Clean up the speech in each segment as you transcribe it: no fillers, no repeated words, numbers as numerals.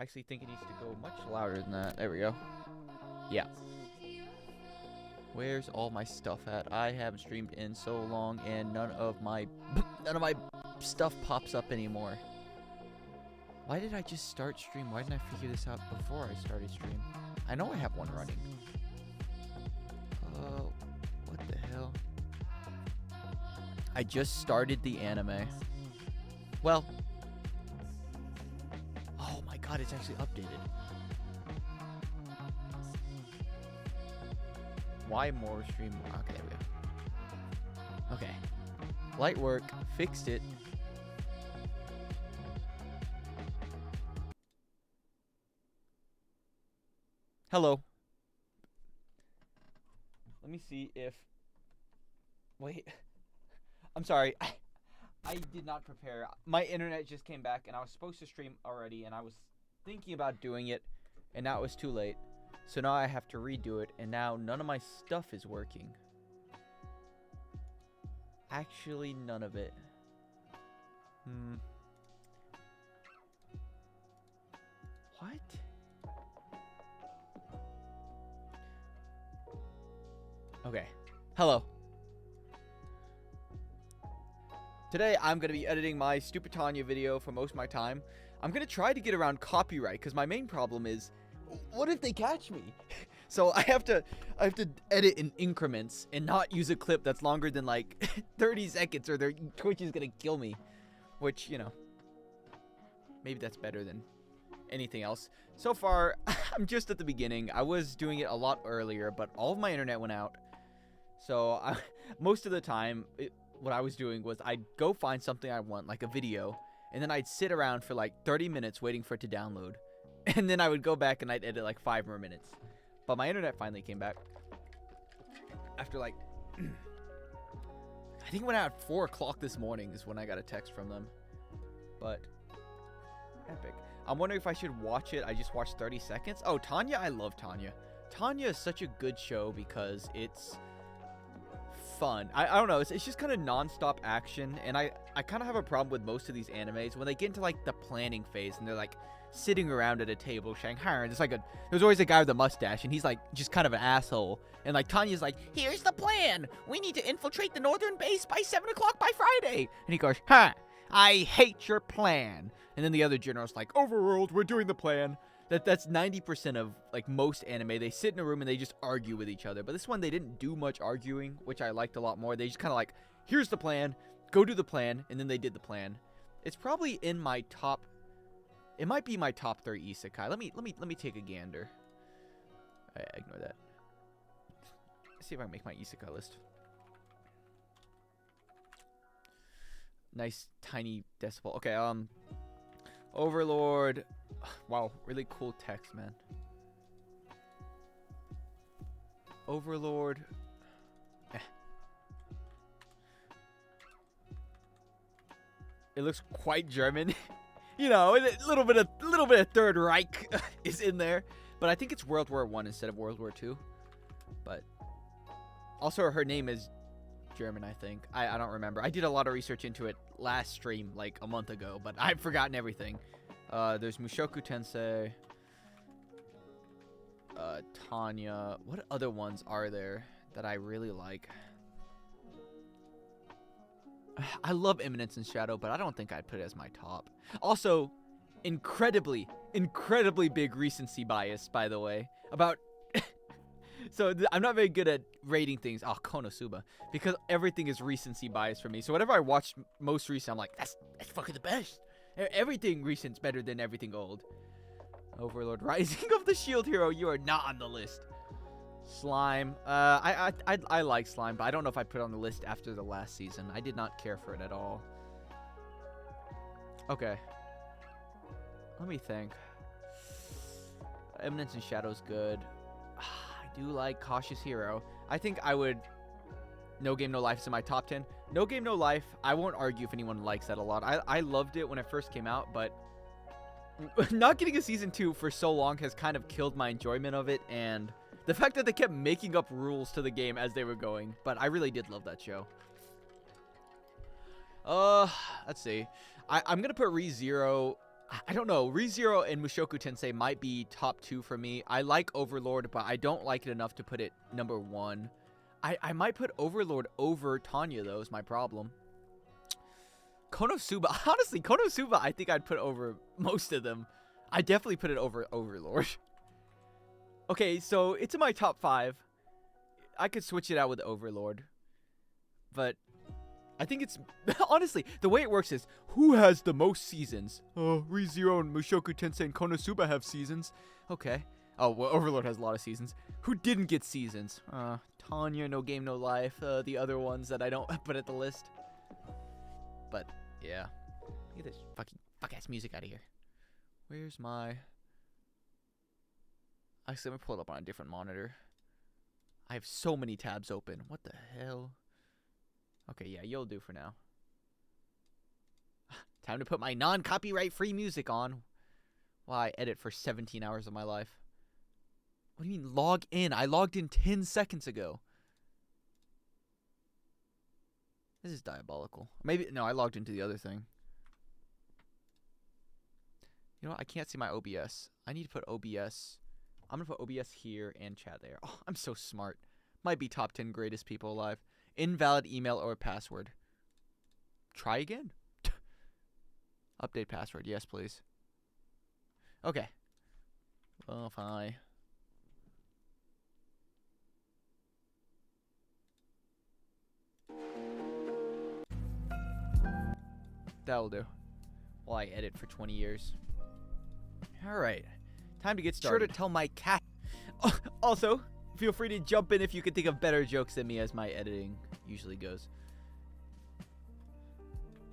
I actually think it needs to go much louder than that. There we go. Yeah. Where's all my stuff at? I haven't streamed in so long, and none of my stuff pops up anymore. Why did I just start stream? Why didn't I figure this out before I started stream? I know I have one running. What the hell? I just started the anime. Well. Oh my god, it's actually updated. Why more stream? Okay, there we go. Okay. Light work. Fixed it. Hello. Let me see if... Wait. I'm sorry. I did not prepare. My internet just came back, and I was supposed to stream already, and I was thinking about doing it, and now it was too late. So now I have to redo it, and now none of my stuff is working. Actually, none of it. What? Okay. Hello. Today, I'm going to be editing my Stupid Tanya video for most of my time. I'm going to try to get around copyright, because my main problem is, what if they catch me? So I have to edit in increments and not use a clip that's longer than like 30 seconds or their Twitch is going to kill me. Which, you know, maybe that's better than anything else. So far, I'm just at the beginning. I was doing it a lot earlier, but all of my internet went out. So most of the time, what I was doing was I'd go find something I want, like a video, and then I'd sit around for like 30 minutes waiting for it to download. And then I would go back and I'd edit like 5 more minutes. But my internet finally came back. After like... I think it went out at 4 o'clock this morning is when I got a text from them. But... epic. I'm wondering if I should watch it. I just watched 30 seconds. Oh, Tanya? I love Tanya. Tanya is such a good show because it's... fun. I don't know. It's just kind of non-stop action. And I kind of have a problem with most of these animes. When they get into like the planning phase and they're like... sitting around at a table Shanghai, and there's always a guy with a mustache, and he's like just kind of an asshole, and like Tanya's like, here's the plan, we need to infiltrate the northern base by 7 o'clock by Friday, and he goes, I hate your plan, and then the other general's like, overruled, we're doing the plan. That's 90% of like most anime. They sit in a room and they just argue with each other, but this one they didn't do much arguing, which I liked a lot more. They just kind of like, here's the plan, go do the plan, and then they did the plan. It's probably in my top... It might be my top 3 isekai. Let me take a gander. Ignore that. Let's see if I can make my isekai list. Nice tiny decibel. Okay, Overlord. Wow, really cool text, man. Overlord. It looks quite German. You know, a little bit of Third Reich is in there, but I think it's World War I instead of World War II. But also, her name is German, I think. I don't remember. I did a lot of research into it last stream, like a month ago, but I've forgotten everything. There's Mushoku Tensei, Tanya. What other ones are there that I really like? I love Eminence in Shadow, but I don't think I'd put it as my top. Also, incredibly big recency bias, by the way. About... So, I'm not very good at rating things. Oh, Konosuba. Because everything is recency bias for me. So, whatever I watched most recent, I'm like, that's fucking the best. Everything recent's better than everything old. Overlord Rising of the Shield Hero, you are not on the list. Slime. I like Slime, but I don't know if I put it on the list after the last season. I did not care for it at all. Okay. Let me think. Eminence in Shadow's good. I do like Cautious Hero. I think I would... No Game No Life is in my top 10. No Game No Life, I won't argue if anyone likes that a lot. I loved it when it first came out, but... not getting a season 2 for so long has kind of killed my enjoyment of it, and... the fact that they kept making up rules to the game as they were going. But I really did love that show. Let's see. I'm going to put ReZero I don't know. ReZero and Mushoku Tensei might be top 2 for me. I like Overlord, but I don't like it enough to put it number 1. I might put Overlord over Tanya, though, is my problem. Konosuba. Honestly, Konosuba, I think I'd put over most of them. I definitely put it over Overlord. Okay, so it's in my top 5. I could switch it out with Overlord. But I think it's... honestly, the way it works is, who has the most seasons? Oh, ReZero and Mushoku Tensei and Konosuba have seasons. Okay. Oh, well, Overlord has a lot of seasons. Who didn't get seasons? Tanya, No Game, No Life. The other ones that I don't put at the list. But, yeah. Get this fuck-ass music out of here. Where's my... Actually, let me pull it up on a different monitor. I have so many tabs open. What the hell? Okay, yeah, you'll do for now. Time to put my non-copyright free music on while I edit for 17 hours of my life. What do you mean log in? I logged in 10 seconds ago. This is diabolical. Maybe, no, I logged into the other thing. You know what? I can't see my OBS. I need to put OBS. I'm going to put OBS here and chat there. Oh, I'm so smart. Might be top 10 greatest people alive. Invalid email or password. Try again. Update password. Yes, please. Okay. Well, fine. That'll do. While I edit for 20 years. Alright. Time to get started. Sure to tell my cat. Also, feel free to jump in if you can think of better jokes than me, as my editing usually goes.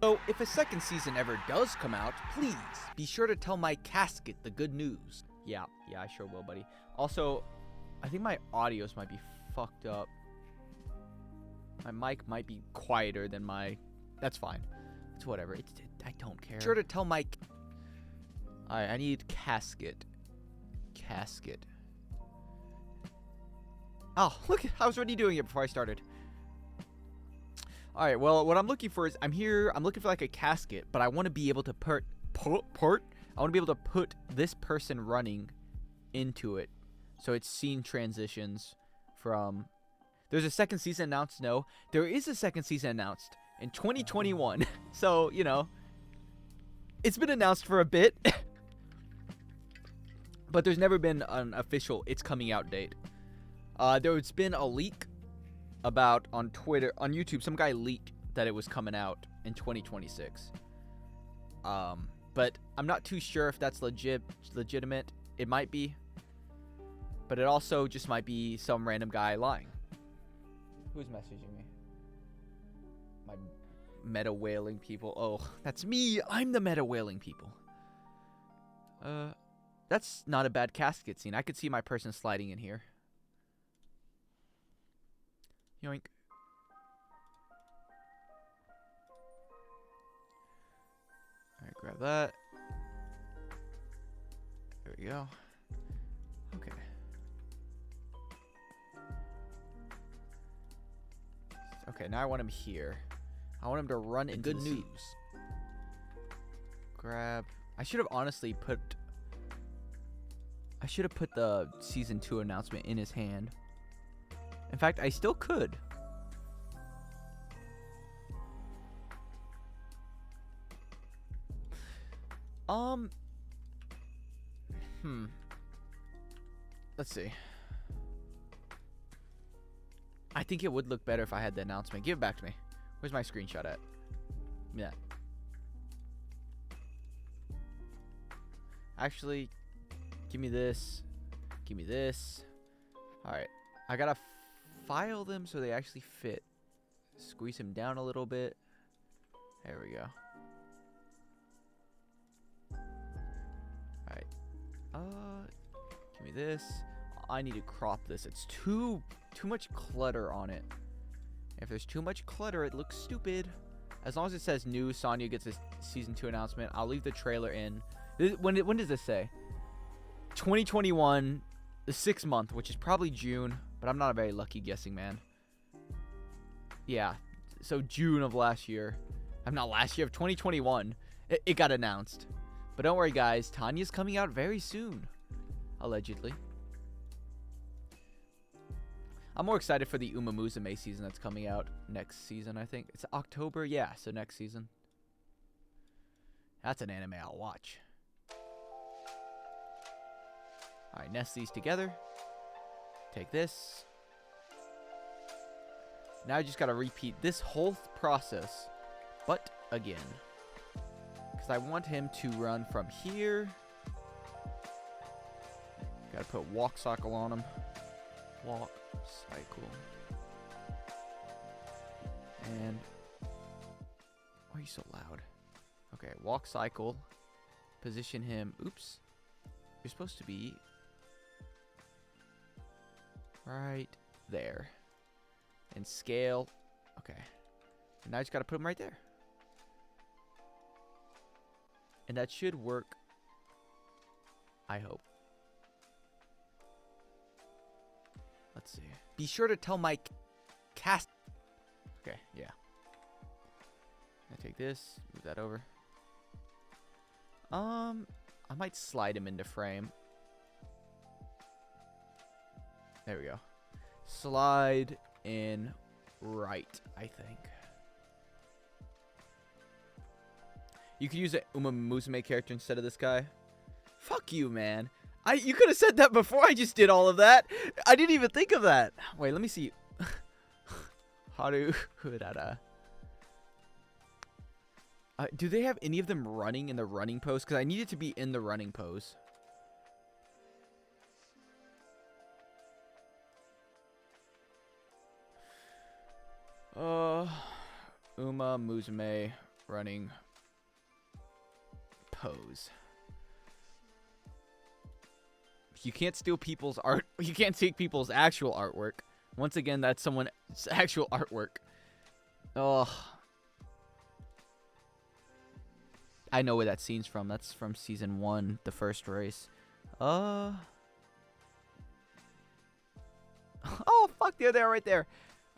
So, if a second season ever does come out, please be sure to tell my casket the good news. Yeah, I sure will, buddy. Also, I think my audios might be fucked up. My mic might be quieter than my... That's fine. It's whatever. I don't care. Sure to tell my... Alright, I need casket. Casket. Oh, look, I was already doing it before I started. Alright, well, what I'm looking for is, I'm looking for like a casket, but I want to be able to I want to be able to put this person running into it. So it's scene transitions from... There's a second season announced? No. There is a second season announced in 2021. So, you know, it's been announced for a bit. But there's never been an official it's coming out date. There's been a leak about on Twitter, on YouTube, some guy leaked that it was coming out in 2026. But I'm not too sure if that's legitimate. It might be. But it also just might be some random guy lying. Who's messaging me? My meta whaling people. Oh, that's me. I'm the meta whaling people. That's not a bad casket scene. I could see my person sliding in here. Yoink. Alright, grab that. There we go. Okay. Okay, now I want him here. I want him to run into good news. Grab. I should have honestly put... I should have put the season 2 announcement in his hand. In fact, I still could. Let's see. I think it would look better if I had the announcement. Give it back to me. Where's my screenshot at? Give me that. Actually, give me this. Give me this. Alright. I gotta file them so they actually fit. Squeeze him down a little bit. There we go. Alright. Give me this. I need to crop this. It's too much clutter on it. If there's too much clutter, it looks stupid. As long as it says new, Sonya gets a season 2 announcement. I'll leave the trailer in. When does this say? 2021, the 6th month, which is probably June, but I'm not a very lucky guessing man. Yeah, so June of last year. I'm not last year, of 2021. It got announced. But don't worry, guys. Tanya's coming out very soon. Allegedly. I'm more excited for the Uma Musume season that's coming out next season, I think. It's October? Yeah, so next season. That's an anime I'll watch. Alright, nest these together. Take this. Now I just gotta repeat this whole process, but again. Because I want him to run from here. Gotta put walk cycle on him. Walk cycle. And why are you so loud? Okay, walk cycle. Position him. Oops. You're supposed to be right there. And scale. Okay. And now I just gotta put him right there. And that should work. I hope. Let's see. Be sure to tell my cast. Okay, yeah. I take this, move that over. I might slide him into frame. There we go. Slide in right, I think. You could use a Uma Musume character instead of this guy. Fuck you, man. You could have said that before I just did all of that. I didn't even think of that. Wait, let me see. Haru Urara. Do they have any of them running in the running pose? Because I need it to be in the running pose. Uma Musume running pose. You can't steal people's art. You can't take people's actual artwork. Once again, that's someone's actual artwork. Oh. I know where that scene's from. That's from season 1, the first race. Oh, fuck. They're there right there.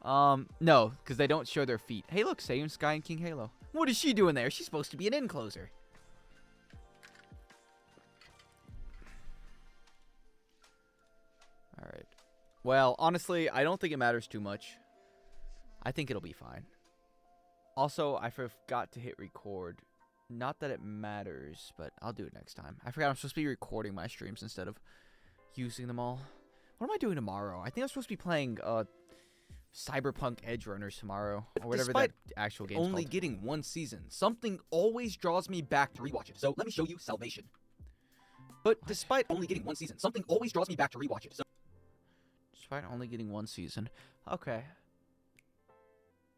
No, because they don't show their feet. Hey, look. Sayun Sky and King Halo. What is she doing there? She's supposed to be an encloser. Alright. Well, honestly, I don't think it matters too much. I think it'll be fine. Also, I forgot to hit record. Not that it matters, but I'll do it next time. I forgot I'm supposed to be recording my streams instead of using them all. What am I doing tomorrow? I think I'm supposed to be playing Cyberpunk Edge Runners tomorrow. Or whatever that actual game's only called. Getting one season, something always draws me back to rewatch it. So let me show you Salvation. But despite only getting one season, something always draws me back to rewatch it. So despite only getting one season. Okay.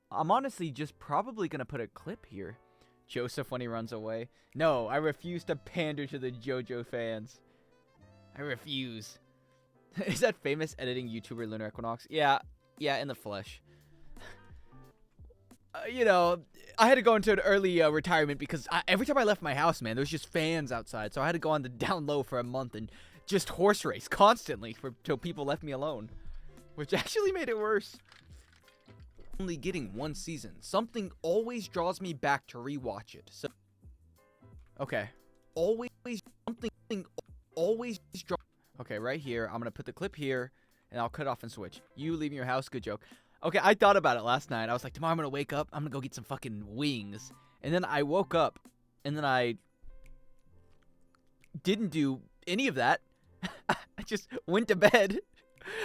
I'm honestly just probably going to put a clip here. Joseph when he runs away. No, I refuse to pander to the JoJo fans. I refuse. Is that famous editing YouTuber Lunar Equinox? Yeah, in the flesh. You know, I had to go into an early retirement because every time I left my house, man, there was just fans outside. So I had to go on the down low for a month and just horse race constantly till people left me alone. Which actually made it worse. Only getting one season. Something always draws me back to rewatch it. So, okay. Something always draws. Okay, right here. I'm going to put the clip here, and I'll cut off and switch. You leaving your house? Good joke. Okay, I thought about it last night. I was like, tomorrow I'm going to wake up. I'm going to go get some fucking wings. And then I woke up, and then I didn't do any of that. I just went to bed.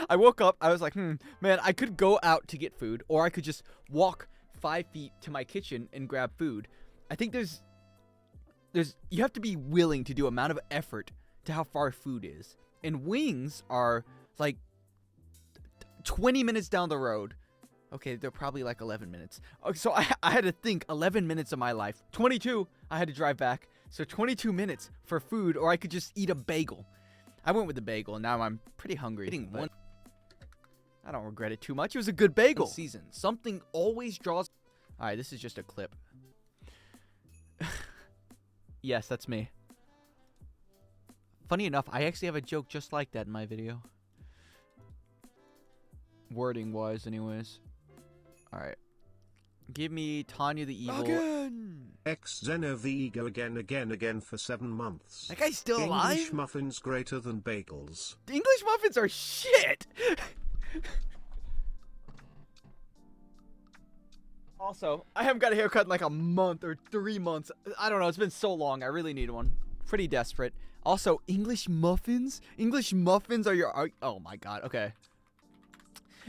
I woke up. I was like, man, I could go out to get food, or I could just walk 5 feet to my kitchen and grab food. I think there's you have to be willing to do amount of effort to how far food is. And wings are like 20 minutes down the road. Okay, they're probably like 11 minutes. Okay, so I had to think 11 minutes of my life. 22, I had to drive back. So 22 minutes for food, or I could just eat a bagel. I went with the bagel, and now I'm pretty hungry. But I don't regret it too much. It was a good bagel. Season. Something always draws. All right, this is just a clip. Yes, that's me. Funny enough, I actually have a joke just like that in my video. Wording-wise, anyways. All right. Give me Tanya the Evil. Again! X Xenovigo again for 7 months. That guy's still alive? English muffins greater than bagels. English muffins are shit! Also, I haven't got a haircut in like a month or 3 months. I don't know, it's been so long. I really need one. Pretty desperate. Also, English muffins? English muffins are oh my god, okay.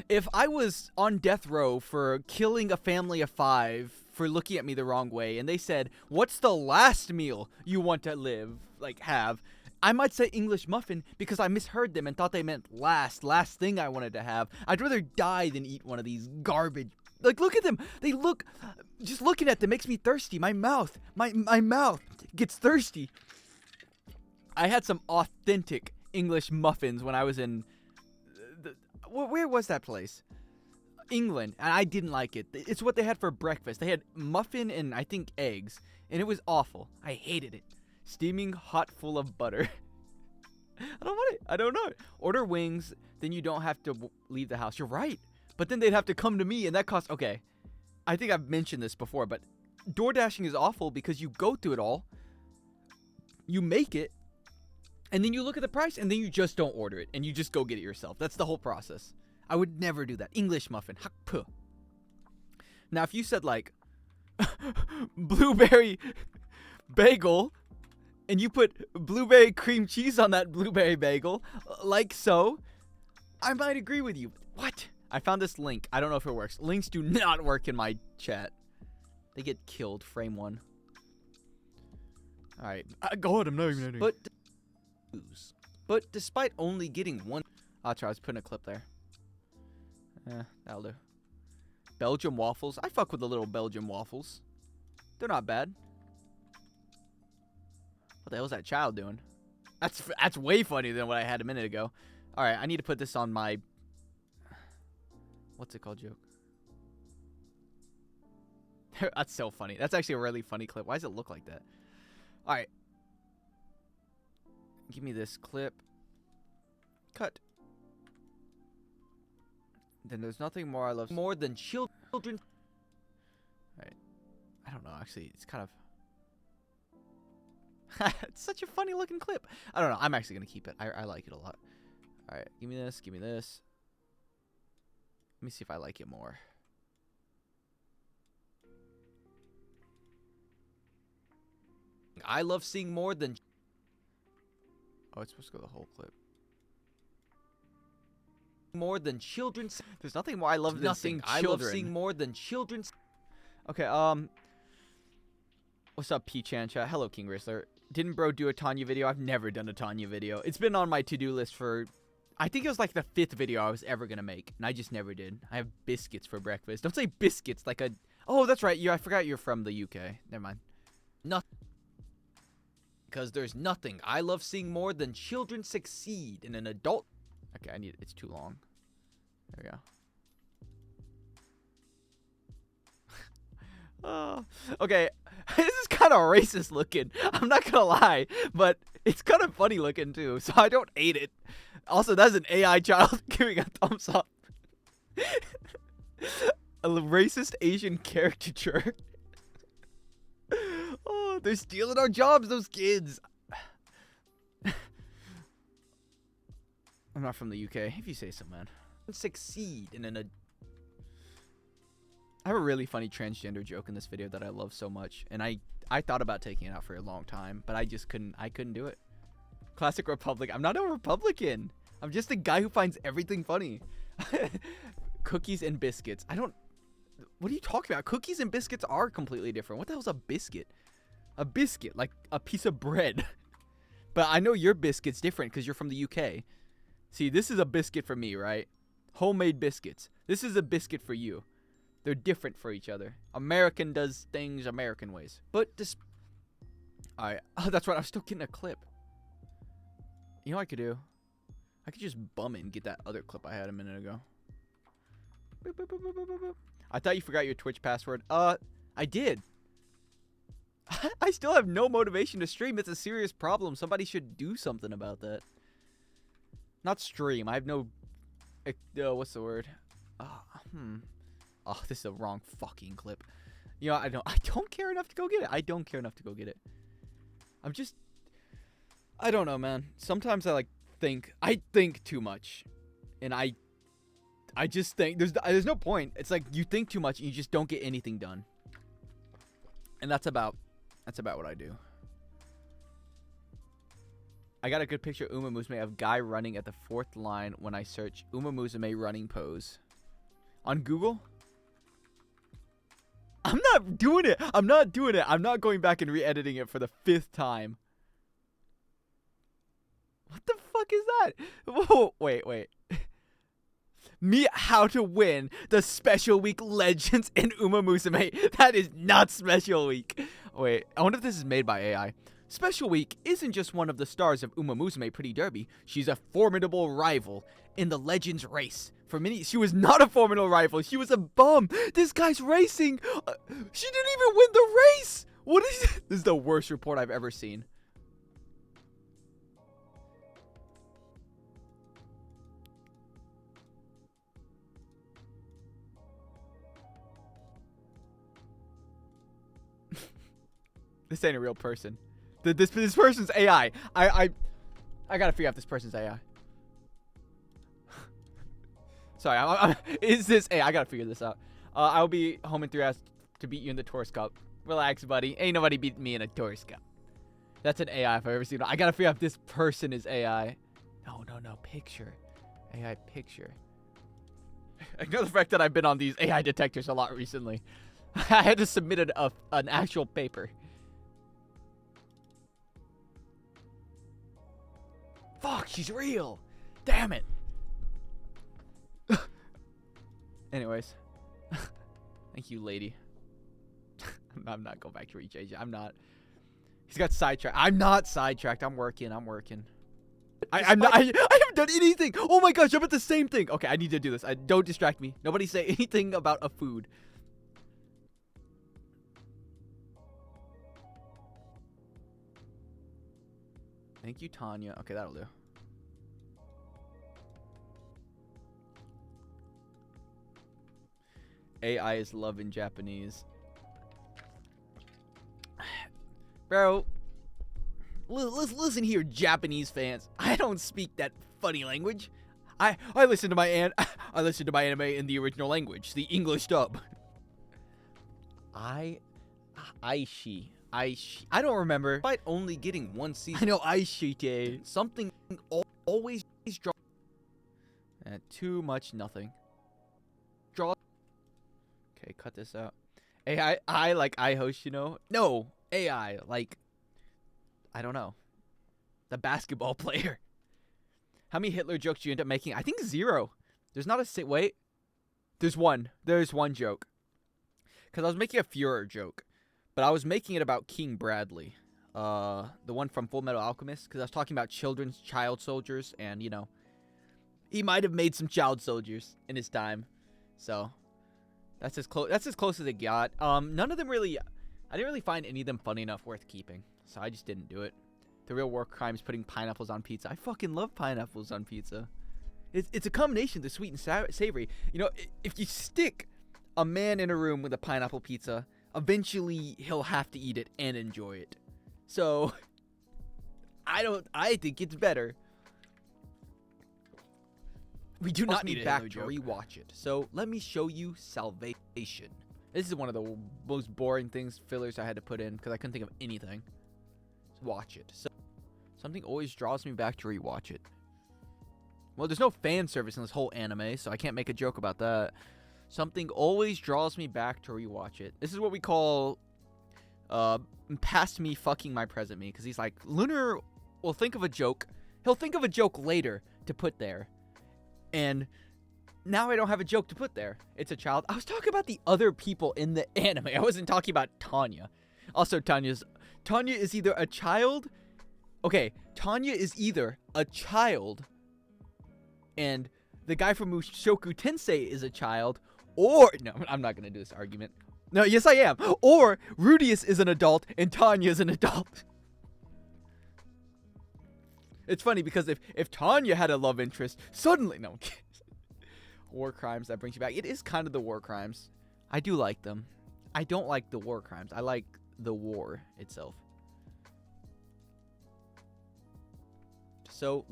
If I was on death row for killing a family of 5 for looking at me the wrong way, and they said, what's the last meal you want to have? I might say English muffin because I misheard them and thought they meant last thing I wanted to have. I'd rather die than eat one of these garbage. Like, look at them. They look, just looking at them makes me thirsty. My mouth gets thirsty. I had some authentic English muffins when I was in, where was that place? England, and I didn't like it. It's what they had for breakfast. They had muffin and I think eggs, and it was awful. I hated it. Steaming hot full of butter. I don't want it. I don't know. Order wings, then you don't have to leave the house. You're right. But then they'd have to come to me, and that costs... Okay, I think I've mentioned this before, but DoorDashing is awful because you go through it all, you make it, and then you look at the price, and then you just don't order it, and you just go get it yourself. That's the whole process. I would never do that. English muffin. Hakpuh. Now, if you said, like, blueberry bagel, and you put blueberry cream cheese on that blueberry bagel, like so, I might agree with you. What? I found this link. I don't know if it works. Links do not work in my chat. They get killed. Frame 1. Alright. Go ahead, I'm not even editing. But despite only getting one... I'll try. I was putting a clip there. That'll do. Belgium waffles. I fuck with the little Belgium waffles. They're not bad. What the hell is that child doing? That's way funnier than what I had a minute ago. Alright, I need to put this on my... What's it called, joke? That's so funny. That's actually a really funny clip. Why does it look like that? Alright. Give me this clip. Cut. Then there's nothing more I love more than children. Alright. I don't know, actually. It's kind of... It's such a funny looking clip. I don't know. I'm actually going to keep it. I like it a lot. Alright. Give me this. Give me this. Let me see if I like it more. I love seeing more than... Oh, it's supposed to go the whole clip. More than children's... There's nothing more I love than seeing children. I love seeing more than children's... Okay, what's up, P-Chan chat? Hello, King Rizzler. Didn't bro do a Tanya video? I've never done a Tanya video. It's been on my to-do list for... I think it was like the 5th video I was ever going to make, and I just never did. I have biscuits for breakfast. Don't say biscuits like a... Oh, that's right. I forgot you're from the UK. Never mind. Nothing. Because there's nothing I love seeing more than children succeed in an adult... Okay, I need it. It's too long. There we go. Okay. This is kind of racist looking. I'm not going to lie, but it's kind of funny looking too, so I don't hate it. Also, that's an AI child giving a thumbs up. A racist Asian caricature. Oh, they're stealing our jobs, those kids. I'm not from the UK, if you say so, man. Succeed in an... I have a really funny transgender joke in this video that I love so much, and I thought about taking it out for a long time, but I just couldn't do it. Classic Republic. I'm not a Republican. I'm just a guy who finds everything funny. Cookies and biscuits. What are you talking about? Cookies and biscuits are completely different. What the hell's a biscuit? A biscuit, like a piece of bread. But I know your biscuit's different because you're from the UK. See, this is a biscuit for me, right? Homemade biscuits. This is a biscuit for you. They're different for each other. American does things American ways. But alright. Oh, that's right. I'm still getting a clip. You know what I could do? I could just bum it and get that other clip I had a minute ago. Boop, boop, boop, boop, boop, boop. I thought you forgot your Twitch password. I did. I still have no motivation to stream. It's a serious problem. Somebody should do something about that. Not stream. I have no... what's the word? Oh, this is a wrong fucking clip. You know, I don't care enough to go get it. I don't care enough to go get it. I don't know, man. Sometimes I think too much. And I just think there's no point. It's like you think too much and you just don't get anything done. And that's about what I do. I got a good picture of Uma Musume of guy running at the 4th line when I search Uma Musume running pose. On Google? I'm not doing it. I'm not going back and re-editing it for the 5th time. What the fuck is that? Whoa, wait. Me how to win the Special Week Legends in Uma Musume. That is not Special Week. Wait, I wonder if this is made by AI. Special Week isn't just one of the stars of Uma Musume Pretty Derby. She's a formidable rival in the Legends race. For many, she was not a formidable rival. She was a bum. This guy's racing. She didn't even win the race. What is this? This is the worst report I've ever seen. This ain't a real person. This person's AI. I gotta figure out this person's AI. Sorry, is this AI? I gotta figure this out. I'll be home in 3 hours to beat you in the Tourist Cup. Relax, buddy. Ain't nobody beat me in a Tourist Cup. That's an AI if I've ever seen it. I gotta figure out if this person is AI. No. Picture. AI picture. I know the fact that I've been on these AI detectors a lot recently. I had to submit an actual paper. Fuck, she's real. Damn it. Anyways. Thank you, lady. I'm not going back to reach AJ. I'm not. He's got sidetracked. I'm not sidetracked. I'm working. I haven't done anything. Oh my gosh, I'm at the same thing. Okay, I need to do this. Don't distract me. Nobody say anything about a food. Thank you, Tanya. Okay, that'll do. AI is love in Japanese. Bro, listen here, Japanese fans. I don't speak that funny language. I listen to my anime in the original language, the English dub. Aishi. I don't remember. Despite only getting 1 season. I know Aishi. Something always draw. Too much nothing. Draw. Okay, cut this out. AI, I like Hoshino. No, AI, like, I don't know. The basketball player. How many Hitler jokes do you end up making? I think 0. There's not a wait. There's one. There's one joke. Because I was making a Führer joke. But I was making it about King Bradley. The one from Full Metal Alchemist. Because I was talking about child soldiers. And, you know, he might have made some child soldiers in his time. So, that's as close as it got. None of them really... I didn't really find any of them funny enough worth keeping. So I just didn't do it. The real war crime is putting pineapples on pizza. I fucking love pineapples on pizza. It's a combination of the sweet and savory. You know, if you stick a man in a room with a pineapple pizza, eventually he'll have to eat it and enjoy it. So, I think it's better. We do not need back to rewatch it. So, let me show you Salvation. This is one of the most boring fillers I had to put in because I couldn't think of anything. Let's watch it. So, something always draws me back to rewatch it. Well, there's no fan service in this whole anime, so I can't make a joke about that. Something always draws me back to rewatch it. This is what we call past me fucking my present me. Because he's like, Lunar will think of a joke. He'll think of a joke later to put there. And now I don't have a joke to put there. It's a child. I was talking about the other people in the anime. I wasn't talking about Tanya. Also, Tanya is either a child. Okay, Tanya is either a child. And the guy from Mushoku Tensei is a child. Or, no, I'm not going to do this argument. No, yes, I am. Or, Rudius is an adult and Tanya is an adult. It's funny because if Tanya had a love interest, suddenly, no. War crimes, that brings you back. It is kind of the war crimes. I do like them. I don't like the war crimes. I like the war itself. So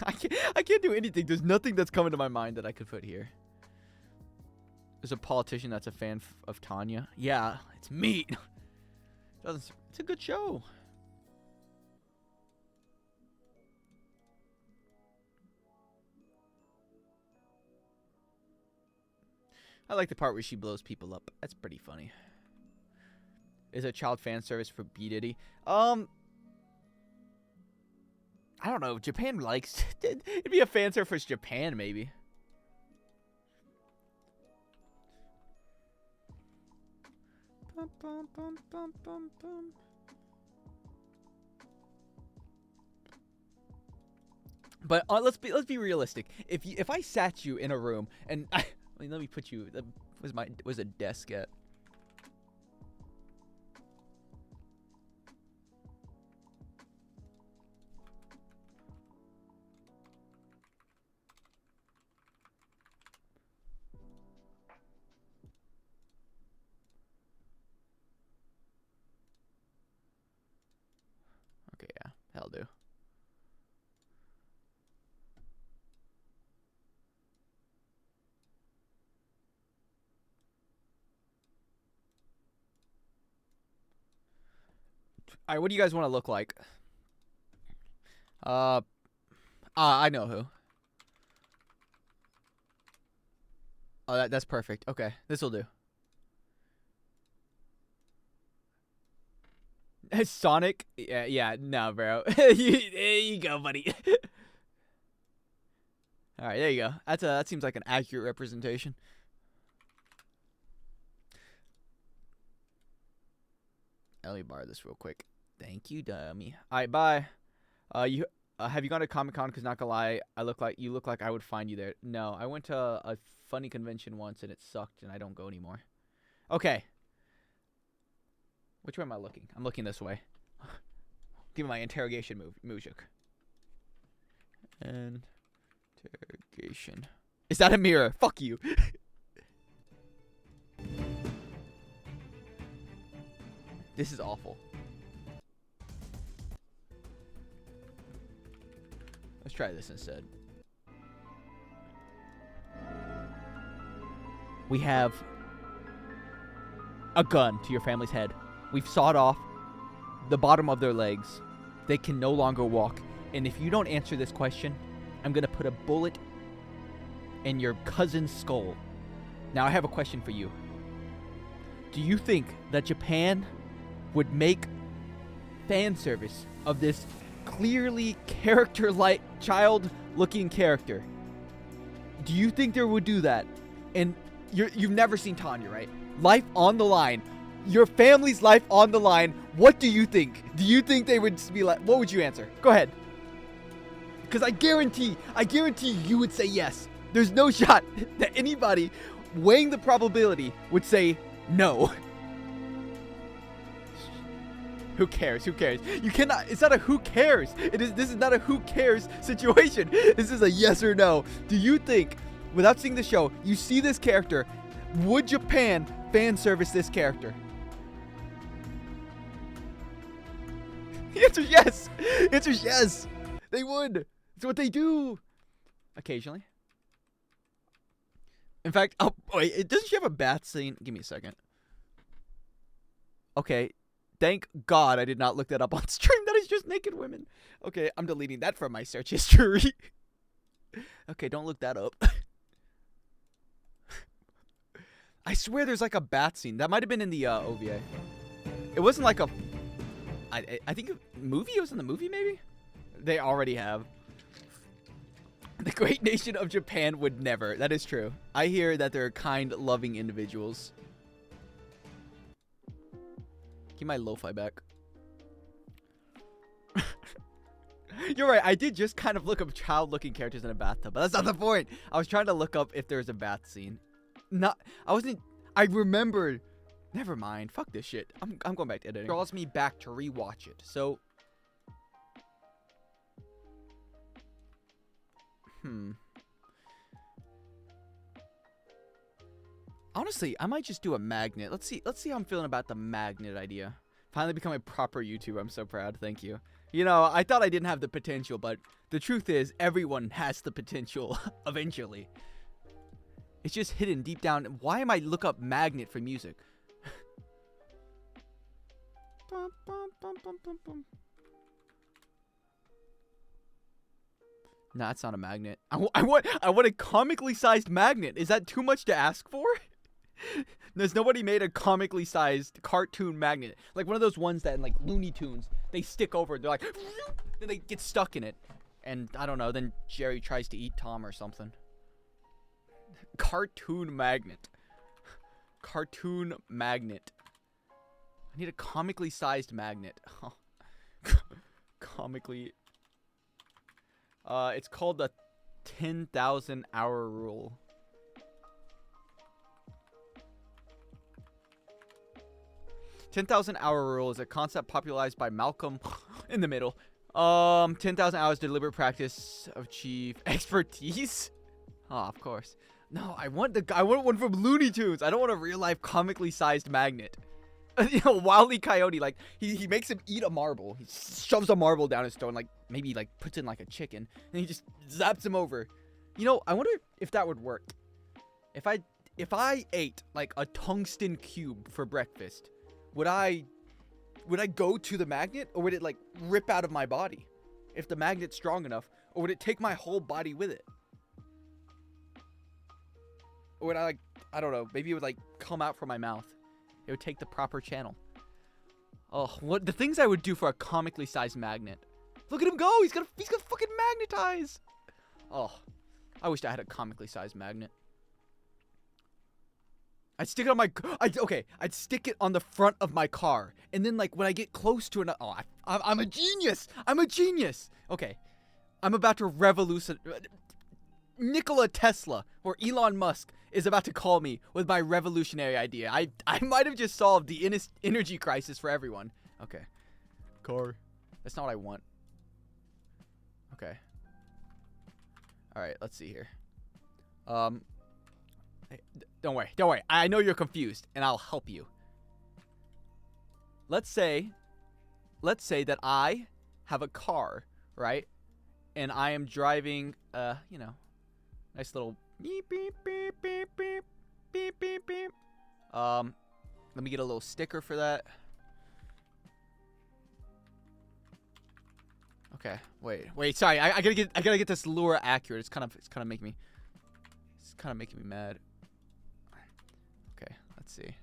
I can't do anything. There's nothing that's coming to my mind that I could put here. There's a politician that's a fan of Tanya. Yeah, it's me. It's a good show. I like the part where she blows people up. That's pretty funny. Is a child fan service for B Diddy? I don't know. Japan likes it'd be a fan service for Japan, maybe. Bum, bum, bum, bum, bum, bum. But let's be realistic. If I sat you in a room and let me put you. Where's a desk at? Okay, yeah, that'll do. All right, what do you guys want to look like? I know who. Oh, that's perfect. Okay, this will do. Sonic? Yeah, no, bro. There you go, buddy. All right, there you go. That seems like an accurate representation. Let me borrow this real quick. Thank you, dummy. All right, bye. Have you gone to Comic-Con? Because not gonna lie, you look like I would find you there. No, I went to a funny convention once and it sucked, and I don't go anymore. Okay. Which way am I looking? I'm looking this way. Give me my interrogation Mujik. Interrogation. Is that a mirror? Fuck you. This is awful. Let's try this instead. We have a gun to your family's head. We've sawed off the bottom of their legs. They can no longer walk. And if you don't answer this question, I'm going to put a bullet in your cousin's skull. Now, I have a question for you. Do you think that Japan would make fan service of this clearly character-like, child-looking character? Do you think they would do that? And you've never seen Tanya, right? Life on the line. Your family's life on the line. What do you think? Do you think they would be like, what would you answer? Go ahead. Because I guarantee you would say yes. There's no shot that anybody weighing the probability would say no. Who cares? Who cares? You cannot. It's not a who cares. This is not a who cares situation. This is a yes or no. Do you think, without seeing the show, you see this character, would Japan fan service this character? The answer's yes. The answer's yes. They would. It's what they do. Occasionally. In fact, oh wait, doesn't she have a bath scene? Give me a second. Okay. Thank God I did not look that up on stream. That is just naked women. Okay, I'm deleting that from my search history. Okay, don't look that up. I swear there's like a bath scene. That might have been in the OVA. It wasn't like a... I think movie? It was in the movie, maybe? They already have. The great nation of Japan would never. That is true. I hear that they're kind, loving individuals. Give my lo-fi back. You're right. I did just kind of look up child-looking characters in a bathtub, but that's not the point. I was trying to look up if there's a bath scene. I remembered. Never mind. Fuck this shit. I'm going back to editing. It draws me back to rewatch it. So. Honestly, I might just do a magnet. Let's see how I'm feeling about the magnet idea. Finally become a proper YouTuber. I'm so proud. Thank you. You know, I thought I didn't have the potential, but the truth is everyone has the potential eventually. It's just hidden deep down. Why am I look up magnet for music? Nah, it's not a magnet. I want a comically sized magnet. Is that too much to ask for? There's nobody made a comically sized cartoon magnet. Like one of those ones that in like Looney Tunes, they stick over, they're like, then they get stuck in it. And I don't know, then Jerry tries to eat Tom or something. Cartoon magnet. Cartoon magnet. I need a comically sized magnet. Comically. It's called the 10,000 hour rule. 10,000 hour rule is a concept popularized by Malcolm in the middle. 10,000 hours deliberate practice of achieve expertise. Oh, of course. No, I want one from Looney Tunes. I don't want a real life comically sized magnet. You know, Wile E. Coyote, like he makes him eat a marble. He shoves a marble down his throat and like maybe like puts in like a chicken and he just zaps him over. You know, I wonder if that would work. If I ate like a tungsten cube for breakfast, would I go to the magnet or would it like rip out of my body? If the magnet's strong enough, or would it take my whole body with it? Or would I don't know, maybe it would like come out from my mouth. It would take the proper channel. Oh, what the things I would do for a comically sized magnet. Look at him go. He's gonna fucking magnetize. Oh, I wish I had a comically sized magnet. I'd stick it on I'd stick it on the front of my car, and then like when I get close to I'm a genius. I'm a genius. Okay, I'm about to revolutionize. Nikola Tesla or Elon Musk is about to call me with my revolutionary idea. I might have just solved the energy crisis for everyone. Okay. Car. That's not what I want. Okay. Alright, let's see here. Hey, don't worry. I know you're confused, and I'll help you. Let's say that I have a car, right? And I am driving, you know, nice little beep, beep, beep, beep, beep, beep, beep, beep. Let me get a little sticker for that. Okay, wait, sorry, I gotta get this lure accurate. It's kind of making me mad. Okay, let's see.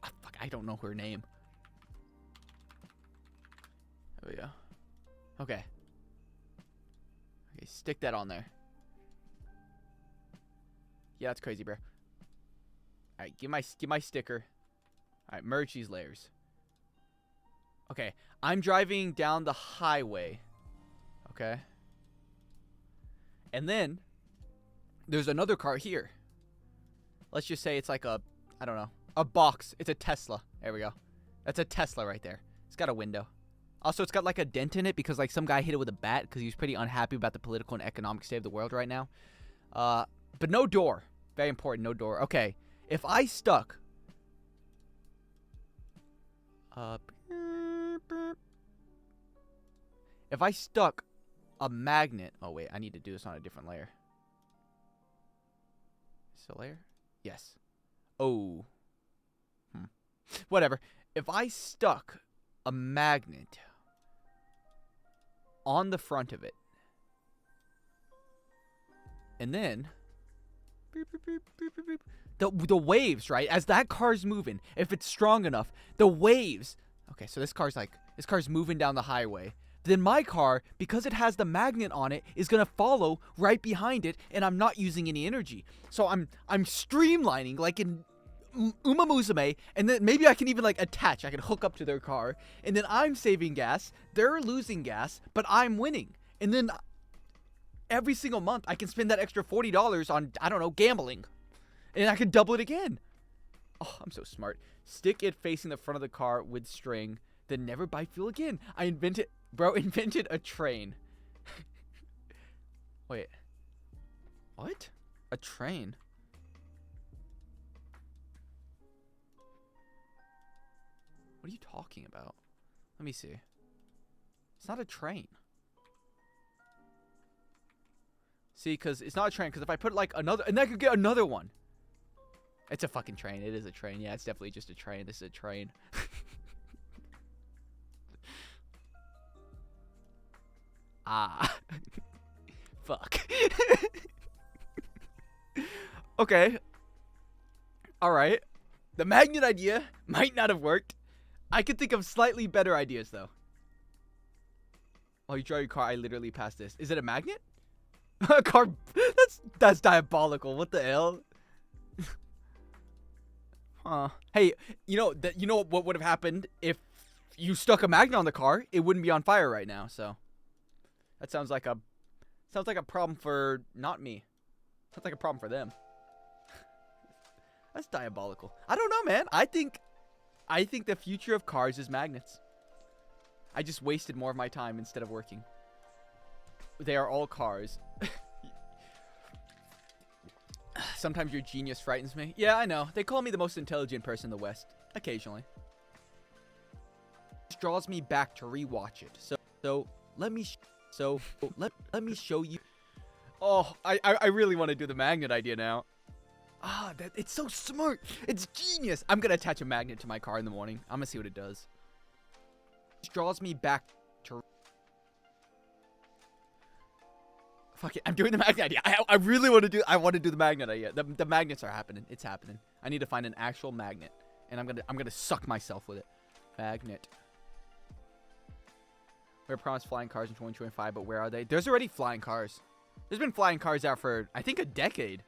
Fuck, I don't know her name. There we go. Okay, stick that on there. Yeah, that's crazy, bro. All right, give my sticker. All right, merge these layers. Okay, I'm driving down the highway. Okay. And then there's another car here. Let's just say it's like a box. It's a Tesla. There we go. That's a Tesla right there. It's got a window. Also, it's got like a dent in it because like some guy hit it with a bat because he was pretty unhappy about the political and economic state of the world right now. But no door. Very important, no door. Okay, if I stuck... if I stuck a magnet... Oh, wait, I need to do this on a different layer. Is it a layer? Yes. Oh. Whatever. If I stuck a magnet on the front of it, and then the waves, right, as that car's moving, if it's strong enough, the waves, okay, so this car's moving down the highway, then my car, because it has the magnet on it, is gonna follow right behind it, and I'm not using any energy. So I'm streamlining like in Uma Musume, and then maybe I can even like attach. I can hook up to their car, and then I'm saving gas. They're losing gas, but I'm winning. And then every single month I can spend that extra $40 on, I don't know, gambling, and I can double it again. Oh, I'm so smart. Stick it facing the front of the car with string, then never buy fuel again. I invented a train. Wait, what? A train? What are you talking about? Let me see. It's not a train. See, because it's not a train. Because if I put like another, and I could get another one. It's a fucking train. It is a train. Yeah, it's definitely just a train. This is a train. Ah. Fuck. Okay. Alright. The magnet idea might not have worked. I could think of slightly better ideas, though. While you drive your car, I literally passed this. Is it a magnet? A car... That's diabolical. What the hell? Huh. Hey, you know what would have happened if you stuck a magnet on the car? It wouldn't be on fire right now, so... That sounds like a problem for not me. Sounds like a problem for them. That's diabolical. I don't know, man. I think the future of cars is magnets. I just wasted more of my time instead of working. They are all cars. Sometimes your genius frightens me. Yeah, I know. They call me the most intelligent person in the West. Occasionally. It draws me back to rewatch it. So let me show you. Oh, I really want to do the magnet idea now. Ah, it's so smart. It's genius. I'm gonna attach a magnet to my car in the morning. I'm gonna see what it does. It draws me back to. Fuck it, I'm doing the magnet idea. I really want to do. I want to do the magnet idea. The magnets are happening. It's happening. I need to find an actual magnet, and I'm gonna suck myself with it. Magnet. We're promised flying cars in 2025, but where are they? There's already flying cars. There's been flying cars out for, I think, a decade.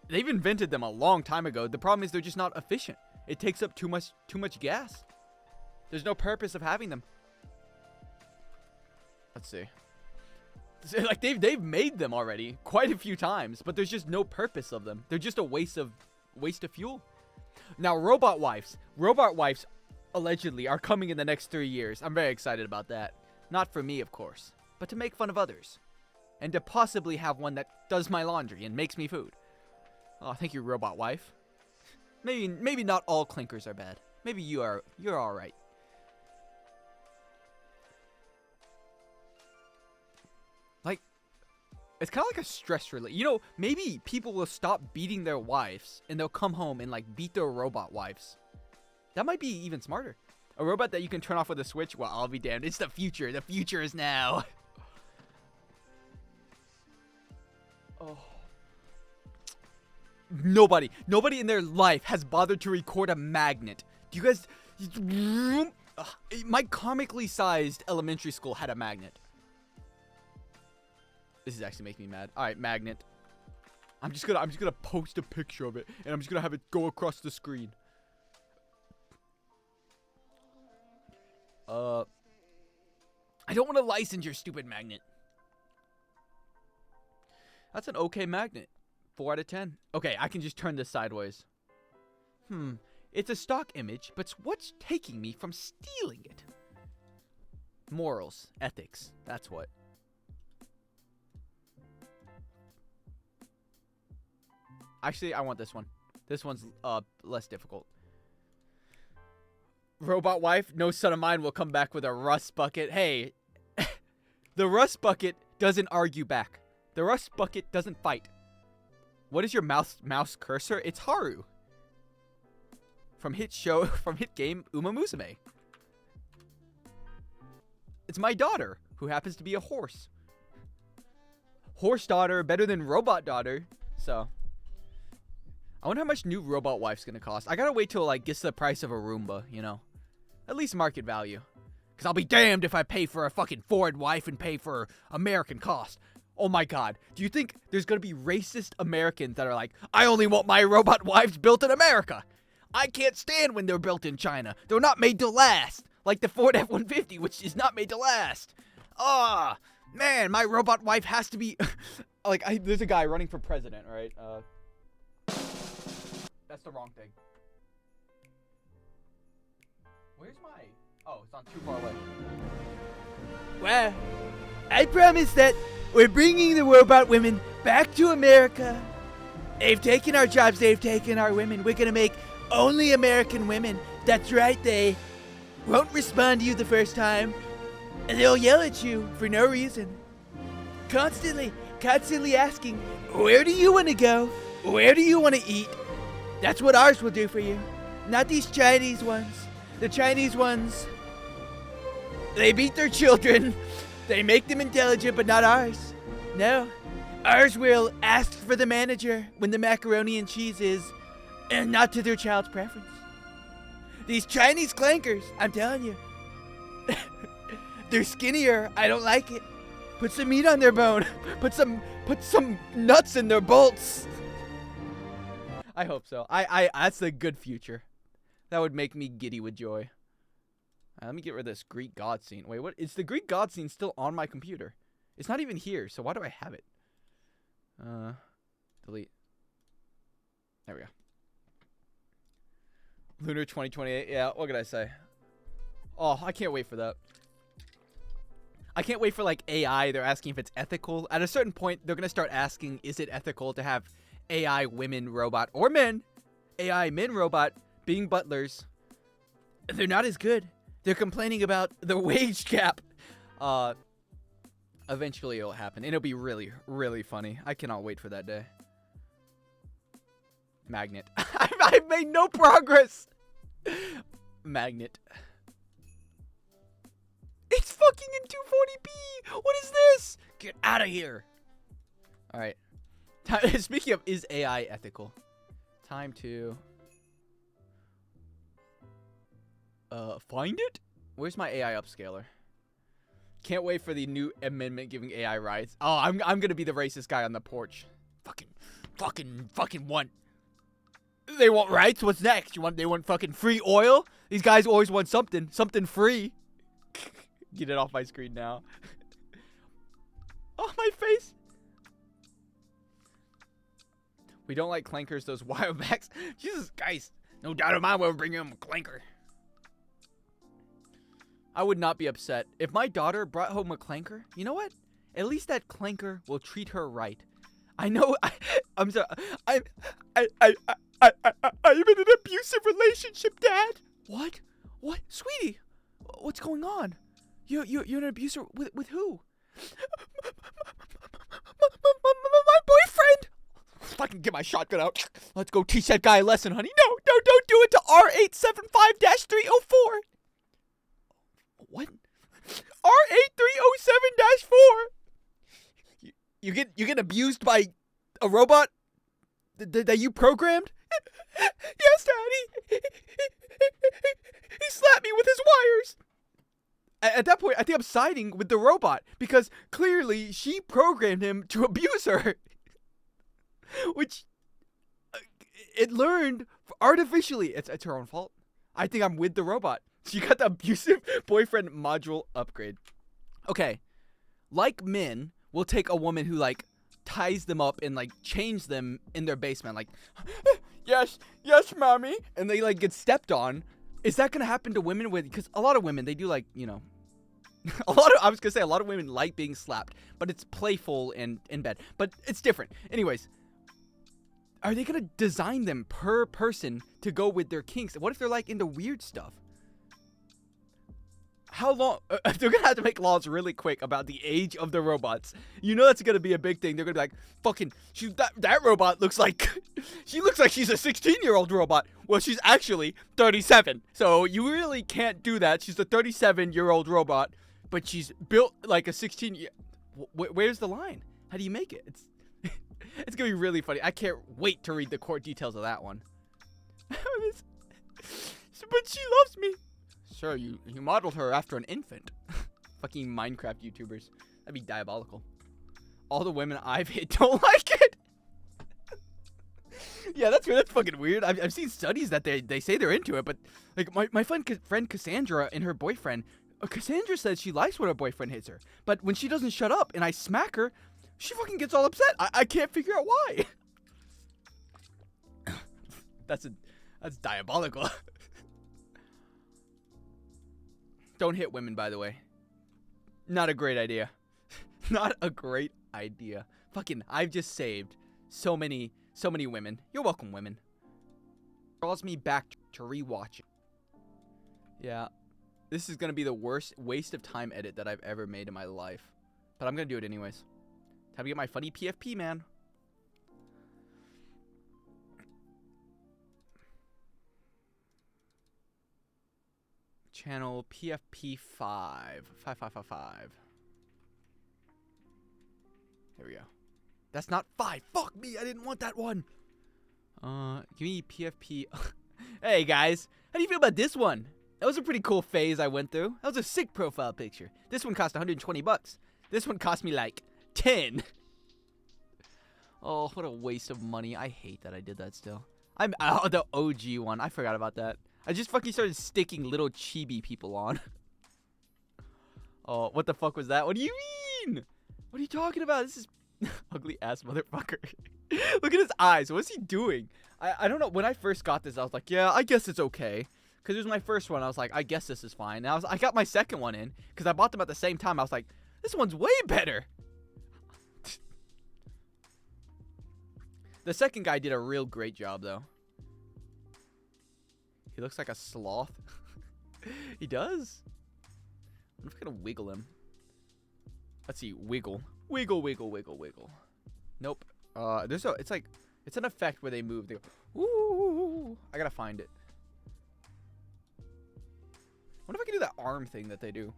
They've invented them a long time ago. The problem is they're just not efficient. It takes up too much gas. There's no purpose of having them. Let's see. Like they've made them already quite a few times, but there's just no purpose of them. They're just a waste of fuel. Now, robot wives allegedly are coming in the next 3 years. I'm very excited about that. Not for me, of course, but to make fun of others. And to possibly have one that does my laundry and makes me food. Oh, thank you, robot wife. Maybe not all clinkers are bad. Maybe you're all right. Like, it's kind of like a stress relief. You know, maybe people will stop beating their wives and they'll come home and like beat their robot wives. That might be even smarter. A robot that you can turn off with a switch? Well, I'll be damned. It's the future. The future is now. Oh. Nobody in their life has bothered to record a magnet. Do you guys... My comically sized elementary school had a magnet. This is actually making me mad. All right, magnet. I'm just gonna post a picture of it, and I'm just gonna have it go across the screen. I don't want to license your stupid magnet. That's an okay magnet. 4 out of 10. Okay, I can just turn this sideways. It's a stock image, but what's taking me from stealing it? Morals, ethics, that's what. Actually, I want this one. This one's less difficult. Robot wife, no son of mine will come back with a rust bucket. Hey, the rust bucket doesn't argue back. The rust bucket doesn't fight. What is your mouse cursor? It's Haru. From hit game Uma Musume. It's my daughter, who happens to be a horse. Horse daughter better than robot daughter. So, I wonder how much new robot wife's gonna cost. I gotta wait till like gets the price of a Roomba, you know. At least market value. Because I'll be damned if I pay for a fucking Ford wife and pay for American cost. Oh my god. Do you think there's going to be racist Americans that are like, I only want my robot wives built in America. I can't stand when they're built in China. They're not made to last. Like the Ford F-150, which is not made to last. Ah, man, my robot wife has to be... like, there's a guy running for president, right? That's the wrong thing. Where's my... Oh, it's on too far away. Well, I promise that we're bringing the robot women back to America. They've taken our jobs. They've taken our women. We're going to make only American women. That's right, won't respond to you the first time, and they'll yell at you for no reason. Constantly asking, where do you want to go? Where do you want to eat? That's what ours will do for you. Not these Chinese ones. The Chinese ones, they beat their children. They make them intelligent, but not ours. No. Ours will ask for the manager when the macaroni and cheese is, and not to their child's preference. These Chinese clankers, I'm telling you. They're skinnier. I don't like it. Put some meat on their bone. Put some nuts in their bolts. I hope so. That's a good future. That would make me giddy with joy. Let me get rid of this Greek god scene. Wait, what? Is the Greek god scene still on my computer? It's not even here, so why do I have it? Delete. There we go. Lunar 2028. Yeah, what could I say? Oh, I can't wait for that. I can't wait for, like, AI. They're asking if it's ethical. At a certain point, they're going to start asking, is it ethical to have AI women robot or men, AI men robot being butlers? They're not as good. They're complaining about the wage gap. Eventually it'll happen. And it'll be really, really funny. I cannot wait for that day. Magnet. I've made no progress. Magnet. It's fucking in 240p. What is this? Get out of here. All right. Speaking of, is AI ethical? Time to find it. Where's my AI upscaler? Can't wait for the new amendment giving AI rights. Oh, I'm gonna be the racist guy on the porch. Fucking want. They want rights. What's next? They want fucking free oil? These guys always want something free. Get it off my screen now. Oh, my face. We don't like clankers, those wildbacks. Jesus, guys. No doubt in my mind we'll bring him a clanker. I would not be upset. If my daughter brought home a clanker, you know what? At least that clanker will treat her right. I know. I'm sorry. I'm in an abusive relationship, Dad. What? What? Sweetie, what's going on? You're an abuser with who? My boyfriend. Fucking get my shotgun out. Let's go teach that guy a lesson, honey. No, don't do it to R875-304. What? R8307-4. You get abused by a robot that you programmed? Yes, Daddy. He slapped me with his wires. At that point, I think I'm siding with the robot because clearly she programmed him to abuse her, which it learned artificially. It's her own fault. I think I'm with the robot. She got the abusive boyfriend module upgrade. Okay, like men will take a woman who like ties them up and like chains them in their basement, like yes, mommy, and they like get stepped on. Is that gonna happen to women with? Because a lot of women, they do like, you know, a lot of women like being slapped, but it's playful and in bed. But it's different. Anyways, are they gonna design them per person to go with their kinks? What if they're like into weird stuff? How long? They're gonna have to make laws really quick about the age of the robots. You know that's gonna be a big thing. They're gonna be like, fucking, that robot looks like, she looks like she's a 16-year-old robot. Well, she's actually 37. So you really can't do that. She's a 37-year-old robot, but she's built like a 16. Where's the line? How do you make it? It's gonna be really funny. I can't wait to read the court details of that one. But she loves me. Sure, you modeled her after an infant. Fucking Minecraft YouTubers. That'd be diabolical. All the women I've hit don't like it. Yeah, that's fucking weird. I've seen studies that they say they're into it, but like my friend Cassandra and her boyfriend, Cassandra says she likes when her boyfriend hits her, but when she doesn't shut up and I smack her, she fucking gets all upset. I can't figure out why. That's diabolical. Don't hit women, by the way. Not a great idea. Not a great idea. Fucking, I've just saved so many women. You're welcome, women. Draws me back to rewatch it. Yeah. This is gonna be the worst waste of time edit that I've ever made in my life. But I'm gonna do it anyways. Time to get my funny PFP, man. Channel PFP 5555. There we go. That's not 5. Fuck me, I didn't want that one. Give me PFP. Hey guys, how do you feel about this one? That was a pretty cool phase I went through. That was a sick profile picture. This one cost 120 bucks. This one cost me like 10. Oh, what a waste of money. I hate that I did that still. The OG one. I forgot about that. I just fucking started sticking little chibi people on. Oh, what the fuck was that? What do you mean? What are you talking about? This is ugly ass motherfucker. Look at his eyes. What's he doing? I don't know. When I first got this, I was like, yeah, I guess it's okay. Because it was my first one. I was like, I guess this is fine. And I got my second one in. Because I bought them at the same time. I was like, this one's way better. The second guy did a real great job, though. He looks like a sloth. He does. I'm just going to wiggle him. Let's see. Wiggle. Wiggle, wiggle, wiggle, wiggle. Nope. It's an effect where they move. They go, ooh. I gotta find it. What if I can do that arm thing that they do?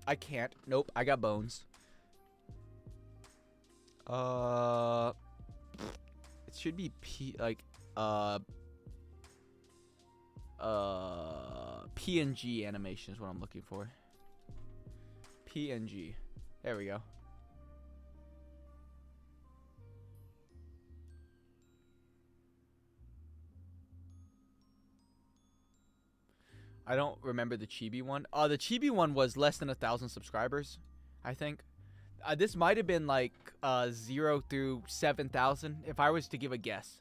I can't. Nope. I got bones. It should be PNG animation is what I'm looking for. PNG. There we go. I don't remember the chibi one. The chibi one was less than 1,000 subscribers, I think. This might have been like 0 through 7,000 if I was to give a guess.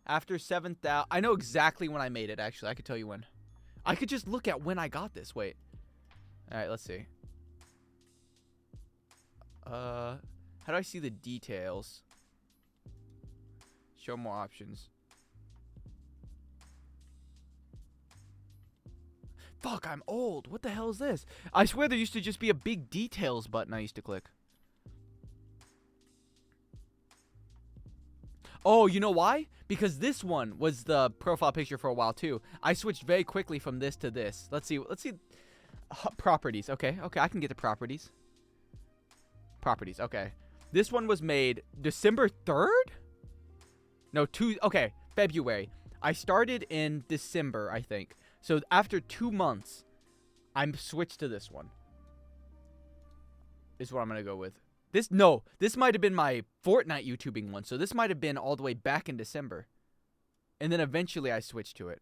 After 7,000, I know exactly when I made it, actually. I could tell you when. I could just look at when I got this. Wait. All right, let's see. How do I see the details? Show more options. Fuck, I'm old. What the hell is this? I swear there used to just be a big details button I used to click. Oh, you know why? Because this one was the profile picture for a while too. I switched very quickly from this to this. Let's see. Properties. Okay, I can get the properties. Properties. Okay. This one was made December 3rd? No, February. I started in December, I think. So after 2 months, I'm switched to this one. Is what I'm going to go with. This might have been my Fortnite YouTubing one. So this might have been all the way back in December. And then eventually I switched to it.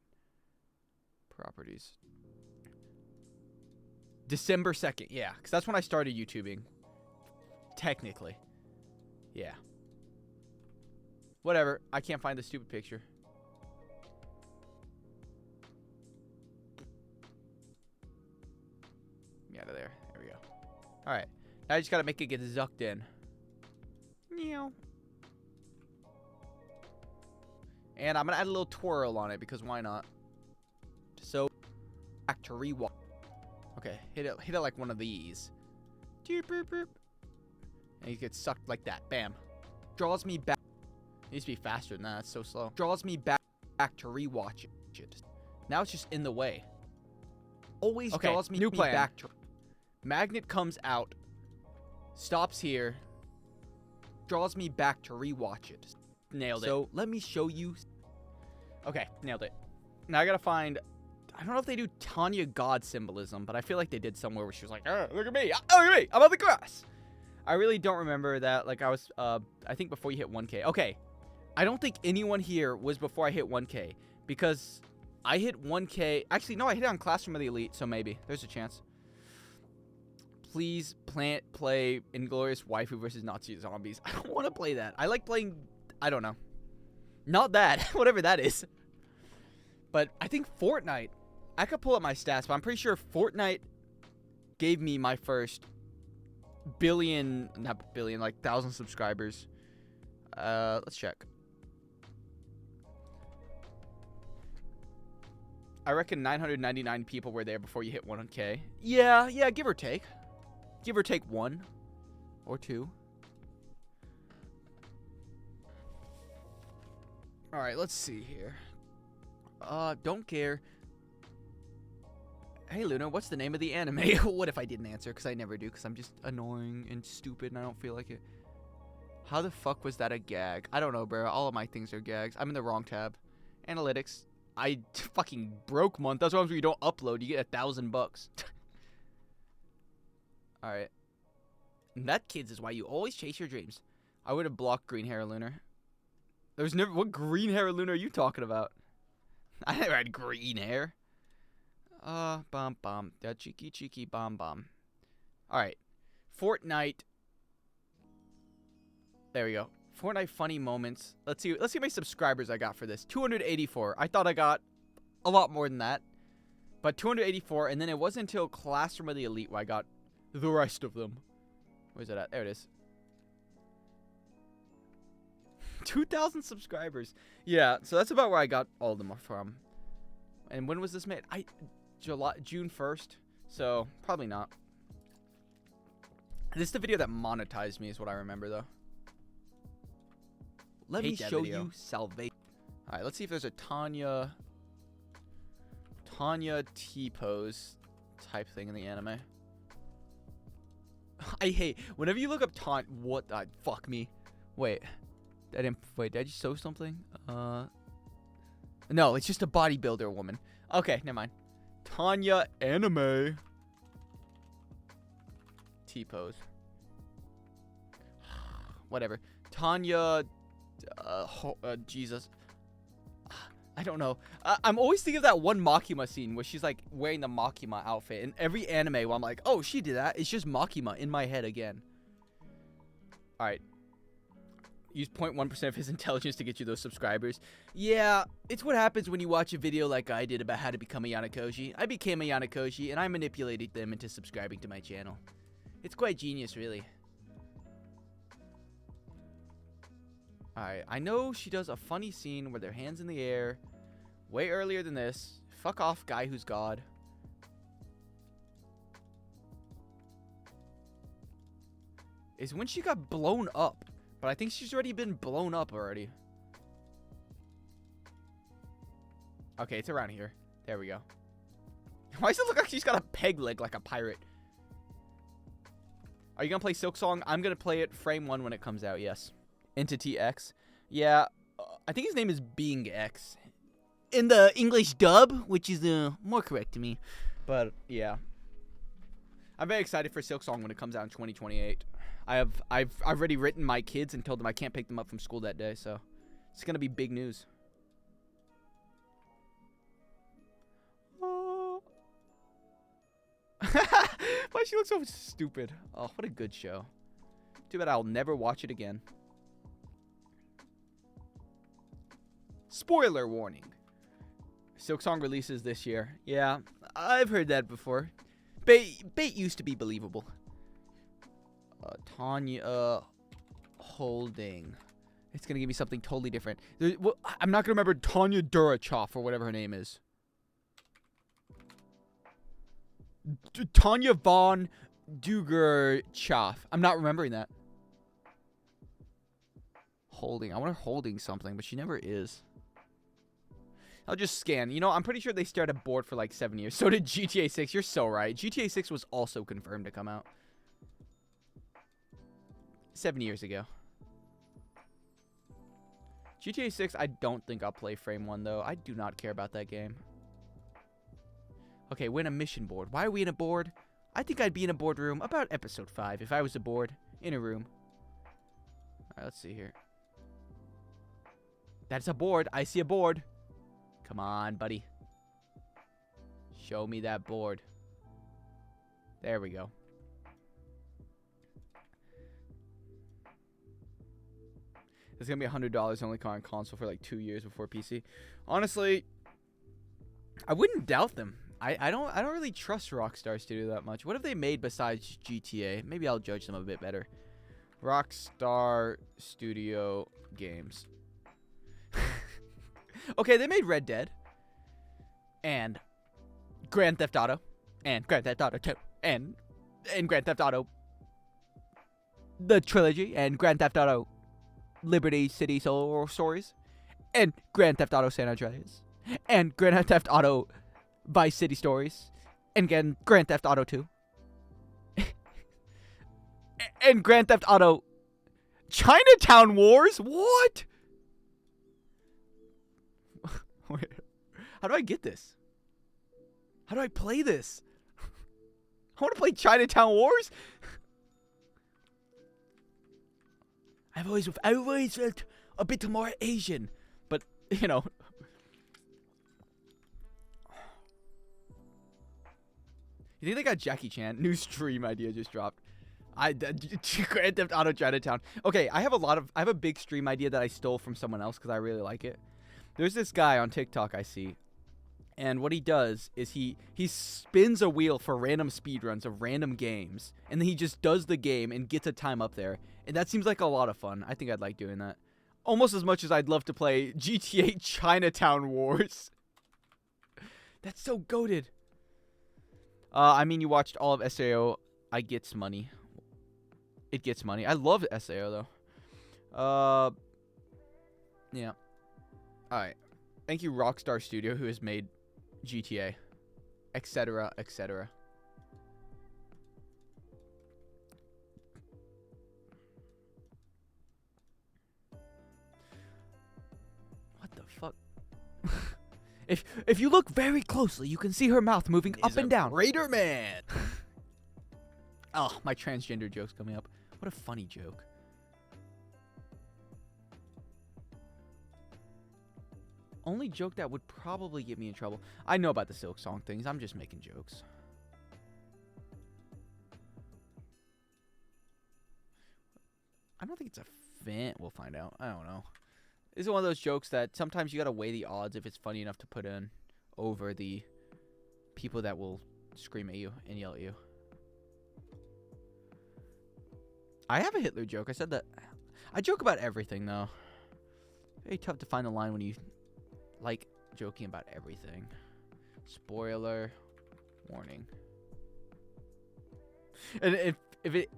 Properties. December 2nd. Yeah, because that's when I started YouTubing. Technically. Yeah. Whatever. I can't find the stupid picture. Out of there. There we go. Alright. Now I just gotta make it get zucked in. Meow. And I'm gonna add a little twirl on it because why not? So back to rewatch. Okay, hit it like one of these. And you get sucked like that. Bam. Draws me back. It needs to be faster than that. It's so slow. Draws me back to rewatch it. Now it's just in the way. Always draws me back to. Magnet comes out, stops here, draws me back to rewatch it. Nailed it. So let me show you. Okay, nailed it. Now I gotta find. I don't know if they do Tanya God symbolism, but I feel like they did somewhere where she was like, oh, look at me, I'm on the grass. I really don't remember that. Like I was, I think before you hit 1K. Okay, I don't think anyone here was before I hit 1K because I hit 1K. Actually, no, I hit it on Classroom of the Elite, so maybe there's a chance. Please play Inglorious Waifu versus Nazi Zombies. I don't want to play that. I like playing, I don't know. Not that, whatever that is. But I think Fortnite, I could pull up my stats, but I'm pretty sure Fortnite gave me my first not billion, like 1,000 subscribers. Let's check. I reckon 999 people were there before you hit 1K. Yeah, give or take. Give or take 1 or 2. All right, let's see here. Don't care. Hey, Luna, what's the name of the anime? What if I didn't answer? Because I never do, because I'm just annoying and stupid and I don't feel like it. How the fuck was that a gag? I don't know, bro. All of my things are gags. I'm in the wrong tab. Analytics. I fucking broke month. That's what happens when you don't upload. You get $1,000. All right. And that, kids, is why you always chase your dreams. I would have blocked green hair Lunar. There's never... What green hair Lunar are you talking about? I never had green hair. Bum bum. That cheeky cheeky bum bum. All right. Fortnite. There we go. Fortnite funny moments. Let's see how many subscribers I got for this. 284. I thought I got a lot more than that. But 284, and then it wasn't until Classroom of the Elite where I got the rest of them. Where's it at? There it is. 2,000 subscribers. Yeah, so that's about where I got all of them from. And when was this made? June 1st. So, probably not. This is the video that monetized me is what I remember, though. Let me show you salvation. All right, let's see if there's a Tanya T-pose type thing in the anime. I hate whenever you look up Tanya. What? Fuck me. Wait. Did I just show something? No, it's just a bodybuilder woman. Okay, never mind. Tanya anime T-pose. Whatever. Tanya. Jesus. I don't know. I'm always thinking of that one Makima scene where she's like wearing the Makima outfit. In every anime where I'm like, oh, she did that. It's just Makima in my head again. Alright. Use 0.1% of his intelligence to get you those subscribers. Yeah, it's what happens when you watch a video like I did about how to become a Yanakoji. I became a Yanakoji and I manipulated them into subscribing to my channel. It's quite genius, really. Alright, I know she does a funny scene where their hands in the air. Way earlier than this. Fuck off, guy who's God. Is when she got blown up. But I think she's already been blown up already. Okay, it's around here. There we go. Why does it look like she's got a peg leg like a pirate? Are you going to play Silk Song? I'm going to play it frame 1 when it comes out, yes. Entity X. Yeah, I think his name is Being X. In the English dub, which is more correct to me. But, yeah. I'm very excited for Silk Song when it comes out in 2028. I've already written my kids and told them I can't pick them up from school that day, so it's going to be big news. Oh. Why she looks so stupid? Oh, what a good show. Too bad I'll never watch it again. Spoiler warning. Silk Song releases this year. Yeah, I've heard that before. Bait used to be believable. Tanya Holding. It's going to give me something totally different. I'm not going to remember Tanya Durachoff or whatever her name is. Tanya Von Dugerchoff. I'm not remembering that. Holding. I want her holding something, but she never is. I'll just scan. You know, I'm pretty sure they stared at board for like 7 years. So did GTA 6. You're so right. GTA 6 was also confirmed to come out 7 years ago. GTA 6, I don't think I'll play frame 1, though. I do not care about that game. Okay, we're in a mission board. Why are we in a board? I think I'd be in a boardroom about episode 5 if I was a board in a room. Alright, let's see here. That's a board. I see a board. Come on, buddy. Show me that board. There we go. It's going to be $100 only on console for like 2 years before PC. Honestly, I wouldn't doubt them. I don't really trust Rockstar Studio that much. What have they made besides GTA? Maybe I'll judge them a bit better. Rockstar Studio Games. Okay, they made Red Dead. and Grand Theft Auto, and Grand Theft Auto 2, and Grand Theft Auto the trilogy, and Grand Theft Auto Liberty City Solo Stories, and Grand Theft Auto San Andreas, and Grand Theft Auto Vice City Stories, and again Grand Theft Auto 2, and Grand Theft Auto Chinatown Wars. What? Wait, how do I get this? How do I play this? I want to play Chinatown Wars. I've always felt a bit more Asian, but you know. You think they got Jackie Chan? New stream idea just dropped. Grand Theft Auto Chinatown. Okay, I have a big stream idea that I stole from someone else because I really like it. There's this guy on TikTok I see, and what he does is he spins a wheel for random speedruns of random games, and then he just does the game and gets a time up there. And that seems like a lot of fun. I think I'd like doing that. Almost as much as I'd love to play GTA Chinatown Wars. That's so goated. I mean, you watched all of SAO. I gets money. It gets money. I love SAO, though. Yeah. Alright. Thank you, Rockstar Studio, who has made GTA. Etc., etc. What the fuck? If you look very closely, you can see her mouth moving up and down. Raider Man. Oh, my transgender joke's coming up. What a funny joke. Only joke that would probably get me in trouble. I know about the Silk Song things. I'm just making jokes. I don't think it's a fan. We'll find out. I don't know. This is one of those jokes that sometimes you gotta weigh the odds if it's funny enough to put in over the people that will scream at you and yell at you. I have a Hitler joke. I said that. I joke about everything, though. Very tough to find the line when you like joking about everything. Spoiler warning. And if it,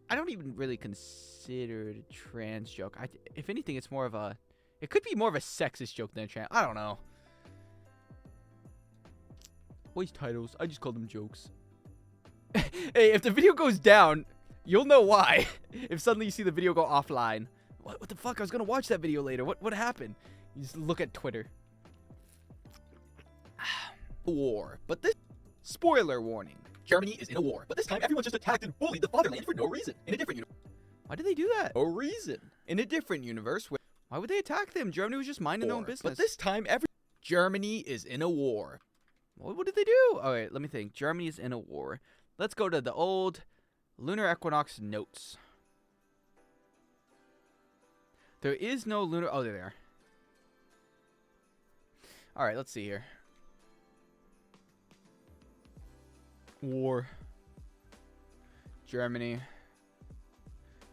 I don't even really consider it a trans joke. If anything, it's more of a, it could be more of a sexist joke than a trans. I don't know. Voice titles. I just call them jokes. Hey, if the video goes down, you'll know why. If suddenly you see the video go offline. What the fuck? I was gonna watch that video later. What happened? You just look at Twitter. War. But this... Spoiler warning. Germany is in a war. But this time, everyone just attacked and bullied the fatherland for no reason. In a different universe. Why did they do that? No reason. In a different universe where... Why would they attack them? Germany was just minding their own business. But this time, Germany is in a war. What did they do? Oh, wait, let me think. Germany is in a war. Let's go to the old lunar equinox notes. There is no lunar... Oh, there they are. Alright, let's see here. War. Germany.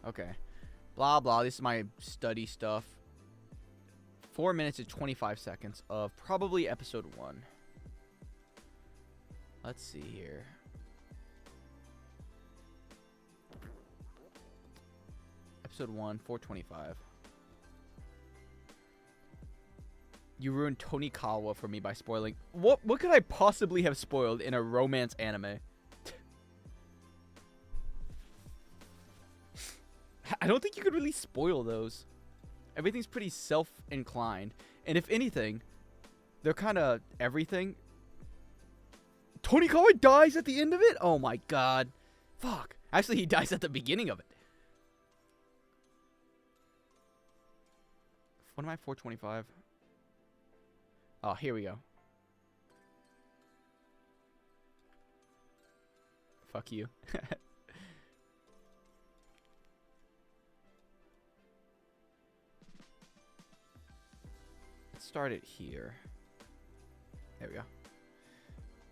Okay. Blah, blah. This is my study stuff. 4 minutes and 25 seconds of probably episode 1. Let's see here. Episode 1, 425. You ruined Tony Kawa for me by spoiling. What could I possibly have spoiled in a romance anime? I don't think you could really spoil those. Everything's pretty self-inclined. And if anything, they're kind of everything. Tony Kawa dies at the end of it? Oh my god. Fuck. Actually, he dies at the beginning of it. What am I, 425? Oh, here we go. Fuck you. Let's start it here. There we go.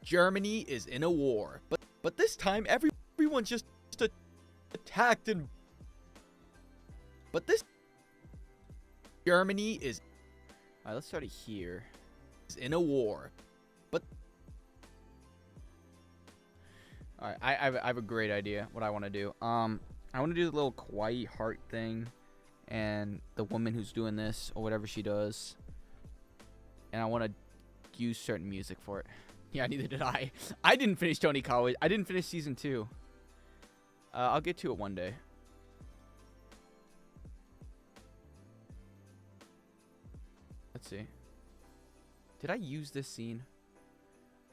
Germany is in a war. But this time, everyone just attacked and... But this... Germany is... Alright, let's start it here. Is in a war. But all right, I have a great idea what I want to do. I want to do the little kawaii heart thing, and the woman who's doing this or whatever she does, and I want to use certain music for it. Yeah, neither did I. I didn't finish Tony College. I didn't finish season 2. I'll get to it one day. Let's see. Did I use this scene?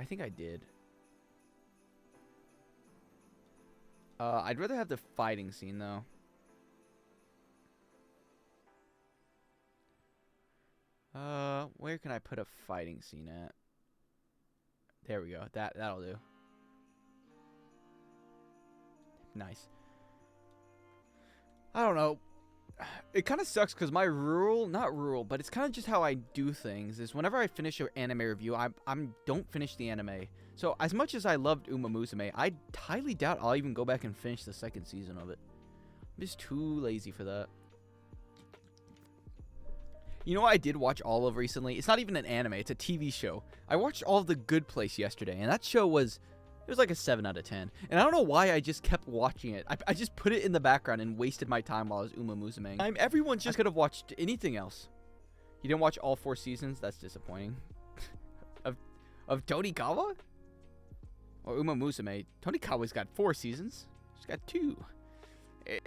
I think I did. I'd rather have the fighting scene, though. Where can I put a fighting scene at? There we go. That'll do. Nice. I don't know. It kind of sucks because my not rule, but it's kind of just how I do things, is whenever I finish an anime review, I don't finish the anime. So as much as I loved Uma Musume, I highly doubt I'll even go back and finish the second season of it. I'm just too lazy for that. You know what I did watch all of recently? It's not even an anime, it's a TV show. I watched all of The Good Place yesterday, and that show was like a 7 out of 10. And I don't know why I just kept watching it. I just put it in the background and wasted my time while I was Uma Musume. Everyone just could have watched anything else. You didn't watch all 4 seasons? That's disappointing. of Tonikawa? Or Uma Musume. Tonikawa's got 4 seasons. She's got 2.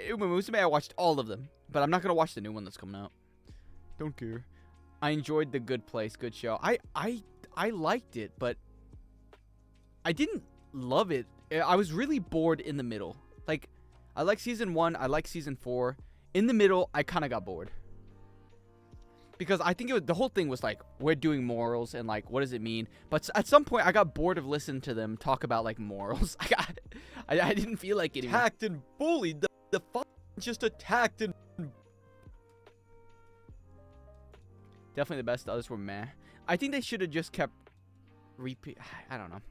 Uma Musume, I watched all of them. But I'm not going to watch the new one that's coming out. Don't care. I enjoyed The Good Place. Good show. I liked it, but I didn't love it. I was really bored in the middle. Like, I like season 1. I like season 4. In the middle, I kind of got bored. Because I think the whole thing was like, we're doing morals and like, what does it mean? But at some point, I got bored of listening to them talk about like morals. I didn't feel like it. Attacked and bullied. The just attacked and... Definitely the best. The others were meh. I think they should have just kept repeat. I don't know.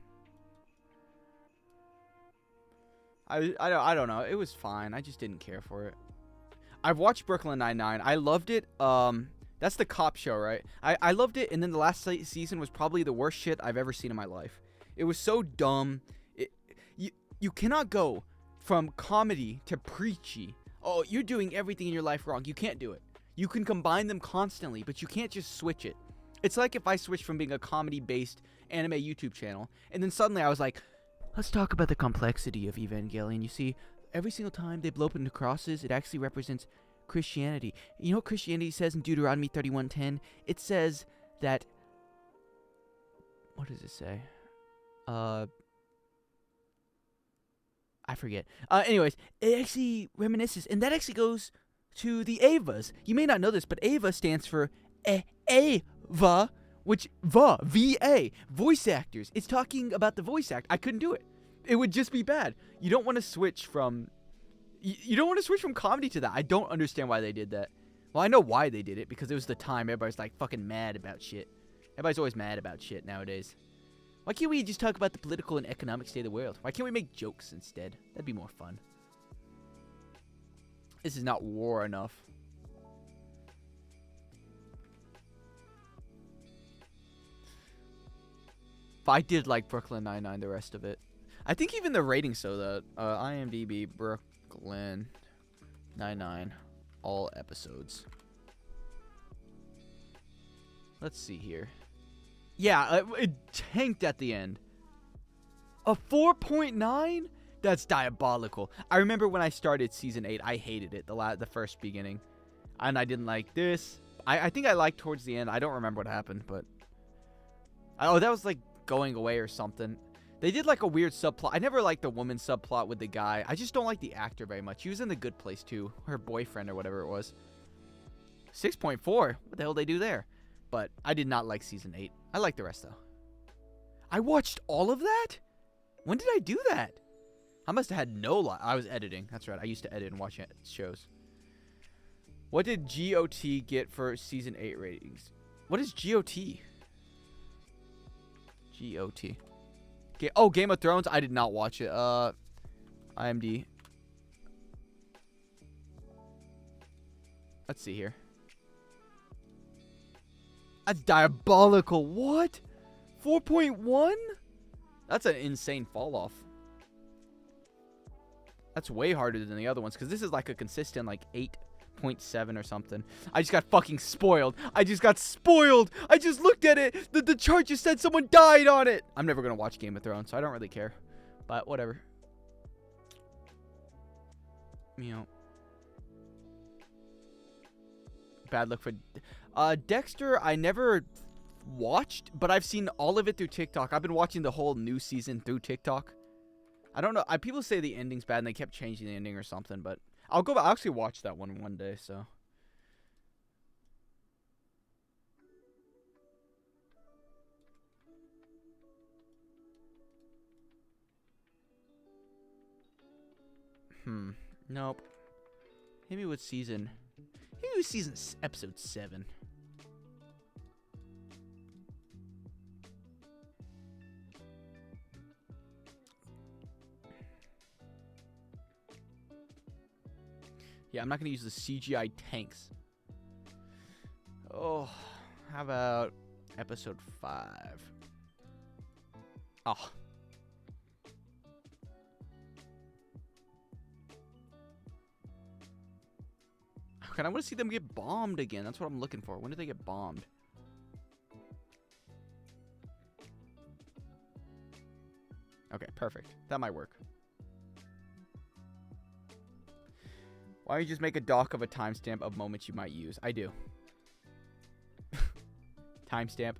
I don't know. It was fine. I just didn't care for it. I've watched Brooklyn Nine-Nine. I loved it. That's the cop show, right? I loved it, and then the last season was probably the worst shit I've ever seen in my life. It was so dumb. You cannot go from comedy to preachy. Oh, you're doing everything in your life wrong. You can't do it. You can combine them constantly, but you can't just switch it. It's like if I switched from being a comedy-based anime YouTube channel, and then suddenly I was like, let's talk about the complexity of Evangelion. You see, every single time they blow up into crosses, it actually represents Christianity. You know what Christianity says in Deuteronomy 31:10? It says that... What does it say? I forget. Anyways, it actually reminisces, and that actually goes to the Avas. You may not know this, but Ava stands for Ava, which V-A, voice actors. It's talking about the voice act. I couldn't do it. It would just be bad. You don't want to switch from... You don't want to switch from comedy to that. I don't understand why they did that. Well, I know why they did it, because it was the time everybody's like fucking mad about shit. Everybody's always mad about shit nowadays. Why can't we just talk about the political and economic state of the world? Why can't we make jokes instead? That'd be more fun. This is not war enough. But I did like Brooklyn Nine-Nine, the rest of it. I think even the ratings so that IMDb Brooklyn Nine-Nine, all episodes. Let's see here. Yeah, it tanked at the end. A 4.9? That's diabolical. I remember when I started season 8, I hated it, the first beginning. And I didn't like this. I think I liked towards the end. I don't remember what happened, but... Oh, that was like going away or something. They did like a weird subplot. I never liked the woman subplot with the guy. I just don't like the actor very much. He was in The Good Place too. Her boyfriend or whatever it was. 6.4. What the hell did they do there? But I did not like season 8. I like the rest though. I watched all of that? When did I do that? I must have had no lot. I was editing. That's right. I used to edit and watch shows. What did GOT get for season 8 ratings? What is GOT? GOT. Oh, Game of Thrones. I did not watch it. IMD. Let's see here. That's diabolical. What? 4.1? That's an insane fall off. That's way harder than the other ones, because this is like a consistent like 8.7 or something. I just got fucking spoiled. I just got spoiled. I just looked at it. The chart just said someone died on it. I'm never going to watch Game of Thrones, so I don't really care. But whatever. You know. Bad luck for... Dexter, I never watched, but I've seen all of it through TikTok. I've been watching the whole new season through TikTok. I don't know. People say the ending's bad and they kept changing the ending or something, but I'll actually watch that one day, so. Nope. Hit me with season. Hit me with episode 7. Yeah, I'm not going to use the CGI tanks. Oh, how about episode 5? Oh. Okay, I want to see them get bombed again. That's what I'm looking for. When did they get bombed? Okay, perfect. That might work. Why don't you just make a doc of a timestamp of moments you might use? I do. Timestamp,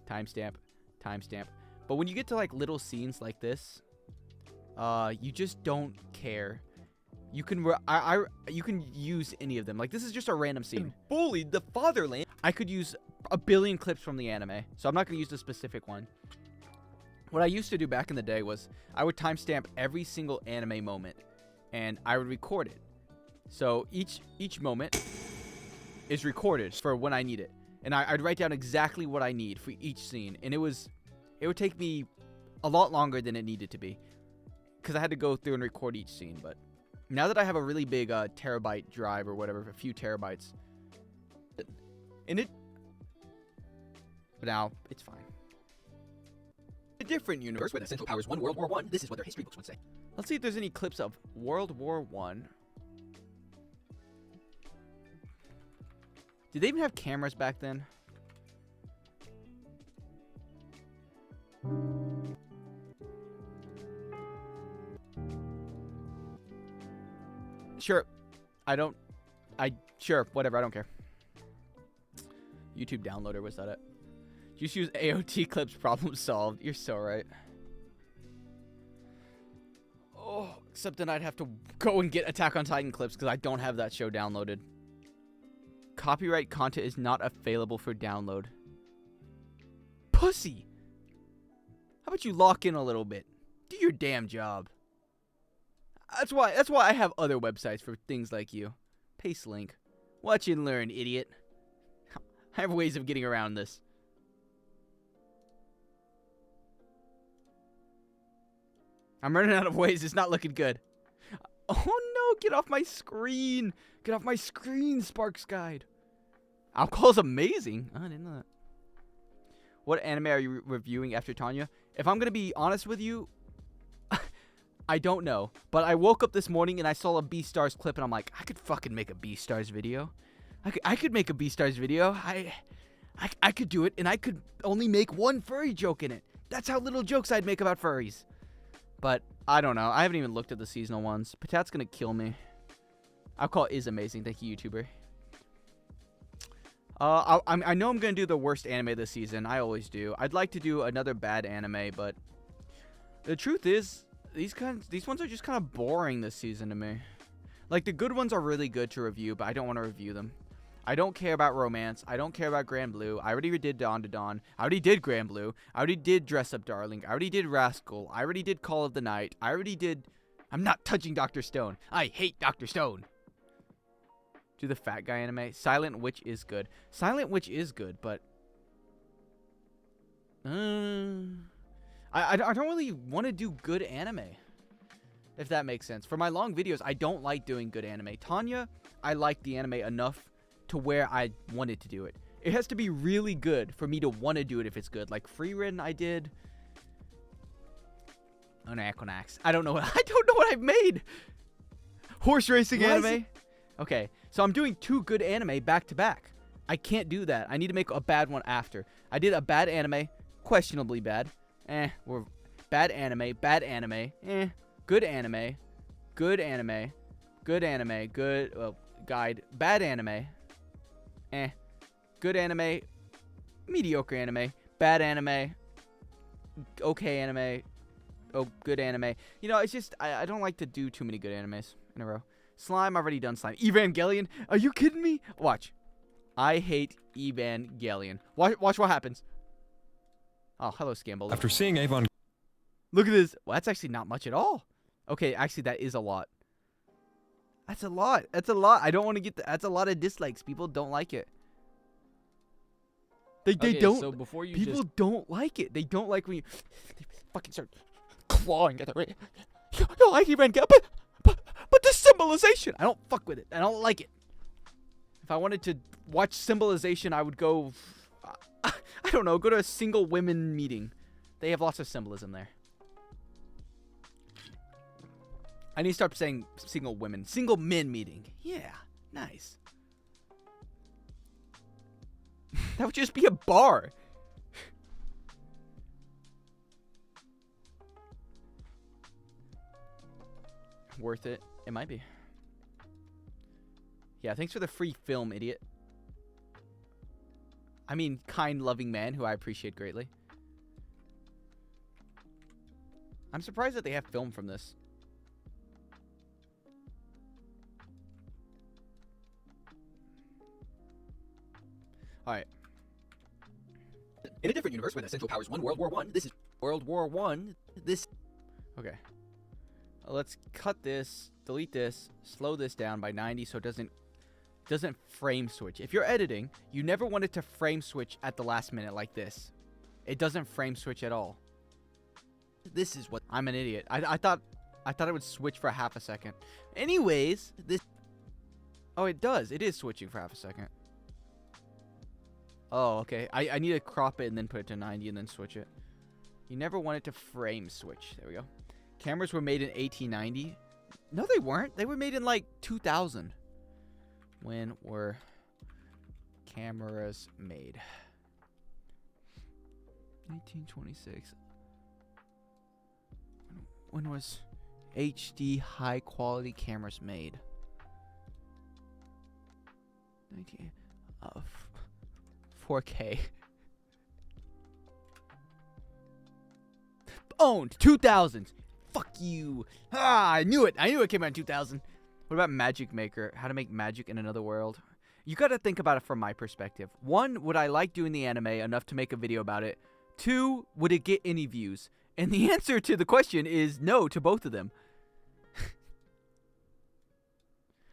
timestamp, timestamp. But when you get to like little scenes like this, you just don't care. You can you can use any of them. Like this is just a random scene. Bullied the fatherland. I could use a billion clips from the anime, so I'm not gonna use the specific one. What I used to do back in the day was I would timestamp every single anime moment, and I would record it. So each moment is recorded for when I need it. And I'd write down exactly what I need for each scene. And it would take me a lot longer than it needed to be, because I had to go through and record each scene. But now that I have a really big terabyte drive or whatever, a few terabytes, in it, but now it's fine. A different universe with essential powers, one World War I. This is what their history books would say. Let's see if there's any clips of World War I. Did they even have cameras back then? Sure. Sure, whatever, I don't care. YouTube downloader, was that it? Just use AOT clips, problem solved. You're so right. Oh, except then I'd have to go and get Attack on Titan clips because I don't have that show downloaded. Copyright content is not available for download. Pussy! How about you lock in a little bit? Do your damn job. That's why I have other websites for things like you. Paste link. Watch and learn, idiot. I have ways of getting around this. I'm running out of ways. It's not looking good. Oh no, get off my screen. Get off my screen, Sparks Guide. Alcohol's amazing. I didn't know that. What anime are you reviewing after Tanya? If I'm going to be honest with you, I don't know. But I woke up this morning and I saw a Beastars clip and I'm like, I could fucking make a Beastars video. I could make a Beastars video. I could do it, and I could only make one furry joke in it. That's how little jokes I'd make about furries. But I don't know. I haven't even looked at the seasonal ones. Patat's going to kill me. Alcohol is amazing. Thank you, YouTuber. I know I'm going to do the worst anime this season. I always do. I'd like to do another bad anime, but the truth is, these ones are just kind of boring this season to me. Like, the good ones are really good to review, but I don't want to review them. I don't care about romance. I don't care about Grand Blue. I already did Dawn to Dawn. I already did Grand Blue. I already did Dress Up Darling. I already did Rascal. I already did Call of the Night. I already did... I'm not touching Dr. Stone. I hate Dr. Stone. Do the fat guy anime. Silent Witch is good. Silent Witch is good, but... I don't really want to do good anime. If that makes sense. For my long videos, I don't like doing good anime. Tanya, I like the anime enough to where I wanted to do it. It has to be really good for me to want to do it if it's good. Like Free Ridden, I did. On Equinox. I don't know. I don't know what I've made. Horse racing anime. Okay, so I'm doing 2 good anime back to back. I can't do that. I need to make a bad one after. I did a bad anime, questionably bad. Or bad anime, good anime, good anime, good anime, good guide, bad anime, good anime, mediocre anime, bad anime, okay anime, oh, good anime. You know, it's just, I don't like to do too many good animes in a row. Slime, I've already done Slime. Evangelion? Are you kidding me? Watch. I hate Evangelion. Watch what happens. Oh, hello, Scamble. After seeing Avon... Look at this. Well, that's actually not much at all. Okay, actually, that is a lot. That's a lot. That's a lot. I don't want to get... That's a lot of dislikes. People don't like it. They don't... So before you people don't like it. They don't like when you... They fucking start clawing at the... You don't like Evangelion, but the symbolization. I don't fuck with it. I don't like it. If I wanted to watch symbolization, I would go... I don't know. Go to a single women meeting. They have lots of symbolism there. I need to start saying single women. Single men meeting. Yeah. Nice. That would just be a bar. Worth it. It might be. Yeah, thanks for the free film, idiot. I mean, kind, loving man who I appreciate greatly. I'm surprised that they have film from this. Alright. In a different universe where the Central Powers won World War I, this is World War One. This... Okay. Let's cut this, delete this, slow this down by 90 so it doesn't frame switch. If you're editing, you never want it to frame switch at the last minute like this. It doesn't frame switch at all. This is what... I'm an idiot. I thought it would switch for half a second. Anyways, this... Oh, it does. It is switching for half a second. Oh, okay. I need to crop it and then put it to 90 and then switch it. You never want it to frame switch. There we go. Cameras were made in 1890. No, they weren't. They were made in like 2000. When were cameras made? 1926. When was HD high quality cameras made? 4K. Owned 2000s. Fuck you. Ah, I knew it. I knew it came out in 2000. What about Magic Maker? How to make magic in another world? You got to think about it from my perspective. 1, would I like doing the anime enough to make a video about it? 2, would it get any views? And the answer to the question is no to both of them.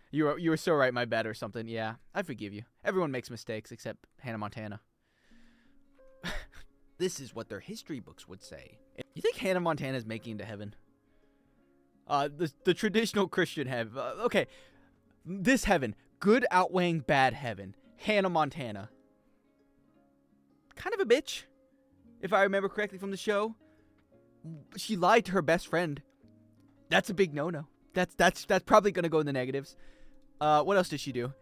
You were so right, my bad or something. Yeah, I forgive you. Everyone makes mistakes except Hannah Montana. This is what their history books would say. You think Hannah Montana is making it to heaven? The traditional Christian heaven. Okay, this heaven. Good outweighing bad heaven. Hannah Montana. Kind of a bitch, if I remember correctly from the show. She lied to her best friend. That's a big no-no. That's probably gonna go in the negatives. What else did she do?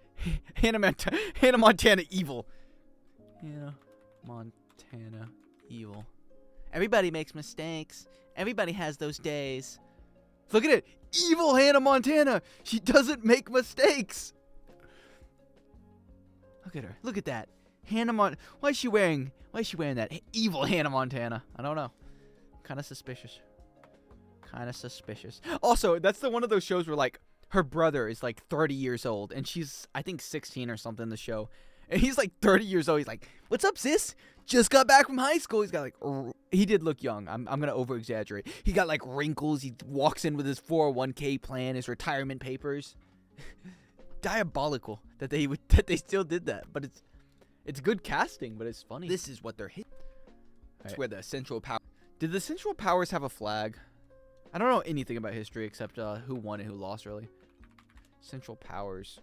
Hannah Montana evil. Hannah Montana evil. Everybody makes mistakes. Everybody has those days. Look at it. Evil Hannah Montana. She doesn't make mistakes. Look at her. Look at that. Why is she wearing that? Evil Hannah Montana. I don't know. Kind of suspicious. Also, that's one of those shows where like her brother is like 30 years old and she's I think 16 or something in the show. And he's like 30 years old. He's like, "What's up, sis? Just got back from high school." He's got like, he did look young. I'm going to over exaggerate. He got like wrinkles. He walks in with his 401k plan, his retirement papers. Diabolical that they still did that. But it's good casting, but it's funny. This is what they're hit. That's where the Central Power. Did the Central Powers have a flag? I don't know anything about history except who won and who lost, really. Central Powers.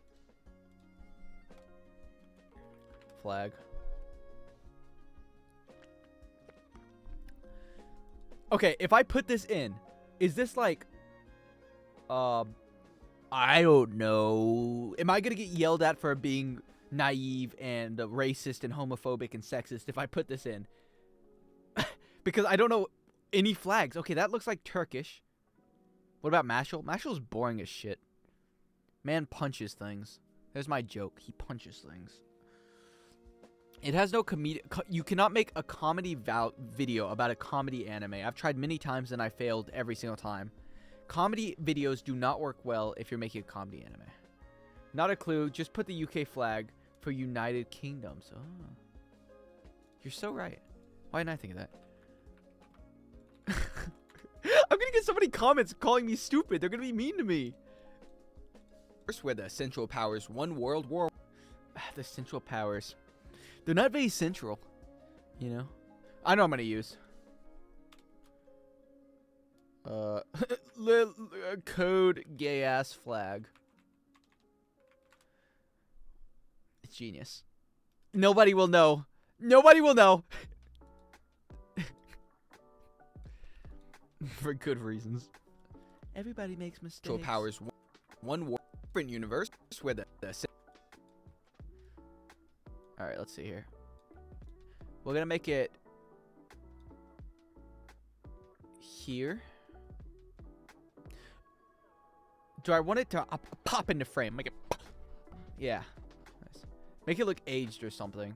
Flag. Okay, if I put this in, is this like, I don't know. Am I gonna get yelled at for being naive and racist and homophobic and sexist if I put this in? Because I don't know any flags. Okay, that looks like Turkish. What about Mashal? Mashal's boring as shit. Man punches things. There's my joke. He punches things. It has no comedic. You cannot make a comedy video about a comedy anime. I've tried many times and I failed every single time. Comedy videos do not work well if you're making a comedy anime. Not a clue. Just put the UK flag for United Kingdoms. Oh. You're so right. Why didn't I think of that? I'm gonna get so many comments calling me stupid. They're gonna be mean to me. First, where the Central Powers won World War. The Central Powers. They're not very central. You know? I know I'm gonna use. Code gay ass flag. It's genius. Nobody will know. Nobody will know. For good reasons. Everybody makes mistakes. Central Powers one war different universe where the Alright, let's see here. We're gonna make it here. Do I want it to pop into frame? Make it pop. Yeah. Nice. Make it look aged or something.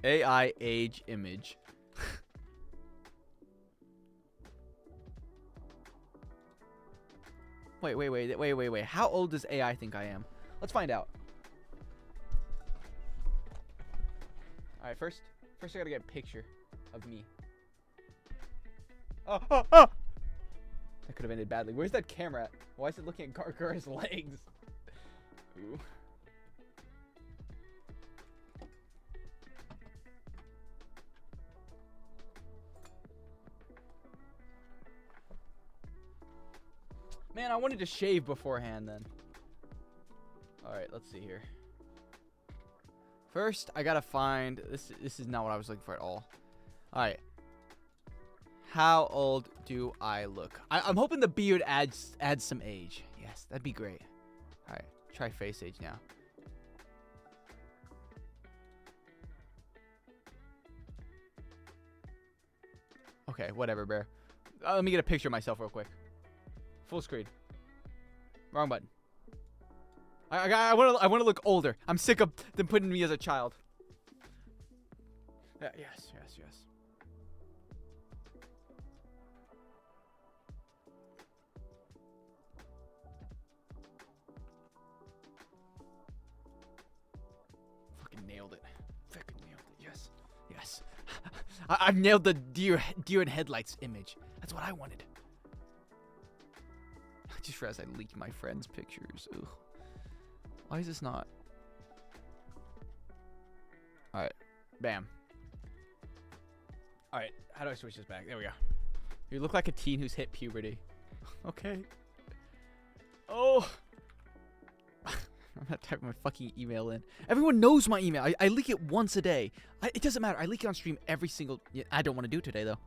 AI age image. Wait. How old does AI think I am? Let's find out. Alright, first I gotta get a picture of me. Oh! That could have ended badly. Where's that camera at? Why is it looking at Gargara's legs? Ooh. Man, I wanted to shave beforehand then. Alright, let's see here. First, I gotta find... This is not what I was looking for at all. Alright. How old do I look? I'm hoping the beard adds some age. Yes, that'd be great. Alright, try face age now. Okay, whatever, bro. Let me get a picture of myself real quick. Full screen. Wrong button. I want to look older. I'm sick of them putting me as a child. Yeah, yes. Fucking nailed it. Yes. I've nailed the deer in headlights image. That's what I wanted. I just realized I leaked my friend's pictures. Ugh. Why is this not? Alright. Bam. Alright. How do I switch this back? There we go. You look like a teen who's hit puberty. Okay. Oh. I'm not typing my fucking email in. Everyone knows my email. I leak it once a day. It doesn't matter. I leak it on stream every single... I don't want to do it today, though.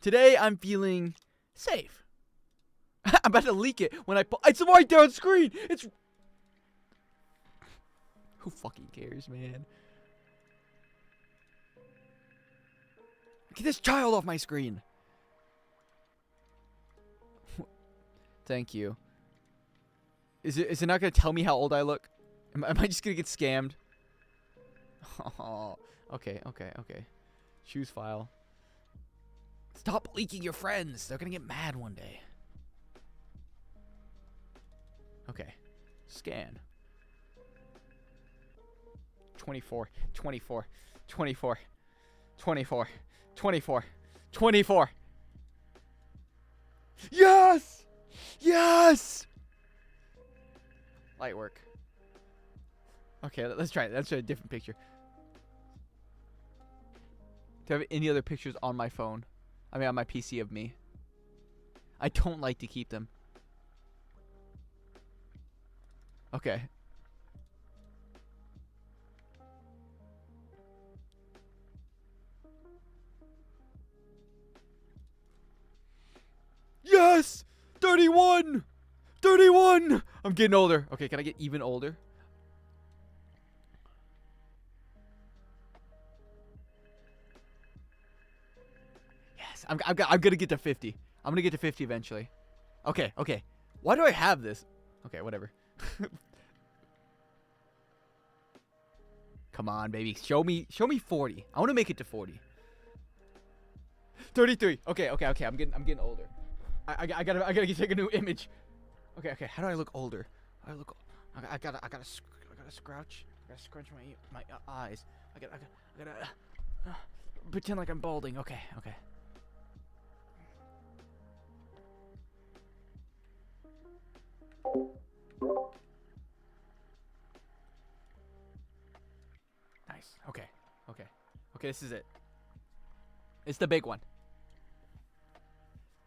Today, I'm feeling safe. I'm about to leak it when I... It's right there on screen! It's... Who fucking cares, man? Get this child off my screen! Thank you. Is it not gonna tell me how old I look? Am I just gonna get scammed? Oh, okay. Choose file. Stop leaking your friends. They're gonna get mad one day. Okay. Scan. 24. Yes! Yes! Light work. Okay, let's try it. Let's try a different picture. Do I have any other pictures on my phone? I mean, on my PC of me. I don't like to keep them. Okay. Yes! 31! 31! I'm getting older. Okay, can I get even older? Yes, I'm gonna get to 50. I'm gonna get to 50 eventually. Okay, okay. Why do I have this? Okay, whatever. Come on, baby. Show me 40. I want to make it to 40. 33. Okay. I'm getting older. I gotta take a new image. Okay. How do I look older? I gotta scrouch. I gotta scrunch my eyes. I gotta pretend like I'm balding. Okay. Nice. Okay. This is it. It's the big one.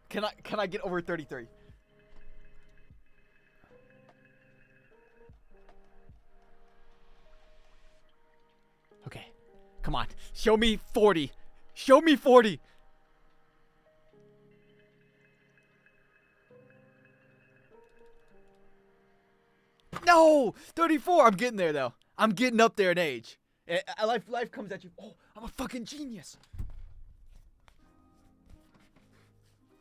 Can I get over 33? Okay. Come on. Show me 40. Show me 40. No! 34. I'm getting there though. I'm getting up there in age. Life comes at you. Oh, I'm a fucking genius.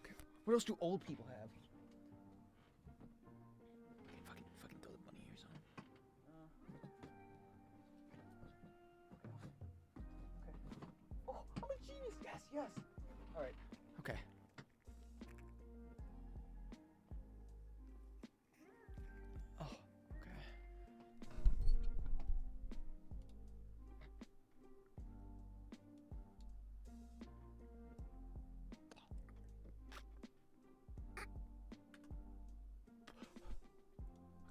Okay. What else do old people have? Okay, fucking throw the money here, son. Okay. Oh, I'm a genius. Yes. All right. Okay. Oh, okay.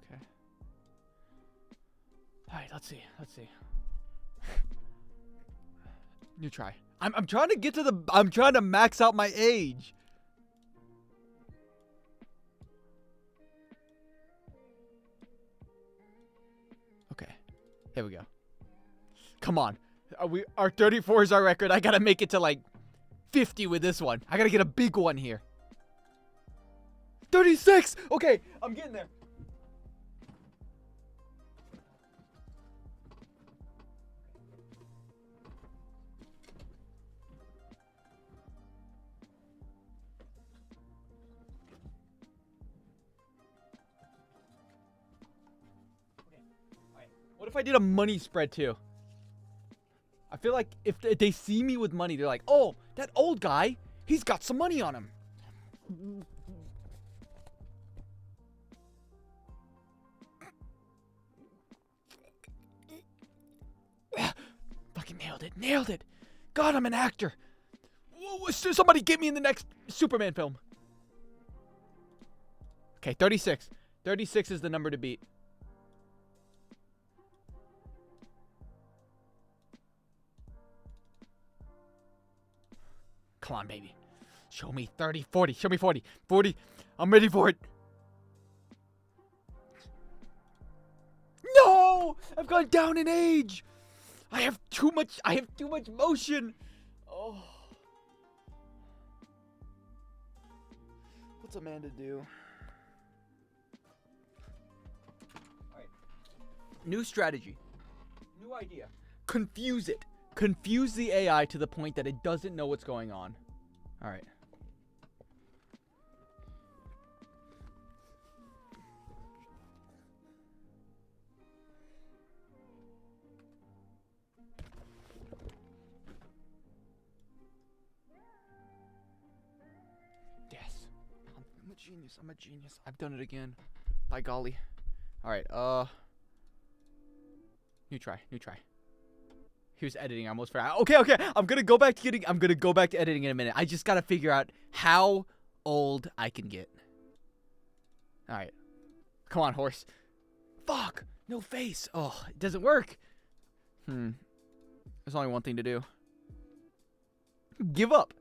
Okay. All right, let's see. New try. I'm trying to get to the. I'm trying to max out my age. Okay, here we go. Come on, our 34 is our record. I gotta make it to like 50 with this one. I gotta get a big one here. 36. Okay, I'm getting there. What if I did a money spread too? I feel like if they see me with money, they're like, oh, that old guy, he's got some money on him. Fucking nailed it. God, I'm an actor. Whoa, somebody get me in the next Superman film. Okay, 36. 36 is the number to beat. Come on, baby. Show me 30, 40. Show me 40. 40. I'm ready for it. No! I've gone down in age. I have too much motion. Oh. What's Amanda do? All right. New strategy. New idea. Confuse it. Confuse the AI to the point that it doesn't know what's going on. All right. Yes. I'm a genius. I've done it again. By golly. All right. New try. He was editing. I almost forgot. Okay. I'm gonna go back to editing in a minute. I just gotta figure out how old I can get. All right. Come on, horse. Fuck. No face. Oh, it doesn't work. There's only one thing to do. Give up.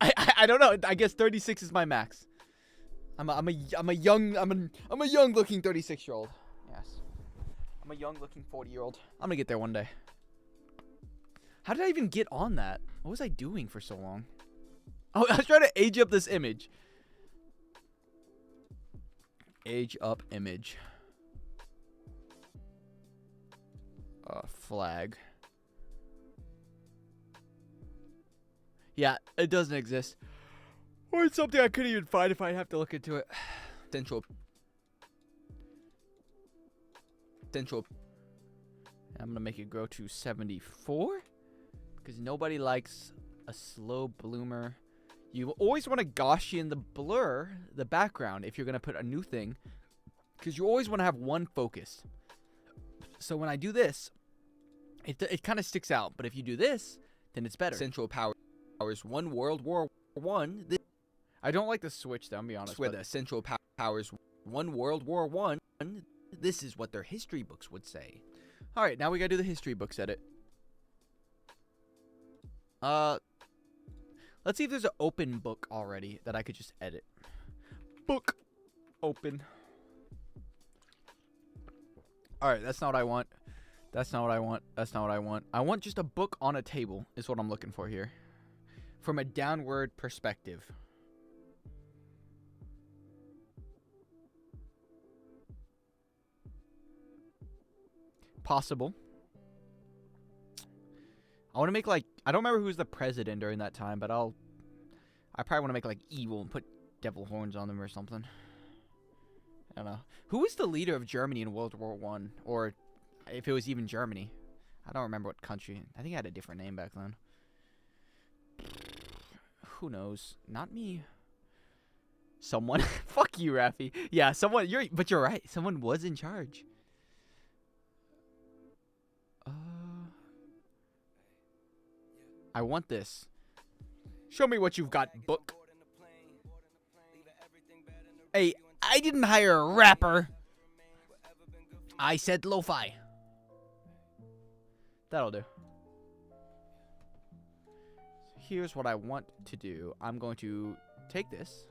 I don't know. I guess 36 is my max. I'm a young looking 36-year-old. Yes. I'm a young looking 40-year-old. I'm gonna get there one day. How did I even get on that? What was I doing for so long? Oh, I was trying to age up this image. Age up image. Flag. Yeah, it doesn't exist. Or it's something I couldn't even find if I'd have to look into it. Central. I'm gonna make it grow to 74 because nobody likes a slow bloomer. You always want to Gaussian the background if you're gonna put a new thing, because you always want to have one focus. So when I do this, it kind of sticks out. But if you do this, then it's better. Central powers won World War One. I don't like the switch, though. I'm gonna be honest. Where the Central powers won World War One. This is what their history books would say. All right, now we gotta do the history books edit. Let's see if there's an open book already that I could just edit. Book open. All right, that's not what I want. That's not what I want. That's not what I want. I want just a book on a table is what I'm looking for here. From a downward perspective. Possible. I want to make like, I don't remember who's the president during that time, but I probably want to make like evil and put devil horns on them or something. I don't know. Who was the leader of Germany in World War One, or if it was even Germany? I don't remember what country. I think it had a different name back then. Who knows? Not me. Someone. Fuck you, Rafi. Yeah, someone. But you're right. Someone was in charge. I want this. Show me what you've got, book. Hey, I didn't hire a rapper. I said lo-fi. That'll do. Here's what I want to do. I'm going to take this.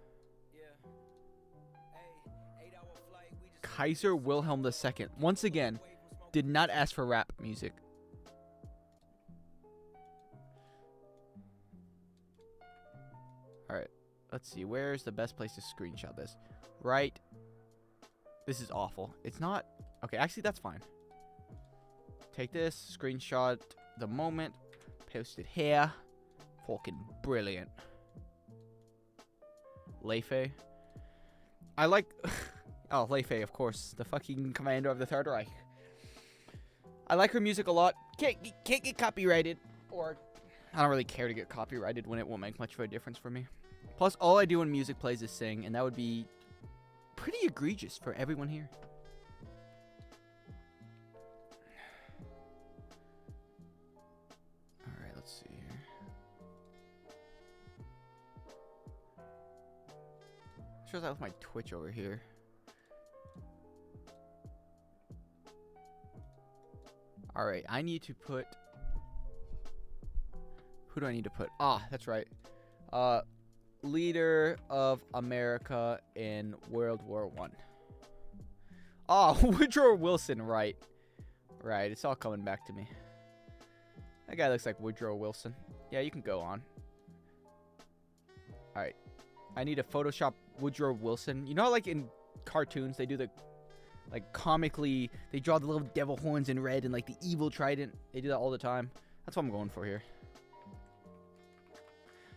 Kaiser Wilhelm II. Once again, did not ask for rap music. Alright, let's see. Where's the best place to screenshot this? Right. This is awful. It's not. Okay, actually, that's fine. Take this, screenshot the moment, post it here. Fucking brilliant. Leife. I like. Oh, Leife, of course. The fucking commander of the Third Reich. I like her music a lot. Can't get copyrighted. Or I don't really care to get copyrighted when it won't make much of a difference for me. Plus, all I do when music plays is sing, and that would be pretty egregious for everyone here. Alright, let's see here. Shows that with my Twitch over here. Alright, I need to put... Who do I need to put? Ah, that's right. Leader of America in World War One. Oh, Woodrow Wilson, right. Right, it's all coming back to me. That guy looks like Woodrow Wilson. Yeah, you can go on. Alright. I need to Photoshop Woodrow Wilson. You know how, like, in cartoons, they do the, like, comically, they draw the little devil horns in red and, like, the evil trident. They do that all the time. That's what I'm going for here.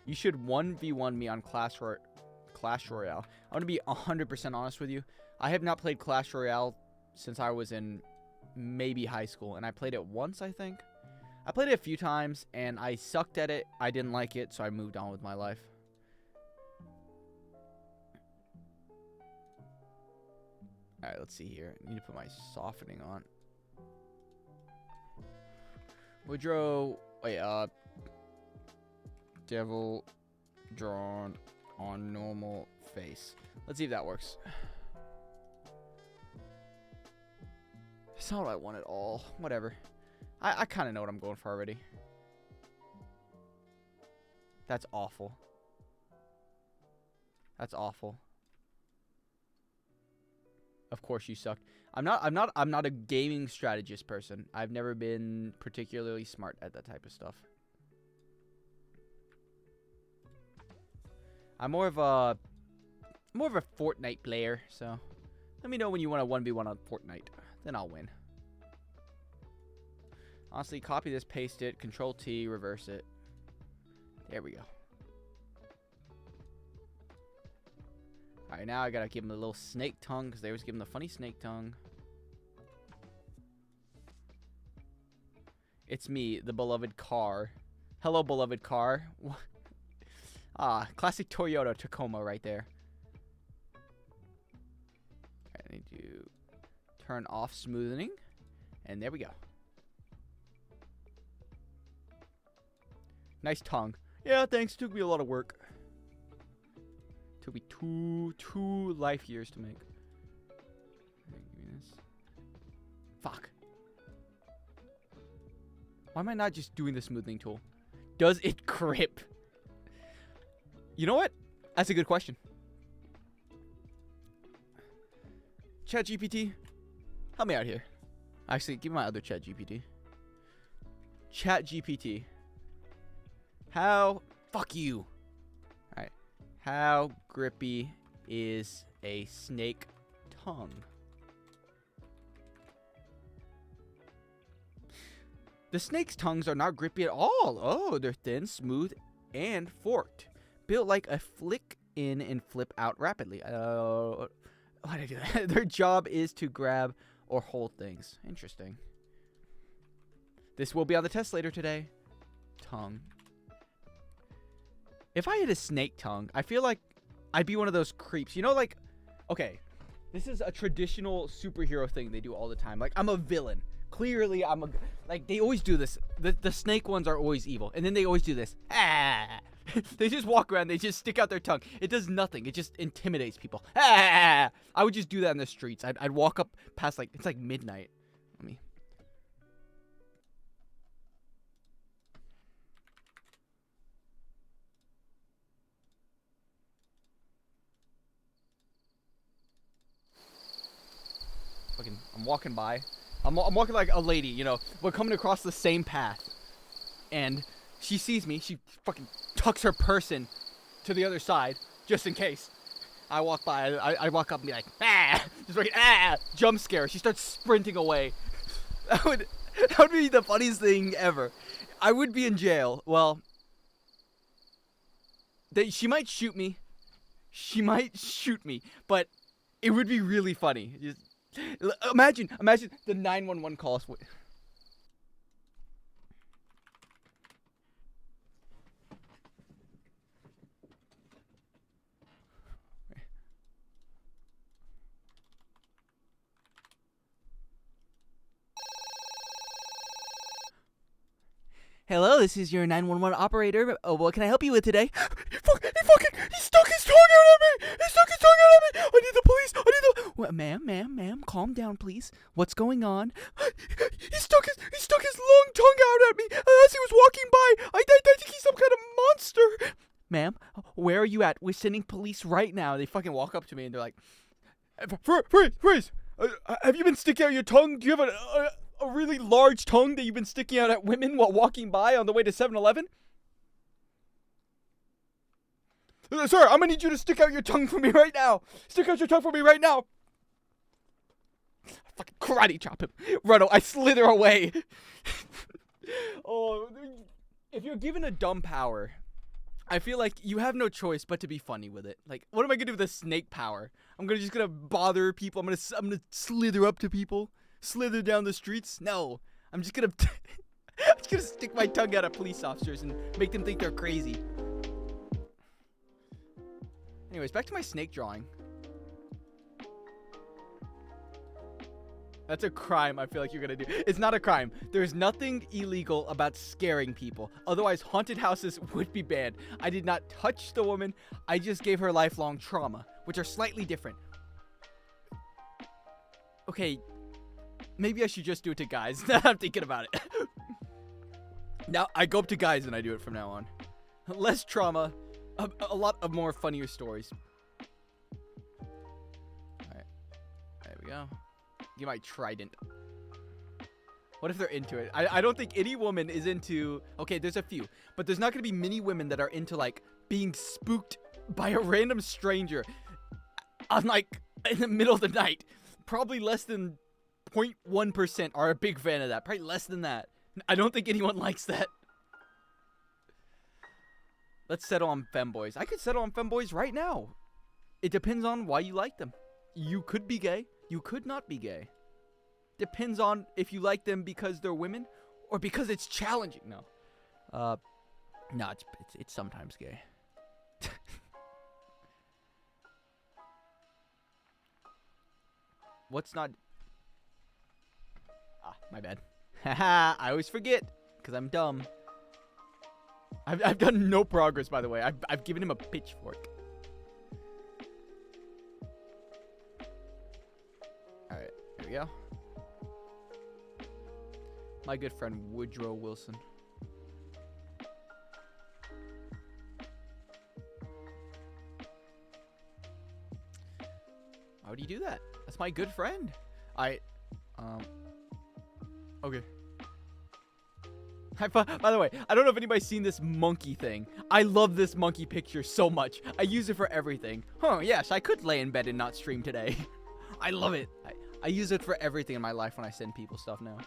You should 1v1 me on Clash Royale. I'm going to be 100% honest with you. I have not played Clash Royale since I was in maybe high school. And I played it once, I think. I played it a few times, and I sucked at it. I didn't like it, so I moved on with my life. Alright, let's see here. I need to put my softening on. Woodrow... Wait, devil drawn on normal face. Let's see if that works. It's not what I want at all. Whatever. I kind of know what I'm going for already. That's awful. That's awful. Of course you sucked. I'm not a gaming strategist person. I've never been particularly smart at that type of stuff. I'm more of a Fortnite player, so let me know when you want to 1v1 on Fortnite. Then I'll win. Honestly, copy this, paste it, Control T, reverse it. There we go. Alright, now I gotta give him a little snake tongue, because they always give him the funny snake tongue. It's me, the beloved car. Hello, beloved car. Ah, classic Toyota Tacoma right there. Okay, I need to turn off smoothing. And there we go. Nice tongue. Yeah, thanks. Took me a lot of work. Took me two life years to make. Okay, give me this. Fuck. Why am I not just doing the smoothing tool? Does it grip? You know what? That's a good question. ChatGPT, help me out here. Actually, give me my other ChatGPT. ChatGPT. How... Fuck you. Alright. How grippy is a snake tongue? The snake's tongues are not grippy at all. Oh, they're thin, smooth, and forked. Built like a flick in and flip out rapidly. Why did I do that? Their job is to grab or hold things. Interesting. This will be on the test later today. Tongue. If I had a snake tongue, I feel like I'd be one of those creeps. You know, like, okay, this is a traditional superhero thing they do all the time. Like, I'm a villain. Clearly, I'm a... Like, they always do this. The snake ones are always evil. And then they always do this. Ah! They just walk around. They just stick out their tongue. It does nothing. It just intimidates people. Ah! I would just do that in the streets. I'd walk up past, like... It's like midnight. Let me... Fucking... I'm walking by. I'm walking like a lady, you know. We're coming across the same path. And she sees me. She fucking tucks her person to the other side, just in case. I walk by. I walk up and be like, ah! Just like, ah! Jump scare. She starts sprinting away. That would be the funniest thing ever. I would be in jail. Well, she might shoot me. She might shoot me. But it would be really funny. Just... Imagine the 911 calls. Hello, this is your 911 operator. Oh, what can I help you with today? He stuck his tongue out at me! He stuck his tongue out at me! I need the police! Well, ma'am, calm down, please. What's going on? He stuck his long tongue out at me as he was walking by. I think he's some kind of monster. Ma'am, where are you at? We're sending police right now. They fucking walk up to me and they're like, Freeze! Have you been sticking out your tongue? Do you have a really large tongue that you've been sticking out at women while walking by on the way to 7-Eleven? Sir, I'm gonna need you to stick out your tongue for me right now. Stick out your tongue for me right now. I fucking karate chop him. Runo, I slither away. Oh, if you're given a dumb power, I feel like you have no choice but to be funny with it. Like, what am I gonna do with a snake power? I'm just gonna bother people. I'm gonna slither up to people. Slither down the streets? No. I'm just gonna stick my tongue out at police officers and make them think they're crazy. Anyways, back to my snake drawing. That's a crime I feel like you're gonna do. It's not a crime. There's nothing illegal about scaring people. Otherwise, haunted houses would be banned. I did not touch the woman. I just gave her lifelong trauma, which are slightly different. Okay, maybe I should just do it to guys. Now I'm thinking about it. Now, I go up to guys and I do it from now on. Less trauma. A lot of more funnier stories. Alright. There we go. Get my trident. What if they're into it? I don't think any woman is into... Okay, there's a few. But there's not going to be many women that are into, like, being spooked by a random stranger on like in the middle of the night. Probably less than 0.1% are a big fan of that. Probably less than that. I don't think anyone likes that. Let's settle on femboys. I could settle on femboys right now. It depends on why you like them. You could be gay. You could not be gay. Depends on if you like them because they're women or because it's challenging. No. No, it's sometimes gay. What's not... Ah, my bad. Haha, I always forget because I'm dumb. I've done no progress, by the way. I've given him a pitchfork. Alright, here we go. My good friend Woodrow Wilson. Why would you do that? That's my good friend. Okay. By the way, I don't know if anybody's seen this monkey thing. I love this monkey picture so much. I use it for everything. Huh, yes, I could lay in bed and not stream today. I love it. I use it for everything in my life when I send people stuff now.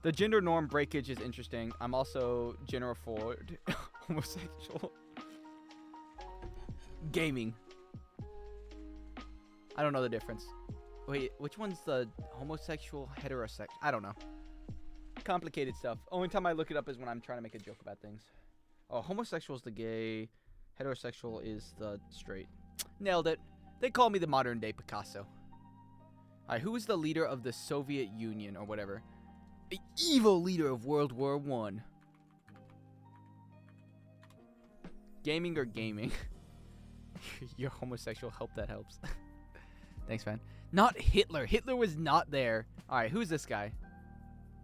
The gender norm breakage is interesting. I'm also gender forward. Homosexual. Gaming. I don't know the difference. Wait, which one's the homosexual, heterosexual? I don't know. Complicated stuff. Only time I look it up is when I'm trying to make a joke about things. Oh, homosexual is the gay. Heterosexual is the straight. Nailed it. They call me the modern day Picasso. Alright, who is the leader of the Soviet Union or whatever? The evil leader of World War I. Gaming or gaming? You're homosexual. Hope that helps. Thanks, man. Not Hitler. Hitler was not there. Alright, who's this guy?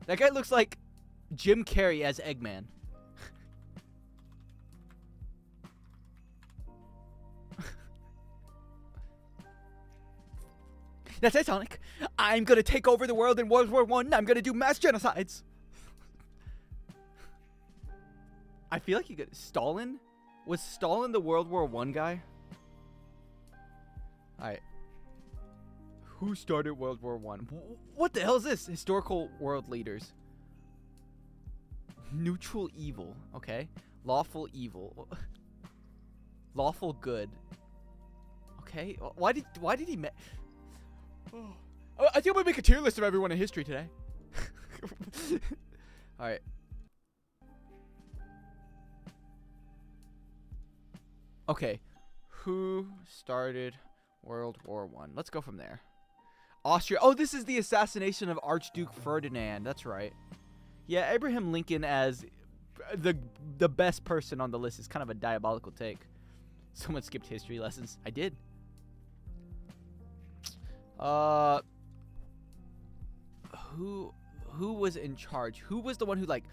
That guy looks like Jim Carrey as Eggman. That's it, Sonic. I'm gonna take over the world in World War I. I'm gonna do mass genocides. I feel like you could... Stalin? Was Stalin the World War I guy? Alright. Who started World War I? What the hell is this? Historical world leaders. Neutral evil. Okay. Lawful evil. Lawful good. Okay. Why did he I think I'm gonna make a tier list of everyone in history today. Alright. Okay. Who started World War I? Let's go from there. Austria. Oh, this is the assassination of Archduke Ferdinand. That's right. Yeah, Abraham Lincoln as the best person on the list is kind of a diabolical take. Someone skipped history lessons. I did. Who was in charge? Who was the one who like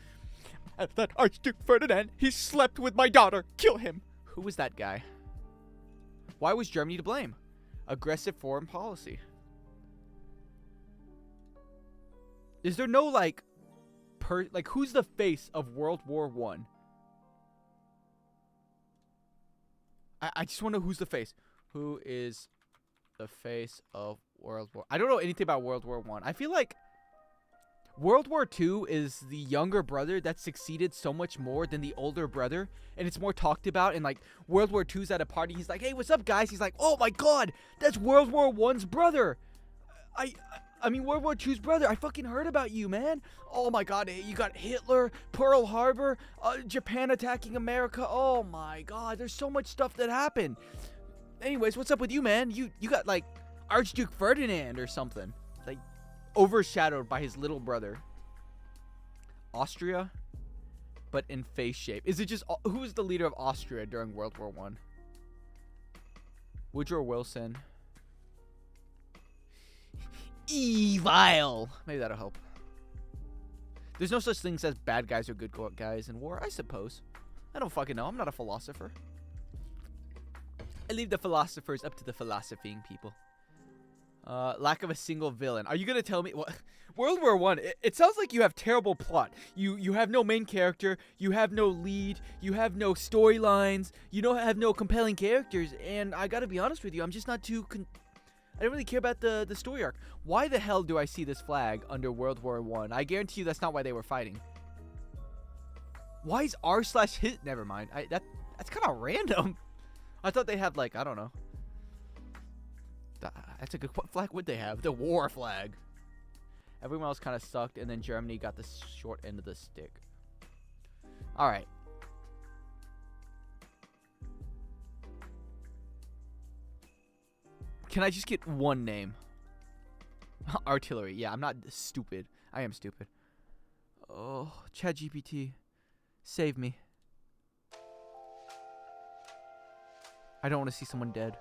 that Archduke Ferdinand? He slept with my daughter. Kill him. Who was that guy? Why was Germany to blame? Aggressive foreign policy. Is there no like who's the face of World War One? I just want to know who's the face. Who is the face of World War? I don't know anything about World War One. I feel like World War II is the younger brother that succeeded so much more than the older brother, and it's more talked about. And like World War II's at a party, he's like, "Hey, what's up, guys?" He's like, "Oh my God, that's World War I's brother. I mean World War II's brother. I fucking heard about you, man. Oh my God, you got Hitler, Pearl Harbor, Japan attacking America. Oh my God, there's so much stuff that happened. Anyways, what's up with you, man? You got like Archduke Ferdinand or something, like overshadowed by his little brother. Austria, but in face shape. Is it just who's the leader of Austria during World War One? Woodrow Wilson. Evil. Maybe that'll help. There's no such things as bad guys or good guys in war, I suppose. I don't fucking know. I'm not a philosopher. I leave the philosophers up to the philosophing people. Lack of a single villain. Are you gonna tell me what? World War One. It sounds like you have terrible plot. You have no main character. You have no lead. You have no storylines. You don't have no compelling characters. And I gotta be honest with you, I'm just not too. I don't really care about the story arc. Why the hell do I see this flag under World War One? I guarantee you that's not why they were fighting. Why is r/hit? Never mind. That's kind of random. I thought they had like, I don't know. That's a good. What flag would they have? The war flag. Everyone else kind of sucked, and then Germany got the short end of the stick. All right. Can I just get one name? Artillery. Yeah, I'm not stupid. I am stupid. Oh, ChatGPT, save me. I don't want to see someone dead.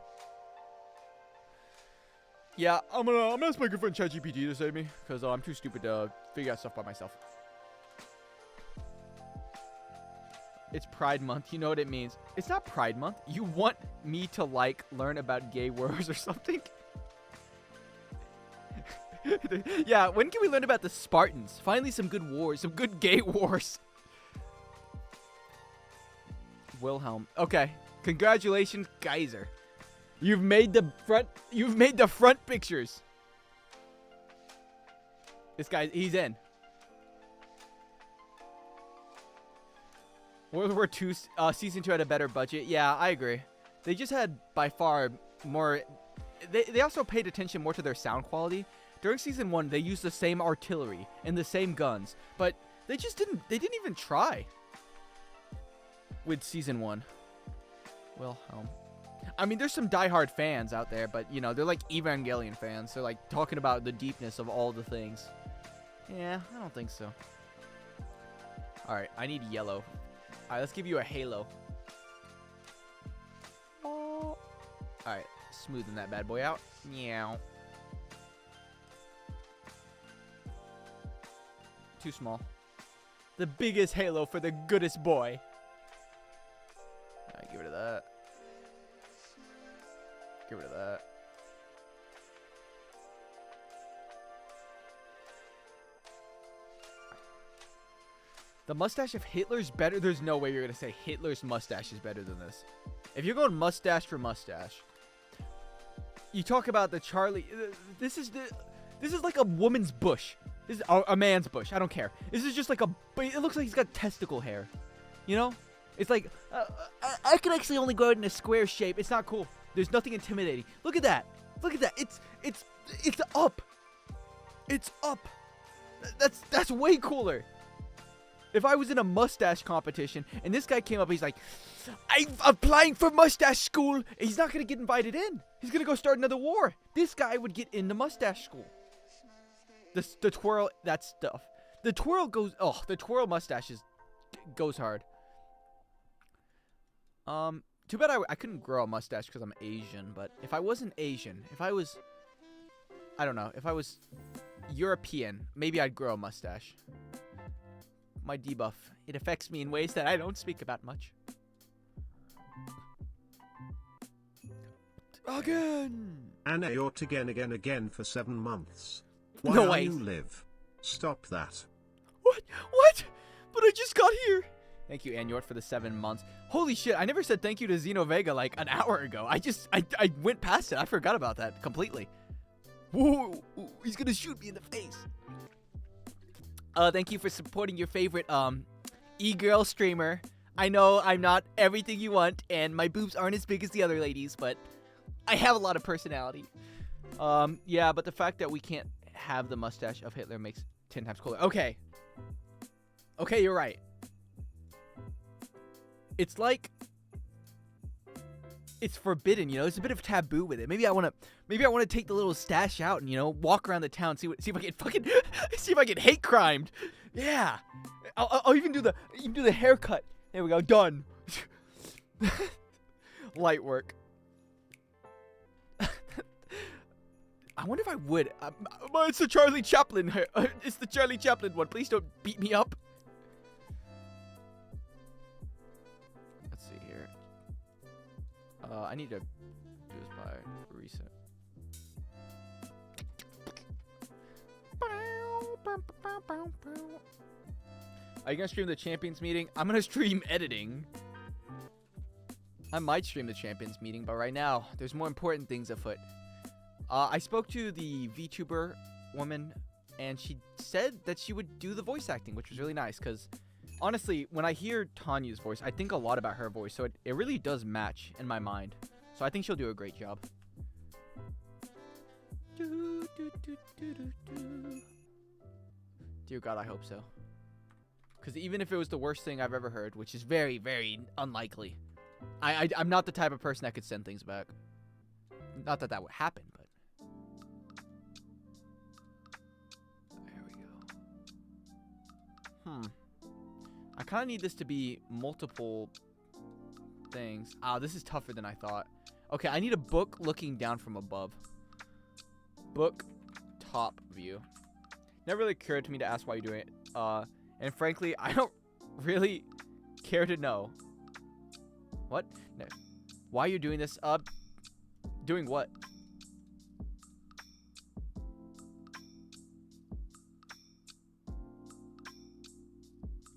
Yeah, I'm gonna ask my good friend ChatGPT to save me, because I'm too stupid to figure out stuff by myself. It's Pride Month. You know what it means. It's not Pride Month. You want me to, like, learn about gay wars or something? Yeah, when can we learn about the Spartans? Finally some good wars. Some good gay wars. Wilhelm. Okay. Congratulations, Geyser. You've made the front pictures. This guy, he's in. World War II Season 2 had a better budget. Yeah, I agree. They just had, by far, more... They also paid attention more to their sound quality. During Season 1, they used the same artillery and the same guns. But they just didn't... They didn't even try. With Season 1. Wilhelm. I mean, there's some diehard fans out there, but, you know, they're like Evangelion fans. They're, like, talking about the deepness of all the things. Yeah, I don't think so. Alright, I need yellow. Alright, let's give you a halo. Alright, smoothing that bad boy out. Meow. Too small. The biggest halo for the goodest boy. Alright, get rid of that. Get rid of that. The mustache of Hitler's better. There's no way you're going to say Hitler's mustache is better than this. If you're going mustache for mustache, you talk about the Charlie. This is like a woman's bush. This is a man's bush. I don't care. This is just like a. It looks like he's got testicle hair. You know? It's like I can actually only grow it in a square shape. It's not cool. There's nothing intimidating. Look at that. Look at that. It's up. It's up. That's way cooler. If I was in a mustache competition and this guy came up, he's like, I'm applying for mustache school. He's not going to get invited in. He's going to go start another war. This guy would get into mustache school. The twirl, that stuff. The twirl goes, oh, the twirl mustache goes hard. Too bad I couldn't grow a mustache because I'm Asian, but if I wasn't Asian, if I was, I don't know, if I was European, maybe I'd grow a mustache. My debuff, it affects me in ways that I don't speak about much. Again! And Ayort again for 7 months. Why No are way. you live? Stop that. What? What? But I just got here. Thank you, Anyort, for the 7 months. Holy shit, I never said thank you to Xenovega like an hour ago. I went past it. I forgot about that completely. Whoa, he's gonna shoot me in the face. Thank you for supporting your favorite, e-girl streamer. I know I'm not everything you want, and my boobs aren't as big as the other ladies, but I have a lot of personality. Yeah, but the fact that we can't have the mustache of Hitler makes 10 times cooler. Okay. Okay, you're right. It's like it's forbidden, you know. There's a bit of taboo with it. Maybe I want to take the little stash out and, you know, walk around the town, see if I get hate crimed. Yeah. I'll even do the haircut. There we go. Done. Light work. I wonder if I would. It's the Charlie Chaplin. It's the Charlie Chaplin one. Please don't beat me up. Let's see here. I need to do this by recent. Are you gonna stream the champions meeting? I'm gonna stream editing. I might stream the champions meeting, but right now there's more important things afoot. I spoke to the VTuber woman, and she said that she would do the voice acting, which was really nice. Because honestly, when I hear Tanya's voice, I think a lot about her voice, so it really does match in my mind. So I think she'll do a great job. Dear God, I hope so. Because even if it was the worst thing I've ever heard, which is very, very unlikely, I'm not the type of person that could send things back. Not that that would happen, but... There we go. I kind of need this to be multiple things. Ah, this is tougher than I thought. Okay, I need a book looking down from above. Book top view. Never really occurred to me to ask why you're doing it. And frankly, I don't really care to know. What? No. Why you're doing this? Doing what?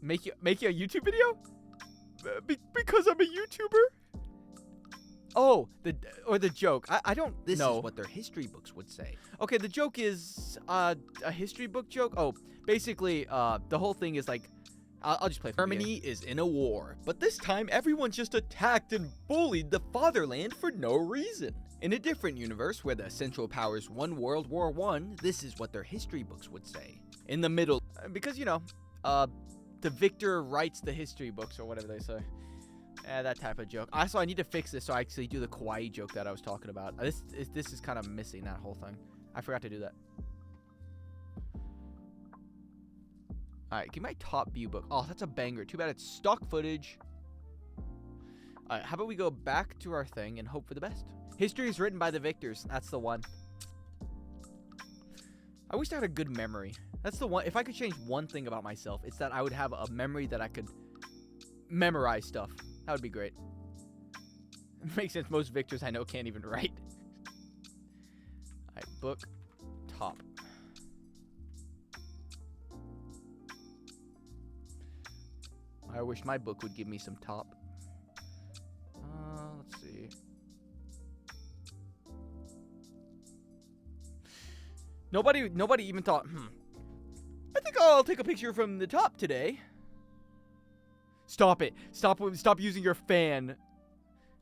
Make you a YouTube video? Because I'm a YouTuber? Oh, the joke. I don't know. This is what their history books would say. Okay, the joke is a history book joke. Oh, basically, the whole thing is like, I'll just play. Germany is in a war, but this time everyone just attacked and bullied the fatherland for no reason. In a different universe where the Central Powers won World War I, this is what their history books would say. In the middle, because you know, the victor writes the history books or whatever they say. That type of joke. Also, I need to fix this so I actually do the kawaii joke that I was talking about. This is kind of missing that whole thing. I forgot to do that. Alright, give me my top view book. Oh, that's a banger. Too bad it's stock footage. Alright, how about we go back to our thing and hope for the best. History is written by the victors. That's the one. I wish I had a good memory. That's the one. If I could change one thing about myself, it's that I would have a memory that I could memorize stuff. That would be great. It makes sense. Most victors I know can't even write. Alright, book top. I wish my book would give me some top. Let's see. Nobody even thought, I think I'll take a picture from the top today. Stop it. Stop using your fan.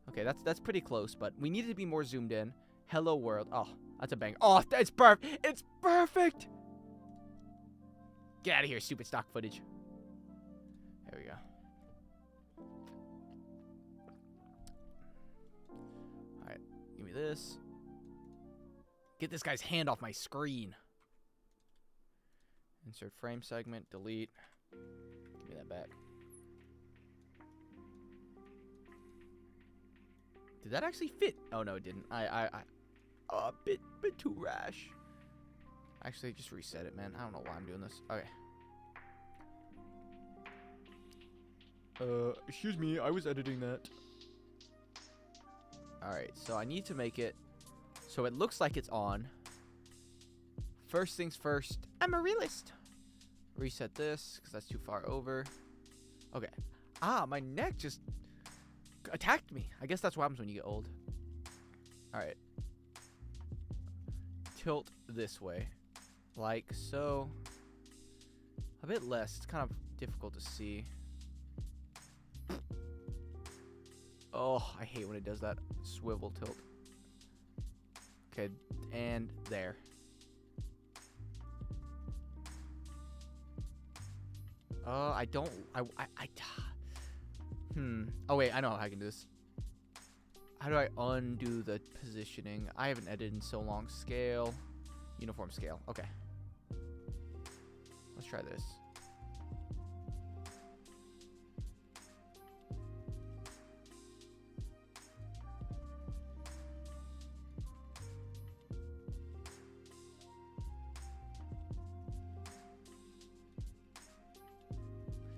Okay, that's pretty close, but we need to be more zoomed in. Hello world. Oh, that's a bang. Oh, it's perfect. It's perfect. Get out of here, stupid stock footage. There we go. Alright, give me this. Get this guy's hand off my screen. Insert frame segment, delete. Give me that back. Did that actually fit? Oh no, it didn't. A bit too rash. Actually, just reset it, man. I don't know why I'm doing this. Okay. Excuse me, I was editing that. Alright, so I need to make it so it looks like it's on. First things first, I'm a realist. Reset this, because that's too far over. Okay. Ah, my neck just attacked me. I guess that's what happens when you get old. Alright. Tilt this way. Like so. A bit less. It's kind of difficult to see. Oh, I hate when it does that swivel tilt. Okay, and there. I don't. Oh wait, I know how I can do this. How do I undo the positioning? I haven't edited in so long. Scale, uniform scale. Okay. Let's try this.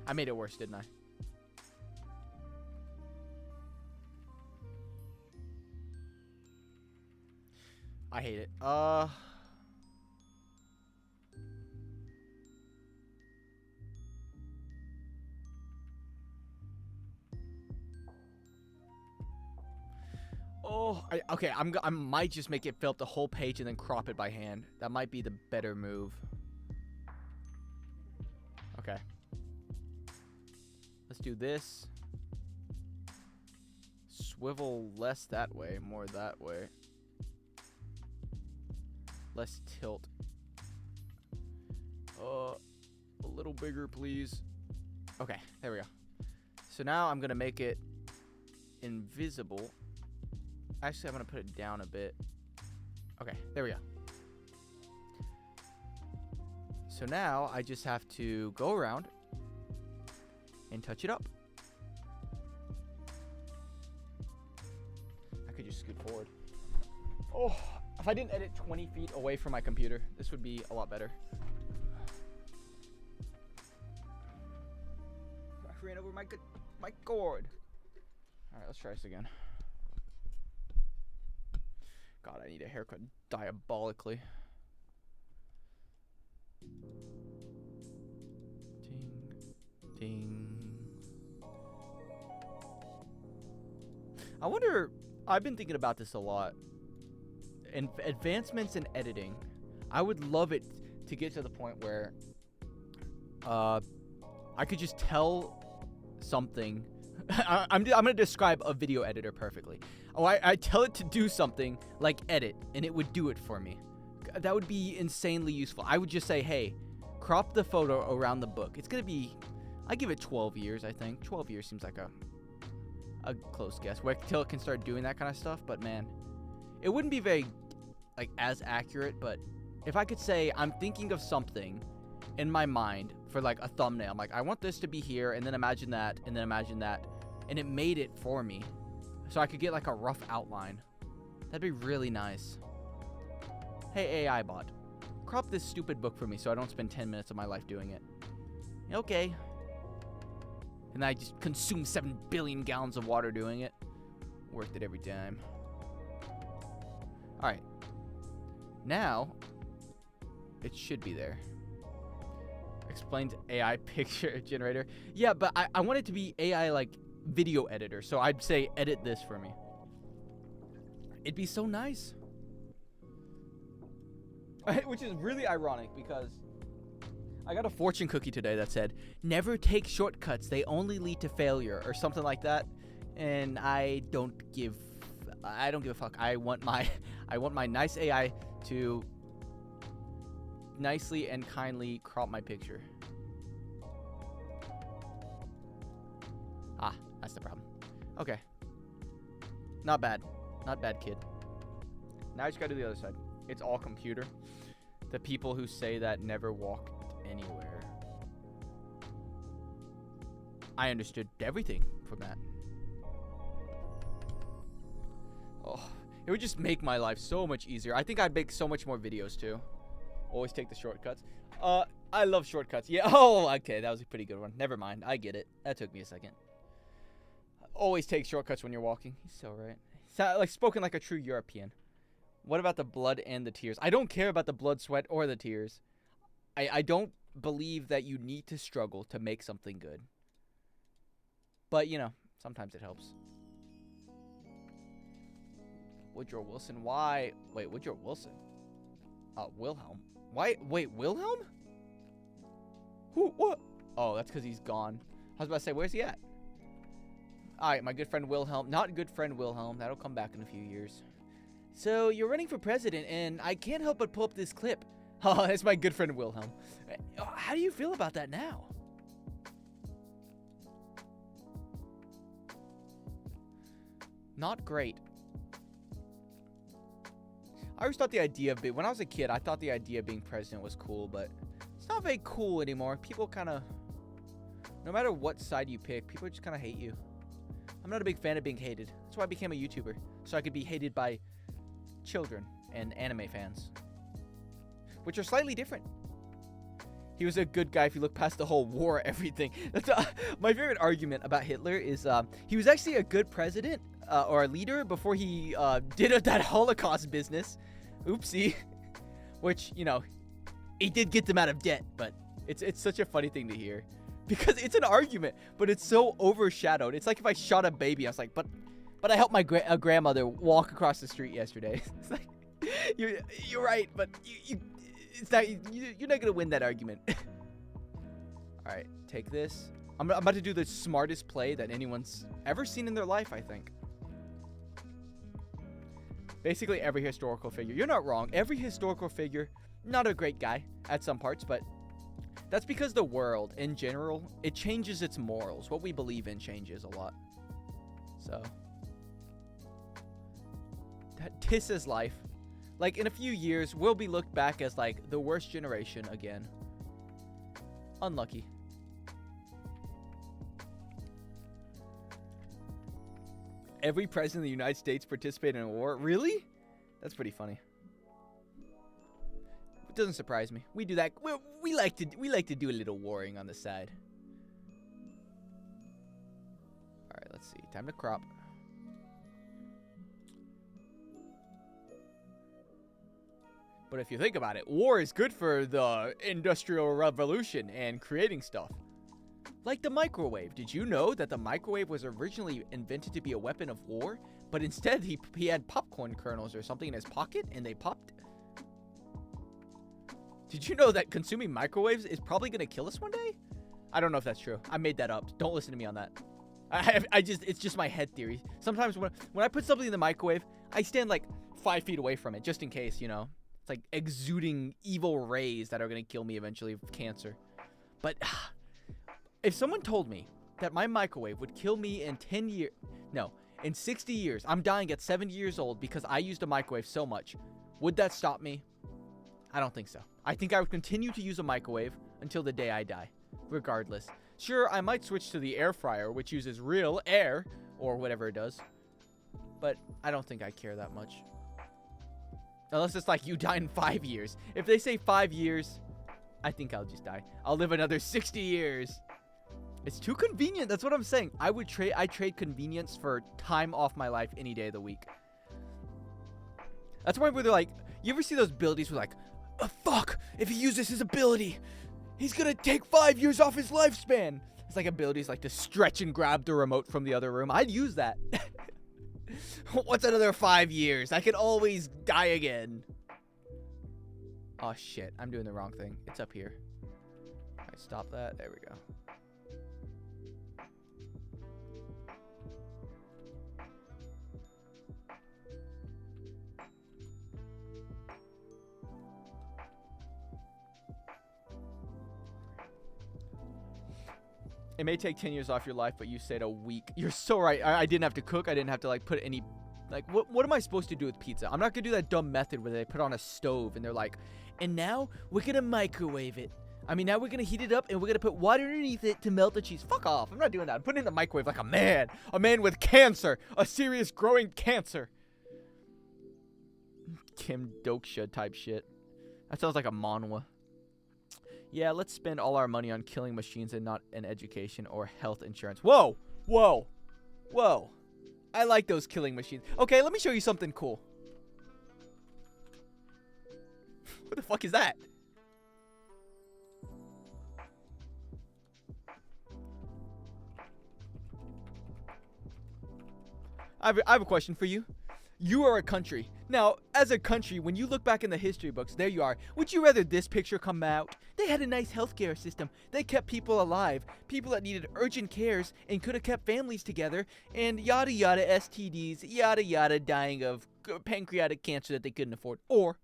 I made it worse, didn't I? I hate it. Oh, okay. I might just make it fill up the whole page and then crop it by hand. That might be the better move. Okay. Let's do this. Swivel less that way, more that way. Less tilt. A little bigger, please. Okay, there we go. So now I'm gonna make it invisible. Actually, I'm gonna put it down a bit. Okay, there we go. So now I just have to go around and touch it up. I could just scoot forward. Oh, if I didn't edit 20 feet away from my computer, this would be a lot better. I ran over my cord. All right, let's try this again. God, I need a haircut diabolically. Ding, ding. I wonder, I've been thinking about this a lot. In advancements in editing, I would love it to get to the point where I could just tell something. I'm going to describe a video editor perfectly. Oh, I tell it to do something like edit, and it would do it for me. That would be insanely useful. I would just say, hey, crop the photo around the book. It's going to be, I give it 12 years, I think. 12 years seems like a close guess. Wait till it can start doing that kind of stuff. But man, it wouldn't be very like as accurate. But if I could say I'm thinking of something in my mind for like a thumbnail, I'm like, I want this to be here, and then imagine that, and then imagine that, and it made it for me, so I could get like a rough outline. That'd be really nice. Hey AI bot, crop this stupid book for me so I don't spend 10 minutes of my life doing it. Okay. And I just consume 7 billion gallons of water doing it. Worth it every time. Alright. Now, it should be there. Explained AI picture generator. Yeah, but I want it to be AI like video editor. So I'd say edit this for me. It'd be so nice. Which is really ironic because I got a fortune cookie today that said, never take shortcuts, they only lead to failure, or something like that. And I don't give a fuck. I want my nice AI to nicely and kindly crop my picture. Ah, that's the problem. Okay. Not bad. Not bad, kid. Now I just gotta do the other side. It's all computer. The people who say that never walked anywhere. I understood everything from that. Oh, it would just make my life so much easier. I think I'd make so much more videos too. Always take the shortcuts. I love shortcuts. Yeah. Oh, okay. That was a pretty good one. Never mind. I get it. That took me a second. Always take shortcuts when you're walking. He's so right. Like spoken like a true European. What about the blood and the tears? I don't care about the blood, sweat, or the tears. I don't believe that you need to struggle to make something good. But, you know, sometimes it helps. Woodrow Wilson. Why? Wait, Woodrow Wilson? Wilhelm. Why? Wait, Wilhelm? Who? What? Oh, that's because he's gone. I was about to say, where's he at? Alright, my good friend Wilhelm. Not good friend Wilhelm. That'll come back in a few years. So, you're running for president, and I can't help but pull up this clip. Oh, that's my good friend Wilhelm. How do you feel about that now? Not great. I always thought the idea of when I was a kid, I thought the idea of being president was cool, but it's not very cool anymore. People kind of, no matter what side you pick, people just kind of hate you. I'm not a big fan of being hated. That's why I became a YouTuber, so I could be hated by children and anime fans, which are slightly different. He was a good guy if you look past the whole war, everything. That's my favorite argument about Hitler is he was actually a good president or a leader before he did that Holocaust business. Oopsie. Which, you know, he did get them out of debt, but it's such a funny thing to hear. Because it's an argument, but it's so overshadowed. It's like if I shot a baby, I was like, but But I helped my grandmother walk across the street yesterday. It's like, you're right, but it's not, you're not gonna win that argument. All right, take this. I'm about to do the smartest play that anyone's ever seen in their life, I think. Basically, every historical figure. You're not wrong. Every historical figure, not a great guy at some parts, but that's because the world, in general, it changes its morals. What we believe in changes a lot. So, this is life. Like, in a few years, we'll be looked back as, like, the worst generation again. Unlucky. Every president of the United States participated in a war? Really? That's pretty funny. It doesn't surprise me. We do that. We like to do a little warring on the side. All right, let's see. Time to crop. But if you think about it, war is good for the Industrial Revolution and creating stuff. Like the microwave. Did you know that the microwave was originally invented to be a weapon of war? But instead, he had popcorn kernels or something in his pocket, and they popped. Did you know that consuming microwaves is probably going to kill us one day? I don't know if that's true. I made that up. Don't listen to me on that. It's just my head theory. Sometimes when I put something in the microwave, I stand like 5 feet away from it, just in case, you know. It's like exuding evil rays that are going to kill me eventually of cancer. But if someone told me that my microwave would kill me in 10 years, no, in 60 years, I'm dying at 70 years old because I used a microwave so much, would that stop me? I don't think so. I think I would continue to use a microwave until the day I die, regardless. Sure, I might switch to the air fryer, which uses real air, or whatever it does, but I don't think I care that much. Unless it's like you die in 5 years. If they say 5 years, I think I'll just die. I'll live another 60 years. It's too convenient. That's what I'm saying. I trade convenience for time off my life any day of the week. That's why they're like, you ever see those abilities where like, oh, fuck, if he uses his ability, he's gonna take 5 years off his lifespan. It's like abilities like to stretch and grab the remote from the other room. I'd use that. What's another 5 years? I can always die again. Oh shit, I'm doing the wrong thing. It's up here. Alright, stop that. There we go. It may take 10 years off your life, but you said a week. You're so right. I didn't have to cook. I didn't have to like put any, like, what am I supposed to do with pizza? I'm not gonna do that dumb method where they put on a stove and they're like, and now we're gonna microwave it. I mean, now we're gonna heat it up and we're gonna put water underneath it to melt the cheese. Fuck off. I'm not doing that. I'm putting it in the microwave like a man with cancer, a serious growing cancer. Kim Doksha type shit. That sounds like a manhwa. Yeah, let's spend all our money on killing machines and not in education or health insurance. Whoa! Whoa! Whoa! I like those killing machines. Okay, let me show you something cool. What the fuck is that? I have a question for you. You are a country. Now, as a country, when you look back in the history books, there you are. Would you rather this picture come out? They had a nice healthcare system. They kept people alive. People that needed urgent cares and could have kept families together. And yada yada STDs, yada yada dying of pancreatic cancer that they couldn't afford. Or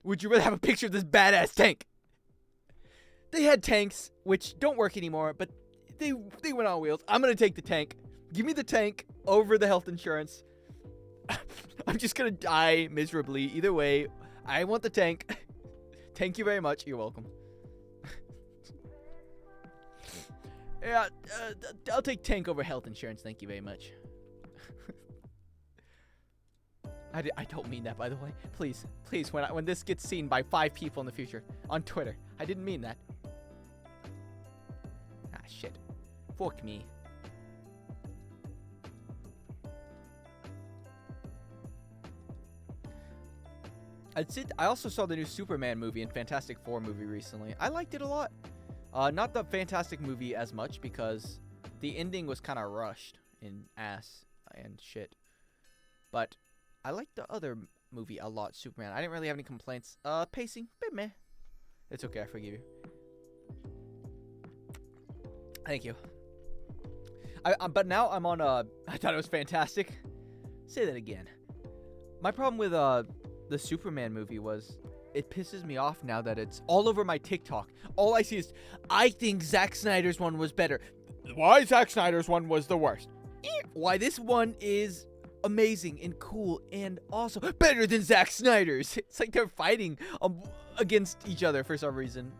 would you rather have a picture of this badass tank? They had tanks, which don't work anymore, but they went on wheels. I'm going to take the tank. Give me the tank over the health insurance. I'm just gonna die miserably. Either way, I want the tank. Thank you very much. You're welcome. Yeah, I'll take tank over health insurance. Thank you very much. I don't mean that, by the way. Please, when this gets seen by 5 people in the future on Twitter, I didn't mean that. Ah, shit. Fuck me. I also saw the new Superman movie and Fantastic Four movie recently. I liked it a lot. Not the Fantastic movie as much because the ending was kind of rushed and ass. and shit. But I like the other movie a lot, Superman. I didn't really have any complaints. Pacing, bit meh. It's okay, I forgive you. Thank you. But now I'm on I thought it was fantastic. Say that again. My problem with the Superman movie was it pisses me off now that it's all over my TikTok. All I see is, I think Zack Snyder's one was better. Why Zack Snyder's one was the worst? Why this one is amazing and cool and also better than Zack Snyder's. It's like they're fighting against each other for some reason.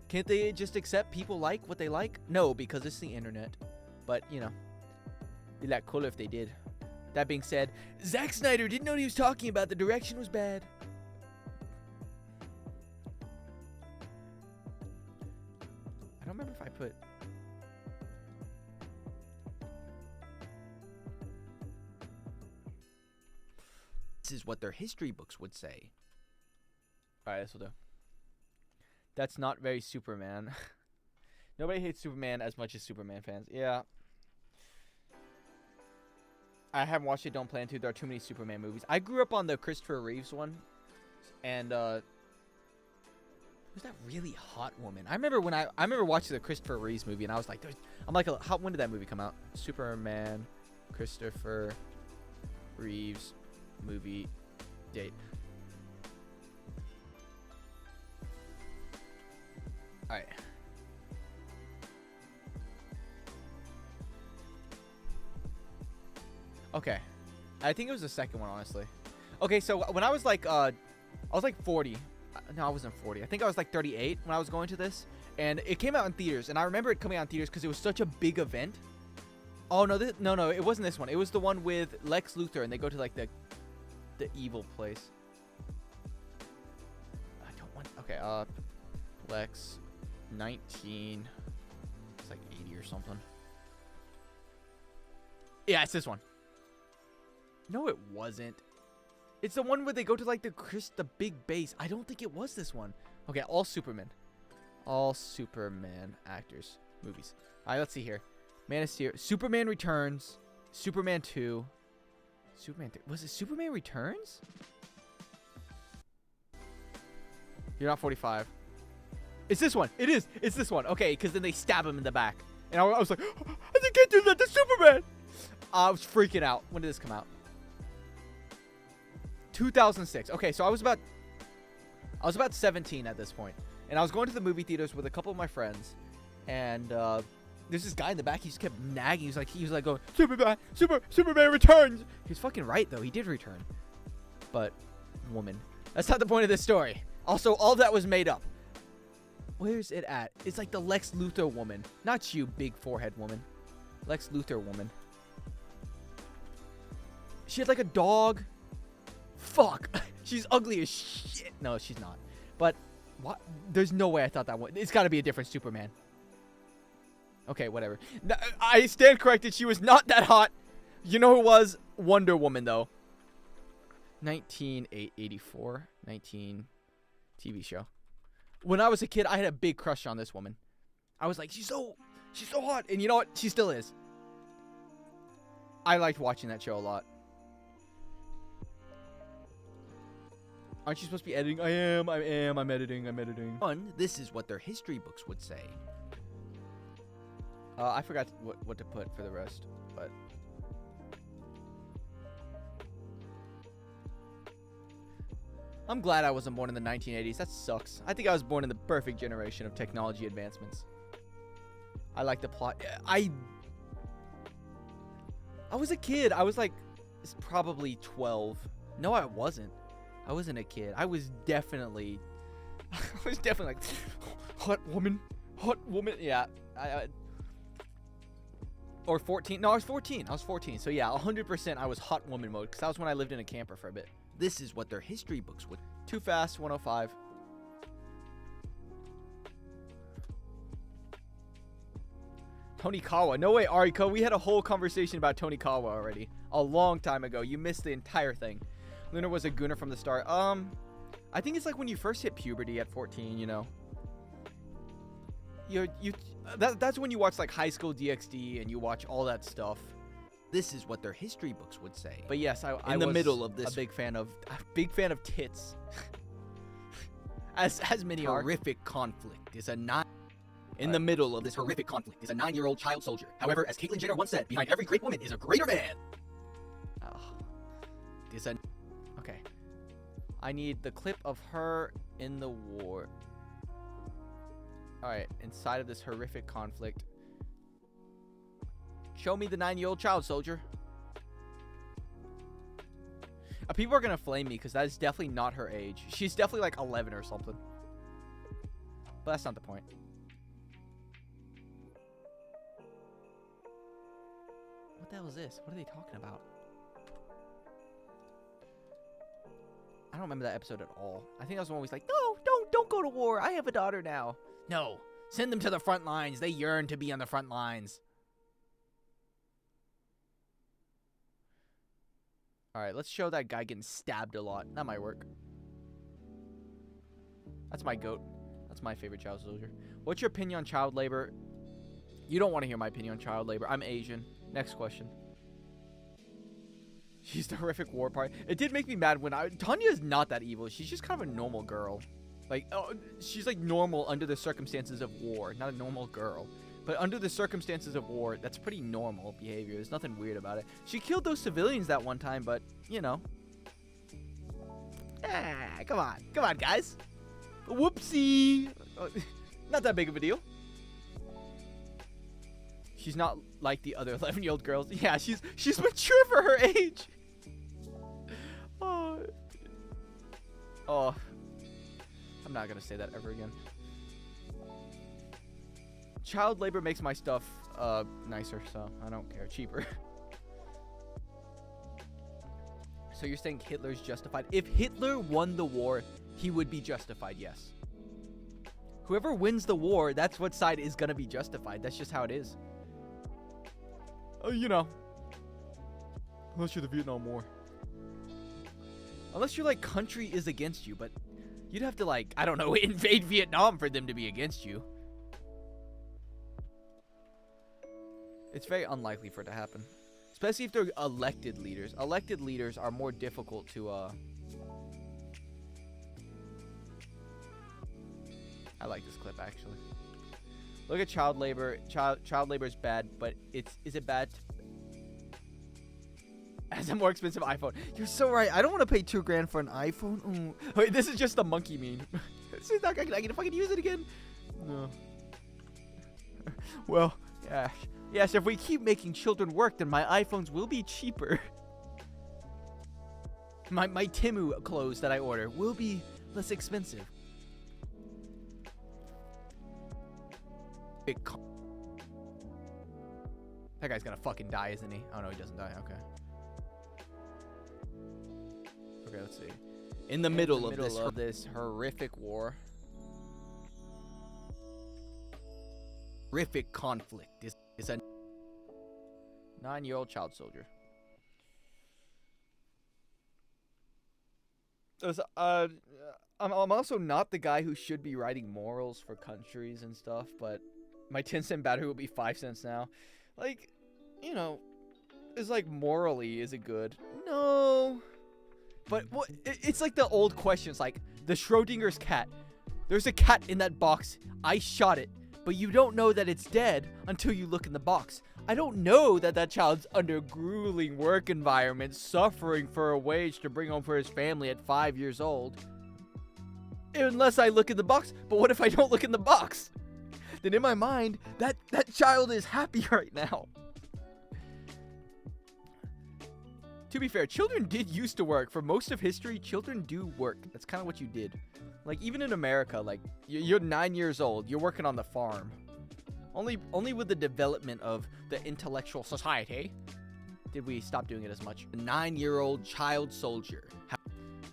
Can't they just accept people like what they like? No, because it's the internet. But, you know, it'd be that cool if they did. That being said, Zack Snyder didn't know what he was talking about. The direction was bad. I don't remember if I put... This is what their history books would say. Alright, this will do. That's not very Superman. Nobody hates Superman as much as Superman fans. Yeah. I haven't watched it, don't plan to. There are too many Superman movies. I grew up on the Christopher Reeves one. And, who's that really hot woman? I remember watching the Christopher Reeves movie, and I was like, when did that movie come out? Superman, Christopher Reeves movie date. Alright. Okay. I think it was the second one, honestly. Okay, so when I was like, I was like 40. No, I wasn't 40. I think I was like 38 when I was going to this. And it came out in theaters. And I remember it coming out in theaters because it was such a big event. Oh, no, no, it wasn't this one. It was the one with Lex Luthor. And they go to like the evil place. I don't want... Okay, Lex 19... It's like 80 or something. Yeah, it's this one. No, it wasn't. It's the one where they go to like the big base. I don't think it was this one. Okay, all Superman actors, movies. All right, let's see here. Man of Steel, Superman Returns, Superman 2, Superman 3. Was it Superman Returns? You're not 45. It's this one. It is. It's this one. Okay, because then they stab him in the back. And I was like, I can't do that to Superman. I was freaking out. When did this come out? 2006. Okay, so I was about 17 at this point. And I was going to the movie theaters with a couple of my friends. And there's this guy in the back. He just kept nagging. He was like going, Superman returns. He's fucking right, though. He did return. But, woman. That's not the point of this story. Also, all that was made up. Where's it at? It's like the Lex Luthor woman. Not you, big forehead woman. Lex Luthor woman. She had like a dog. Fuck. She's ugly as shit. No, she's not. But what? There's no way I thought that one. It's got to be a different Superman. Okay, whatever. I stand corrected. She was not that hot. You know who was? Wonder Woman, though. 1984. 19 TV show. When I was a kid, I had a big crush on this woman. I was like, she's so hot. And you know what? She still is. I liked watching that show a lot. Aren't you supposed to be editing? I am. I'm editing. This is what their history books would say. I forgot what to put for the rest, but... I'm glad I wasn't born in the 1980s. That sucks. I think I was born in the perfect generation of technology advancements. I like the plot. I was a kid. I was like probably 12. No, I wasn't. I wasn't a kid. I was definitely like hot woman. Yeah. Or 14. No, I was 14. So yeah, 100% I was hot woman mode because that was when I lived in a camper for a bit. This is what their history books would. Too fast, 105. Tony Kawa. No way, Ariko. We had a whole conversation about Tony Kawa already. A long time ago. You missed the entire thing. Luna was a gooner from the start. I think it's like when you first hit puberty at 14, you know. That's when you watch like High School DxD and you watch all that stuff. This is what their history books would say. But yes, I In the was middle of this a big fan of tits. as many are. horrific conflict is a nine. In the middle of this horrific conflict is a 9-year-old child soldier. However, as Caitlyn Jenner once said, behind every great woman is a greater man. Oh. Okay. I need the clip of her in the war. Alright, inside of this horrific conflict. Show me the 9-year-old child soldier. People are gonna flame me because that is definitely not her age. She's definitely like 11 or something. But that's not the point. What the hell is this? What are they talking about? I don't remember that episode at all. I think that was the one where he's like, no, don't go to war. I have a daughter now. No, send them to the front lines. They yearn to be on the front lines. All right, let's show that guy getting stabbed a lot. That might work. That's my goat. That's my favorite child soldier. What's your opinion on child labor? You don't want to hear my opinion on child labor. I'm Asian. Next question. She's the horrific war part. It did make me mad when Tanya is not that evil. She's just kind of a normal girl. Like, she's like normal under the circumstances of war. Not a normal girl. But under the circumstances of war, that's pretty normal behavior. There's nothing weird about it. She killed those civilians that one time, but, you know. Come on. Come on, guys. Whoopsie. Not that big of a deal. She's not like the other 11-year-old girls. Yeah, she's mature for her age. Oh. I'm not going to say that ever again. Child labor makes my stuff nicer, so I don't care. Cheaper. So you're saying Hitler's justified? If Hitler won the war, he would be justified, yes. Whoever wins the war, that's what side is going to be justified. That's just how it is. You know. Unless you're the Vietnam War. Unless your, like, country is against you, but you'd have to, like, I don't know, invade Vietnam for them to be against you. It's very unlikely for it to happen. Especially if they're elected leaders. Elected leaders are more difficult to, I like this clip, actually. Look at child labor. Child labor is bad, but is it bad as a more expensive iPhone? You're so right. I don't want to pay $2,000 for an iPhone. Ooh. Wait, this is just the monkey meme. This is not gonna fucking use it again. No. Well, yeah. Yes, if we keep making children work, then my iPhones will be cheaper. My Temu clothes that I order will be less expensive. That guy's gonna fucking die, isn't he? Oh no, he doesn't die. Okay. Okay, let's see. In the middle of this horrific war. Horrific conflict is a 9-year-old child soldier. I'm also not the guy who should be writing morals for countries and stuff, but my 10-cent battery will be 5 cents now. Like, you know, it's like morally, is it good? No. But what? It's like the old questions, like the Schrodinger's cat. There's a cat in that box. I shot it, but you don't know that it's dead until you look in the box. I don't know that that child's under grueling work environment, suffering for a wage to bring home for his family at 5 years old. Unless I look in the box. But what if I don't look in the box? Then in my mind, that child is happy right now. To be fair, children did used to work. For most of history, children do work. That's kind of what you did. Like, even in America, like, you're 9 years old. You're working on the farm. Only with the development of the intellectual society did we stop doing it as much. A 9-year-old child soldier.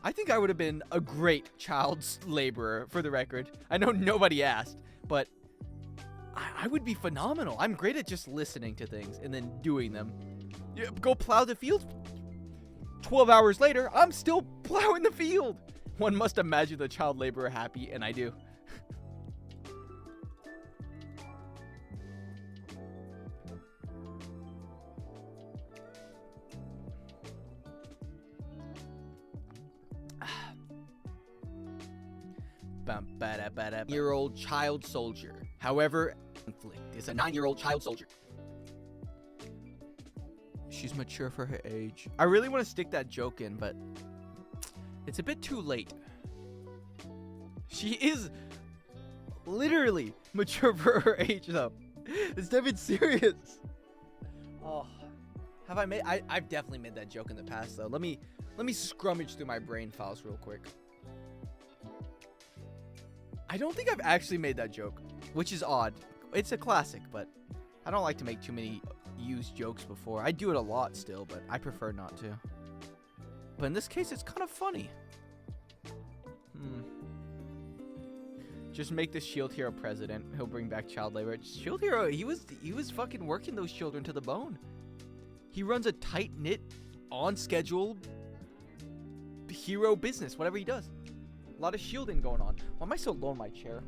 I think I would have been a great child laborer, for the record. I know nobody asked, but I would be phenomenal. I'm great at just listening to things and then doing them. Go plow the field. 12 hours later, I'm still plowing the field. One must imagine the child laborer happy, and I do. Year-old child soldier. However, conflict is a 9-year-old child soldier. She's mature for her age. I really want to stick that joke in, but it's a bit too late. She is literally mature for her age, though. It's dead serious. Oh, have I made? I've definitely made that joke in the past, though. Let me scrummage through my brain files real quick. I don't think I've actually made that joke, which is odd. It's a classic, but I don't like to make too many used jokes before. I do it a lot still, but I prefer not to. But in this case, it's kind of funny. Just make the Shield Hero president. He'll bring back child labor. Shield Hero, he was fucking working those children to the bone. He runs a tight-knit, on-schedule hero business, whatever he does. A lot of shielding going on. Why am I so low in my chair?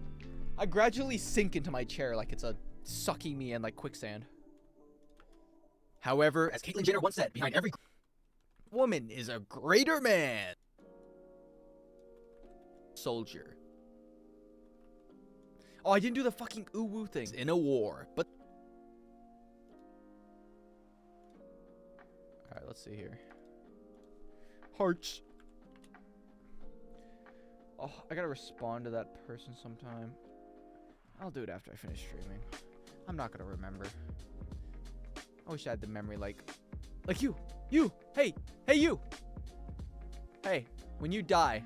I gradually sink into my chair like it's sucking me in like quicksand. However, as Caitlyn Jenner once said, behind every woman is a greater man. Soldier. Oh, I didn't do the fucking ooh-woo thing. In a war, but... Alright, let's see here. Hearts. Oh, I gotta respond to that person sometime. I'll do it after I finish streaming. I'm not gonna remember. I wish I had the memory like you. Hey, you. Hey, when you die,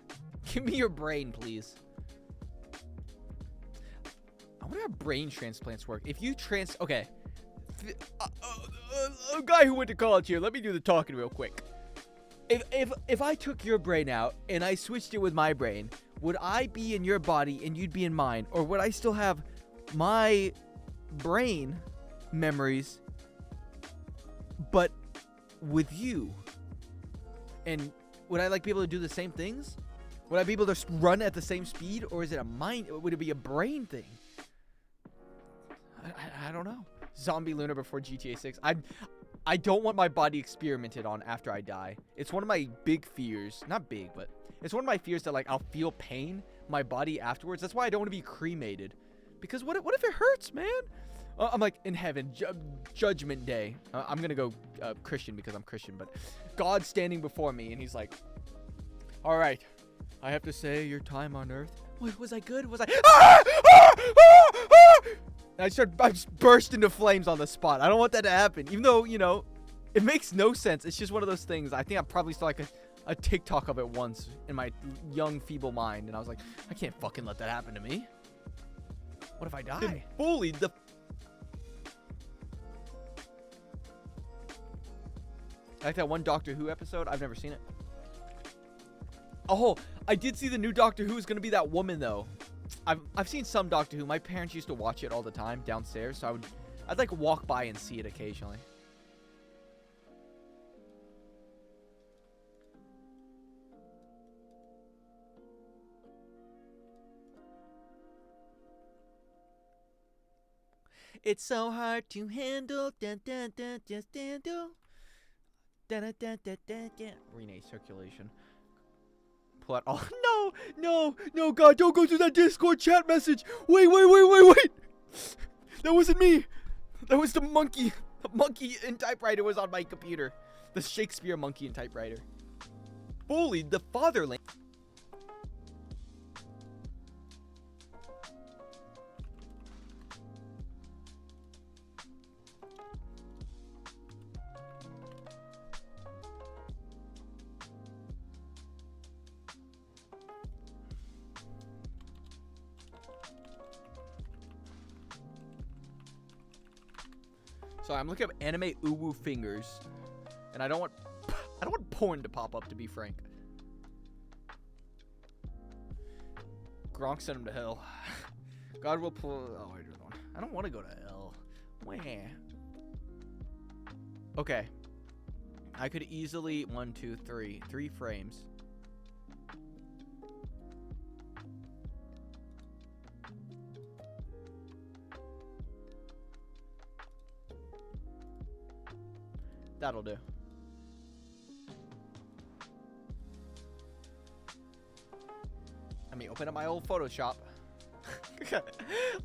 give me your brain, please. I wonder how brain transplants work. If you okay. A guy who went to college here, let me do the talking real quick. If I took your brain out and I switched it with my brain, would I be in your body and you'd be in mine? Or would I still have my brain memories, but with you? And would I be able to do the same things? Would I be able to run at the same speed? Or is it a mind? Would it be a brain thing? I don't know. Zombie Luna before GTA 6. I don't want my body experimented on after I die. It's one of my big fears. Not big, but it's one of my fears that I'll feel pain my body afterwards. That's why I don't want to be cremated. Because what if it hurts, man? I'm in heaven, judgment day. I'm gonna go Christian because I'm Christian, but God standing before me and he's like, all right, I have to say your time on earth. Wait, was I good? Was I? I just burst into flames on the spot. I don't want that to happen. Even though, it makes no sense. It's just one of those things. I think I probably saw a TikTok of it once in my young, feeble mind. And I was like, I can't fucking let that happen to me. What if I die? Bullied the... Like that one Doctor Who episode. I've never seen it. Oh, I did see the new Doctor Who is going to be that woman, though. I've seen some Doctor Who. My parents used to watch it all the time downstairs, so I'd walk by and see it occasionally. It's so hard to handle. Dun, dun, dun, just handle. Dun, dun, dun, dun, dun, dun. Renee circulation. Pull out all. No, God, don't go through that Discord chat message. Wait. That wasn't me. That was the monkey. The monkey in typewriter was on my computer. The Shakespeare monkey in typewriter. Bullied the fatherland. So I'm looking up anime uwu fingers, and I don't want porn to pop up, to be frank. Gronk sent him to hell. God will pull. Oh, I don't want to go to hell. Wah. Okay. I could easily 1, 2, 3 frames. That'll do. Let me open up my old Photoshop. I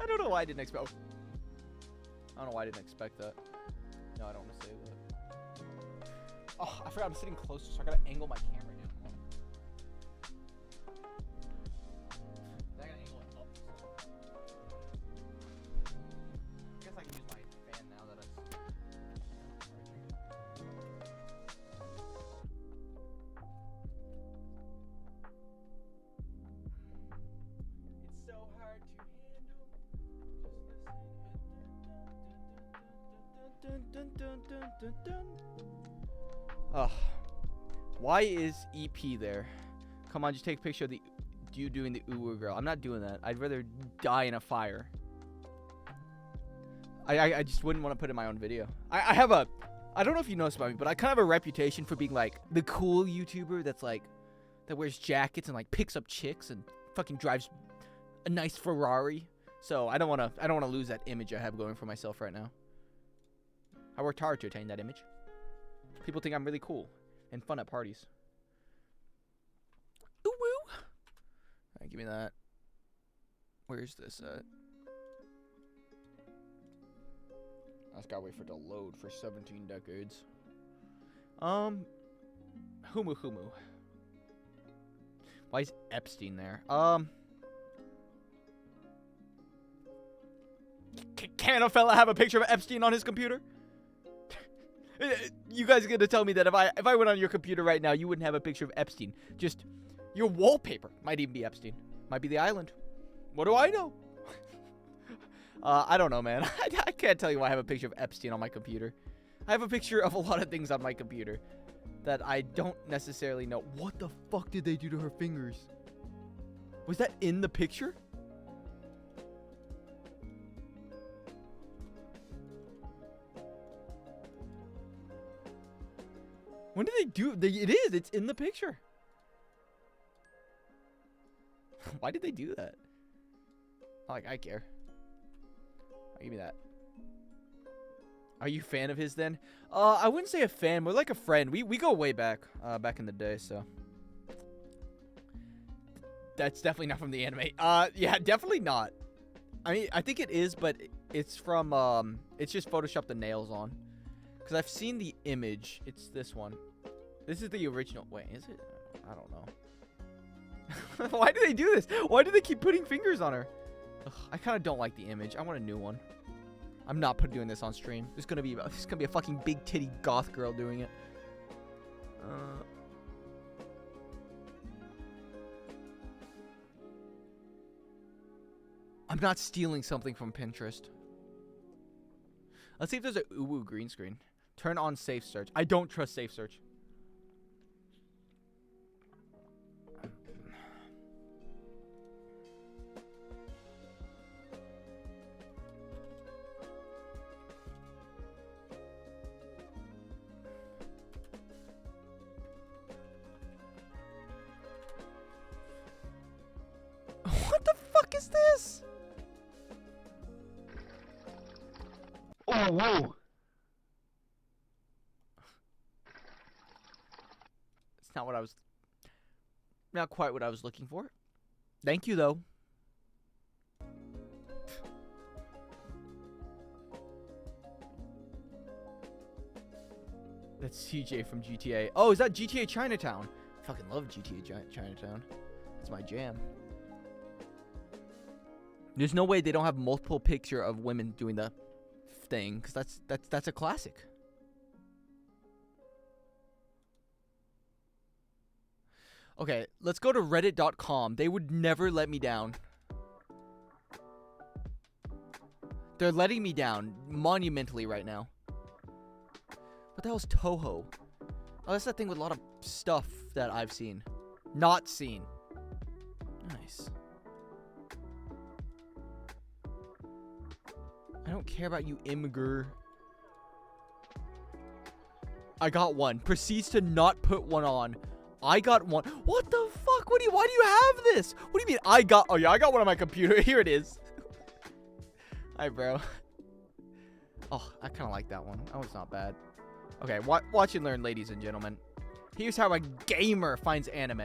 don't know why I didn't expect. I don't know why I didn't expect that. No, I don't want to save that. Oh, I forgot I'm sitting closer, so I gotta angle my camera down. I gotta angle it up. I guess I can use my fan now that it's. It's so hard to handle. Oh, why is EP there? Come on, just take a picture of the you doing the ooh girl. I'm not doing that. I'd rather die in a fire. I just wouldn't want to put in my own video. I have a, I don't know if you noticed about me, but I kind of have a reputation for being like the cool YouTuber that's like, that wears jackets and like picks up chicks and fucking drives a nice Ferrari. So I don't want to lose that image I have going for myself right now. I worked hard to attain that image. People think I'm really cool and fun at parties. Ooh woo. Alright, give me that. Where's this at? I just gotta wait for it to load for 17 decades. Humu Humu. Why is Epstein there? Can a fella have a picture of Epstein on his computer? You guys are gonna tell me that if I went on your computer right now, you wouldn't have a picture of Epstein. Just your wallpaper might even be Epstein. Might be the island. What do I know? I don't know, man. I can't tell you why I have a picture of Epstein on my computer. I have a picture of a lot of things on my computer that I don't necessarily know. What the fuck did they do to her fingers? Was that in the picture? When did they do it? It's in the picture. Why did they do that? Like, I care. Give me that. Are you a fan of his then? I wouldn't say a fan, but like a friend. We go way back, back in the day, so. That's definitely not from the anime. Yeah, definitely not. I mean, I think it is, but it's from, it's just Photoshopped the nails on. Because I've seen the image. It's this one. This is the original. Wait, is it? I don't know. Why do they do this? Why do they keep putting fingers on her? Ugh, I kind of don't like the image. I want a new one. I'm not doing this on stream. There's gonna be a fucking big titty goth girl doing it. I'm not stealing something from Pinterest. Let's see if there's a uwu green screen. Turn on safe search. I don't trust safe search. What the fuck is this? Oh, whoa. It's not what I was... Not quite what I was looking for. Thank you, though. That's CJ from GTA. Oh, is that GTA Chinatown? I fucking love GTA Chinatown. That's my jam. There's no way they don't have multiple picture of women doing the thing, because that's a classic. Okay, let's go to reddit.com. They would never let me down. They're letting me down monumentally right now. What the hell's Toho? Oh, that's that thing with a lot of stuff that I've seen. Not seen. Nice. I don't care about you, Imgur. I got one. Proceeds to not put one on. I got one. What the fuck? Why do you have this? What do you mean I got... Oh, yeah, I got one on my computer. Here it is. Hi, bro. Oh, I kind of like that one. That one's not bad. Okay, watch and learn, ladies and gentlemen. Here's how a gamer finds anime.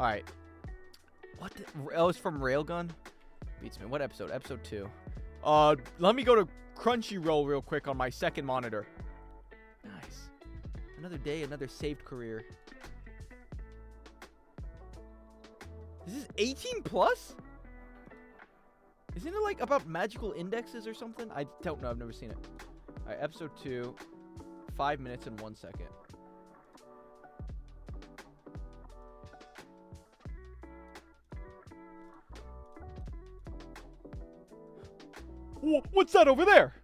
All right. What? Oh, it's from Railgun. Beats me. What episode? Episode 2. Let me go to Crunchyroll real quick on my second monitor. Nice. Another day, another saved career. Is this 18 plus? Isn't it like about magical indexes or something? I don't know. I've never seen it. All right, episode 2. 5 minutes and 1 second. What's that over there?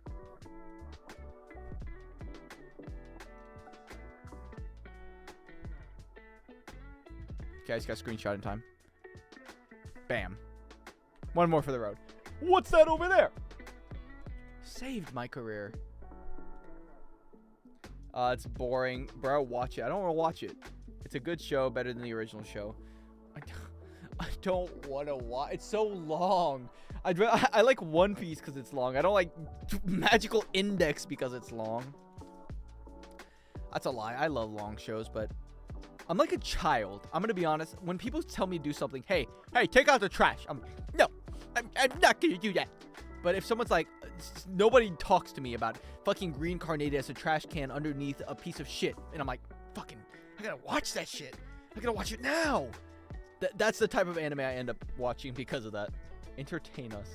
Okay, I just got a screenshot in time. Bam. One more for the road. What's that over there? Saved my career. It's boring. Bro, watch it. I don't want to watch it. It's a good show, better than the original show. I don't want to watch. It's so long. I like One Piece because it's long. I don't like Magical Index because it's long. That's a lie. I love long shows, but I'm like a child. I'm going to be honest. When people tell me to do something, hey, take out the trash. No, I'm not going to do that. But if someone's like, nobody talks to me about fucking reincarnated as a trash can underneath a piece of shit. And I'm like, fucking, I got to watch that shit. I got to watch it now. That's the type of anime I end up watching because of that. Entertain us.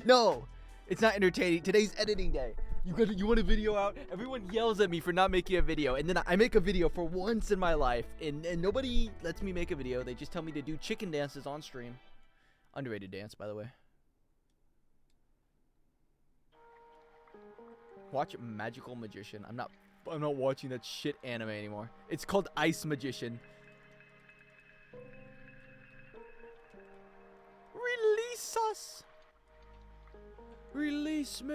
No, it's not entertaining. Today's editing day. You want a video out? Everyone yells at me for not making a video, and then I make a video for once in my life, and nobody lets me make a video. They just tell me to do chicken dances on stream. Underrated dance, by the way. Watch Magical Magician. I'm not watching that shit anime anymore. It's called Ice Magician. Release us. Release me.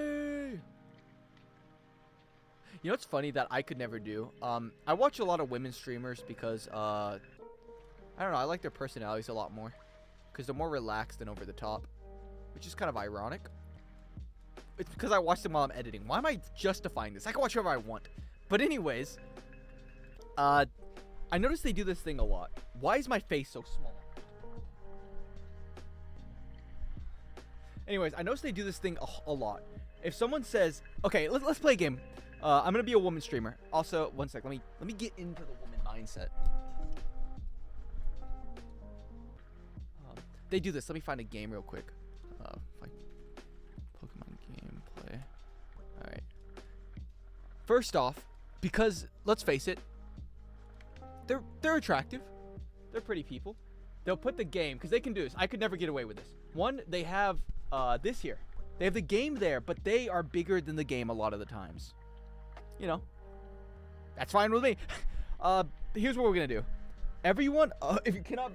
You know what's funny that I could never do? I watch a lot of women streamers because, I don't know, I like their personalities a lot more. Because they're more relaxed and over the top. Which is kind of ironic. It's because I watch them while I'm editing. Why am I justifying this? I can watch whatever I want. But anyways, I noticed they do this thing a lot. Why is my face so small? Anyways, I noticed they do this thing a lot. If someone says, okay, let's play a game. I'm gonna be a woman streamer. Also, one sec. Let me get into the woman mindset. They do this. Let me find a game real quick. Pokemon gameplay. All right. First off, because let's face it, they're attractive. They're pretty people. They'll put the game because they can do this. I could never get away with this. One, they have this here. They have the game there, but they are bigger than the game a lot of the times. You know, that's fine with me. Here's what we're gonna do. Everyone, if you cannot,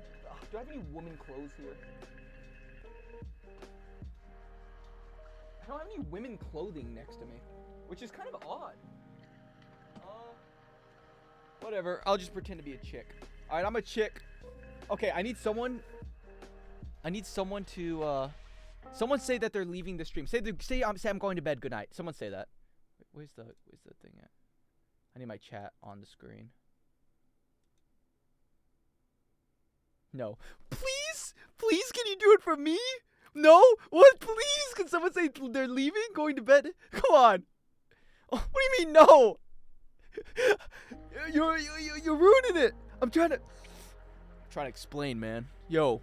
do I have any women clothes here? I don't have any women clothing next to me, which is kind of odd. Whatever. I'll just pretend to be a chick. All right, I'm a chick. Okay, I need someone to. Someone say that they're leaving the stream. Say I'm going to bed. Good night. Someone say that. Where's the thing at? I need my chat on the screen. No. Please? Please, can you do it for me? No? What? Please? Can someone say they're leaving? Going to bed? Come on. Oh, what do you mean no? You're ruining it. I'm trying to explain, man. Yo.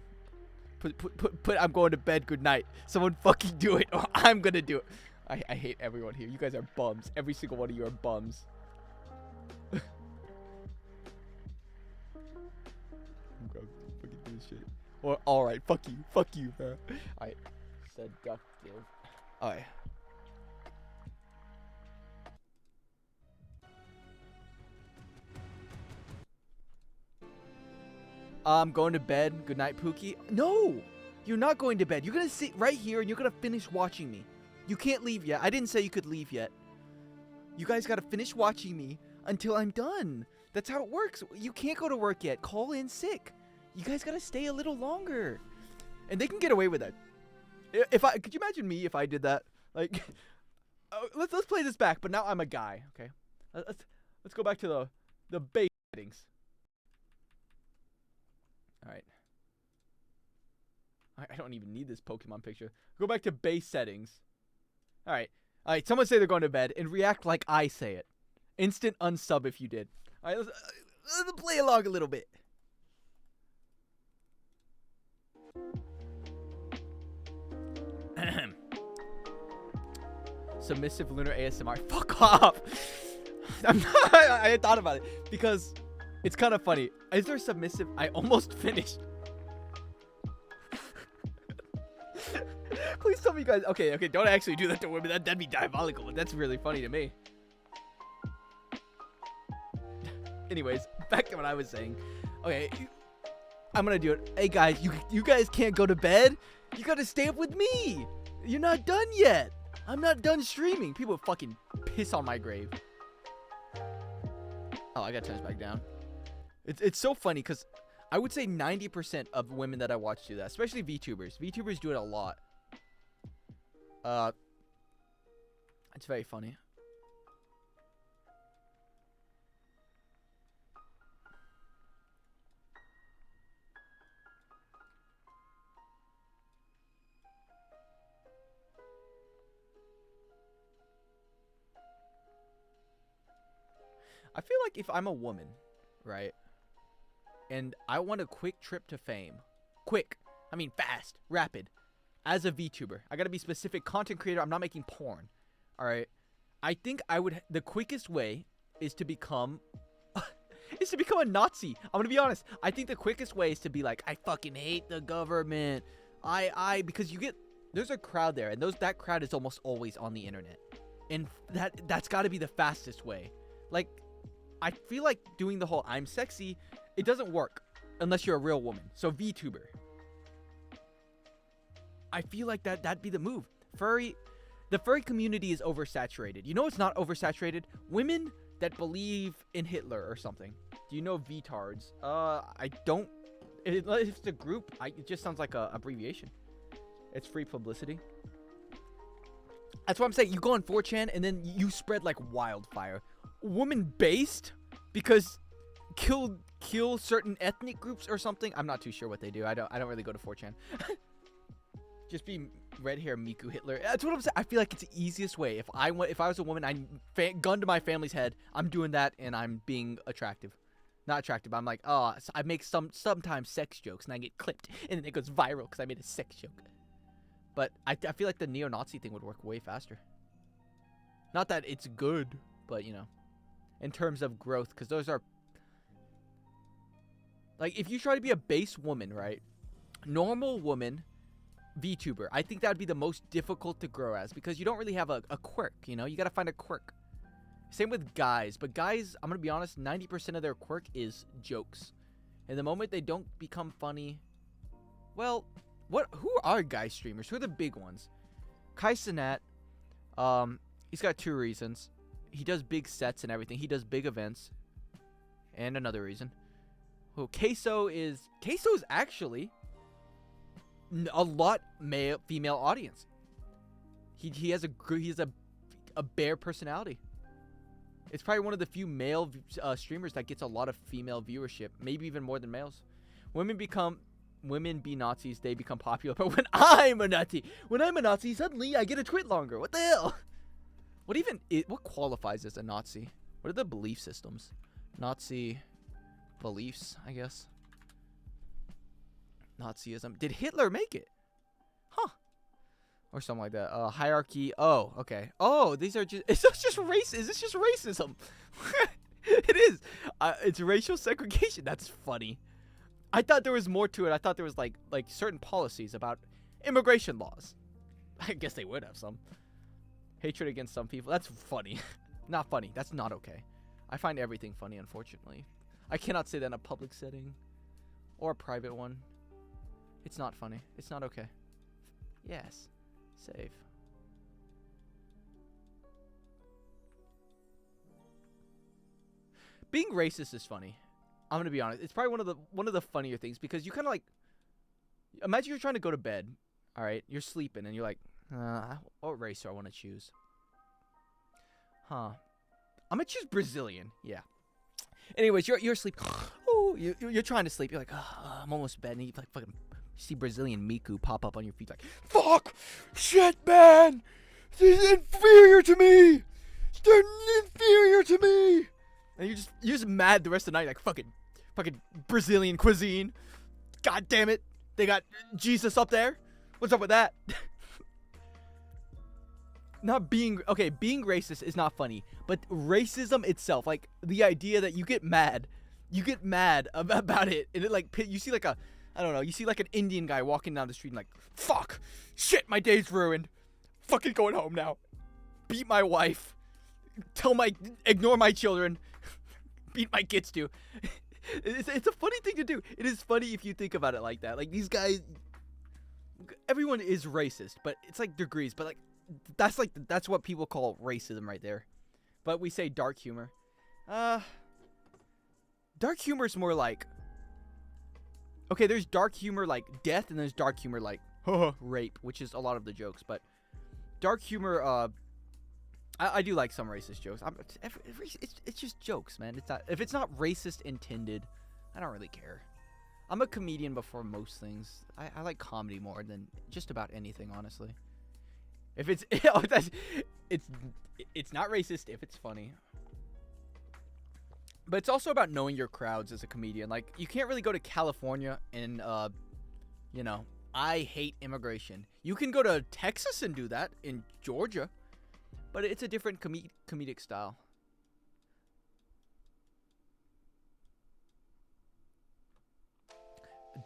Put I'm going to bed. Good night. Someone fucking do it or I'm going to do it. I hate everyone here. You guys are bums. Every single one of you are bums. I'm going to fucking do this shit. Or, alright, fuck you, bro. Alright, seductive. Alright. I'm going to bed. Good night, Pookie. No! You're not going to bed. You're gonna sit right here and you're gonna finish watching me. You can't leave yet. I didn't say you could leave yet. You guys gotta finish watching me until I'm done. That's how it works. You can't go to work yet. Call in sick. You guys gotta stay a little longer. And they can get away with it. Could you imagine me if I did that? Like, let's play this back, but now I'm a guy, okay? Let's go back to the base settings. All right. I don't even need this Pokemon picture. Go back to base settings. All right. All right. Someone say they're going to bed and react like I say it. Instant unsub if you did. All right. Let's play along a little bit. Submissive lunar ASMR. Fuck off. I thought about it because it's kind of funny. Is there submissive? I almost finished. Please tell me you guys. Okay. Don't actually do that to women. That'd be diabolical. But that's really funny to me. Anyways, back to what I was saying. Okay, I'm gonna do it. Hey guys, you guys can't go to bed. You gotta stay up with me. You're not done yet. I'm not done streaming. People fucking piss on my grave. Oh, I gotta turn this back down. It's so funny because I would say 90% of women that I watch do that, especially VTubers. VTubers do it a lot. It's very funny. I feel like if I'm a woman, right, and I want a quick trip to fame, quick, I mean fast, rapid, as a VTuber, I gotta be specific, content creator, I'm not making porn, all right, I think the quickest way is to become, a Nazi. I'm gonna be honest, I think the quickest way is to be like, I fucking hate the government, because there's a crowd there, and that crowd is almost always on the internet, and that's gotta be the fastest way, like, I feel like doing the whole I'm sexy, it doesn't work unless you're a real woman. So VTuber. I feel like that'd be the move. The furry community is oversaturated. You know it's not oversaturated? Women that believe in Hitler or something. Do you know VTards? I don't. If it's a group, it just sounds like a abbreviation. It's free publicity. That's what I'm saying. You go on 4chan and then you spread like wildfire. Woman based because kill certain ethnic groups or something. I'm not too sure what they do. I don't really go to 4chan. Just be red hair Miku Hitler. That's what I'm saying. I feel like it's the easiest way. If I was a woman, gun to my family's head, I'm doing that and I'm being attractive. Not attractive. I'm like, oh, I make sometimes sex jokes and I get clipped and then it goes viral because I made a sex joke. But I feel like the neo-Nazi thing would work way faster. Not that it's good, but you know. In terms of growth, because those are like, if you try to be a base woman, right, normal woman VTuber, I think that would be the most difficult to grow as, because you don't really have a quirk, you know, you got to find a quirk. Same with guys, but guys, I'm gonna be honest, 90% of their quirk is jokes, and the moment they don't become funny, well, who are guy streamers? Who are the big ones? Kai Cenat, he's got 2 reasons. He does big sets and everything. He does big events. And another reason. Well, Queso is actually a lot female audience. He has a bare personality. It's probably one of the few male streamers that gets a lot of female viewership, maybe even more than males. Women be Nazis, they become popular. But when I'm a Nazi, suddenly I get a twit longer. What the hell? What qualifies as a Nazi? What are the belief systems? Nazi beliefs, I guess. Nazism. Did Hitler make it? Huh. Or something like that. Hierarchy. Oh, okay. Oh, is this just racism? It is. It's racial segregation. That's funny. I thought there was more to it. I thought there was like certain policies about immigration laws. I guess they would have some. Hatred against some people. That's funny. Not funny. That's not okay. I find everything funny, unfortunately. I cannot say that in a public setting. Or a private one. It's not funny. It's not okay. Yes. Save. Being racist is funny. I'm gonna be honest. It's probably one of the funnier things, because you kind of like, imagine you're trying to go to bed. All right, you're sleeping and you're like, what race do I want to choose? Huh. I'm gonna choose Brazilian. Yeah. Anyways, you're asleep. Ooh, You're trying to sleep. You're like, oh, I'm almost bed. And you like fucking see Brazilian Miku pop up on your feet like, fuck, shit, man, this is inferior to me. They're inferior to me. And you're just mad the rest of the night, like fucking Brazilian cuisine. God damn it, they got Jesus up there. What's up with that? Being racist is not funny, but racism itself, like the idea that you get mad about it, and it like you see like you see like an Indian guy walking down the street and like, fuck, shit, my day's ruined, fucking going home now, beat my wife, ignore my children, beat my kids too. It's a funny thing to do. It is funny if you think about it like that. Like these guys, everyone is racist, but it's like degrees. But like that's what people call racism right there. But we say dark humor. Dark humor is more like, okay, there's dark humor like death, and there's dark humor like rape, which is a lot of the jokes. But dark humor, I do like some racist jokes. It's just jokes, man. If it's not racist intended, I don't really care. I'm a comedian before most things. I like comedy more than just about anything, honestly. If it's it's not racist if it's funny. But it's also about knowing your crowds as a comedian. Like, you can't really go to California and I hate immigration. You can go to Texas and do that, in Georgia. But it's a different comedic style.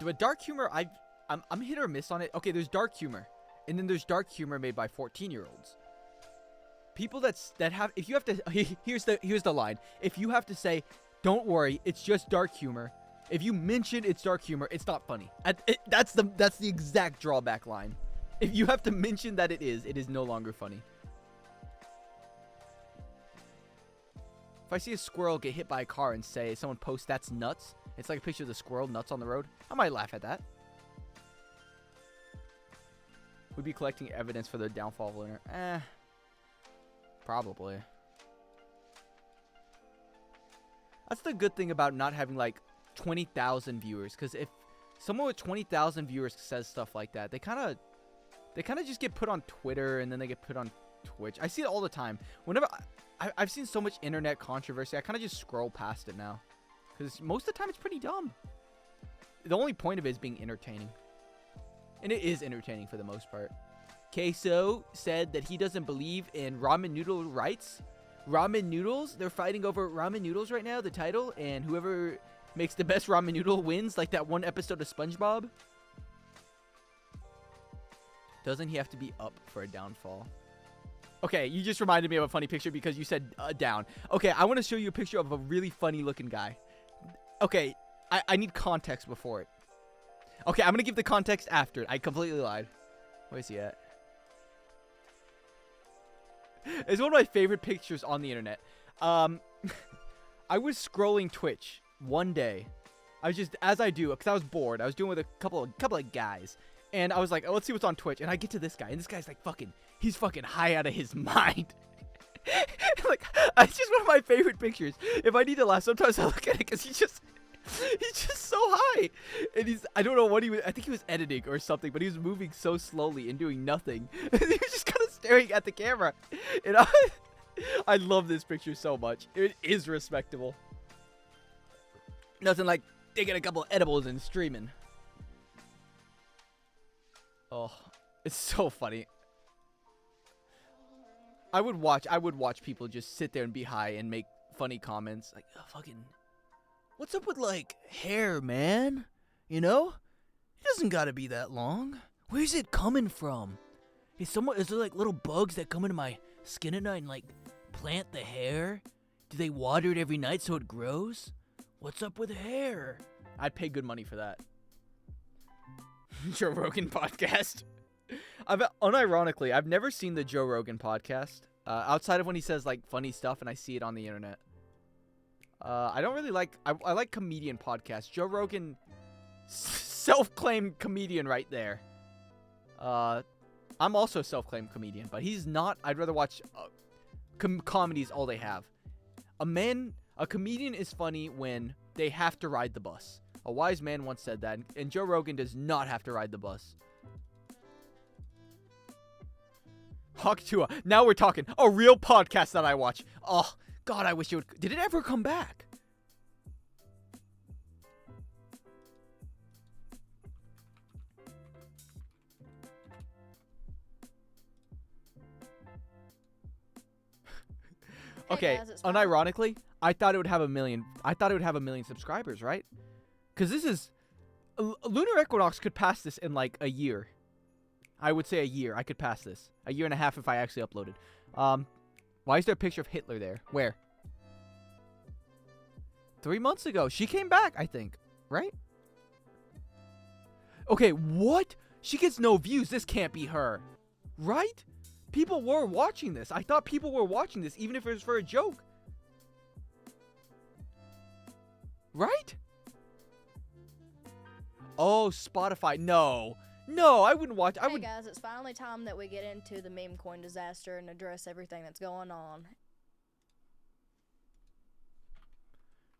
But dark humor, I'm hit or miss on it. Okay, there's dark humor, and then there's dark humor made by 14-year-olds. People that have, if you have to, here's the line. If you have to say, don't worry, it's just dark humor. If you mention it's dark humor, it's not funny. That's the exact drawback line. If you have to mention that it is no longer funny. If I see a squirrel get hit by a car and say, someone posts that's nuts, it's like a picture of the squirrel nuts on the road, I might laugh at that. We'd be collecting evidence for the downfall of lunar. Probably. That's the good thing about not having like 20,000 viewers, because if someone with 20,000 viewers says stuff like that, they kind of just get put on Twitter, and then they get put on Twitch. I see it all the time. Whenever I've seen so much internet controversy, I kind of just scroll past it now, because most of the time it's pretty dumb. The only point of it is being entertaining, and it is entertaining for the most part. Queso said that he doesn't believe in ramen noodle rights. Ramen noodles, they're fighting over ramen noodles right now, the title, and whoever makes the best ramen noodle wins, like that one episode of SpongeBob. Doesn't he have to be up for a downfall? Okay, you just reminded me of a funny picture because you said down. Okay, I want to show you a picture of a really funny looking guy. Okay, I need context before it. Okay, I'm going to give the context after it. I completely lied. Where's he at? It's one of my favorite pictures on the internet. I was scrolling Twitch one day. I was just, as I do, because I was bored. I was doing with a couple of guys. And I was like, oh, let's see what's on Twitch. And I get to this guy. And this guy's like he's fucking high out of his mind. Like, it's just one of my favorite pictures. If I need to laugh, sometimes I look at it because he's just so high. And I don't know what I think he was editing or something, but he was moving so slowly and doing nothing. And he was just kind of staring at the camera. And I love this picture so much. It is respectable. Nothing like taking a couple of edibles and streaming. Oh, it's so funny. I would watch people just sit there and be high and make funny comments like, oh, fucking, what's up with like hair, man? You know, it doesn't gotta be that long. Where's it coming from? Is there like little bugs that come into my skin at night and like plant the hair? Do they water it every night so it grows? What's up with hair? I'd pay good money for that. Joe Rogan podcast. Unironically, I've never seen the Joe Rogan podcast outside of when he says like funny stuff and I see it on the internet. I don't really like. I like comedian podcasts. Joe Rogan, self-claimed comedian right there. I'm also self-claimed comedian, but he's not. I'd rather watch comedies all they have. A comedian is funny when They have to ride the bus. A wise man once said that, and Joe Rogan does not have to ride the bus. Hawk Tua. Now we're talking. A real podcast that I watch. Oh, God, I wish it would. Did it ever come back? Okay, guys, it's fine. unironically, I thought it would have a million. I thought it would have a million subscribers, right? Because this is Lunar Equinox could pass this in like a year. I would say a year. I could pass this. A year and a half if I actually uploaded. Why is there a picture of Hitler there? Where? 3 months ago. She came back, I think. Right? Okay, what? She gets no views. This can't be her. Right? People were watching this. I thought people were watching this, even if it was for a joke. Right? Oh, Spotify. No. No, I wouldn't watch. Hey guys, it's finally time that we get into the meme coin disaster and address everything that's going on.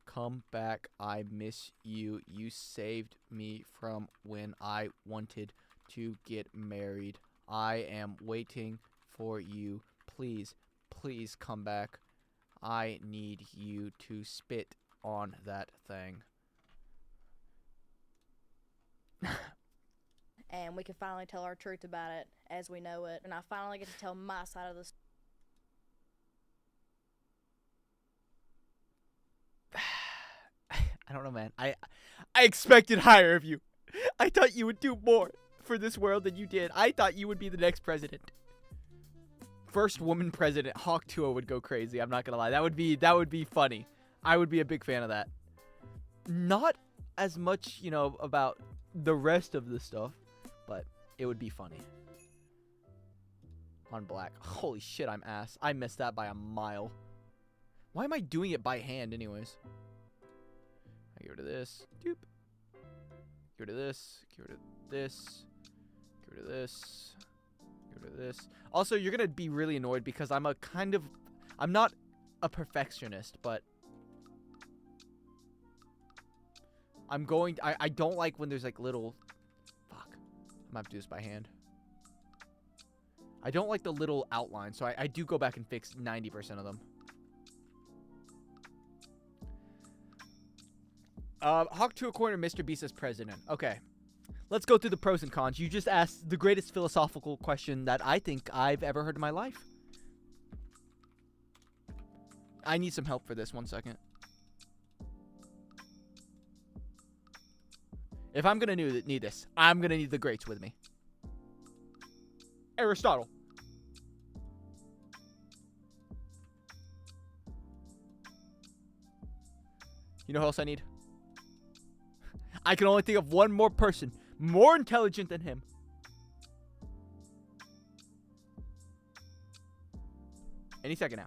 Come back. I miss you. You saved me from when I wanted to get married. I am waiting for you. Please, please come back. I need you to spit on that thing. And we can finally tell our truth about it as we know it. And I finally get to tell my side of the story. I don't know, man. I expected higher of you. I thought you would do more for this world than you did. I thought you would be the next president. First woman president. Hawk Tua would go crazy. I'm not gonna lie. That would be funny. I would be a big fan of that. Not as much, you know, about the rest of the stuff, but it would be funny. On black. Holy shit, I'm ass. I missed that by a mile. Why am I doing it by hand anyways? I get rid of this. Doop. Get rid of this. Get rid of this. Get rid of this. Get rid of this. Also, you're gonna be really annoyed because I'm not a perfectionist, but I don't like when there's like little, fuck, I'm gonna have to do this by hand. I don't like the little outlines, so I do go back and fix 90% of them. Hawk to a corner, Mr. Beast as president. Okay. Let's go through the pros and cons. You just asked the greatest philosophical question that I think I've ever heard in my life. I need some help for this. 1 second. If I'm going to need this, I'm going to need the greats with me. Aristotle. You know who else I need? I can only think of one more person more intelligent than him. Any second now.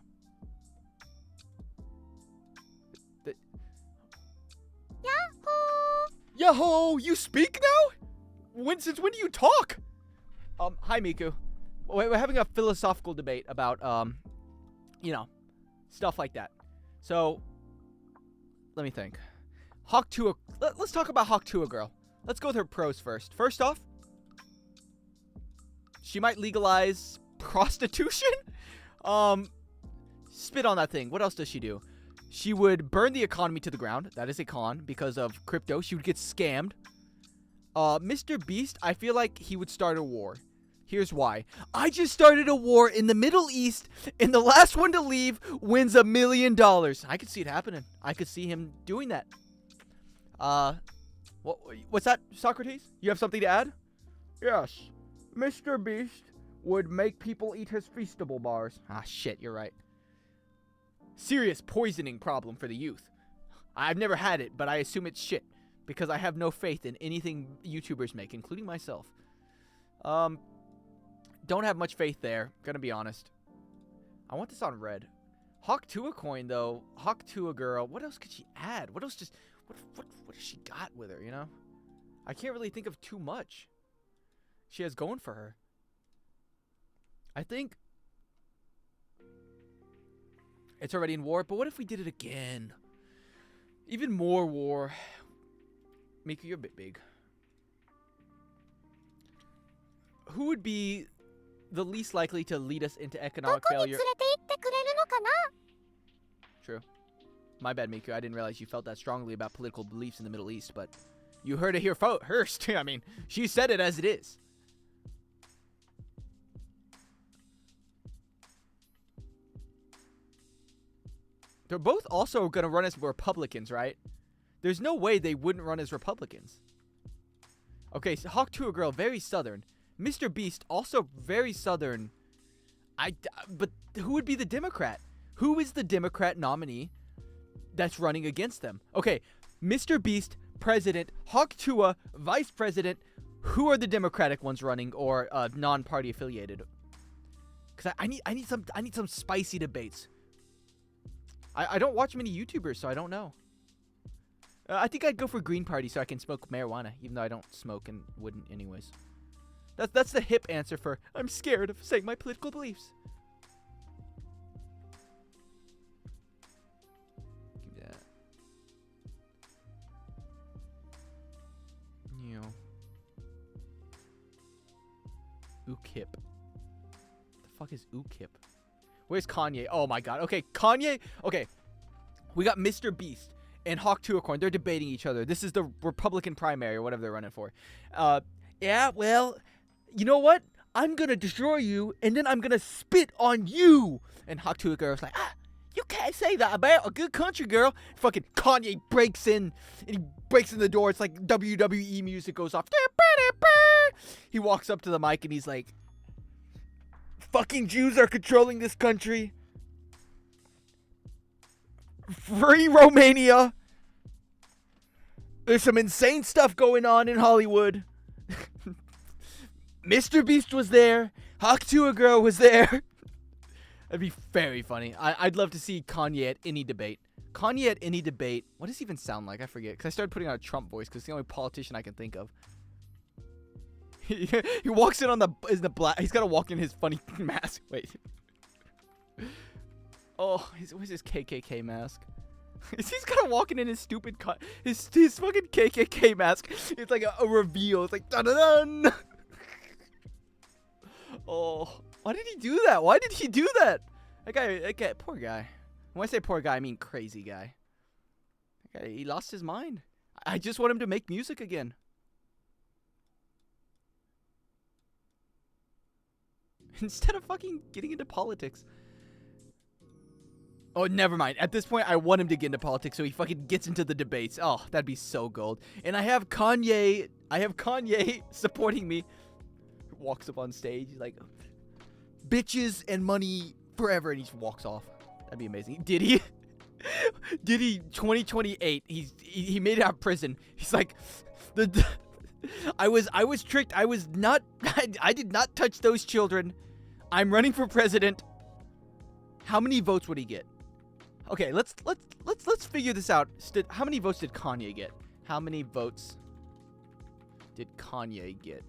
Yahoo! Yahoo! You speak now? Since when do you talk? Hi Miku. We're having a philosophical debate about you know, stuff like that. So, let me think. Hawk Tua. Let's talk about Hawk Tua girl. Let's go with her pros first. First off, she might legalize prostitution. Spit on that thing. What else does she do? She would burn the economy to the ground. That is a con because of crypto. She would get scammed. Mr. Beast, I feel like he would start a war. Here's why. I just started a war in the Middle East, and the last one to leave wins $1 million. I could see it happening. I could see him doing that. What's that, Socrates? You have something to add? Yes. Mr. Beast would make people eat his Feastable bars. Ah, shit, you're right. Serious poisoning problem for the youth. I've never had it, but I assume it's shit, because I have no faith in anything YouTubers make, including myself. Don't have much faith there, gonna be honest. I want this on red. Hawk Tua coin, though. Hawk Tua girl. What else could she add? What else just... What has she got with her, you know? I can't really think of too much she has going for her. I think it's already in war, but what if we did it again? Even more war. Miku, you're a bit big. Who would be the least likely to lead us into economic failure? True. My bad, Miku. I didn't realize you felt that strongly about political beliefs in the Middle East, but you heard it here first. I mean, she said it as it is. They're both also going to run as Republicans, right? There's no way they wouldn't run as Republicans. Okay, so Hawk Tuah Girl, very southern. Mr. Beast, also very southern. But who would be the Democrat? Who is the Democrat nominee that's running against them? Okay, Mr. Beast, president. Hawk Tuah, vice president. Who are the Democratic ones running or non-party affiliated? Because I need some spicy debates. I don't watch many YouTubers, so I don't know. I think I'd go for Green Party so I can smoke marijuana, even though I don't smoke and wouldn't anyways. That's the hip answer for I'm scared of saying my political beliefs. Give me that. You know. UKIP. The fuck is UKIP? Where's Kanye? Oh my god. Okay, Kanye. Okay. We got Mr. Beast and Hawk Tuah. They're debating each other. This is the Republican primary or whatever they're running for. Yeah, well, you know what? I'm gonna destroy you and then I'm gonna spit on you. And Hawk Tuah Girl's like, you can't say that about a good country girl. Fucking Kanye breaks in and he breaks in the door. It's like WWE music goes off. He walks up to the mic and he's like, fucking Jews are controlling this country. Free Romania. There's some insane stuff going on in Hollywood. Mr. Beast was there. Hawk Tuah Girl was there. That'd be very funny. I'd love to see Kanye at any debate. Kanye at any debate. What does he even sound like? I forget. Because I started putting on a Trump voice because it's the only politician I can think of. He walks in on the black. He's got to walk in his funny mask. Wait. Oh, where's his KKK mask? He's got to walk in his stupid his fucking KKK mask. It's like a reveal. It's like dun dun dun. Oh, why did he do that? Why did he do that? That guy, poor guy. When I say poor guy, I mean crazy guy. That guy, he lost his mind. I just want him to make music again. Instead of fucking getting into politics. Oh, never mind. At this point, I want him to get into politics so he fucking gets into the debates. Oh, that'd be so gold. And I have Kanye supporting me. Walks up on stage. He's like, bitches and money forever. And he just walks off. That'd be amazing. Diddy 2028. He made it out of prison. He's like, I was tricked. I did not touch those children. I'm running for president. How many votes would he get? Okay, let's figure this out. How many votes did Kanye get? How many votes did Kanye get?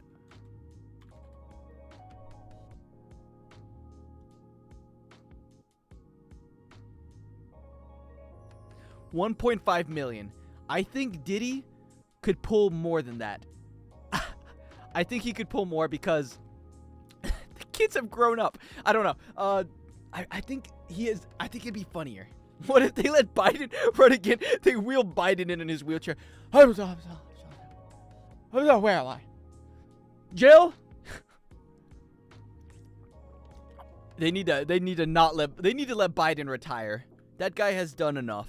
$1.5 million. I think Diddy could pull more than that. I think he could pull more because the kids have grown up. I don't know. I think it'd be funnier. What if they let Biden run again? They wheel Biden in his wheelchair. Where am I? Jill? They need to let Biden retire. That guy has done enough.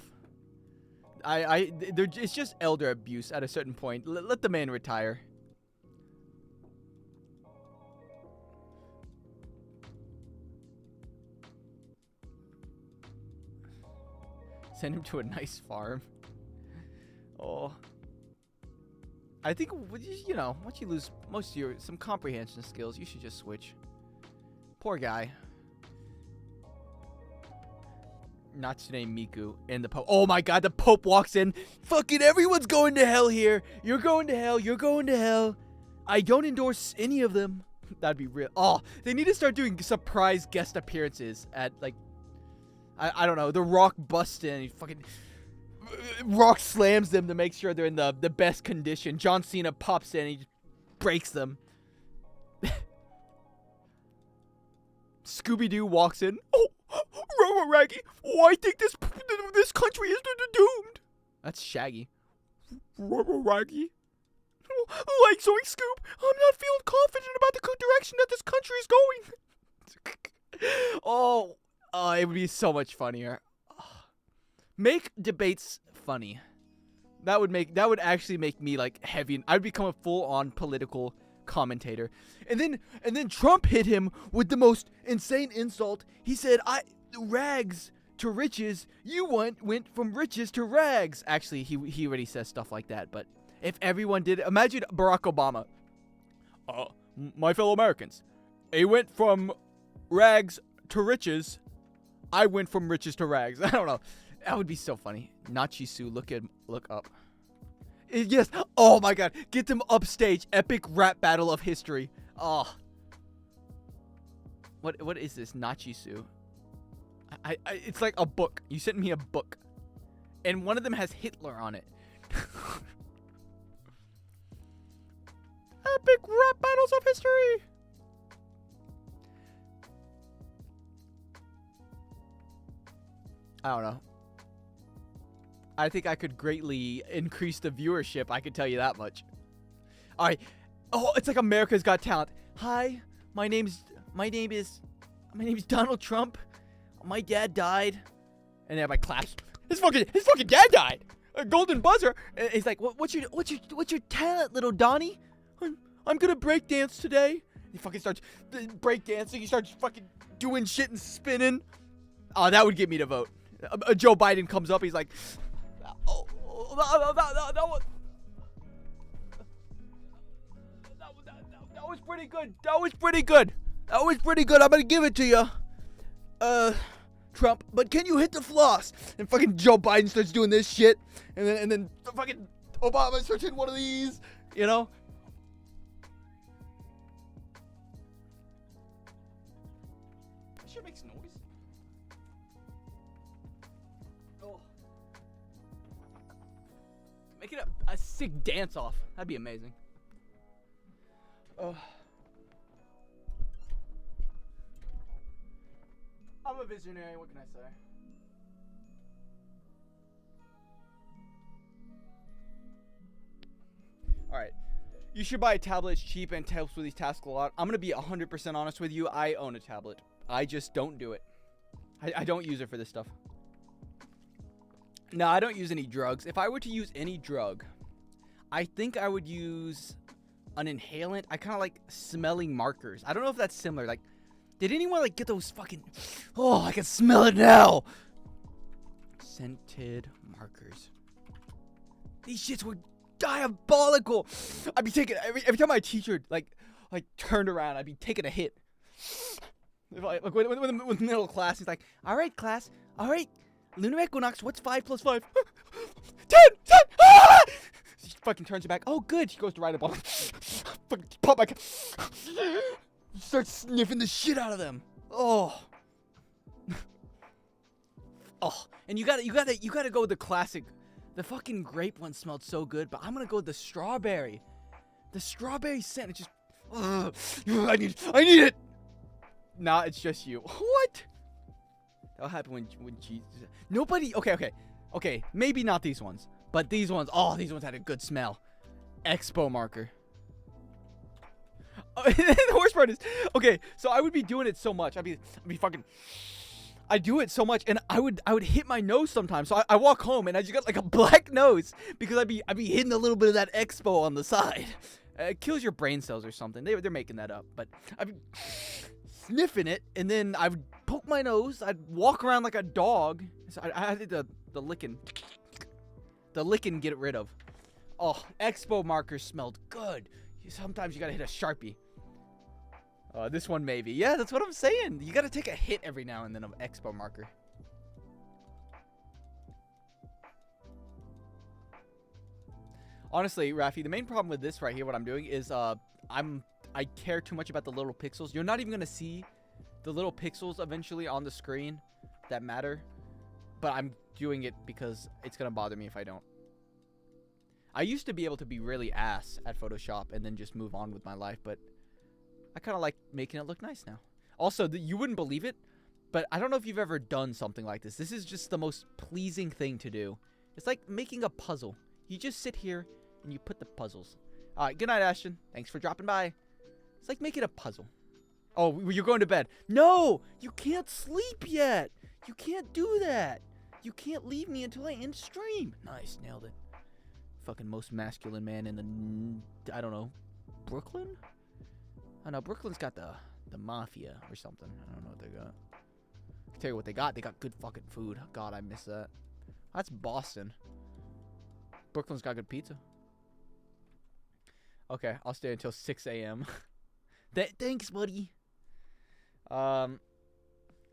It's just elder abuse at a certain point. Let the man retire. Send him to a nice farm. Oh. I think, you know, once you lose most of some comprehension skills, you should just switch. Poor guy. Natsune Miku and the Pope. Oh my god, the Pope walks in. Fucking everyone's going to hell here. You're going to hell. You're going to hell. I don't endorse any of them. That'd be real. Oh, they need to start doing surprise guest appearances at, like, I don't know, The Rock busts in. He fucking, Rock slams them to make sure they're in the best condition. John Cena pops in and he just breaks them. Scooby-Doo walks in. Oh, Raggy, oh, I think this country is doomed. That's Shaggy. Raggy. Like Zoe Scoop, I'm not feeling confident about the direction that this country is going. Oh, it would be so much funnier. Make debates funny. That would actually make me like heavy. I'd become a full-on political commentator. And then Trump hit him with the most insane insult. He said, rags to riches. You went from riches to rags. Actually, he already says stuff like that, but if everyone did, imagine Barack Obama. My fellow Americans, he went from rags to riches. I went from riches to rags. I don't know. That would be so funny. Nachisu, look up. Yes. Oh my God. Get them upstage. Epic rap battle of history. Oh. What is this? Nachisu. It's like a book. You sent me a book, and one of them has Hitler on it. Epic rap battles of history. I don't know. I think I could greatly increase the viewership. I could tell you that much. All right. Oh, it's like America's Got Talent. Hi, my name is Donald Trump. My dad died, and then I claps. His fucking dad died. A golden buzzer. And he's like, what's your talent, little Donnie? I'm gonna break dance today. He fucking starts break dancing. He starts fucking doing shit and spinning. Oh, that would get me to vote. Joe Biden comes up. He's like, that was pretty good. That was pretty good. I'm gonna give it to you, Trump. But can you hit the floss? And fucking Joe Biden starts doing this shit, and then fucking Obama starts hitting one of these. You know. That shit makes noise. Oh. Make it a sick dance off. That'd be amazing. Oh. I'm a visionary, what can I say? Alright. You should buy a tablet, it's cheap and helps with these tasks a lot. I'm gonna be 100% honest with you, I own a tablet. I just don't do it. I don't use it for this stuff. No, I don't use any drugs. If I were to use any drug, I think I would use an inhalant. I kind of like smelling markers. I don't know if that's similar. Like, did anyone like get those fucking... Oh, I can smell it now. Scented markers. These shits were diabolical. I'd be taking... Every time my teacher like turned around, I'd be taking a hit. Like with middle class, he's like, all right, class. All right. Lunar equinox, what's 5 plus 5? 10! Ah! She fucking turns her back. Oh, good. She goes to write a ball. Fucking pop my... Start sniffing the shit out of them. Oh. Oh. And you gotta go with the classic. The fucking grape one smelled so good, but I'm gonna go with the strawberry. The strawberry scent, it just... I need it! Nah, it's just you. What? That'll happen when Jesus... Nobody... Okay. Maybe not these ones. But these ones... Oh, these ones had a good smell. Expo marker. The worst part is... Okay, so I would be doing it so much. I'd be fucking... I do it so much, and I would hit my nose sometimes. So I walk home, and I just got like a black nose. Because I'd be hitting a little bit of that expo on the side. It kills your brain cells or something. They're making that up. But I'd be... sniffing it, and then I would poke my nose. I'd walk around like a dog. So I did the licking. The licking, get it rid of. Oh, expo markers smelled good. Sometimes you gotta hit a Sharpie. This one maybe. Yeah, that's what I'm saying. You gotta take a hit every now and then of expo marker. Honestly, Rafi, the main problem with this right here, what I'm doing is I care too much about the little pixels. You're not even gonna see the little pixels eventually on the screen that matter. But I'm doing it because it's gonna bother me if I don't. I used to be able to be really ass at Photoshop and then just move on with my life, but I kind of like making it look nice now. Also, you wouldn't believe it, but I don't know if you've ever done something like this. This is just the most pleasing thing to do. It's like making a puzzle. You just sit here and you put the puzzles. All right, good night, Ashton. Thanks for dropping by. It's like making a puzzle. Oh, you're going to bed. No, you can't sleep yet. You can't do that. You can't leave me until I end stream. Nice, nailed it. Fucking most masculine man in the, I don't know, Brooklyn? I know, Brooklyn's got the mafia or something. I don't know what they got. I'll tell you what they got. They got good fucking food. God, I miss that. That's Boston. Brooklyn's got good pizza. Okay, I'll stay until 6 a.m. Thanks, buddy.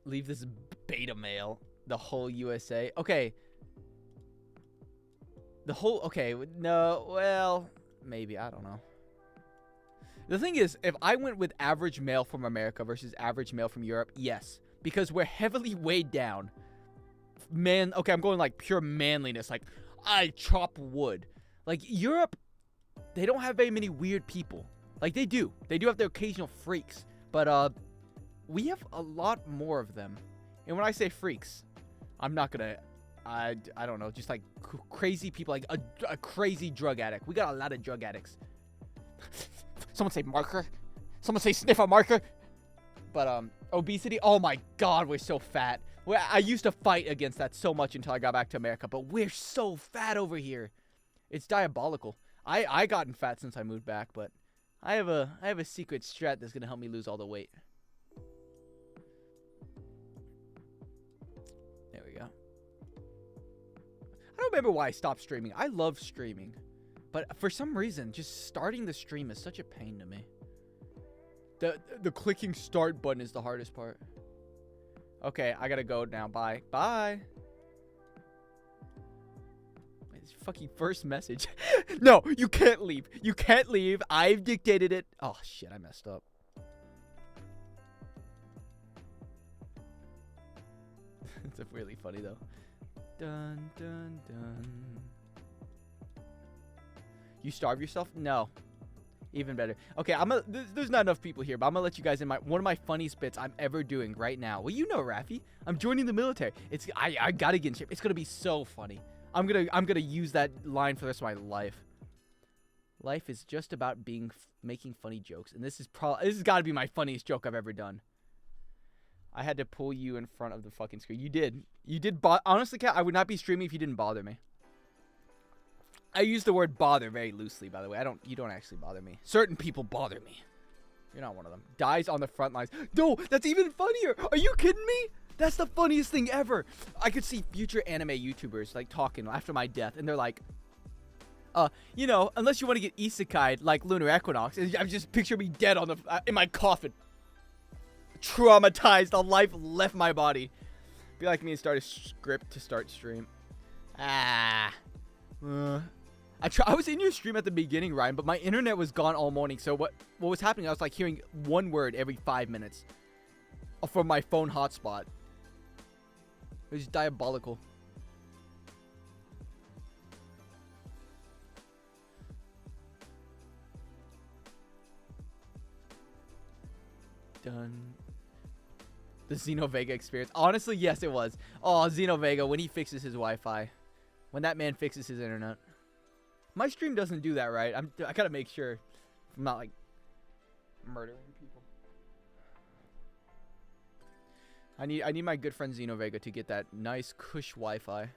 Leave this beta mail. The whole USA. Okay. The whole... Okay, no, well, maybe. I don't know. The thing is, if I went with average male from America versus average male from Europe, yes. Because we're heavily weighed down. Man, okay, I'm going like pure manliness. Like, I chop wood. Like, Europe, they don't have very many weird people. Like, they do. They do have their occasional freaks. But, we have a lot more of them. And when I say freaks, I'm not gonna... I don't know. Just like crazy people. Like a crazy drug addict. We got a lot of drug addicts. Someone say marker. Someone say sniffer marker. But, obesity. Oh my God, we're so fat. I used to fight against that so much until I got back to America. But we're so fat over here. It's diabolical. I gotten fat since I moved back, but I have a secret strat that's gonna help me lose all the weight. There we go. I don't remember why I stopped streaming. I love streaming. But for some reason, just starting the stream is such a pain to me. The clicking start button is the hardest part. Okay, I gotta go now. Bye. Bye. Wait, this fucking first message. No, you can't leave. You can't leave. I've dictated it. Oh, shit, I messed up. It's really funny, though. Dun, dun, dun. You starve yourself? No. Even better. Okay, there's not enough people here, but I'm gonna let you guys in one of my funniest bits I'm ever doing right now. Well, you know, Rafi, I'm joining the military. I gotta get in shape. It's gonna be so funny. I'm gonna use that line for the rest of my life. Life is just about making funny jokes, and this has got to be my funniest joke I've ever done. I had to pull you in front of the fucking screen. You did. Honestly, Kat, I would not be streaming if you didn't bother me. I use the word bother very loosely, by the way. You don't actually bother me. Certain people bother me. You're not one of them. Dies on the front lines. No, that's even funnier. Are you kidding me? That's the funniest thing ever. I could see future anime YouTubers like talking after my death, and they're like, you know, unless you want to get isekai'd like Lunar Equinox, I just picture me dead in my coffin. Traumatized. The life left my body. Be like me and start a script to start stream. I was in your stream at the beginning, Ryan, but my internet was gone all morning. So what was happening? I was like hearing one word every 5 minutes from my phone hotspot. It was diabolical. Done. The Xenovega experience. Honestly, yes, it was. Oh, Xenovega, when he fixes his Wi-Fi. When that man fixes his internet. My stream doesn't do that, right? I gotta make sure I'm not, like, murdering people. I need my good friend Xenovega to get that nice cush Wi-Fi.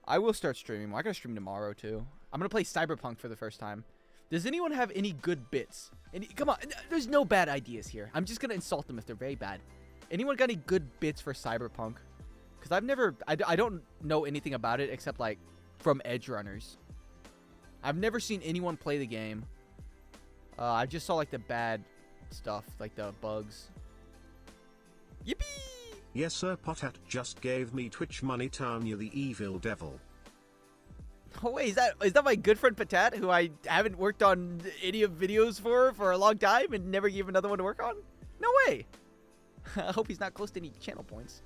I will start streaming more. I gotta stream tomorrow, too. I'm gonna play Cyberpunk for the first time. Does anyone have any good bits? Come on, there's no bad ideas here. I'm just gonna insult them if they're very bad. Anyone got any good bits for Cyberpunk? Because I don't know anything about it except, like, from Edge Runners. I've never seen anyone play the game. I just saw, like, the bad stuff, like the bugs. Yippee! Yes, sir. Potat just gave me Twitch money. Tanya the evil devil. Oh, wait, is that my good friend Patat, who I haven't worked on any of videos for a long time and never gave another one to work on? No way! I hope he's not close to any channel points.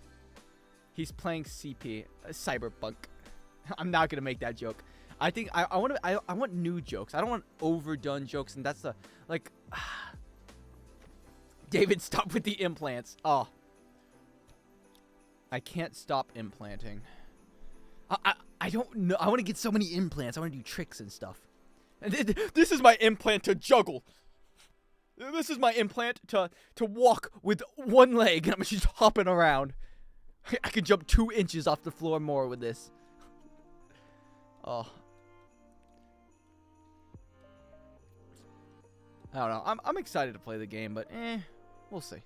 He's playing CP, Cyberpunk. I'm not gonna make that joke. I think I want new jokes. I don't want overdone jokes, and that's the like. David, stop with the implants. Oh, I can't stop implanting. I don't know. I want to get so many implants. I want to do tricks and stuff. And this is my implant to juggle. This is my implant to walk with one leg, and I'm just hopping around. I could jump 2 inches off the floor more with this. Oh. I don't know. I'm excited to play the game, but we'll see.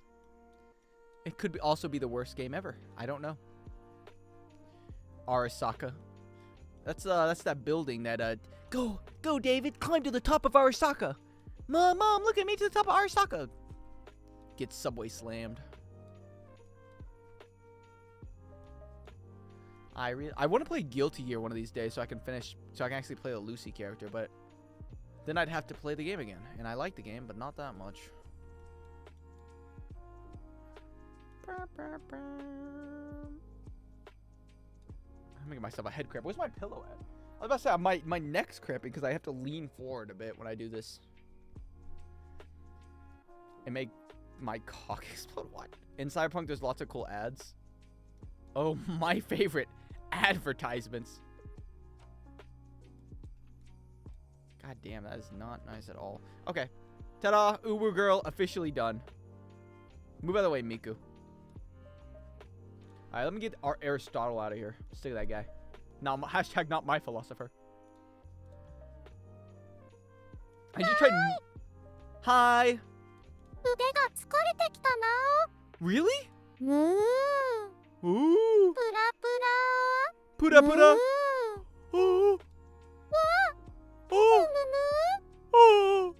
It could also be the worst game ever. I don't know. Arasaka. That's that building that go David, climb to the top of Arasaka. Mom, look at me to the top of Arasaka. Get subway slammed. I want to play Guilty Gear one of these days so I can actually play the Lucy character, but then I'd have to play the game again. And I like the game, but not that much. I'm making myself a head cramp. Where's my pillow at? I was about to say my neck's cramping because I have to lean forward a bit when I do this. And make my cock explode. What? In Cyberpunk, there's lots of cool ads. Oh, my favorite. Advertisements. God damn, that is not nice at all. Okay. Ta-da! Uwu girl officially done. Move out of the way, Miku. Alright, let me get our Aristotle out of here. Stick that guy. Now, hashtag not my philosopher. I just tried. Hi. Really? Ooh. Pura pura. Oh. Oh. Oh. Oh.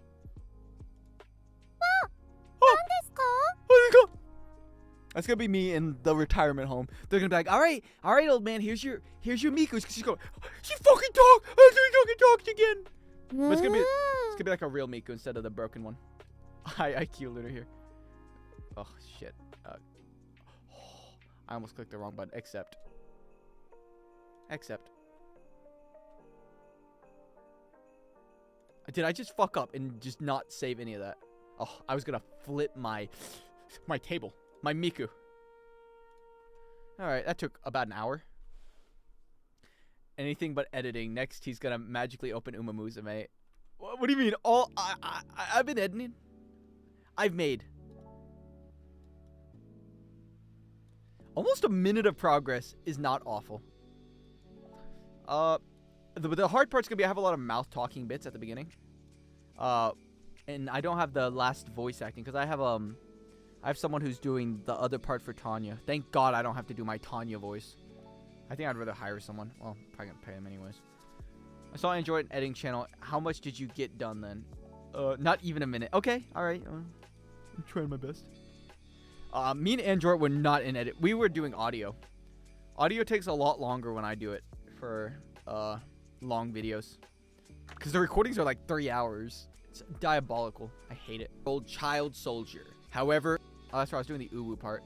That's gonna be me in the retirement home. They're gonna be like, all right, old man, here's your Miku. She's going, she fucking talked. She fucking talked again. But it's gonna be like a real Miku instead of the broken one. High IQ Lunar here. Oh shit. I almost clicked the wrong button. Accept. Did I just fuck up and just not save any of that? Oh, I was gonna flip my table. My Miku. Alright, that took about an hour. Anything but editing. Next, he's gonna magically open Umamusume. What do you mean? I've been editing. I've made almost a minute of progress. Is not awful. The hard part's gonna be I have a lot of mouth talking bits at the beginning. And I don't have the last voice acting because I have someone who's doing the other part for Tanya. Thank God I don't have to do my Tanya voice. I think I'd rather hire someone. Well, probably gonna pay him anyways. I saw Android editing channel. How much did you get done then? Not even a minute. Okay, all right. I'm trying my best. Me and Android were not in edit. We were doing audio. Audio takes a lot longer when I do it for long videos. Because the recordings are like 3 hours. It's diabolical. I hate it. Old child soldier. However, that's why I was doing the uwu part.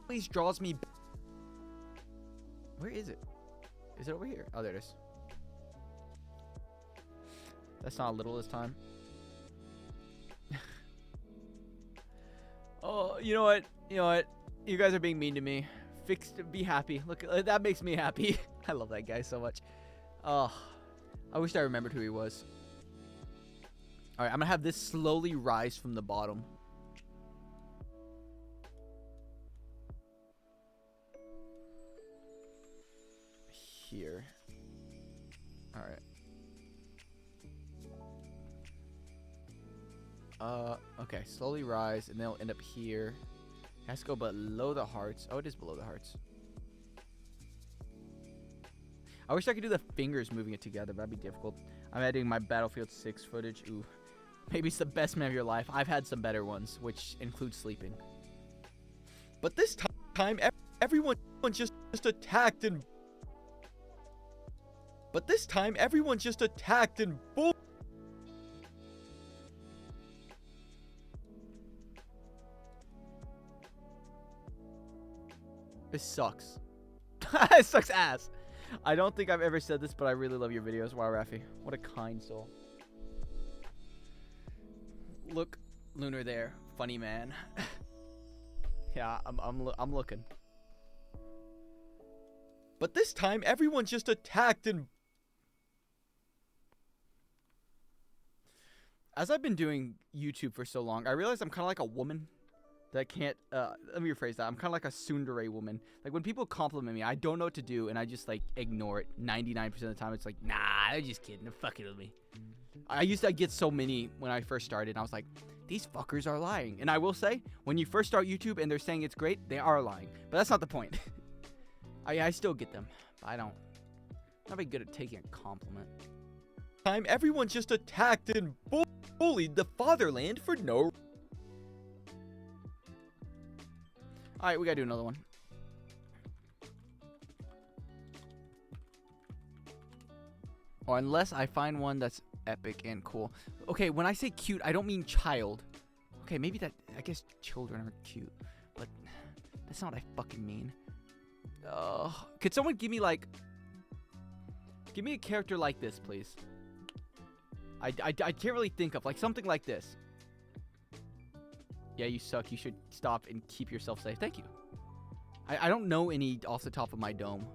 Please draws me. Where is it? Is it over here? Oh, there it is. That's not a little this time. Oh, you know what? You guys are being mean to me. Be happy. Look, that makes me happy. I love that guy so much. Oh, I wish I remembered who he was. All right, I'm gonna have this slowly rise from the bottom. Here. All right. Okay, slowly rise, and then it'll end up here. It has to go below the hearts. Oh, it is below the hearts. I wish I could do the fingers moving it together, but that'd be difficult. I'm editing my Battlefield 6 footage. Ooh. Maybe it's the best man of your life. I've had some better ones, which include sleeping. But this time, everyone just attacked and... But this time, everyone just attacked and bull... This sucks. It sucks ass. I don't think I've ever said this, but I really love your videos. Wow, Rafi. What a kind soul. Look, Lunar there. Funny man. Yeah, I'm looking. But this time, everyone just attacked and... As I've been doing YouTube for so long, I realize I'm kind of like a woman that can't, let me rephrase that. I'm kind of like a tsundere woman. Like, when people compliment me, I don't know what to do, and I just, like, ignore it. 99% of the time, it's like, nah, they're just kidding. They're fucking with me. I used to get so many when I first started, and I was like, these fuckers are lying. And I will say, when you first start YouTube and they're saying it's great, they are lying. But that's not the point. I still get them, but I don't. I'm not very good at taking a compliment. Time, everyone just attacked and bullied the fatherland for no... Alright, we gotta do another one. Or unless I find one that's epic and cool. Okay, when I say cute, I don't mean child. Okay, maybe that... I guess children are cute. But that's not what I fucking mean. Could someone give me, like... Give me a character like this, please. I can't really think of. Like, something like this. Yeah, you suck. You should stop and keep yourself safe. Thank you. I don't know any off the top of my dome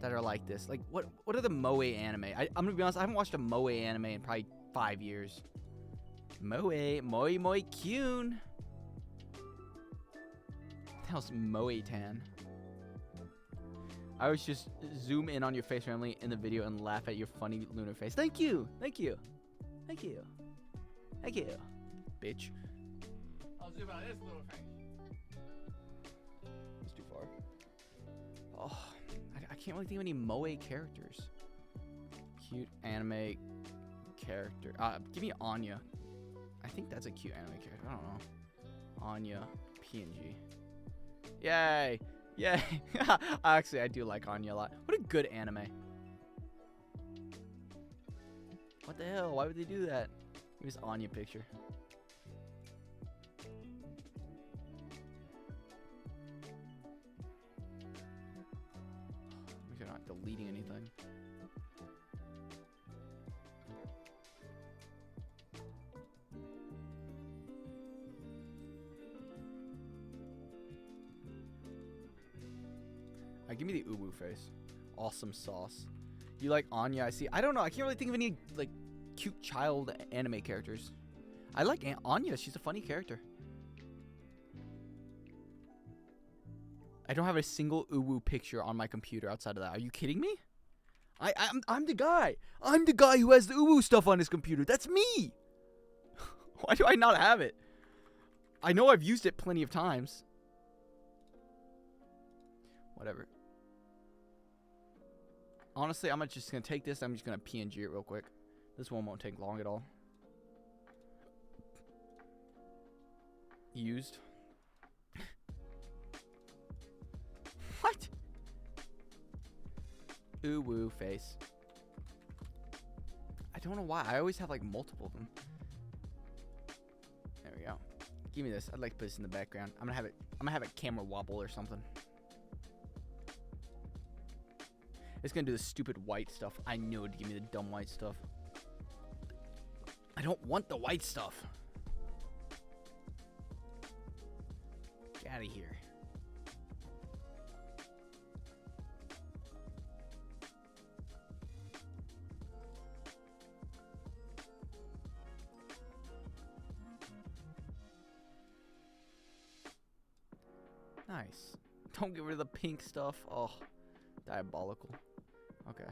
that are like this. Like, what are the moe anime? I'm gonna be honest, I haven't watched a moe anime in probably 5 years. Moi Kyun. What the hell's Moe-tan? I always just zoom in on your face randomly in the video and laugh at your funny lunar face. Thank you. Thank you. Thank you. Thank you. Bitch. I'll zoom out this little face. It's too far. Oh, I can't really think of any moe characters. Cute anime character. Give me Anya. I think that's a cute anime character. I don't know. Anya PNG. Yay. Yay. Actually, I do like Anya a lot. What a good anime. What the hell? Why would they do that? Give us Anya picture. Make sure I'm not deleting anything. Give me the uwu face. Awesome sauce. You like Anya? I see. I don't know. I can't really think of any like cute child anime characters. I like Anya. She's a funny character. I don't have a single uwu picture on my computer outside of that. Are you kidding me? I'm the guy. I'm the guy who has the uwu stuff on his computer. That's me. Why do I not have it? I know I've used it plenty of times. Whatever. Honestly, I'm just going to take this. I'm just going to PNG it real quick. This one won't take long at all. Used. What? Uwu face. I don't know why. I always have like multiple of them. There we go. Give me this. I'd like to put this in the background. I'm gonna have it camera wobble or something. It's gonna do the stupid white stuff. I knew it'd give me the dumb white stuff. I don't want the white stuff. Get out of here. Nice. Don't get rid of the pink stuff. Oh, diabolical. Okay.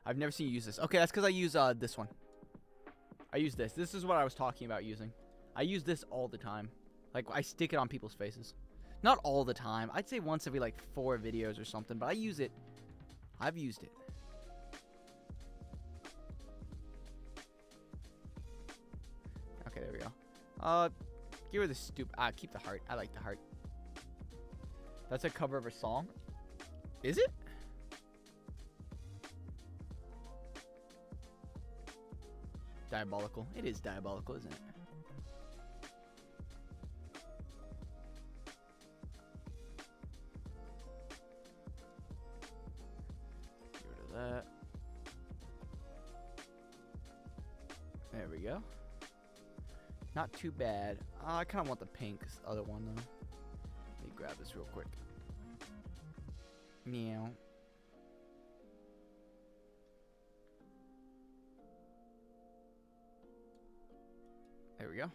I've never seen you use this. Okay, that's because I use this one. I use this. This is what I was talking about using. I use this all the time. Like, I stick it on people's faces. Not all the time. I'd say once every, like, 4 videos or something. But I use it. I've used it. Okay, there we go. Get rid of the stupid... keep the heart. I like the heart. That's a cover of a song? Is it? Diabolical. It is diabolical, isn't it? we go. Not too bad. I kind of want the pink other one though. Let me grab this real quick. Meow. There we go.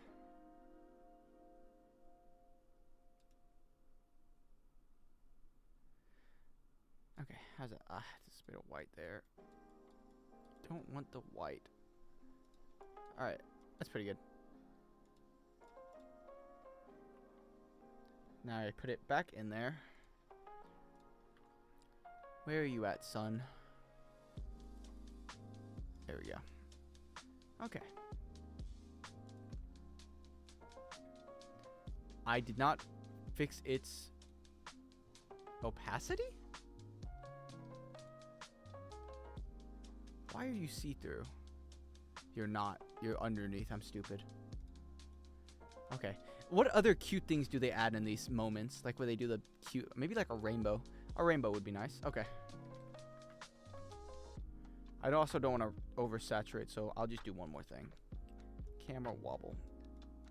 Okay, how's it? Just a bit of white there. Don't want the white. Alright, that's pretty good. Now I put it back in there. Where are you at, son? There we go. Okay. I did not fix its opacity? Why are you see-through? You're not. You're underneath. I'm stupid. Okay. What other cute things do they add in these moments? Like where they do the cute... Maybe like a rainbow. A rainbow would be nice. Okay. I also don't want to oversaturate, so I'll just do one more thing. Camera wobble.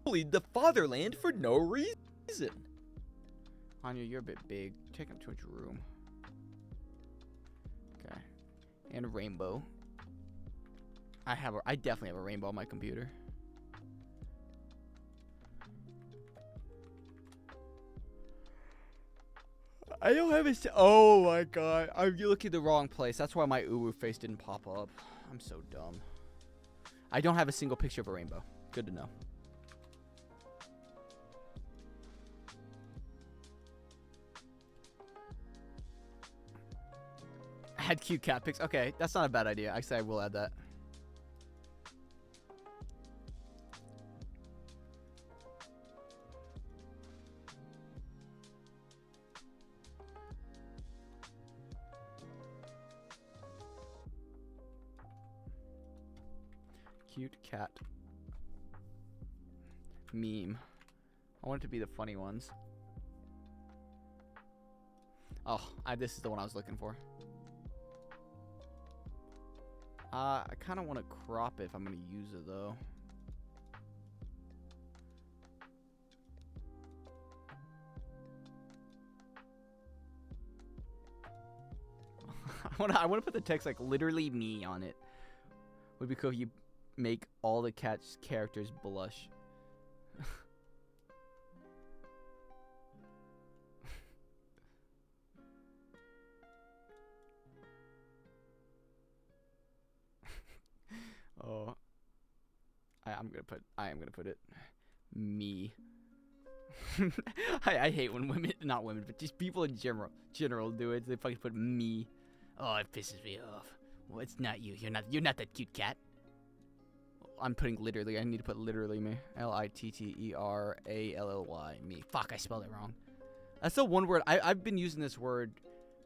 Bullied the fatherland for no reason. Tanya, you're a bit big. Take up too much room. Okay. And a rainbow. I definitely have a rainbow on my computer. I don't have a... Oh my god. You look at the wrong place. That's why my uwu face didn't pop up. I'm so dumb. I don't have a single picture of a rainbow. Good to know. I had cute cat pics. Okay, that's not a bad idea. Actually, I will add that. Cute cat meme. I want it to be the funny ones. Oh, this is the one I was looking for. I kind of want to crop it if I'm going to use it, though. I want to put the text like literally me on it. Would be cool if you make all the cat's characters blush. Oh, I am gonna put it me. I hate when women, not women, but just people in general do it. They fucking put me. Oh, it pisses me off. Well, it's not you. You're not that cute cat. I'm putting literally. I need to put literally me. Litterally me. Fuck, I spelled it wrong. That's the one word I've been using this word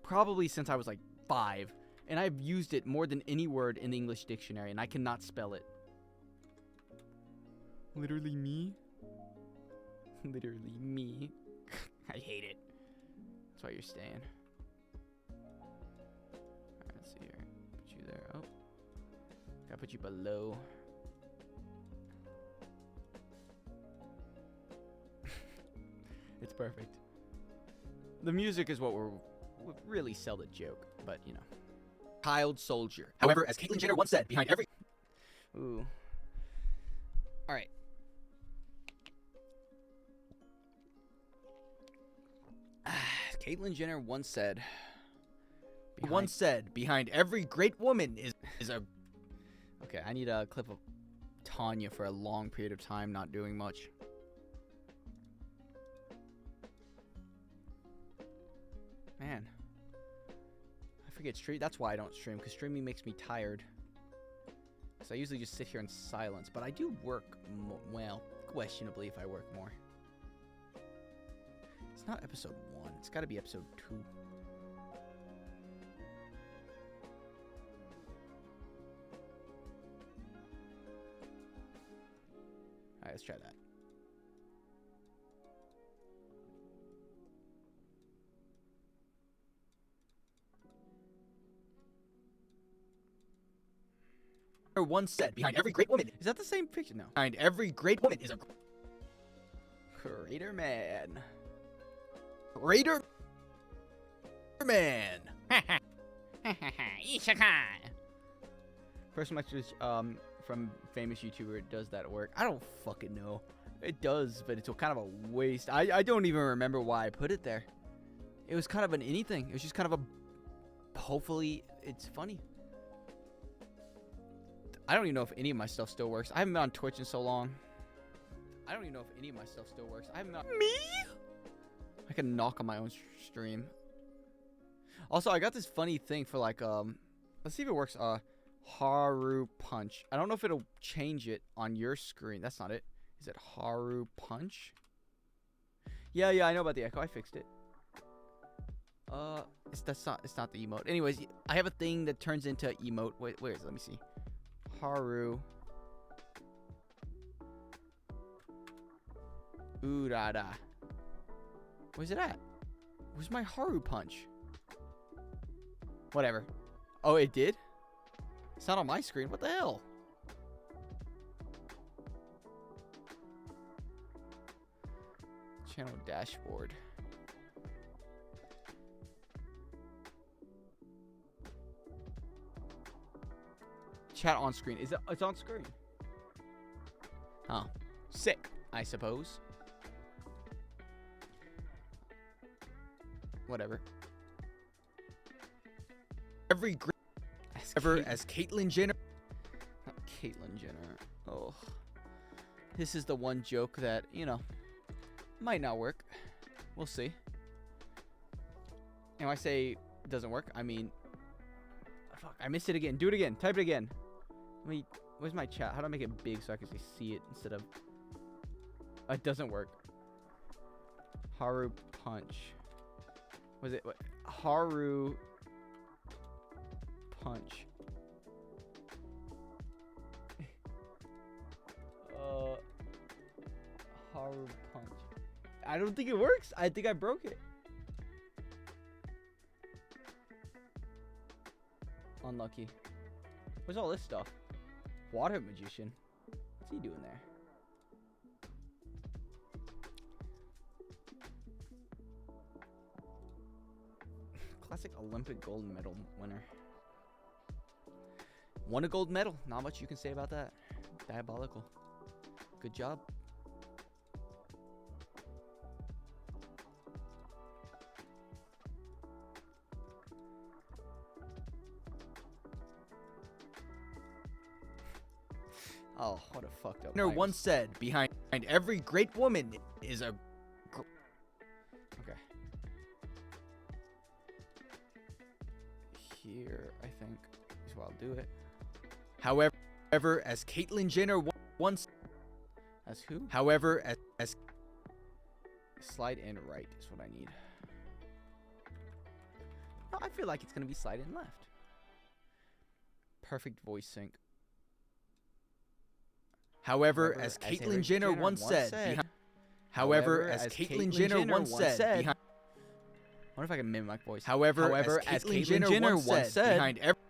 probably since I was like 5. And I've used it more than any word in the English dictionary, and I cannot spell it. Literally me? Literally me. I hate it. That's why you're staying. Alright, let's see here. Put you there. Oh. Gotta put you below. It's perfect. The music is what would really sell the joke, but you know. Child soldier. However, as Caitlyn Jenner once said, behind every... Ooh. Alright. Caitlyn Jenner once said... behind every great woman is a... Okay, I need a clip of Tanya for a long period of time not doing much. Man. I forget stream. That's why I don't stream, because streaming makes me tired. Because I usually just sit here in silence, but I do work, well, questionably if I work more. It's not episode 1. It's got to be episode 2. Alright, let's try that. once said, behind every great woman. Is that the same picture? No. Behind every great woman is a Greater man. greater man. First message from famous YouTuber does that work. I don't fucking know. It does, but it's kind of a waste. I don't even remember why I put it there. It was kind of an anything. It was just kind of a... Hopefully, it's funny. I don't even know if any of my stuff still works. I haven't been on Twitch in so long. I don't even know if any of my stuff still works. I haven't been on... Me? I can knock on my own stream. Also, I got this funny thing for like, let's see if it works. Haru Punch. I don't know if it'll change it on your screen. That's not it. Is it Haru Punch? Yeah, I know about the echo. I fixed it. It's not the emote. Anyways, I have a thing that turns into emote. Wait, where is it? Let me see. Haru. Urara. Where's it at? Where's my Haru Punch? Whatever. Oh, it did? It's not on my screen. What the hell? Channel dashboard. Chat on screen. Is it? It's on screen. Huh. Sick, I suppose. Whatever. Every great ever as Caitlyn Jenner. Not Caitlyn Jenner. Oh. This is the one joke that, you know, might not work. We'll see. And when I say it doesn't work, I mean... Fuck, I missed it again. Do it again. Type it again. Let me... Where's my chat? How do I make it big so I can see it instead of... It doesn't work. Haru Punch. Was it... What? Haru... Punch. Haru Punch. I don't think it works. I think I broke it. Unlucky. Where's all this stuff? Water Magician. What's he doing there? Classic Olympic gold medal winner. Won a gold medal. Not much you can say about that. Diabolical. Good job. Oh, what a fucked up. Jenner once said, behind every great woman is a... Okay. Here, I think, is where I'll do it. However, as Caitlyn Jenner once... As who? However, as Slide in right is what I need. No, I feel like it's going to be slide in left. Perfect voice sync. However, as Caitlyn Jenner once said, however, as Caitlyn Jenner once said, what if I can mimic my voice? However, as Caitlyn Jenner once said, behind every,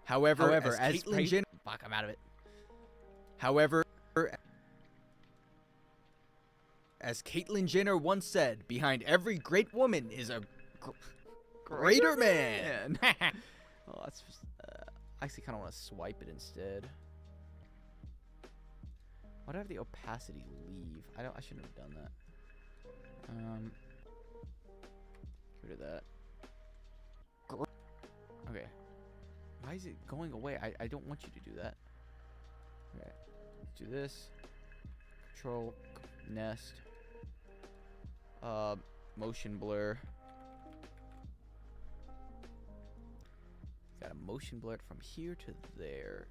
however, as Caitlyn Jenner, fuck, I'm out of it. However, as Caitlyn Jenner once said, behind every great woman is a greater man. Oh, that's just, I actually kind of want to swipe it instead. Why do I have the opacity leave? I shouldn't have done that. Get rid of that. Okay. Why is it going away? I don't want you to do that. Okay. Let's do this. Control nest. Motion blur. Got a motion blur from here to there.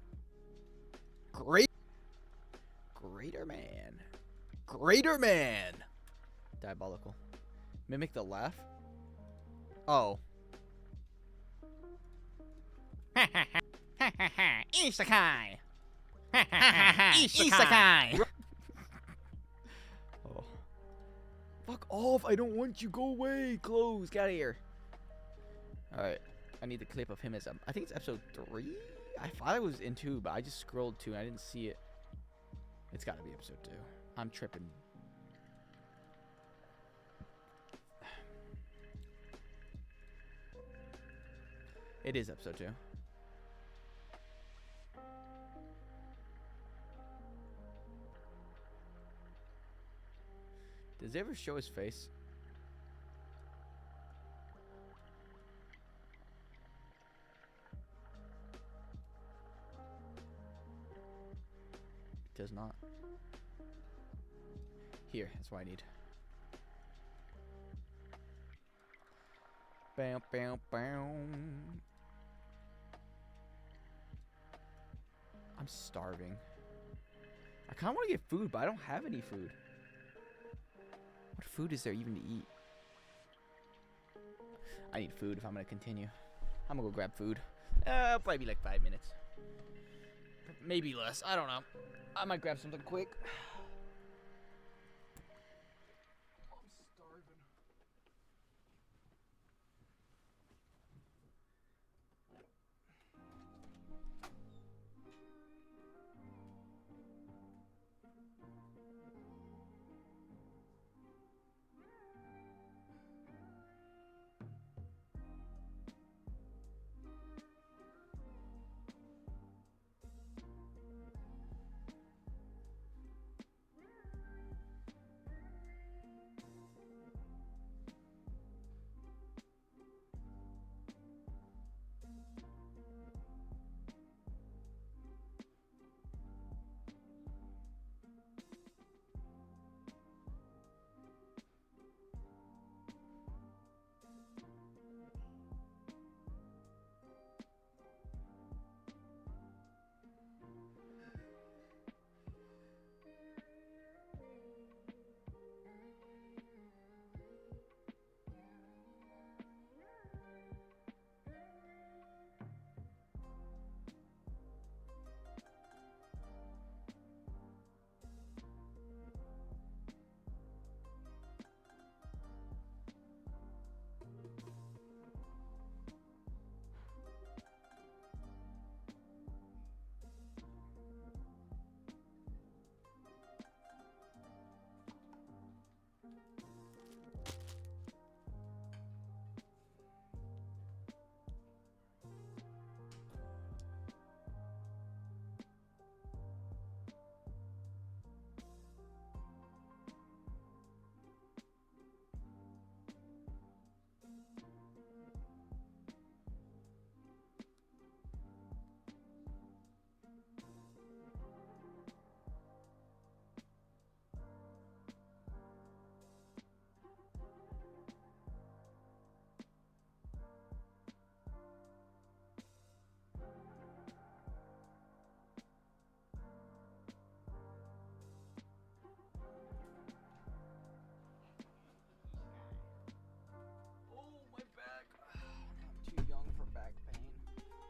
Greater man. Greater man. Diabolical. Mimic the laugh. Oh. Isekai. Isekai. Oh. Fuck off. I don't want you. Go away. Close. Get out of here. Alright. I need the clip of him as I think it's episode 3. I thought it was in 2, but I just scrolled 2 and I didn't see it. It's got to be episode 2. I'm tripping. It is episode 2. Does it ever show his face? It does not. Here, that's what I need. Bam, bam, bam. I'm starving. I kind of want to get food, but I don't have any food. What food is there even to eat? I need food if I'm going to continue. I'm going to go grab food. It'll probably be like 5 minutes. Maybe less. I don't know. I might grab something quick.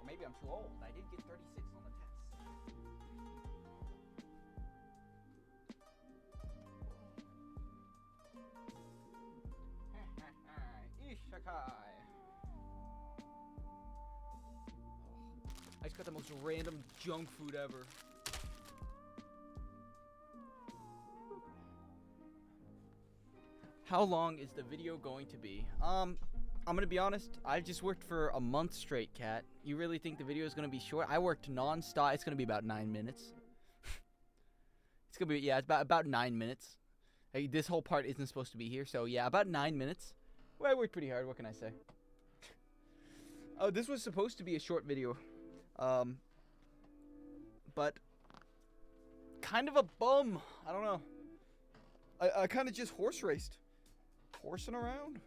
Maybe I'm too old. I did get 36 on the test. Ishakai. I just got the most random junk food ever. How long is the video going to be? I'm gonna be honest, I've just worked for a month straight, Kat. You really think the video is gonna be short? I worked non-stop. It's gonna be about 9 minutes. It's gonna be, yeah, it's about 9 minutes. Hey, this whole part isn't supposed to be here, so yeah, about 9 minutes. Well, I worked pretty hard, what can I say? Oh, this was supposed to be a short video. But kind of a bum. I don't know. I kind of just horse raced. Horsing around.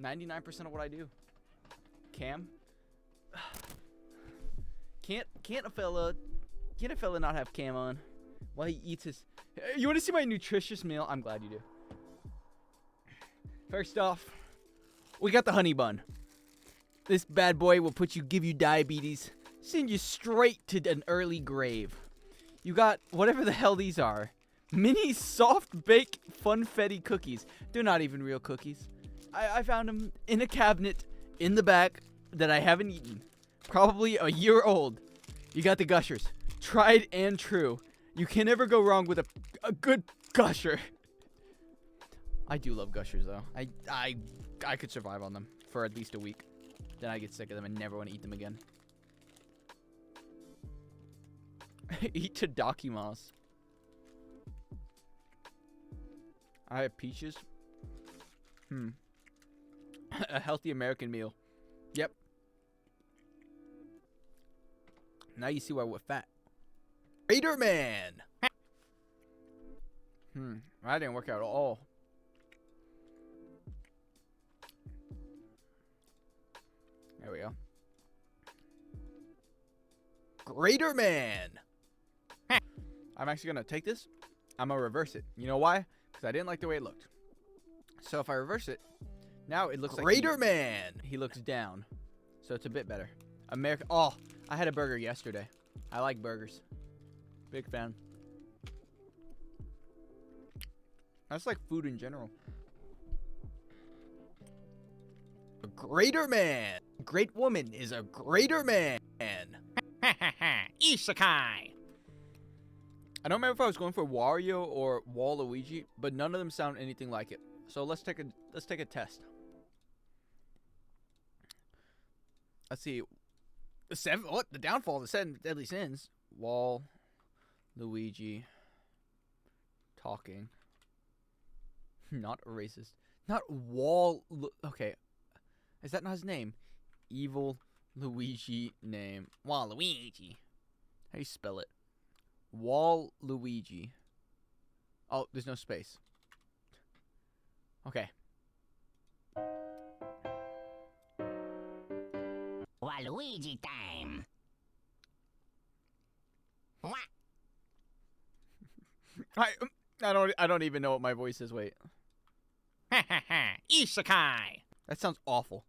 99% of what I do. Cam. Can't a fella not have Cam on while he eats his. You want to see my nutritious meal? I'm glad you do. First off, we got the honey bun. This bad boy will give you diabetes, send you straight to an early grave. You got whatever the hell these are. Mini soft bake funfetti cookies. They're not even real cookies. I found them in a cabinet in the back that I haven't eaten. Probably a year old. You got the Gushers. Tried and true. You can never go wrong with a good Gusher. I do love Gushers, though. I could survive on them for at least a week. Then I get sick of them and never want to eat them again. Eat Tadakimasu. I have peaches. A healthy American meal. Yep. Now you see why we're fat. Raider Man. That didn't work out at all. There we go. Greater Man. I'm actually gonna take this. I'm gonna reverse it. You know why? Because I didn't like the way it looked. So if I reverse it, now it looks like Greater Man. He looks down, so it's a bit better. America. Oh, I had a burger yesterday. I like burgers. Big fan. That's like food in general. A greater man. A great woman is a greater man. Isekai. I don't remember if I was going for Wario or Waluigi, but none of them sound anything like it. So let's take a test. Let's see. The downfall of the 7 deadly sins. Luigi talking. Not a racist. Not okay. Is that not his name? Evil Luigi name. Waluigi. How do you spell it? Waluigi. Oh, there's no space. Okay. Waluigi time. What? I don't even know what my voice is. Wait. Isekai. That sounds awful.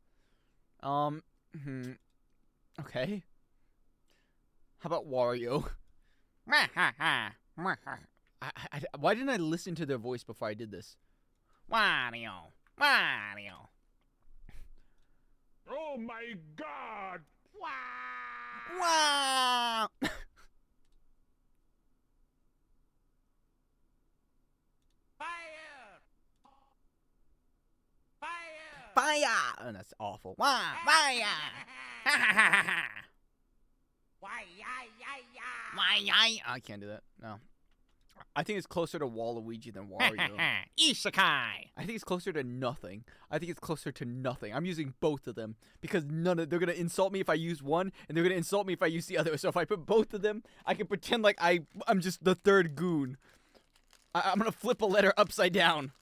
Okay. How about Wario? Why didn't I listen to their voice before I did this? Wario. Oh my God! Wow! Fire! Oh, that's awful. Fire! I can't do that. No. I think it's closer to Waluigi than Wario. Isekai. I think it's closer to nothing. I'm using both of them because they're gonna insult me if I use one, and they're gonna insult me if I use the other. So if I put both of them, I can pretend like I'm just the third goon. I'm gonna flip a letter upside down.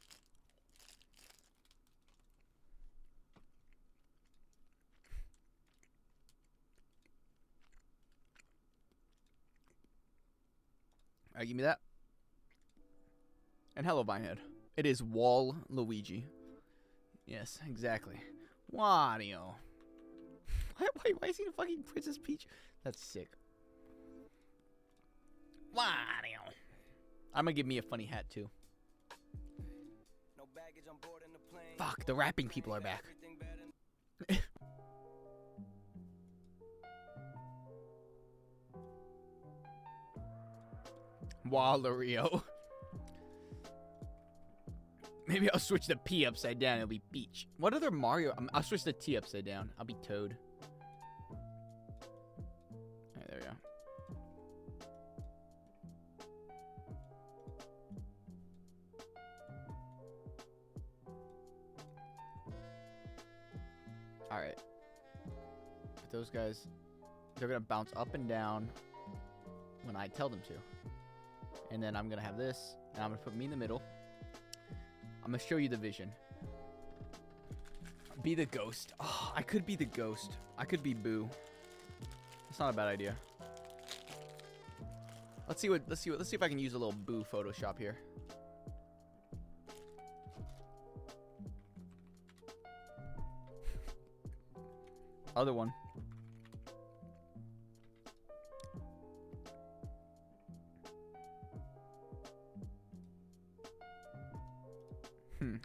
Alright, give me that. And hello, Vinehead. It is Waluigi. Yes, exactly. Wario. Why is he a fucking Princess Peach? That's sick. Wario. I'm gonna give me a funny hat, too. Fuck, the rapping people are back. Waluigi. Maybe I'll switch the P upside down. It'll be Peach. What other Mario? I'll switch the T upside down. I'll be Toad. Alright, there we go. Alright. But those guys, they're going to bounce up and down when I tell them to. And then I'm going to have this, and I'm going to put me in the middle. I'm going to show you the vision. Be the ghost. Oh, I could be the ghost. I could be Boo. That's not a bad idea. Let's see if I can use a little Boo Photoshop here. Other one.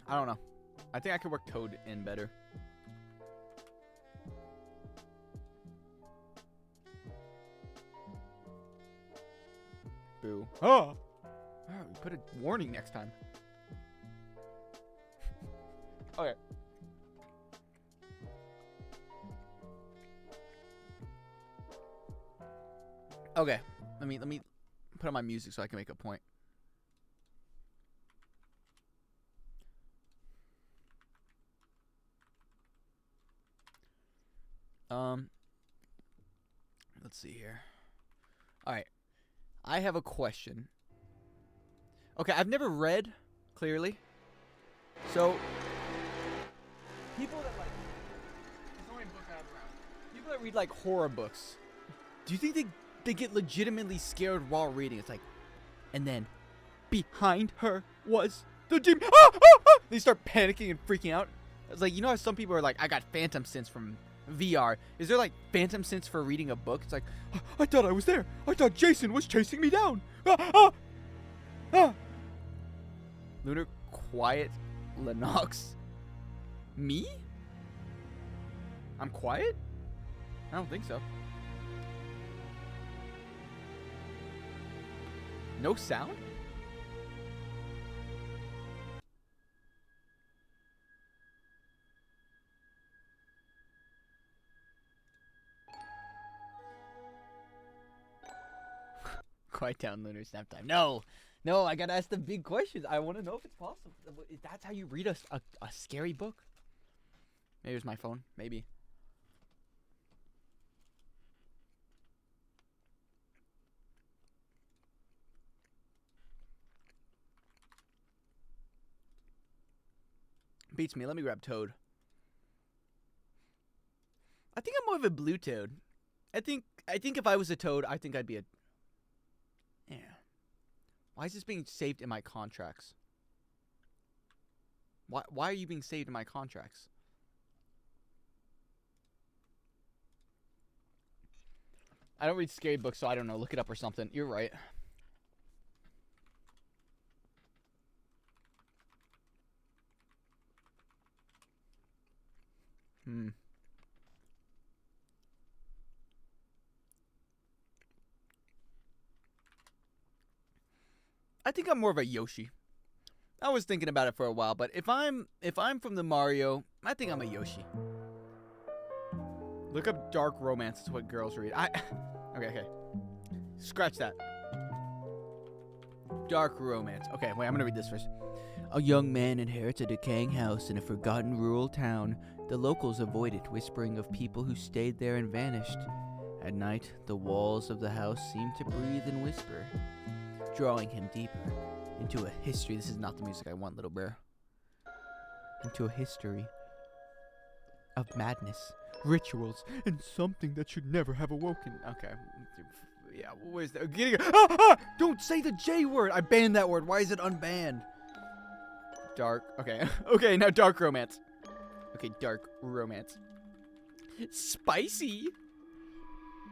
I don't know. I think I could work Toad in better. Boo. Oh! Put a warning next time. Okay. Okay. Let me put on my music so I can make a point. Let's see here. All right. I have a question. Okay, I've never read, clearly. So, people that like, there's only a book I have around. People that read like horror books, do you think they get legitimately scared while reading? It's like, and then behind her was the demon. Ah, ah, ah! They start panicking and freaking out. It's like, you know how some people are like, I got phantom sense from VR. Is there like phantom sense for reading a book? It's like, I thought I was there. I thought Jason was chasing me down. Ah, ah, ah. Lunar, quiet, Lennox. Me? I'm quiet? I don't think so. No sound? Quiet down, Lunar. Snap time. No, I gotta ask the big questions. I want to know if it's possible. That's how you read a scary book. Maybe it was my phone. Maybe. Beats me. Let me grab Toad. I think I'm more of a blue Toad. I think if I was a Toad, I think I'd be a. Yeah. Why is this being saved in my contracts? Why are you being saved in my contracts? I don't read scary books, so I don't know. Look it up or something. You're right. I think I'm more of a Yoshi. I was thinking about it for a while, but if I'm from the Mario, I think I'm a Yoshi. Look up dark romance. It's what girls read. Okay. Scratch that. Dark romance. Okay, wait, I'm gonna read this first. A young man inherits a decaying house in a forgotten rural town. The locals avoid it, whispering of people who stayed there and vanished. At night, the walls of the house seem to breathe and whisper, drawing him deeper into a history. This is not the music I want, little bear. Into a history of madness, rituals, and something that should never have awoken. Okay. Yeah, where's that? Don't say the J word! I banned that word. Why is it unbanned? Dark. Okay. Okay, now dark romance. Okay, dark romance. Spicy?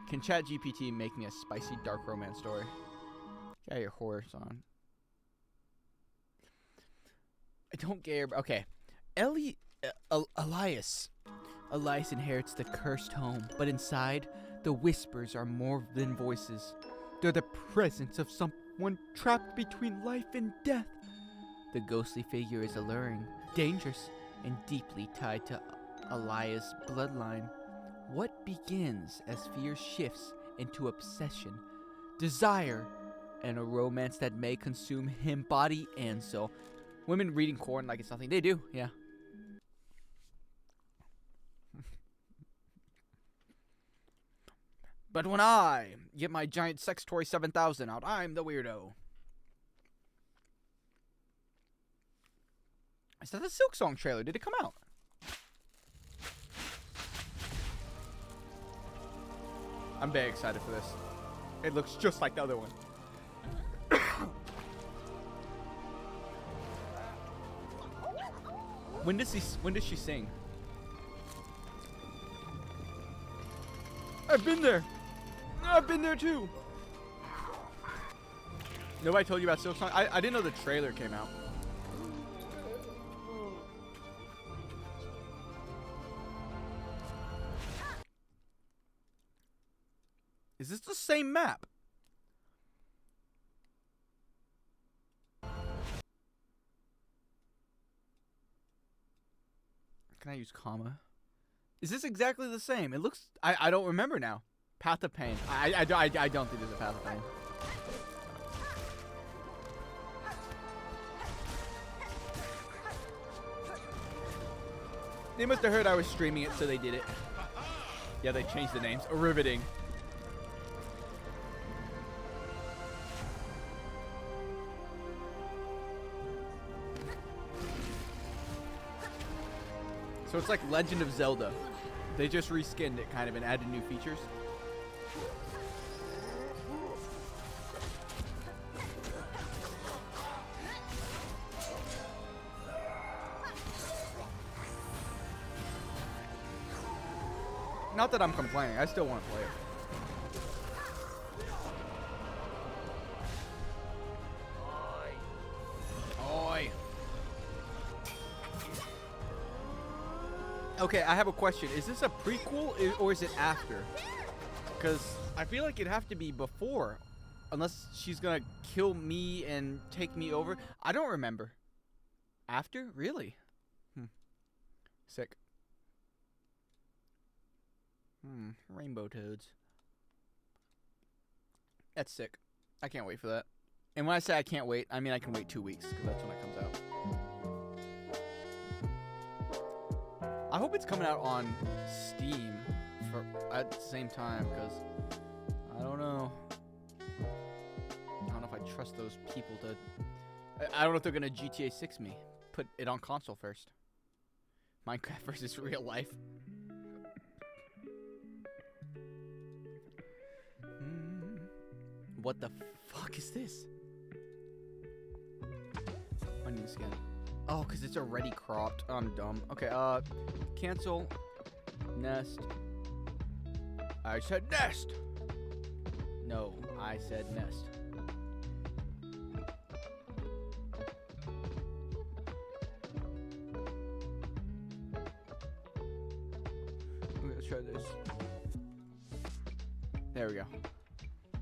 Can ChatGPT make me a spicy dark romance story? Got your horror song. I don't care. Okay. Elias. Elias inherits the cursed home, but inside, the whispers are more than voices. They're the presence of someone trapped between life and death. The ghostly figure is alluring, dangerous, and deeply tied to Elias' bloodline. What begins as fear shifts into obsession, desire, and a romance that may consume him body and soul. Women reading corn like it's nothing. They do, yeah. But when I get my giant sex toy 7000 out, I'm the weirdo. Is that the Silk Song trailer? Did it come out? I'm very excited for this. It looks just like the other one. When does she sing? I've been there. I've been there too. Nobody told you about Silk Song? I didn't know the trailer came out. Is this the same map? Can I use comma? Is this exactly the same? It looks... I don't remember now. Path of Pain. I don't think there's a Path of Pain. They must have heard I was streaming it, so they did it. Yeah, they changed the names. Riveting. So it's like Legend of Zelda. They just reskinned it kind of and added new features. Not that I'm complaining, I still want to play it. Oi. Okay, I have a question. Is this a prequel or is it after? Because I feel like it'd have to be before. Unless she's gonna kill me and take me over. I don't remember. After? Really? Sick. Rainbow toads. That's sick. I can't wait for that. And when I say I can't wait, I mean I can wait 2 weeks, because that's when it comes out. I hope it's coming out on Steam at the same time, because I don't know. I don't know if I trust those people to... I don't know if they're going to GTA 6 me. Put it on console first. Minecraft versus real life. What the fuck is this? Onion skin. Oh, because it's already cropped. I'm dumb. Okay, cancel. Nest. I said nest! No, I said nest. Let's try this. There we go.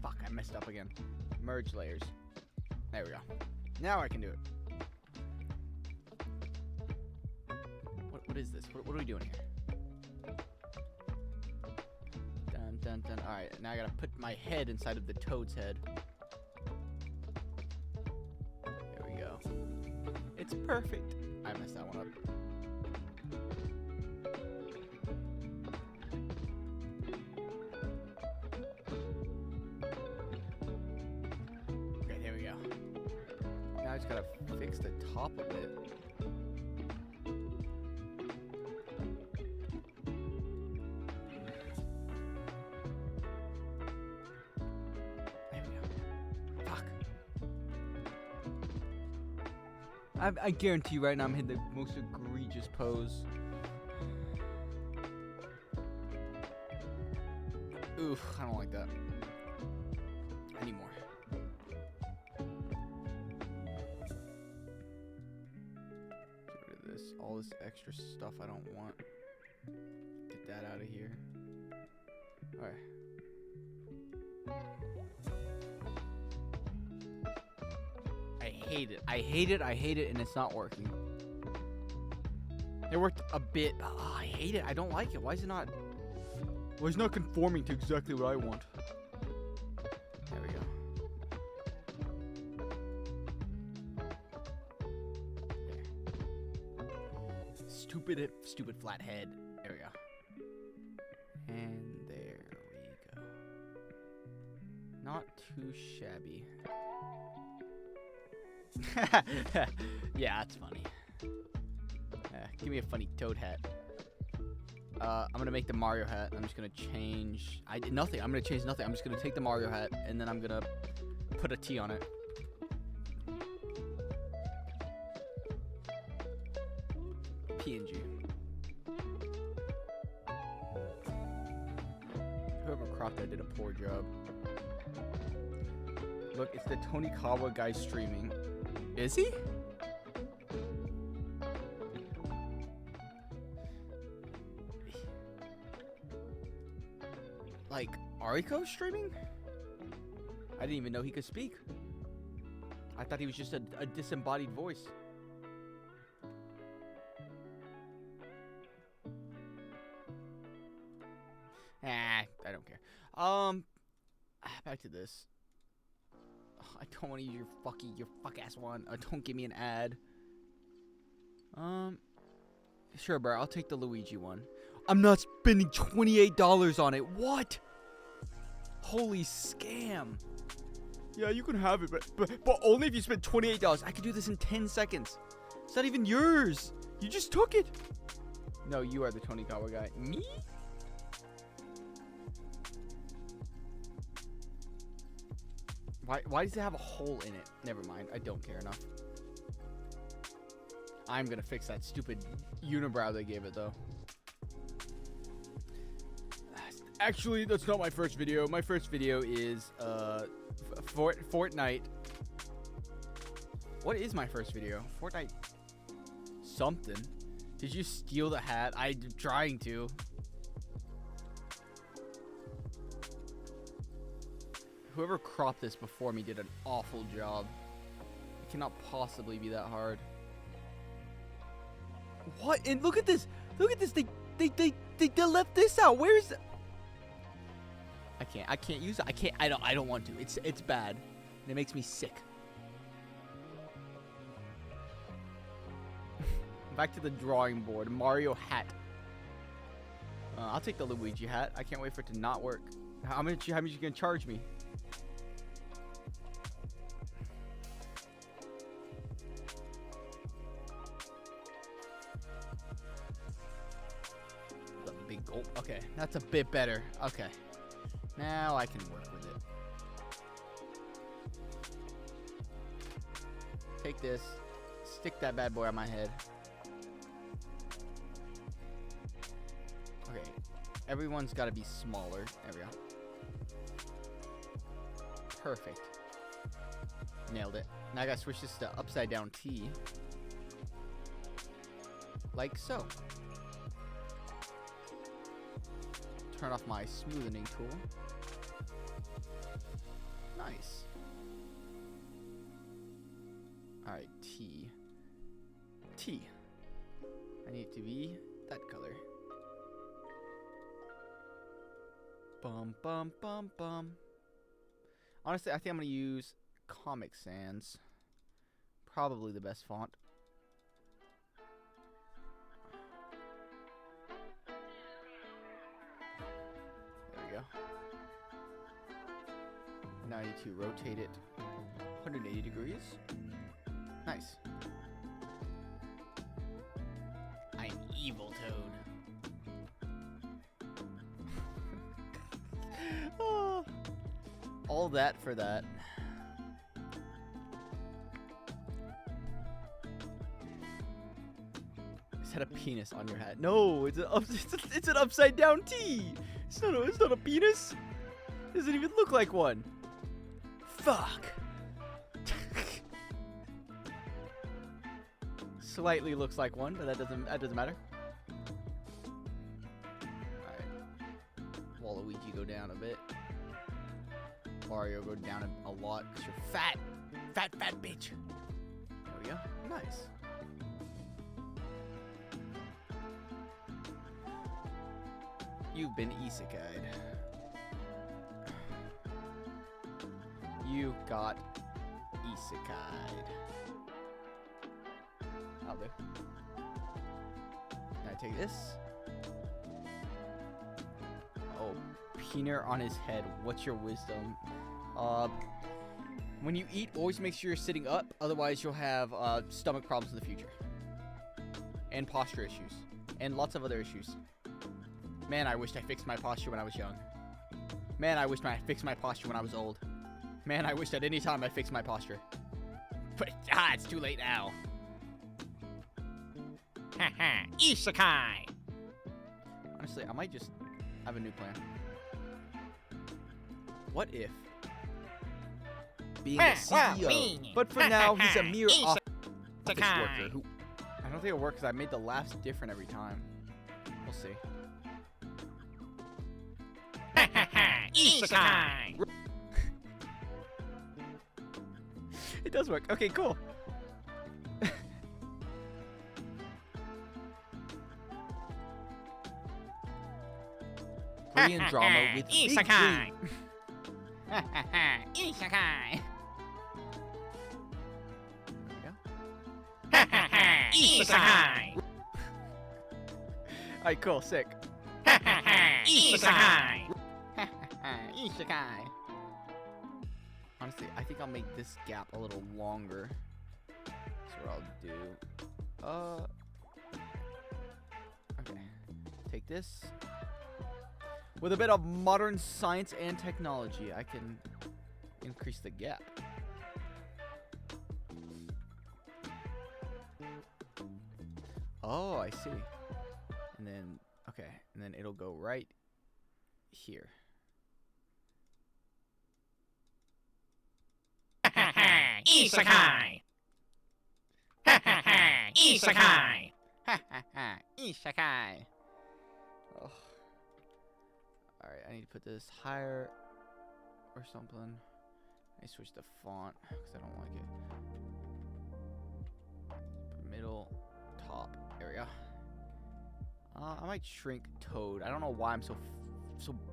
Fuck, I messed up again. Merge layers. There we go. Now I can do it. What is this? What are we doing here? Dun dun dun. Alright, now I gotta put my head inside of the toad's head. There we go. It's perfect. I messed that one up. I just gotta fix the top of it. There we go. Fuck. I guarantee you right now I'm hitting the most egregious pose. Oof, I don't like that. Anymore. All this extra stuff I don't want. Get that out of here. Alright. I hate it. I hate it. I hate it, and it's not working. It worked a bit. Oh, I hate it. I don't like it. Why is it not? Well, it's not conforming to exactly what I want. There we go. Stupid flat head. There we go. And there we go. Not too shabby. Yeah, that's funny. Give me a funny toad hat. I'm gonna make the Mario hat. I'm just gonna change. I did nothing. I'm gonna change nothing. I'm just gonna take the Mario hat and then I'm gonna put a T on it. PNG. Whoever cropped that did a poor job. Look, it's the Tony Kawa guy streaming. Is he? Like, Ariko streaming? I didn't even know he could speak. I thought he was just a disembodied voice. I don't care. Back to this. Oh, I don't want to use your fuck ass one. Don't give me an ad. Sure, bro. I'll take the Luigi one. I'm not spending $28 on it. What? Holy scam. Yeah, you can have it, but only if you spend $28. I could do this in 10 seconds. It's not even yours. You just took it. No, you are the Tonikawa guy. Me? Why does it have a hole in it? Never mind. I don't care enough. I'm gonna fix that stupid unibrow they gave it, though. Actually, that's not my first video. My first video is, Fortnite. What is my first video? Fortnite something. Did you steal the hat? I'm trying to. Whoever cropped this before me did an awful job. It cannot possibly be that hard. What? And look at this. Look at this. They left this out. Where is it? I can't use it. I don't want to. It's bad. And it makes me sick. Back to the drawing board. Mario hat. I'll take the Luigi hat. I can't wait for it to not work. How much you gonna charge me? The big gulp. Okay, that's a bit better. Okay, now I can work with it. Take this. Stick that bad boy on my head. Okay, everyone's got to be smaller. There we go. Perfect. Nailed it. Now I got to switch this to upside down T. Like so. Turn off my smoothing tool. Nice. Alright, T. T. I need it to be that color. Bum, bum, bum, bum. Honestly, I think I'm going to use Comic Sans. Probably the best font. There we go. Now I need to rotate it 180 degrees. Nice. I'm Evil Toad. Oh, all that for that. Is that a penis on your hat? No, it's an upside down T. It's not a penis. It doesn't even look like one. Fuck. Slightly looks like one, but that doesn't matter. Waluigi go down a bit. Mario go down a lot because you're fat. Fat bitch. There we go. Nice. You've been isekai'd. You got isekai'd. I'll do. Now take this. Oh, Peener on his head. What's your wisdom? When you eat, always make sure you're sitting up. Otherwise, you'll have stomach problems in the future. And posture issues. And lots of other issues. Man, I wished I fixed my posture when I was young. Man, I wished I fixed my posture when I was old. Man, I wished at any time I fixed my posture. But, it's too late now. Haha, Isekai! Honestly, I might just have a new plan. What if being the CEO, but for now he's a mere office worker who... I don't think it'll work because I made the laughs different every time. We'll see. Isekai! It does work. Okay, cool. Korean drama with big Isekai. dreams. Isekai. Yeah. Isekai. Alright, cool, sick. Isekai. Isekai. Honestly, I think I'll make this gap a little longer. That's what I'll do. Okay. Take this. With a bit of modern science and technology, I can increase the gap. Oh, I see. And then, okay, and then it'll go right here. Isekai. Isekai. Isekai. Oh. Alright, I need to put this higher or something. I switch the font because I don't like it. Middle, top area. I might shrink Toad. I don't know why I'm so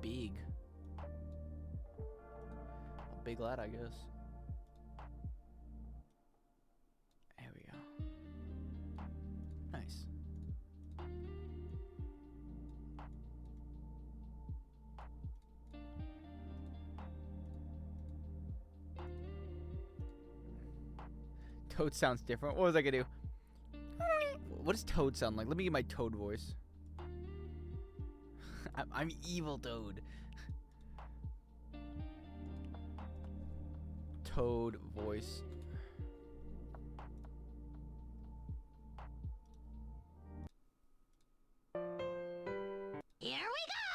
big. A big lad, I guess. There we go. Nice. Toad sounds different. What was I gonna do? What does Toad sound like? Let me get my Toad voice. I'm evil Toad. Toad voice. Here we go.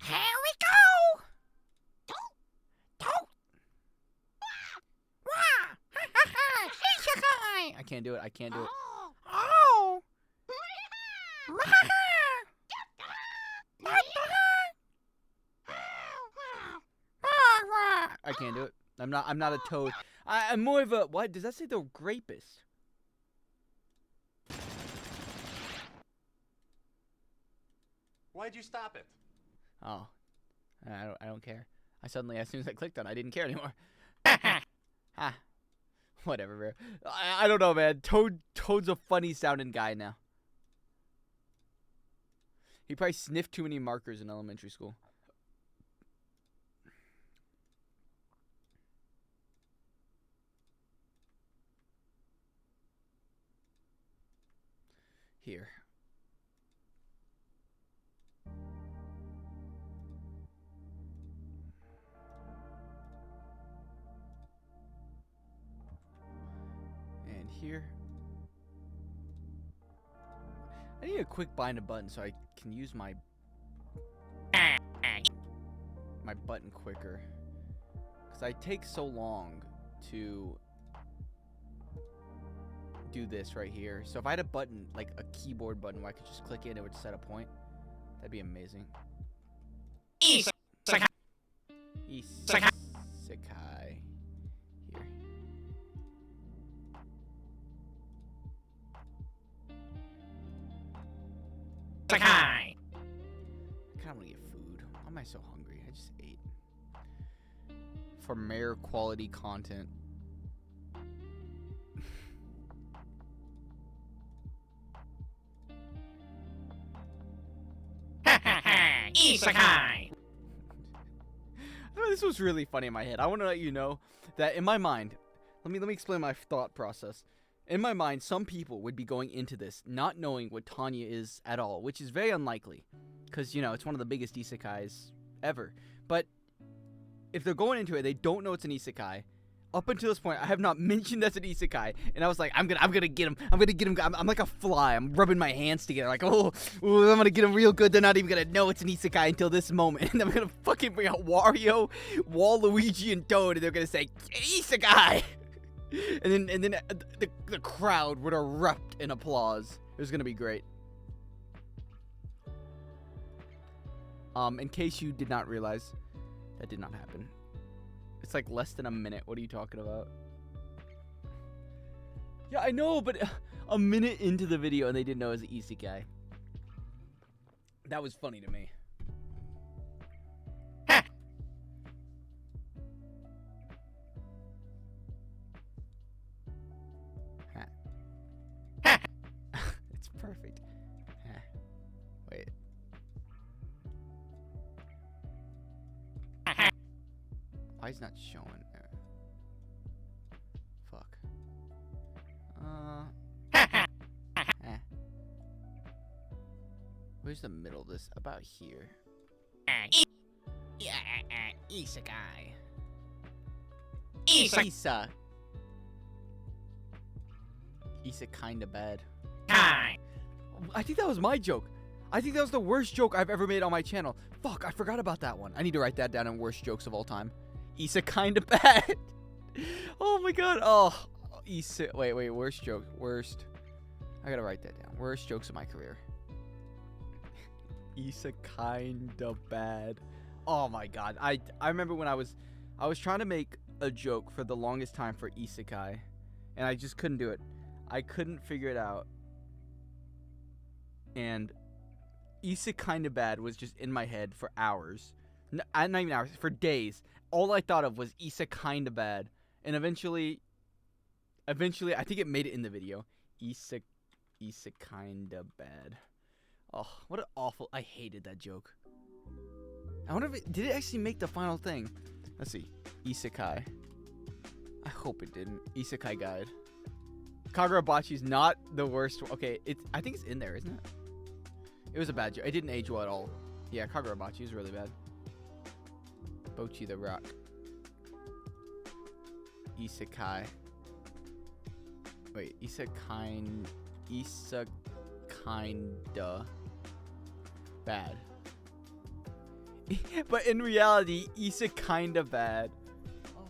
Here we go. Toad. Wah. Isekai. I can't do it. I can't do it. Oh. I can't do it. I'm not a Toad. I'm more of a, what? Does that say the rapist? Why'd you stop it? Oh. I don't care. I suddenly, as soon as I clicked on it, I didn't care anymore. Ah. Whatever, bro. I don't know, man. Toad's a funny sounding guy now. He probably sniffed too many markers in elementary school. Here. And here. I need a quick bind a button so I can use my button quicker. Because I take so long to do this right here. So if I had a button, like a keyboard button where I could just click it and it would set a point, that'd be amazing. Isekai. Isekai. Here. Isekai. I kind of want to get food. Why am I so hungry? I just ate. For mere quality content. Isekai. This was really funny in my head. I want to let you know that in my mind, let me explain my thought process. In my mind, some people would be going into this not knowing what Tanya is at all, which is very unlikely, because you know it's one of the biggest isekais ever. But if they're going into it, they don't know it's an isekai. Up until this point, I have not mentioned that's an isekai, and I was like, I'm gonna get him. I'm gonna get him. I'm like a fly. I'm rubbing my hands together, like, oh, I'm gonna get him real good. They're not even gonna know it's an isekai until this moment, and I'm gonna fucking bring out Wario, Waluigi, and Toad, and they're gonna say isekai, and then the crowd would erupt in applause. It was gonna be great. In case you did not realize, that did not happen. It's like less than a minute. What are you talking about? Yeah, I know, but a minute into the video and they didn't know it was an isekai. That was funny to me. Why is it not showing? Fuck. Eh. Where's the middle of this? About here. Isekai. Isa. Isa kinda bad. Isekai. I think that was my joke. I think that was the worst joke I've ever made on my channel. Fuck, I forgot about that one. I need to write that down in worst jokes of all time. Isa kinda bad. Oh my god. Oh, Isa. Wait. Worst joke. Worst. I gotta write that down. Worst jokes of my career. Isa kinda bad. Oh my god. I remember when I was trying to make a joke for the longest time for isekai, and I just couldn't do it. I couldn't figure it out. And Isekai kinda bad was just in my head for hours. Not even hours, for days. All I thought of was Isekai kinda bad. And eventually I think it made it in the video. Isekai kinda bad. Oh, what an awful, I hated that joke. I wonder if did it actually make the final thing? Let's see. Isekai. I hope it didn't. Isekai guide. Kagurabachi's not the worst. Okay, I think it's in there, isn't it? It was a bad joke. It didn't age well at all. Yeah, Kagurabachi is really bad. Bochi the Rock. Isekai. Wait, Isekai kinda bad. But in reality, Isekai kinda bad. Oh.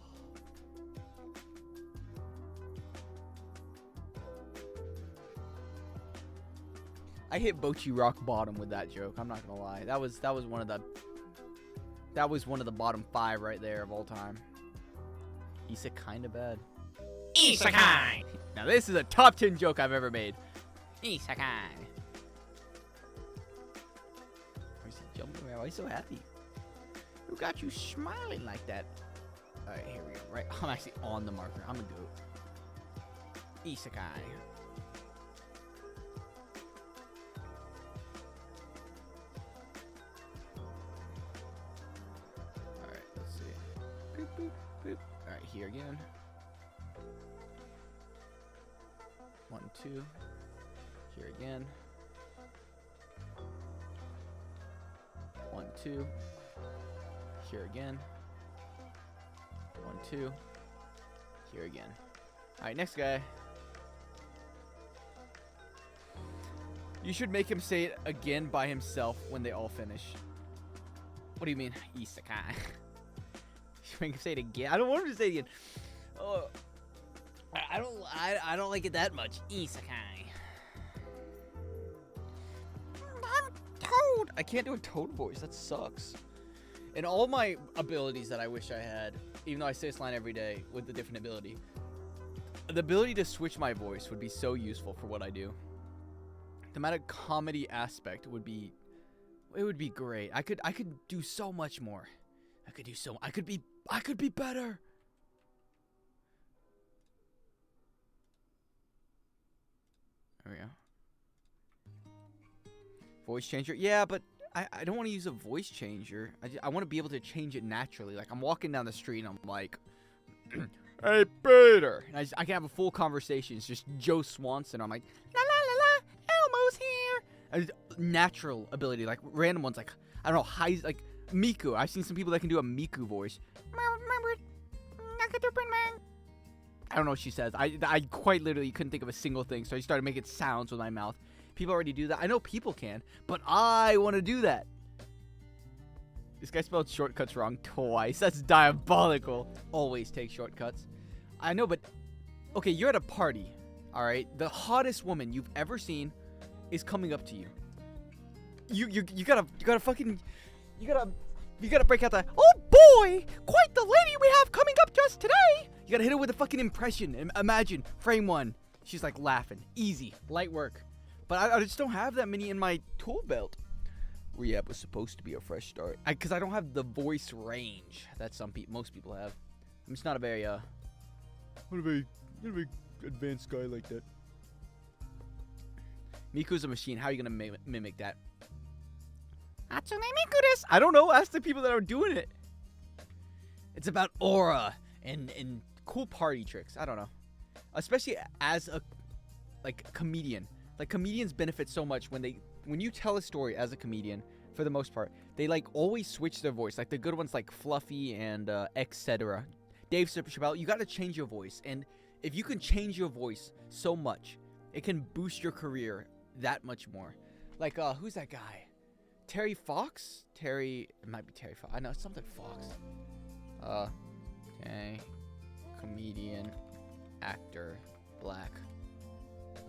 I hit Bochi rock bottom with that joke. I'm not gonna lie. That was one of the bottom 5 right there of all time. Isekai kinda bad. Isekai. Now this is a top 10 joke I've ever made. Isekai. Why is he jumping around? Why are you so happy? Who got you smiling like that? Alright, here we go. Right, I'm actually on the marker. I'm a goat. Isekai. Alright, let's see. Boop, boop, boop. Alright, here again. 1, 2. Here again. 1, 2. Here again. 1, 2. Here again. Alright, next guy. You should make him say it again by himself when they all finish. What do you mean? Isekai. You should make him say it again. I don't want him to say it again. Oh, I don't like it that much. Isekai. I'm Toad. I can't do a Toad voice. That sucks. And all my abilities that I wish I had, even though I say this line every day with a different ability, the ability to switch my voice would be so useful for what I do. The amount of comedy aspect would be, it would be great. I could do so much more. I could be better. There we go. Voice changer. Yeah, but I don't want to use a voice changer. I want to be able to change it naturally. Like, I'm walking down the street and I'm like, hey, Peter. And I can have a full conversation. It's just Joe Swanson. I'm like, la la la la, Elmo's here. And natural ability, like random ones, like, I don't know, high, like Miku. I've seen some people that can do a Miku voice. I don't know what she says. I quite literally couldn't think of a single thing, so I started making sounds with my mouth. People already do that. I know people can, but I want to do that. This guy spelled shortcuts wrong twice. That's diabolical. Always take shortcuts. I know, but okay, you're at a party, all right? The hottest woman you've ever seen is coming up to you. You gotta break out the, oh boy, quite the lady we have coming up just today. You gotta hit her with a fucking impression. Imagine, frame 1. She's like laughing. Easy, light work. But I just don't have that many in my tool belt. Re-up was supposed to be a fresh start. Because I don't have the voice range that most people have. I'm just not a very, not a very advanced guy like that. Miku's a machine. How are you going to mimic that? Hatsune Miku desu. I don't know. Ask the people that are doing it. It's about aura and cool party tricks. I don't know. Especially as a comedian. Like comedians benefit so much when you tell a story as a comedian, for the most part, they like always switch their voice. Like the good ones like Fluffy and etc. Dave Chappelle, you got to change your voice, and if you can change your voice so much, it can boost your career that much more. Like who's that guy? Terry Fox? It might be Terry Fox. I know it's something Fox. Okay. Comedian, actor, black.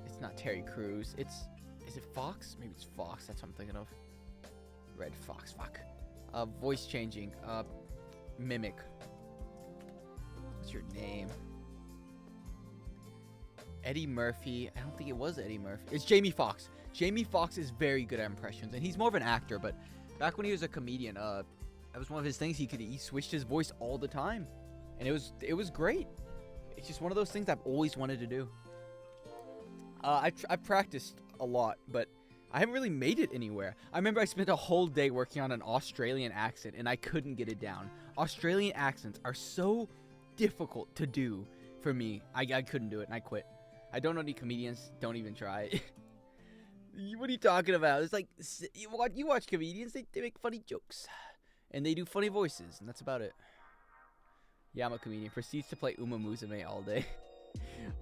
It's not Terry Crews. Is it Fox? Maybe it's Fox. That's what I'm thinking of. Red Fox. Fuck. Voice changing. Mimic. What's your name? Eddie Murphy. I don't think it was Eddie Murphy. It's Jamie Foxx. Jamie Foxx is very good at impressions, and he's more of an actor. But back when he was a comedian, that was one of his things. He switched his voice all the time, and it was great. It's just one of those things I've always wanted to do. I've practiced a lot, but I haven't really made it anywhere. I remember I spent a whole day working on an Australian accent, and I couldn't get it down. Australian accents are so difficult to do for me. I couldn't do it, and I quit. I don't know any comedians. Don't even try. What are you talking about? It's like, you watch comedians, they make funny jokes. And they do funny voices, and that's about it. Yeah, I'm a comedian. Proceeds to play Uma Musume all day.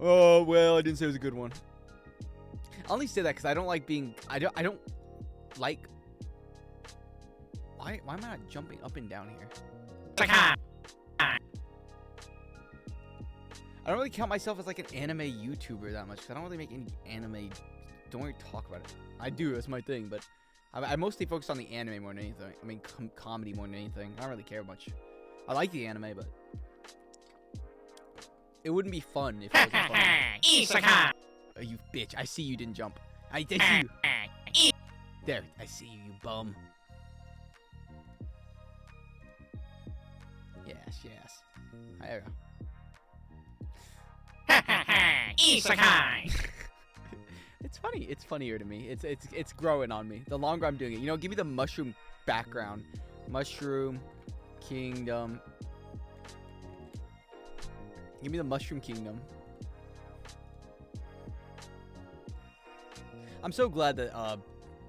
Oh, well, I didn't say it was a good one. I only say that because I don't like being... I don't like... Why am I not jumping up and down here? I don't really count myself as like an anime YouTuber that much, because I don't really make any anime. Don't really talk about it. I do, that's my thing, but I mostly focus on the anime more than anything. I mean, comedy more than anything. I don't really care much. I like the anime, but it wouldn't be fun if it wasn't fun. Isekai. Oh, you bitch. I see you didn't jump. I see you. There, I see you, you bum. Yes. There we go. Isekai. It's funny. It's funnier to me. It's growing on me. The longer I'm doing it. You know, give me the mushroom background. Mushroom Kingdom. Give me the Mushroom Kingdom. I'm so glad that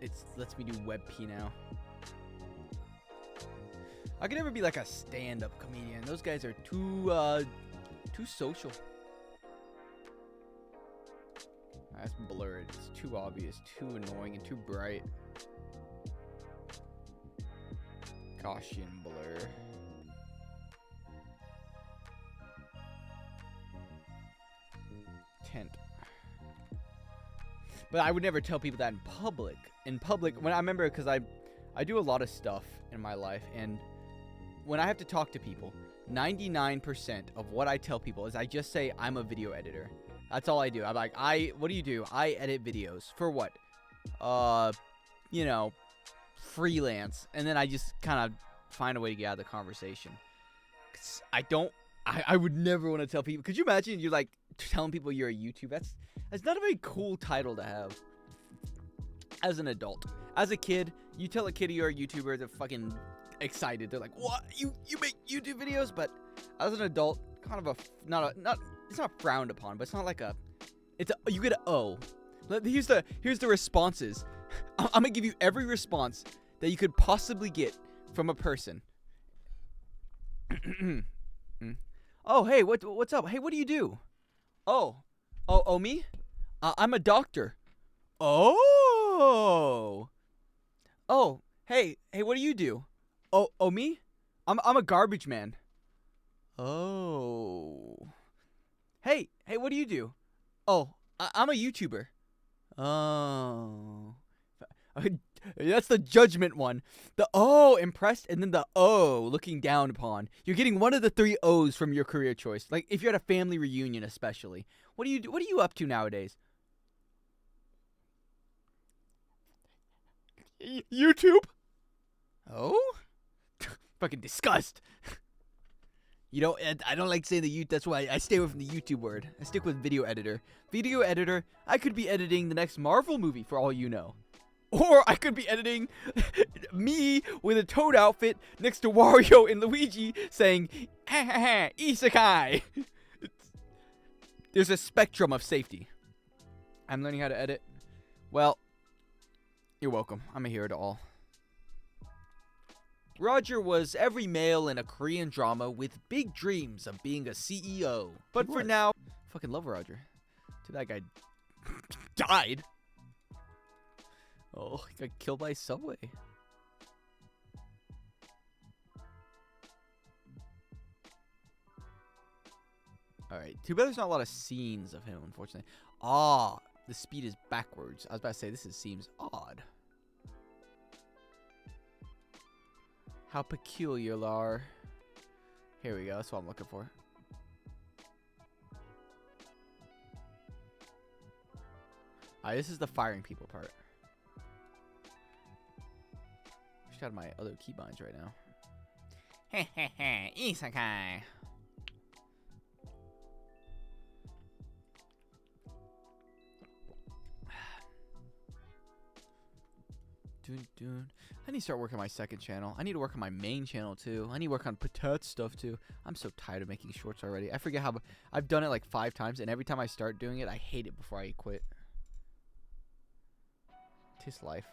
it lets me do WebP now. I could never be like a stand-up comedian. Those guys are too social. That's blurred. It's too obvious, too annoying, and too bright. Gaussian blur. Tint. But I would never tell people that in public. In public, when I remember, because I do a lot of stuff in my life, and when I have to talk to people, 99% of what I tell people is I just say I'm a video editor. That's all I do. I'm like, what do you do? I edit videos. For what? You know, freelance. And then I just kind of find a way to get out of the conversation. 'Cause I would never want to tell people. Could you imagine you're like telling people you're a YouTuber? That's not a very cool title to have as an adult. As a kid, you tell a kid you're a YouTuber, they're fucking excited. They're like, what? You make YouTube videos? But as an adult, kind of it's not frowned upon, but it's not like you get an O. Here's the responses. I'm gonna give you every response that you could possibly get from a person. Oh, hey, what's up? Hey, what do you do? Oh, me? I'm a doctor. Oh, hey, what do you do? Oh, me? I'm a garbage man. Oh. Hey, what do you do? Oh, I'm a YouTuber. Oh. That's the judgment one. The impressed, and then the looking down upon. You're getting one of the 3 O's from your career choice. Like if you're at a family reunion especially. What do you do? What are you up to nowadays? YouTube? Oh? Fucking disgust. You know, I don't like saying the that's why I stay away from the YouTube word. I stick with video editor. Video editor, I could be editing the next Marvel movie for all you know. Or I could be editing me with a Toad outfit next to Wario and Luigi saying, ha ha ha, isekai. There's a spectrum of safety. I'm learning how to edit. Well, you're welcome. I'm a hero to all. Roger was every male in a Korean drama with big dreams of being a CEO. But for now, fucking love Roger. Too bad that guy died. Oh, he got killed by a subway. Alright, too bad there's not a lot of scenes of him, unfortunately. Ah, the speed is backwards. I was about to say, seems odd. How peculiar, Lar. Here we go, that's what I'm looking for. Alright, this is the firing people part. I just got my other keybinds right now. Hehehe, isekai. I need to start working on my second channel. I need to work on my main channel too. I need to work on Patat stuff too. I'm so tired of making shorts already. I forget how I've done it like 5 times, and every time I start doing it, I hate it before I quit. Tis life.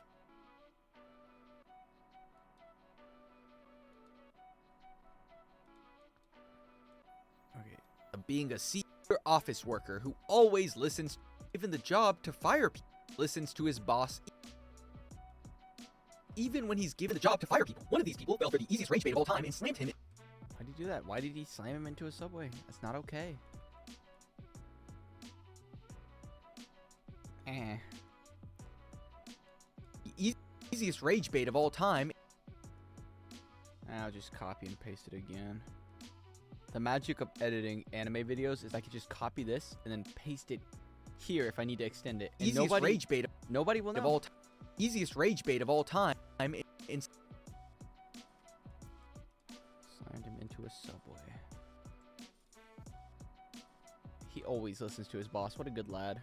Okay. Being a senior office worker who always listens, given the job to fire people, listens to his boss. Even when he's given the job to fire people. One of these people fell for the easiest rage bait of all time and slammed him. Why did he do that? Why did he slam him into a subway? That's not okay. The easiest rage bait of all time. I'll just copy and paste it again. The magic of editing anime videos is I can just copy this and then paste it here if I need to extend it. And Easiest rage bait nobody will know. of all time. Easiest rage bait of all time. Slammed him into a subway. He always listens to his boss. What a good lad.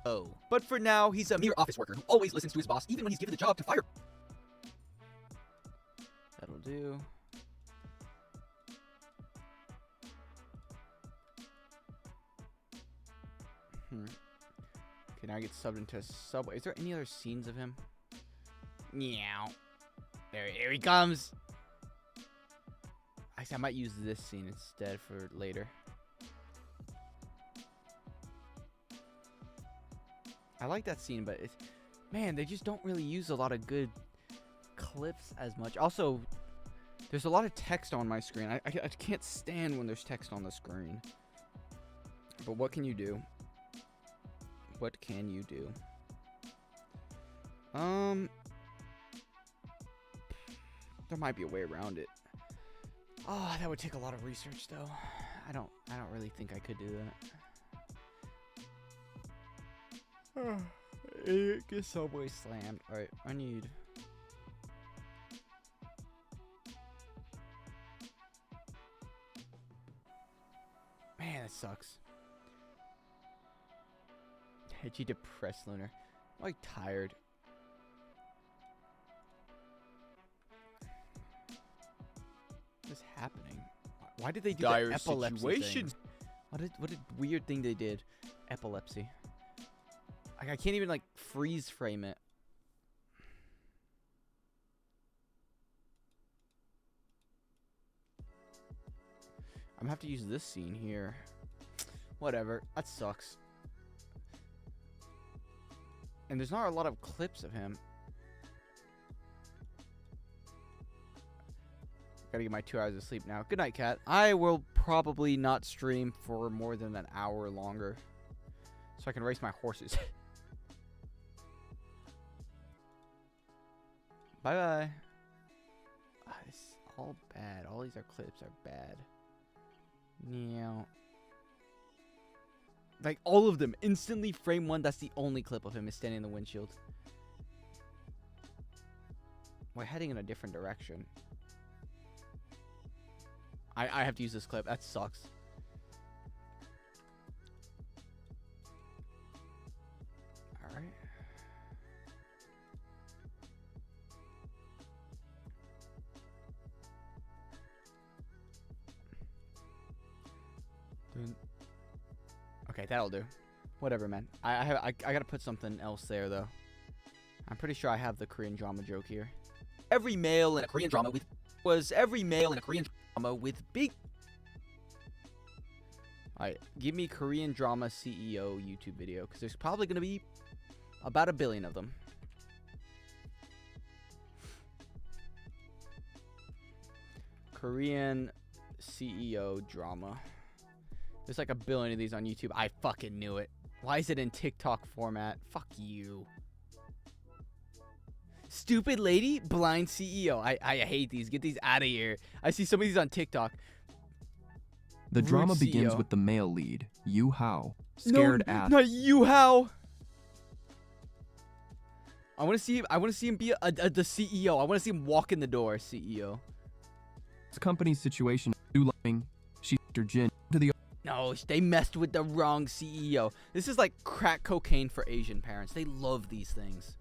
Oh. But for now, he's a mere office worker who always listens to his boss, even when he's given the job to fire. That'll do. Okay, now I get subbed into a subway. Is there any other scenes of him? Meow. Here he comes. I might use this scene instead for later. I like that scene, but it's, man, they just don't really use a lot of good clips as much. Also, there's a lot of text on my screen. I can't stand when there's text on the screen. But what can you do? What can you do? There might be a way around it. Oh, that would take a lot of research, though. I don't really think I could do that. Get subway slammed. All right, I need. Man, that sucks. Edgy, depressed loner. I'm like tired. What is happening? Why did they do Dire the epilepsy situation. thing? What a weird thing they did. Epilepsy. Like, I can't even like freeze frame it. I'm gonna have to use this scene here. Whatever. That sucks. And there's not a lot of clips of him. Gotta get my 2 hours of sleep now. Good night, cat. I will probably not stream for more than an hour longer, so I can race my horses. Bye-bye. It's all bad. All these clips are bad. Yeah. Like, all of them. Instantly frame 1. That's the only clip of him is standing in the windshield. We're heading in a different direction. I have to use this clip. That sucks. Alright. Okay, that'll do. Whatever, man. I gotta put something else there though. I'm pretty sure I have the Korean drama joke here. Every male in a Korean drama with big. Alright, give me Korean drama CEO YouTube video, because there's probably gonna be about 1 billion of them. Korean CEO drama. There's like 1 billion of these on YouTube. I fucking knew it. Why is it in TikTok format? Fuck you. Stupid lady, blind CEO. I hate these. Get these out of here. I see some of these on TikTok. The Rude drama begins CEO. with the male lead, Yu Hao, scared no, ass. Not you, how? I want to see him be the CEO. I want to see him walk in the door, CEO. His company's situation too loving. She her Jin to the No, they messed with the wrong CEO. This is like crack cocaine for Asian parents. They love these things.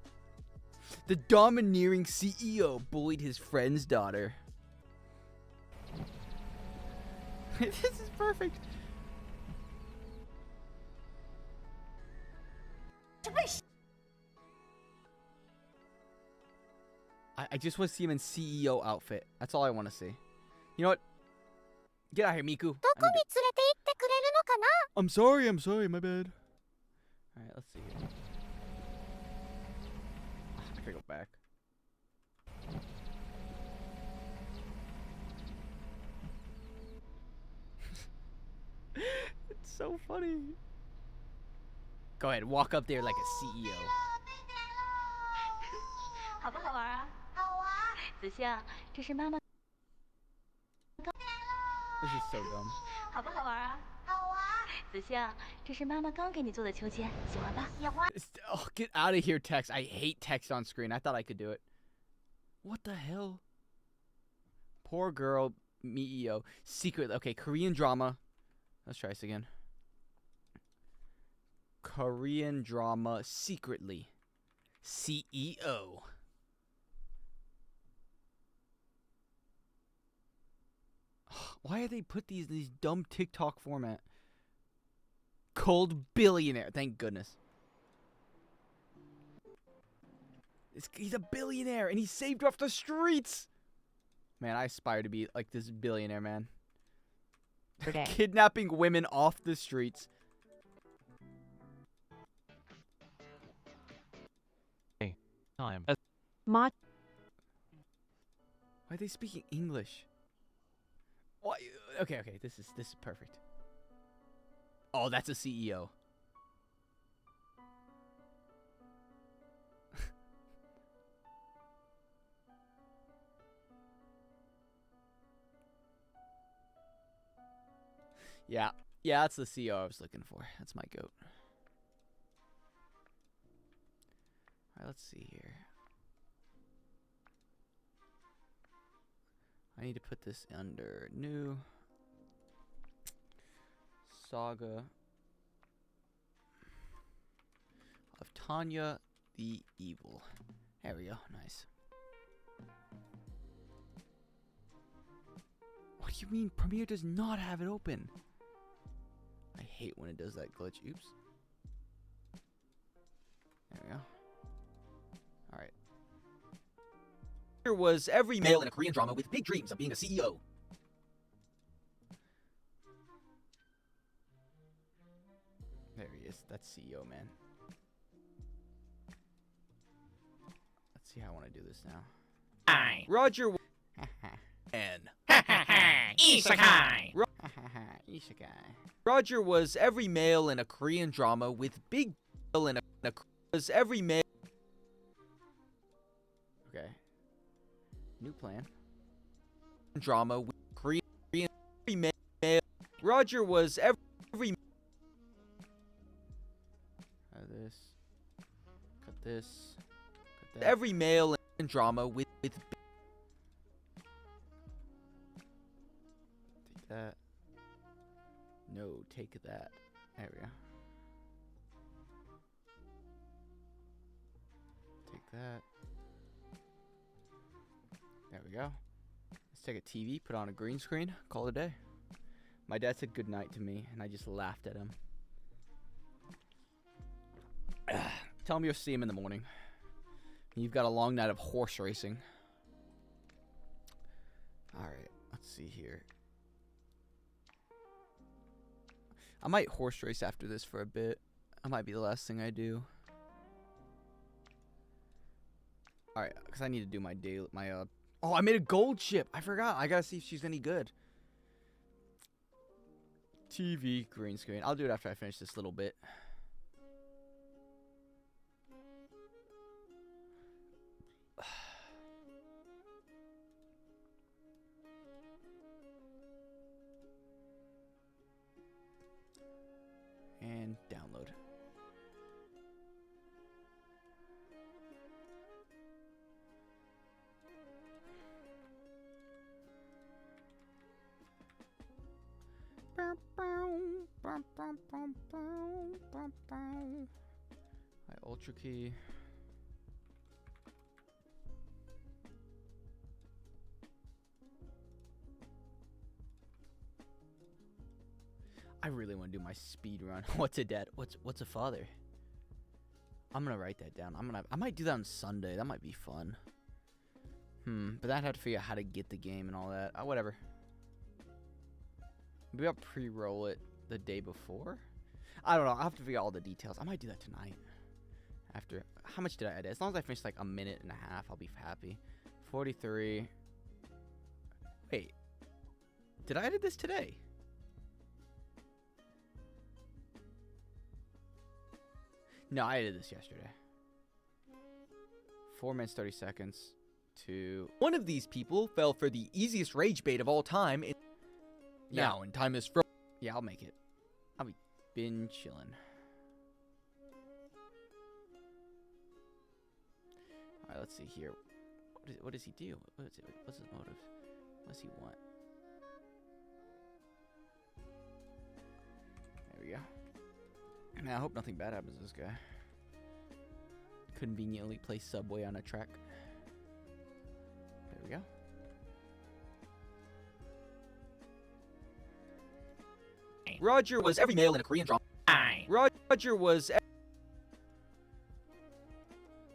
The domineering CEO bullied his friend's daughter. This is perfect. I just want to see him in CEO outfit. That's all I want to see. You know what? Get out of here, Miku. I'm sorry, my bad. Alright, let's see here. I gotta go back. It's so funny. Go ahead, walk up there like a CEO. 好不好玩啊？好啊！子夏，这是妈妈。 This is so dumb. 好不好玩啊？好啊！子夏，这是妈妈刚给你做的秋千，喜欢吧？喜欢。 Oh, get out of here, text. I hate text on screen. I thought I could do it. What the hell? Poor girl, Mio. Secret. Okay, Korean drama. Let's try this again. Korean drama secretly. CEO. Why do they put these dumb TikTok format? Cold billionaire. Thank goodness. He's a billionaire and he's saved off the streets. Man, I aspire to be like this billionaire, man. Kidnapping women off the streets. Hey, time. Why are they speaking English? Why? Okay, this is perfect. Oh, that's a CEO. Yeah, that's the CEO I was looking for. That's my goat. All right, let's see here. I need to put this under new saga of Tanya the Evil. There we go. Nice. What do you mean Premiere does not have it open? I hate when it does that glitch. Oops. There we go. Alright. Here was every male in a Korean drama with big dreams of being a CEO. There he is. That's CEO, man. Let's see how I want to do this now. Hi. Roger and Isekai. Isekai. Roger was every male in a Korean drama with big in a was every male. Okay. New plan. Drama with Korean every male. Roger was every This. Cut this. Cut that. every male in drama with Take that. No, take that. There we go. Take that. There we go. Let's take a TV, put on a green screen, call it a day. My dad said good night to me, and I just laughed at him. Tell him you'll see him in the morning. You've got a long night of horse racing. Alright, let's see here. I might horse race after this for a bit. That might be the last thing I do. Alright, because I need to do my daily, oh, I made a gold ship. I forgot. I gotta see if she's any good. TV, green screen. I'll do it after I finish this little bit. And download. Ultra key. I really want to do my speed run. What's a dad? What's a father? I'm gonna write that down. I might do that on Sunday. That might be fun. But I'd have to figure out how to get the game and all that. Whatever. Maybe I'll pre-roll it the day before. I don't know. I'll have to figure out all the details. I might do that tonight. After, how much did I edit? As long as I finish like a minute and a half, I'll be happy. 43. Wait. Did I edit this today? No, I edited this yesterday. 4 minutes, 30 seconds. One of these people fell for the easiest rage bait of all time. Now, and time is frozen. Yeah, I'll make it. I'll be been chilling. Alright, let's see here. What does he do? What's his motive? What does he want? There we go. Man, I hope nothing bad happens to this guy. Conveniently place Subway on a track. There we go. Roger was every male in a Korean drama. Roger was...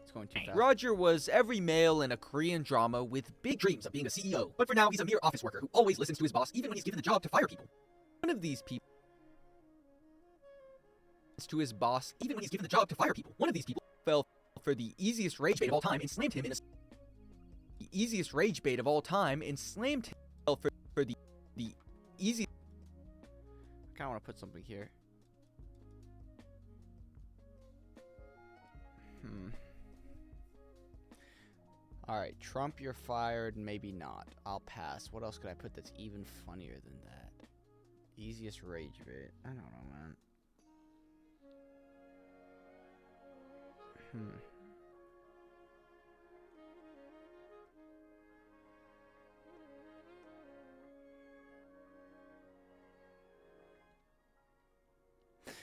It's going too fast. Roger was every male in a Korean drama with big dreams of being a CEO. But for now, he's a mere office worker who always listens to his boss, even when he's given the job to fire people. One of these people... to his boss, even when he's given the job to fire people. One of these people fell for the easiest rage bait of all time and slammed him in a... The easiest rage bait of all time and slammed him... Fell for the easy... I kind of want to put something here. Alright, Trump, you're fired. Maybe not. I'll pass. What else could I put that's even funnier than that? Easiest rage bait. I don't know, man.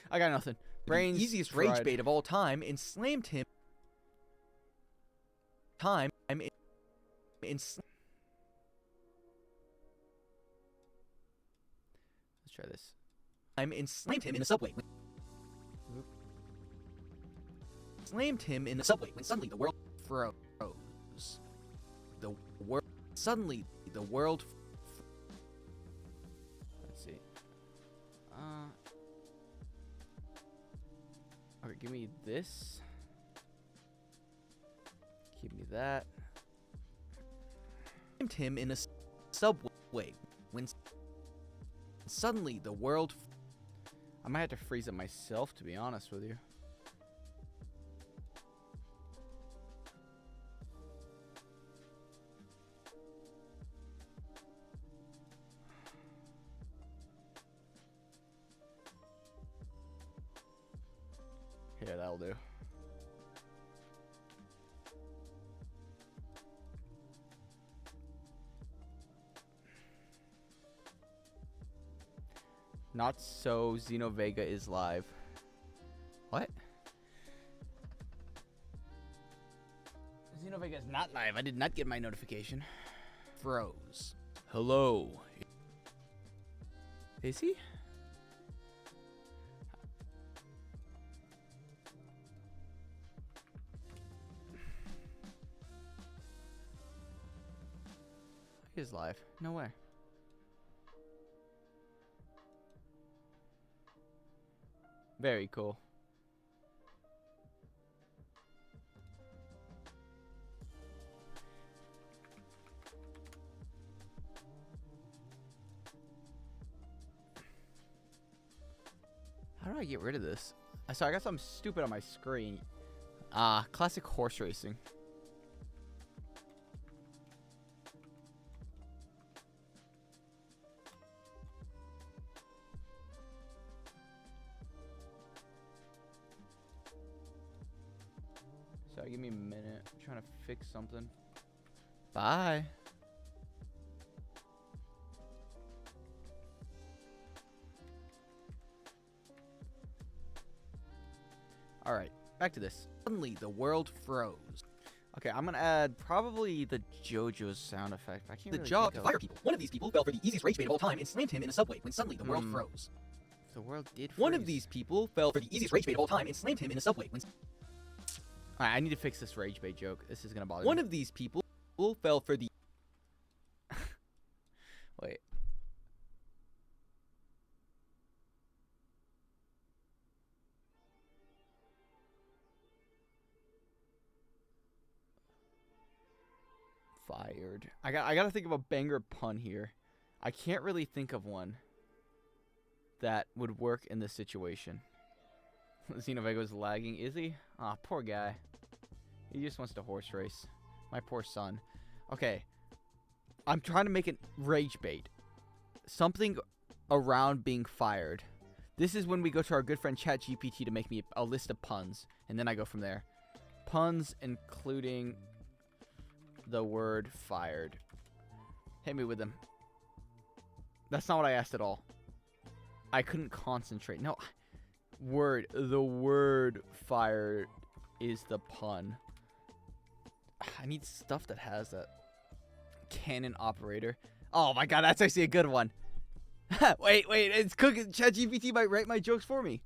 I got nothing. Brains, the easiest fried. rage bait of all time and slammed him... Let's try this. And slammed him in a subway. Slammed him in a subway when suddenly the world froze. Suddenly the world. Let's see. Okay, give me this. Give me that. Slammed him in a subway when suddenly the world. I might have to freeze it myself, to be honest with you. Yeah, that'll do. Not so, Xenovega is live. What? Xenovega is not live. I did not get my notification. Froze. Hello. Is he? He is live. No way. Very cool. How do I get rid of this? So I got something stupid on my screen. Classic horse racing. Sorry, give me a minute. I'm trying to fix something. Bye. Alright, back to this. Suddenly, the world froze. Okay, I'm gonna add probably the JoJo's sound effect. I can't The really job think to of fire people. One of these people fell for the easiest rage bait of all time and slammed him in a subway when suddenly the world froze. The world did freeze. One of these people fell for the easiest rage bait of all time and slammed him in a subway when... Alright, I need to fix this rage bait joke. This is gonna bother One me. of these people fell for the... Wait. Fired. I gotta think of a banger pun here. I can't really think of one that would work in this situation. Xenovego's lagging. Is he? Aw, poor guy. He just wants to horse race. My poor son. Okay. I'm trying to make it rage bait. Something around being fired. This is when we go to our good friend ChatGPT to make me a list of puns. And then I go from there. Puns including the word fired. Hit me with them. That's not what I asked at all. I couldn't concentrate. No. The word fired is the pun. I need stuff that has that. Cannon operator. Oh my god, that's actually a good one. wait, it's cooking. ChatGPT might write my jokes for me.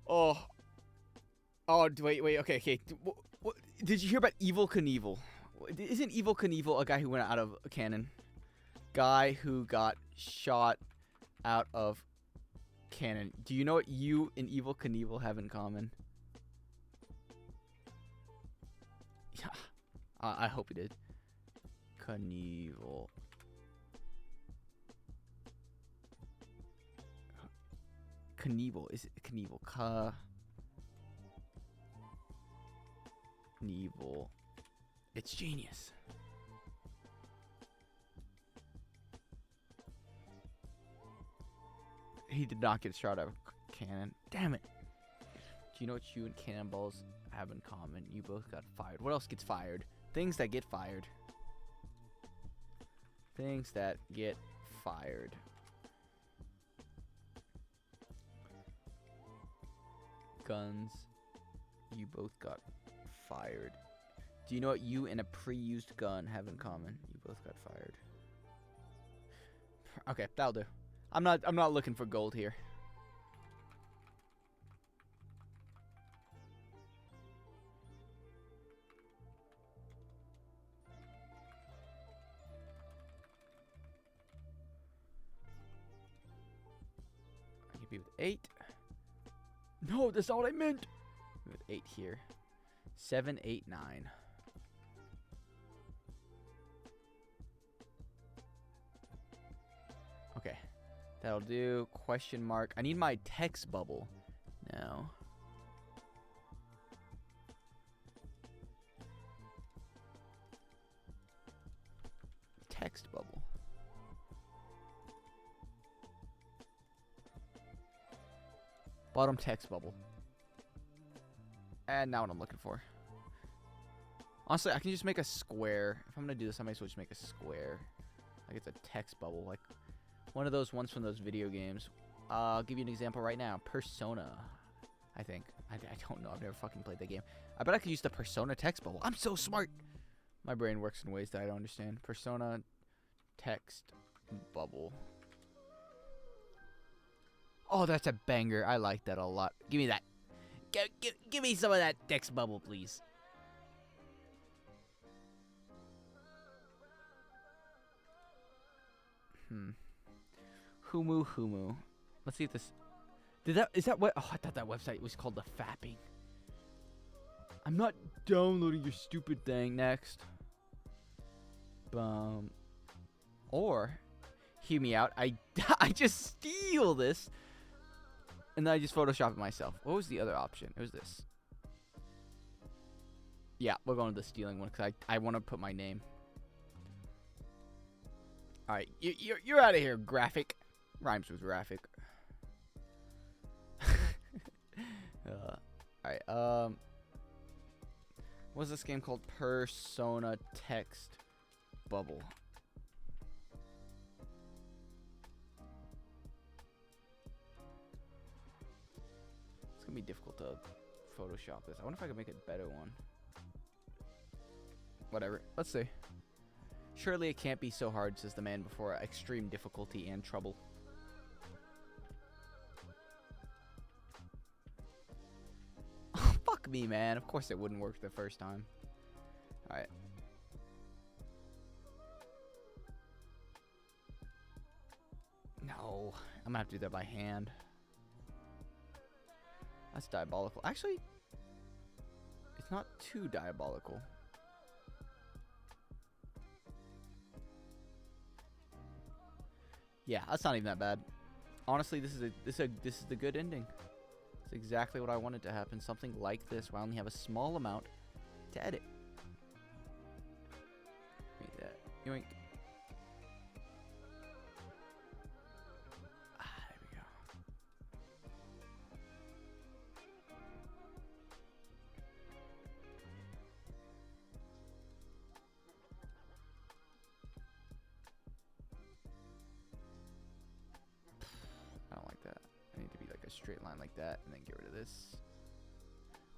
Oh, wait, okay. Did you hear about Evil Knievel? Isn't Evil Knievel a guy who went out of a cannon? Guy who got shot out of cannon. Do you know what you and Evil Knievel have in common? Yeah, I hope he did. Knievel. Knievel. Is it Knievel? Knievel. It's genius. He did not get shot out of a cannon. Damn it. Do you know what you and cannonballs have in common? You both got fired. What else gets fired? Things that get fired. Things that get fired. Guns. You both got fired. Do you know what you and a pre-used gun have in common? You both got fired. Okay, that'll do. I'm not looking for gold here. I could be with 8. No, that's not what I meant. With 8 here. 7, 8, 9. Okay. That'll do. Question mark. I need my text bubble now. Text bubble. Bottom text bubble. And now what I'm looking for. Honestly, I can just make a square. If I'm going to do this, I might as well just make a square. Like it's a text bubble. Like one of those ones from those video games. I'll give you an example right now. Persona, I think. I don't know. I've never fucking played that game. I bet I could use the Persona text bubble. I'm so smart. My brain works in ways that I don't understand. Persona text bubble. Oh, that's a banger. I like that a lot. Give me that. Give me some of that text bubble, please. Humu. Let's see if this... Is that what... Oh, I thought that website was called the Fapping. I'm not downloading your stupid thing. Next. Or, hear me out. I just steal this. And then I just Photoshop it myself. What was the other option? It was this. Yeah, we're going to the stealing one because I want to put my name. Alright, you're out of here, graphic. Rhymes with graphic. Alright, what's this game called? Persona Text Bubble. It's gonna be difficult to Photoshop this. I wonder if I can make a better one. Whatever. Let's see. Surely it can't be so hard, says the man before extreme difficulty and trouble. Fuck me, man. Of course it wouldn't work the first time. Alright. No. I'm gonna have to do that by hand. That's diabolical. Actually, it's not too diabolical. Yeah, that's not even that bad. Honestly, this is the good ending. It's exactly what I wanted to happen. Something like this, where I only have a small amount to edit. Give me that. Yoink. There we go. I don't like that. I need to be like a straight line like that and then get rid of this.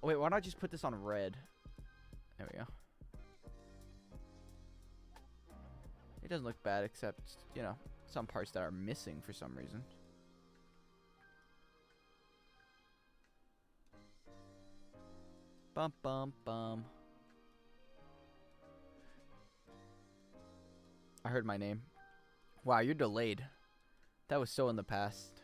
Oh wait, why not just put this on red? There we go. It doesn't look bad except, you know, some parts that are missing for some reason. Bum bum bum. I heard my name. Wow, you're delayed. That was so in the past.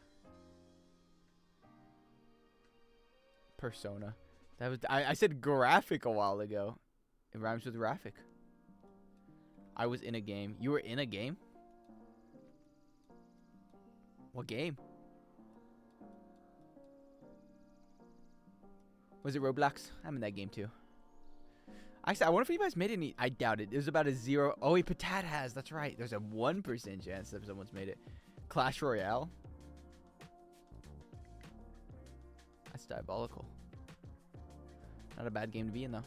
Persona. That was I said graphic a while ago. It rhymes with graphic. I was in a game. You were in a game? What game? Was it Roblox? I'm in that game too. I wonder if you guys made any. I doubt it. It was about a 0. Oh, wait, Patat has. That's right. There's a 1% chance that someone's made it. Clash Royale. That's diabolical. Not a bad game to be in, though.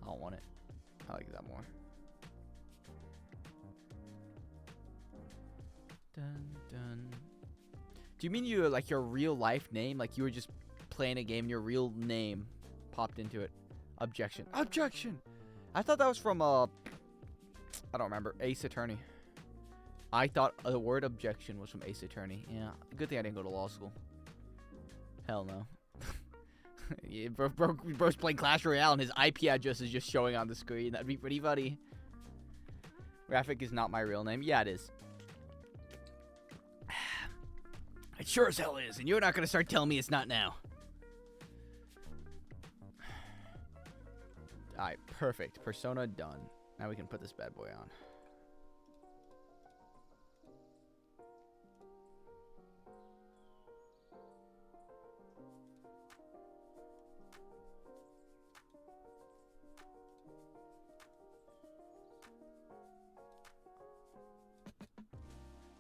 I don't want it. I like that more. Dun, dun. Do you mean you like your real life name? Like you were just playing a game, your real name popped into it? Objection. Objection! I thought that was from, I don't remember. Ace Attorney. I thought the word objection was from Ace Attorney. Yeah, good thing I didn't go to law school. Hell no. Yeah, bro's playing Clash Royale and his IP address is just showing on the screen. That'd be pretty funny. Graphic is not my real name. Yeah, it is. It sure as hell is, and you're not gonna start telling me it's not now. Alright, perfect. Persona done. Now we can put this bad boy on.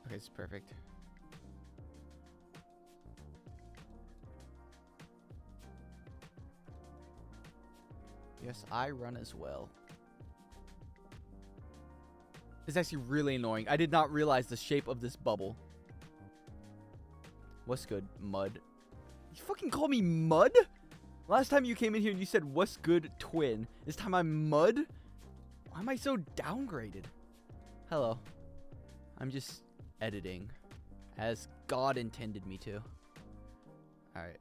Okay, it's perfect. Yes, I run as well. It's actually really annoying. I did not realize the shape of this bubble. What's good, Mud? You fucking call me Mud? Last time you came in here and you said, what's good, twin? This time I'm Mud? Why am I so downgraded? Hello. I'm just editing as God intended me to. Alright.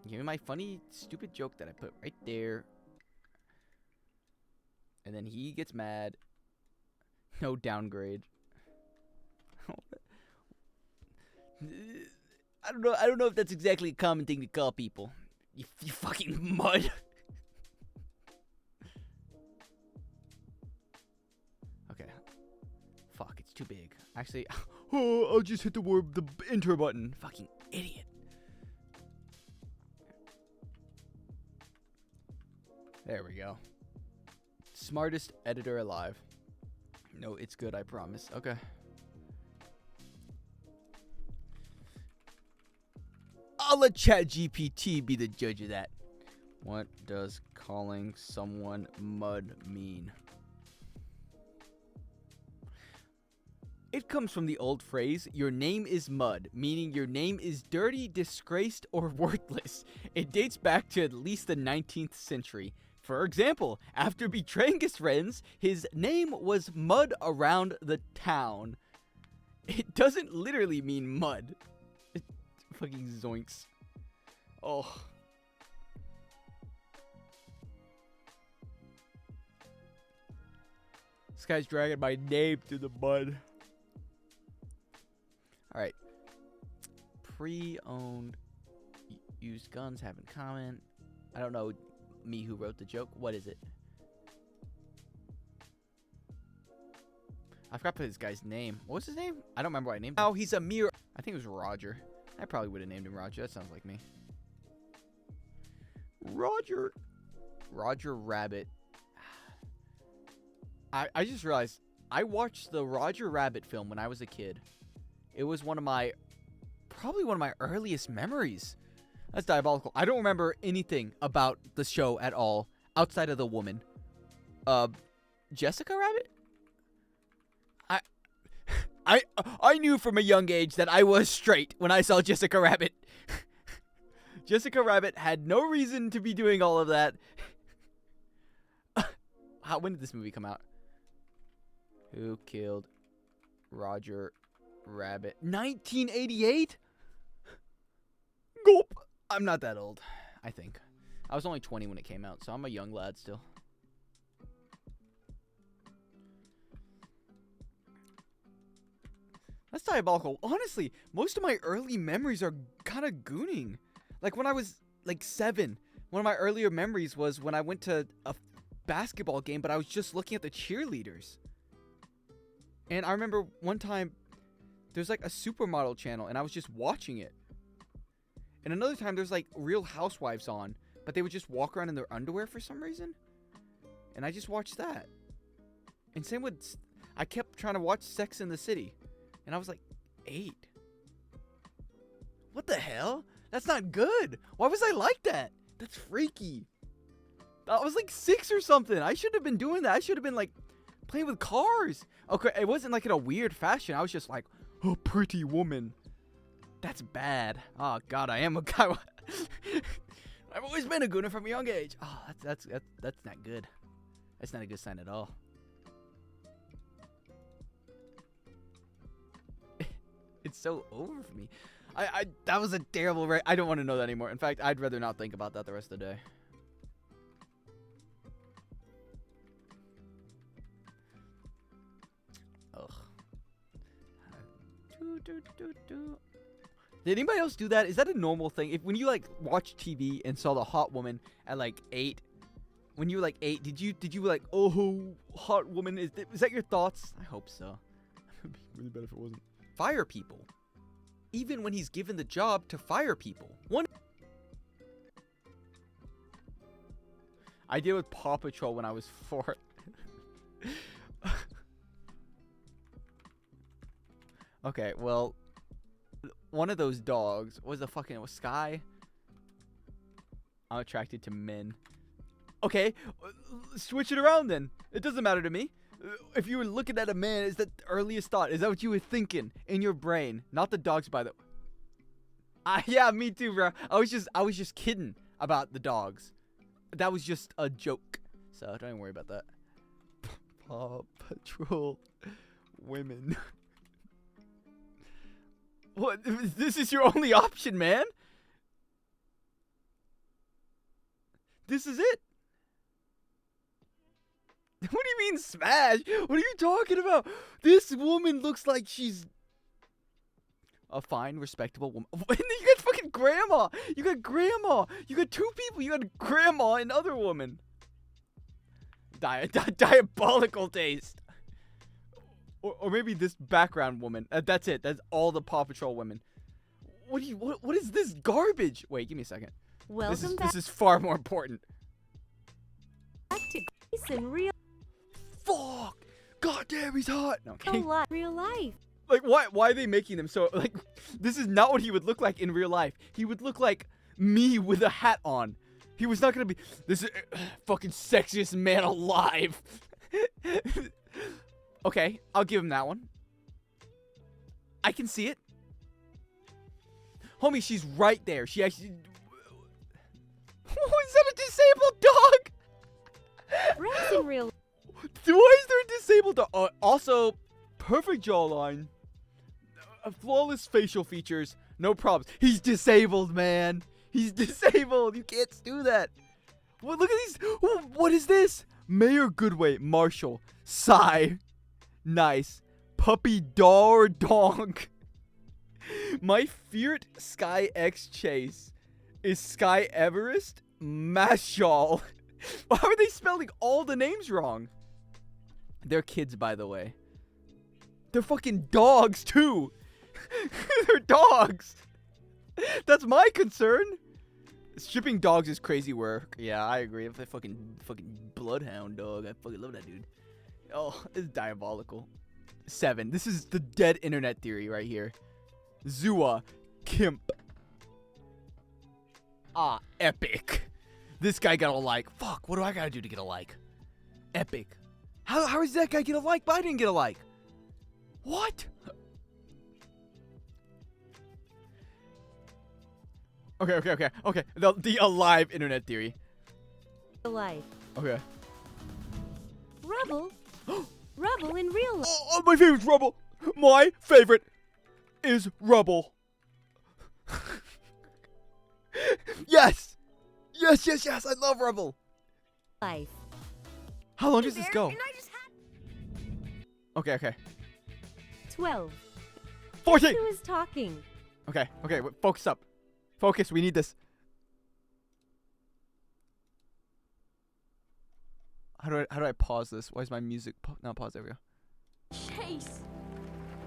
Give me my funny, stupid joke that I put right there. And then he gets mad. No downgrade. I don't know if that's exactly a common thing to call people. You fucking mud. Okay. Fuck, it's too big. Actually, oh, I'll just hit the enter button. Fucking idiot. There we go. Smartest editor alive. No, it's good, I promise. Okay. I'll let ChatGPT be the judge of that. What does calling someone mud mean? It comes from the old phrase, your name is mud, meaning your name is dirty, disgraced, or worthless. It dates back to at least the 19th century. For example, after betraying his friends, his name was mud around the town. It doesn't literally mean mud. Fucking zoinks. Oh. This guy's dragging my name through the mud. Alright. Pre-owned used guns have in common. I don't know me who wrote the joke. What is it? I forgot to put this guy's name. What was his name? I don't remember what I named him. Oh, he's a mere... I think it was Roger. I probably would have named him Roger. That sounds like me. Roger. Roger Rabbit. I just realized I watched the Roger Rabbit film when I was a kid. It was probably one of my earliest memories. That's diabolical. I don't remember anything about the show at all outside of the woman. Jessica Rabbit? I knew from a young age that I was straight when I saw Jessica Rabbit. Jessica Rabbit had no reason to be doing all of that. When did this movie come out? Who killed Roger Rabbit? 1988? Gulp. I'm not that old, I think. I was only 20 when it came out, so I'm a young lad still. That's diabolical. Honestly, most of my early memories are kind of gooning. Like when I was like 7, one of my earlier memories was when I went to a basketball game, but I was just looking at the cheerleaders. And I remember one time there's like a supermodel channel and I was just watching it. And another time there's like Real Housewives on, but they would just walk around in their underwear for some reason. And I just watched that. And same with, I kept trying to watch Sex in the City. And I was like 8. What the hell? That's not good. Why was I like that? That's freaky. I was like 6 or something. I shouldn't have been doing that. I should have been like playing with cars. Okay, it wasn't like in a weird fashion. I was just like, oh, pretty woman. That's bad. Oh God, I am a guy. I've always been a gooner from a young age. Oh, that's not good. That's not a good sign at all. It's so over for me. That was a terrible I don't want to know that anymore. In fact, I'd rather not think about that the rest of the day. Ugh. Did anybody else do that? Is that a normal thing? If when you like watch TV and saw the hot woman at like 8, when you were like 8, did you like, oh, hot woman? Is that your thoughts? I hope so. It'd be really bad if it wasn't. Fire people. Even when he's given the job to fire people. I did with Paw Patrol when I was 4. Okay, well, one of those dogs was Sky. I'm attracted to men. Okay, switch it around then. It doesn't matter to me. If you were looking at a man, is that the earliest thought? Is that what you were thinking in your brain? Not the dogs, by the way. Yeah, me too, bro. I was just kidding about the dogs. That was just a joke. So don't even worry about that. Paw Patrol women. What? This is your only option, man. This is it. What do you mean smash? What are you talking about? This woman looks like she's a fine, respectable woman. You got fucking grandma. You got grandma. You got two people. You got grandma and other woman. Diabolical taste. Or maybe this background woman. That's it. That's all the Paw Patrol women. What is this garbage? Wait, give me a second. Welcome This is far more important. back to Grace in real Fuck! God damn, he's hot. No, okay. real life. Like, why are they making him so, like, this is not what he would look like in real life. He would look like me with a hat on. He was not gonna be, this is fucking sexiest man alive. Okay, I'll give him that one. I can see it. Homie, she's right there. She actually... Oh, is that a disabled dog? Grace in real Why is there a disabled dog? Also, perfect jawline. Flawless facial features. No problems. He's disabled, man. He's disabled. You can't do that. Well, look at these. What is this? Mayor Goodway. Marshall. Sigh. Nice. Puppy Dar Donk. My feared Sky X Chase is Sky Everest Mashal. Why are they spelling all the names wrong? They're kids, by the way. They're fucking dogs, too. They're dogs. That's my concern. Shipping dogs is crazy work. Yeah, I agree. If they fucking bloodhound dog, I fucking love that dude. Oh, it's diabolical. 7. This is the dead internet theory right here. Zua Kimp. Ah, epic. This guy got a like. Fuck, what do I gotta do to get a like? Epic. How does that guy get a like, but I didn't get a like? What? Okay. The alive internet theory. life. Okay. Rubble. Rubble in real life. Oh, my favorite's Rubble. My favorite is Rubble. Yes. Yes. I love Rubble. Life. How long does this go? Okay. 12. 14. Who is talking? Okay. Focus up. Focus. We need this. How do I pause this? Why is my music not pause? There we go. Chase,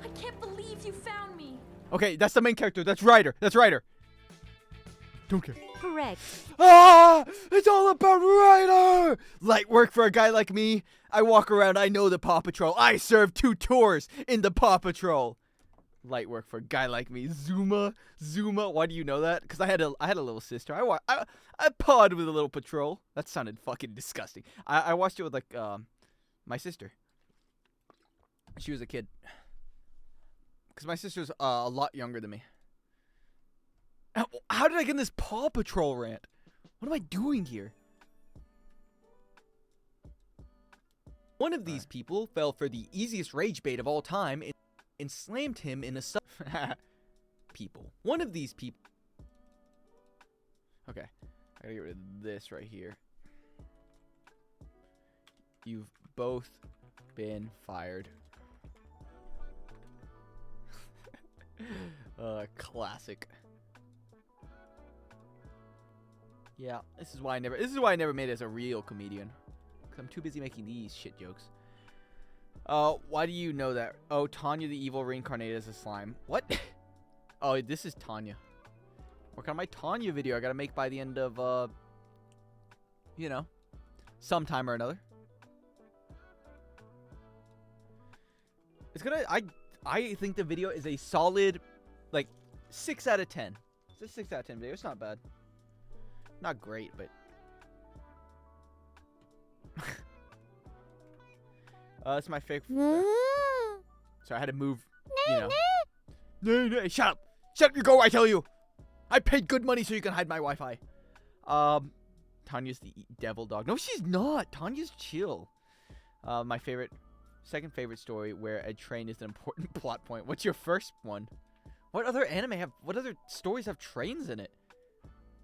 I can't believe you found me. Okay, that's the main character. That's Ryder. Don't care. Correct. Ah! It's all about Ryder! Light work for a guy like me. I walk around, I know the Paw Patrol. I served 2 tours in the Paw Patrol. Light work for a guy like me. Zuma. Why do you know that? Because I had a little sister. I pawed with a little patrol. That sounded fucking disgusting. I watched it with like my sister. She was a kid. Because my sister's a lot younger than me. How did I get in this Paw Patrol rant? What am I doing here? One of these people fell for the easiest rage bait of all time and slammed him in a people. One of these people. Okay. I gotta get rid of this right here. You've both been fired. Classic. Yeah, this is why I never made it as a real comedian. Cause I'm too busy making these shit jokes. Why do you know that? Oh, Tanya the evil reincarnated as a slime. What? Oh, this is Tanya. Work on my Tanya video I gotta make by the end of, sometime or another. It's gonna, I think the video is a solid, 6 out of 10. It's a 6 out of 10 video. It's not bad. Not great, but... That's my favorite. So I had to move, No, shut up! Shut up, you go, I tell you! I paid good money so you can hide my Wi-Fi. Tanya's the devil dog. No, she's not! Tanya's chill. My second favorite story where a train is an important plot point. What's your first one? What other anime have? What other stories have trains in it?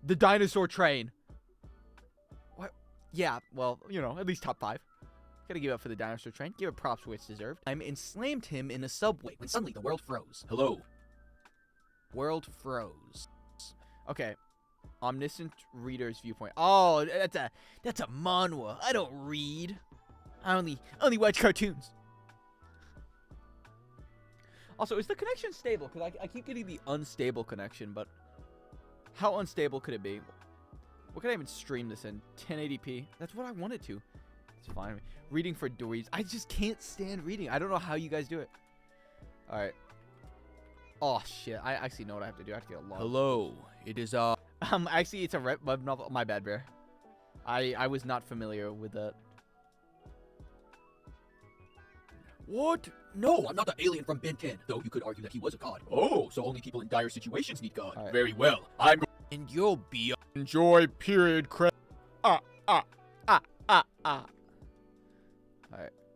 The dinosaur train. What? Yeah. Well, you know, at least top 5. Gotta give up for the dinosaur train. Give it props where it's deserved. I'm and slammed him in a subway when suddenly the world froze. Hello. World froze. Okay. Omniscient reader's viewpoint. Oh, that's a manhwa. I don't read. I only watch cartoons. Also, is the connection stable? Because I keep getting the unstable connection, but how unstable could it be? What can I even stream this in? 1080p? That's what I wanted to. It's fine. Reading for dweebs. I just can't stand reading. I don't know how you guys do it. Alright. Oh, shit. I actually know what I have to do. I have to get a log. Hello. It is, Actually, it's a web novel. My bad, Bear. I was not familiar with that. What? No, I'm not the alien from Ben 10, though you could argue that he was a god. Oh, so only people in dire situations need God. Right. Very well. And you'll be Enjoy period credit. Alright.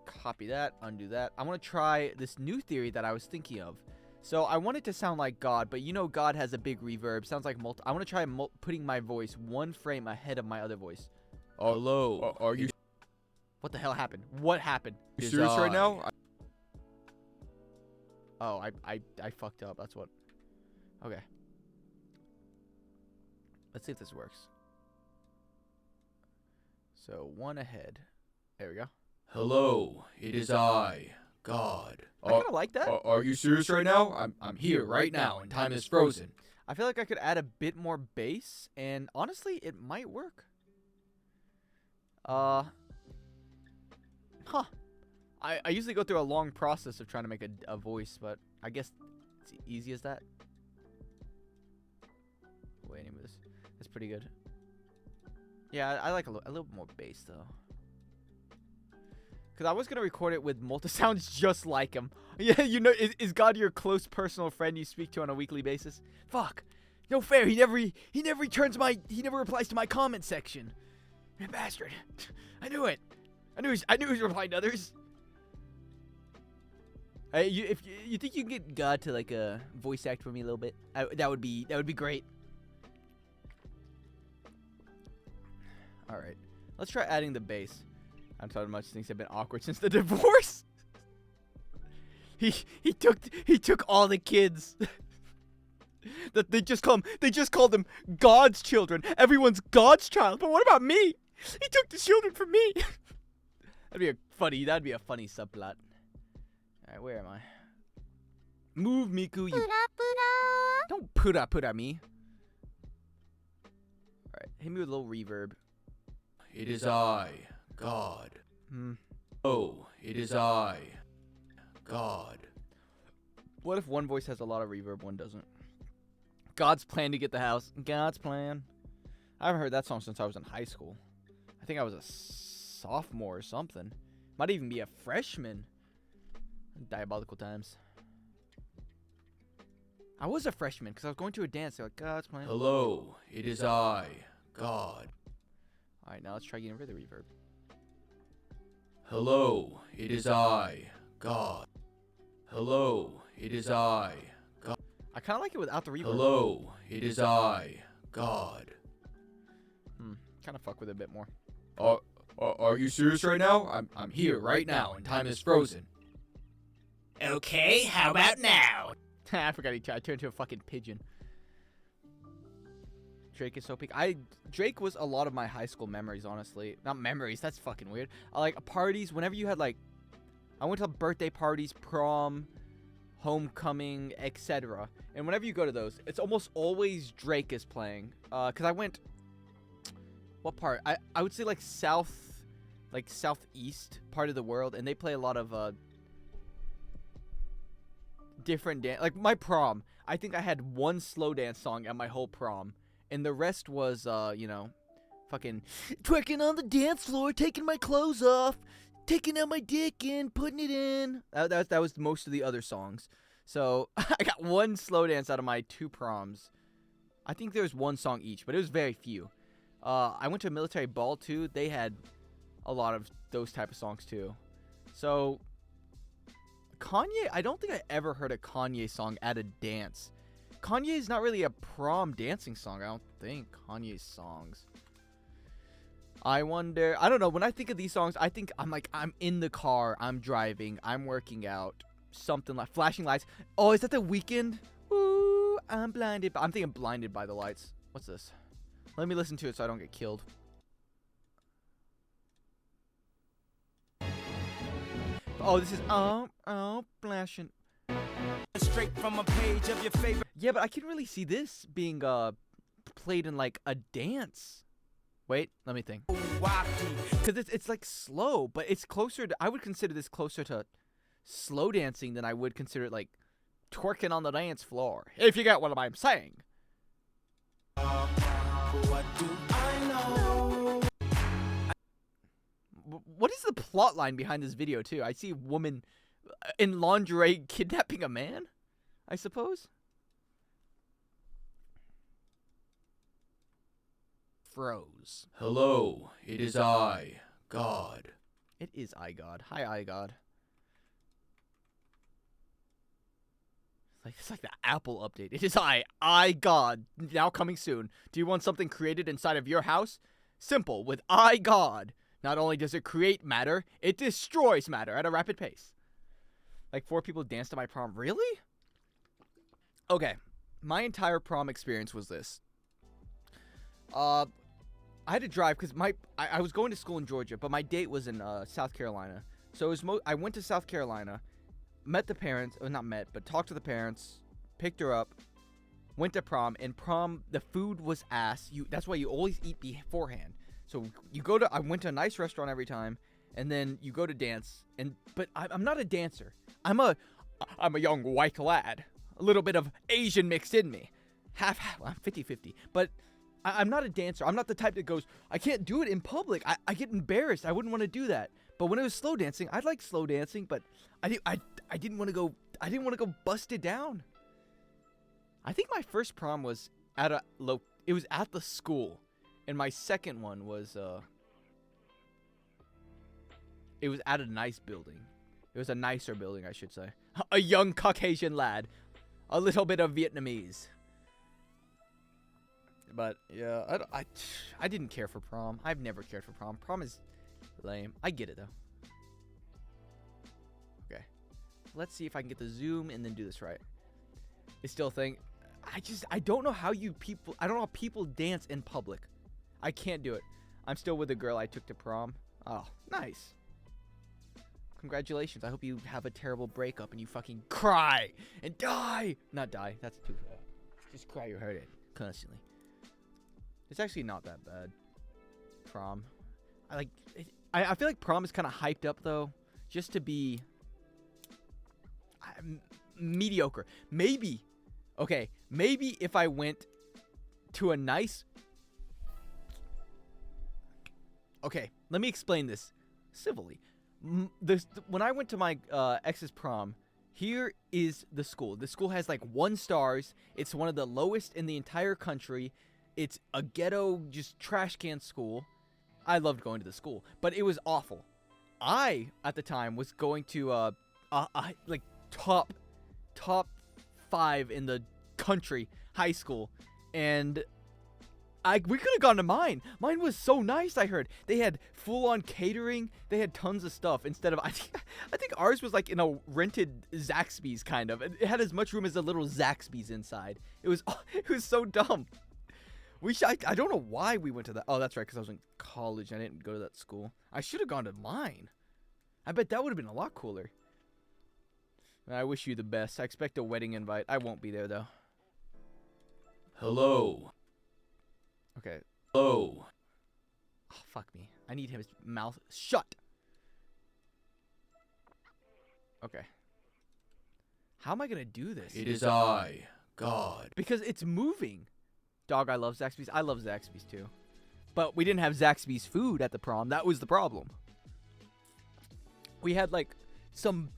Copy that. Undo that. I want to try this new theory that I was thinking of. So I want it to sound like God, but you know God has a big reverb. Sounds like I want to try putting my voice one frame ahead of my other voice. Hello. Are you What the hell happened? What happened? serious right now? Oh, I fucked up. That's what. Okay. Let's see if this works. So one ahead. There we go. Hello. It is I, God. I kind of like that. Are you serious right now? I'm here right now, and time is frozen. I feel like I could add a bit more bass, and honestly, it might work. Huh. I usually go through a long process of trying to make a voice, but I guess it's easy as that. Wait, any of this. That's pretty good. Yeah, I like a little more bass, though. Because I was going to record it with sounds just like him. Yeah, you know, is God your close personal friend you speak to on a weekly basis? Fuck. No fair. He never replies to my comment section. You bastard. I knew it. I knew he was replying to others. Hey, if you think you can get God to like voice act for me a little bit, that would be great. All right, let's try adding the bass. I'm talking much things have been awkward since the divorce. he took all the kids. That they just called them God's children. Everyone's God's child. But what about me? He took the children from me. That'd be a funny subplot. Alright, where am I? Move, Miku, you. Don't pura me. Alright, hit me with a little reverb. It is I, God. Oh, it is I, God. What if one voice has a lot of reverb, one doesn't? God's plan to get the house. God's plan. I haven't heard that song since I was in high school. I think I was a sophomore or something. Might even be a freshman. Diabolical times. I was a freshman because I was going to a dance. They're like, God's plan. Hello, it is I, God. Alright, now let's try getting rid of the reverb. Hello, it is I, God. Hello, it is I, God. I kind of like it without the reverb. Hello, it is I, God. Kind of fuck with it a bit more. Are you serious right now? I'm here right now, and time is frozen. Okay, how about now? I forgot I turned into a fucking pigeon. Drake is so peak. Drake was a lot of my high school memories, honestly. Not memories, that's fucking weird. Like parties, whenever you had like, I went to birthday parties, prom, homecoming, etc. And whenever you go to those, it's almost always Drake is playing. Cause I went, what part? I would say like southeast part of the world, and they play a lot of different dance. Like my prom, I think I had one slow dance song at my whole prom, and the rest was you know, fucking twerking on the dance floor, taking my clothes off, taking out my dick and putting it in. That was most of the other songs. So I got one slow dance out of my 2 proms. I think there was one song each, but it was very few. I went to a military ball too. They had a lot of those type of songs too. So Kanye, I don't think I ever heard a Kanye song at a dance. Kanye is not really a prom dancing song. I don't think Kanye's songs. I wonder. I don't know. When I think of these songs, I think I'm in the car. I'm driving. I'm working out. Something like flashing lights. Oh, is that The Weeknd? Ooh, I'm blinded. I'm thinking Blinded by the Lights. What's this? Let me listen to it so I don't get killed. Oh, this is flashing. Straight from a page of your favorite. Yeah, but I can really see this being played in like a dance. Wait, let me think. Because it's like slow, but it's closer to. I would consider this closer to slow dancing than I would consider it like twerking on the dance floor. If you get what I'm saying. What do I know? What is the plot line behind this video too? I see a woman in lingerie kidnapping a man, I suppose. Froze. Hello, it is I, God. It is I God. Hi, I God. It's like the Apple update. It is I God. Now coming soon. Do you want something created inside of your house? Simple. With I God. Not only does it create matter, it destroys matter at a rapid pace. Like 4 people danced at my prom. Really? Okay. My entire prom experience was this. I had to drive because I was going to school in Georgia, but my date was in South Carolina. So it was I went to South Carolina, met the parents, or not met, but talked to the parents, picked her up, went to prom. And prom, the food was ass. That's why you always eat beforehand. So I went to a nice restaurant every time, and then you go to dance. But I'm not a dancer. I'm a young white lad. A little bit of Asian mixed in me. I'm 50-50. But I'm not a dancer. I'm not the type that goes, I can't do it in public. I get embarrassed. I wouldn't want to do that. But when it was slow dancing, I like slow dancing, but I didn't want to go busted down. I think my first prom was at it was at the school. And my second one was it was at a nice building. It was a nicer building, I should say. A young Caucasian lad. A little bit of Vietnamese. But yeah, I didn't care for prom. I've never cared for prom. Prom is lame. I get it though. Okay. Let's see if I can get the zoom and then do this right. It's still a thing. I don't know how I don't know how people dance in public. I can't do it. I'm still with a girl I took to prom. Oh, nice. Congratulations. I hope you have a terrible breakup and you fucking cry and die. Not die. That's too bad. Just cry your heart out constantly. It's actually not that bad. Prom. I feel like prom is kind of hyped up though, just to be mediocre. Maybe if I went to a nice. Okay, let me explain this civilly. When I went to my ex's prom, here is the school. The school has like 1 stars. It's one of the lowest in the entire country. It's a ghetto, just trash can school. I loved going to the school, but it was awful. I, at the time, was going to like top 5 in the country high school, and we could have gone to mine. Mine was so nice. I heard they had full-on catering. They had tons of stuff. Instead of I think ours was like in a rented Zaxby's kind of. It had as much room as a little Zaxby's inside. It was so dumb. I don't know why we went to that. Oh, that's right, because I was in college. I didn't go to that school. I should have gone to mine. I bet that would have been a lot cooler. I wish you the best. I expect a wedding invite. I won't be there though. Hello. Okay. Oh. Oh, fuck me. I need his mouth shut. Okay. How am I going to do this? It is I, God. Because it's moving. Dog, I love Zaxby's. I love Zaxby's too. But we didn't have Zaxby's food at the prom. That was the problem. We had like some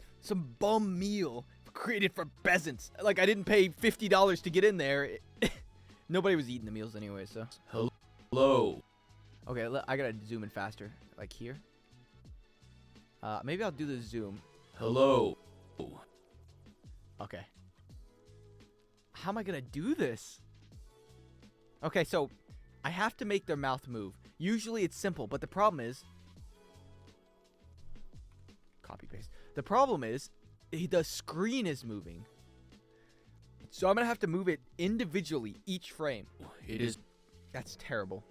bum meal created for peasants. Like I didn't pay $50 to get in there. Nobody was eating the meals anyway, so. Hello. Okay, I gotta zoom in faster. Like here. Maybe I'll do the zoom. Hello. Okay. How am I gonna do this? Okay, so I have to make their mouth move. Usually it's simple, but the problem is... Copy paste. The problem is the screen is moving. So I'm gonna have to move it individually each frame. It is. That's terrible.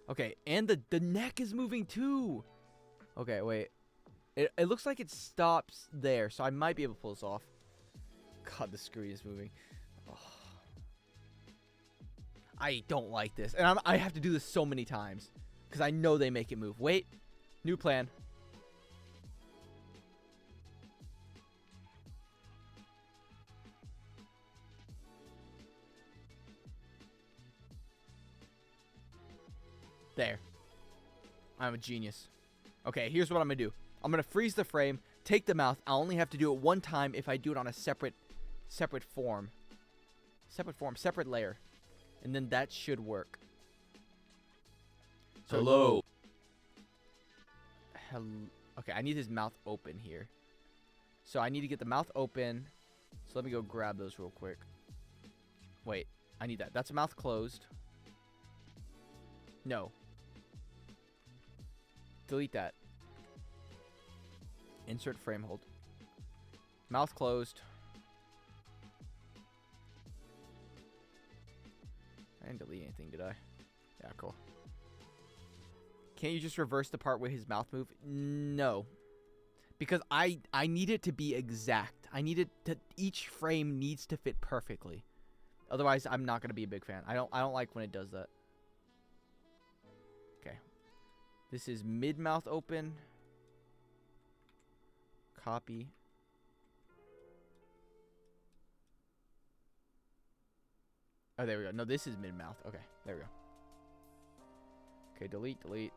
Okay, and the neck is moving too. Okay, wait. It looks like it stops there, so I might be able to pull this off. God, the screen is moving. Oh. I don't like this. And I have to do this so many times. Because I know they make it move. Wait. New plan. There. I'm a genius. Okay, here's what I'm going to do. I'm going to freeze the frame, take the mouth. I'll only have to do it one time if I do it on a separate form. Separate layer. And then that should work. So, Hello. Okay, I need his mouth open here. So I need to get the mouth open. So let me go grab those real quick. Wait, I need that. That's a mouth closed. No. Delete that. Insert frame hold. Mouth closed. I didn't delete anything, did I? Yeah, cool. Can't you just reverse the part where his mouth moved? No. Because I need it to be exact. I need it to, each frame needs to fit perfectly. Otherwise, I'm not going to be a big fan. I don't like when it does that. Okay. This is mid-mouth open. Copy. Oh, there we go. No, this is mid-mouth. Okay, there we go. Okay, delete. Delete,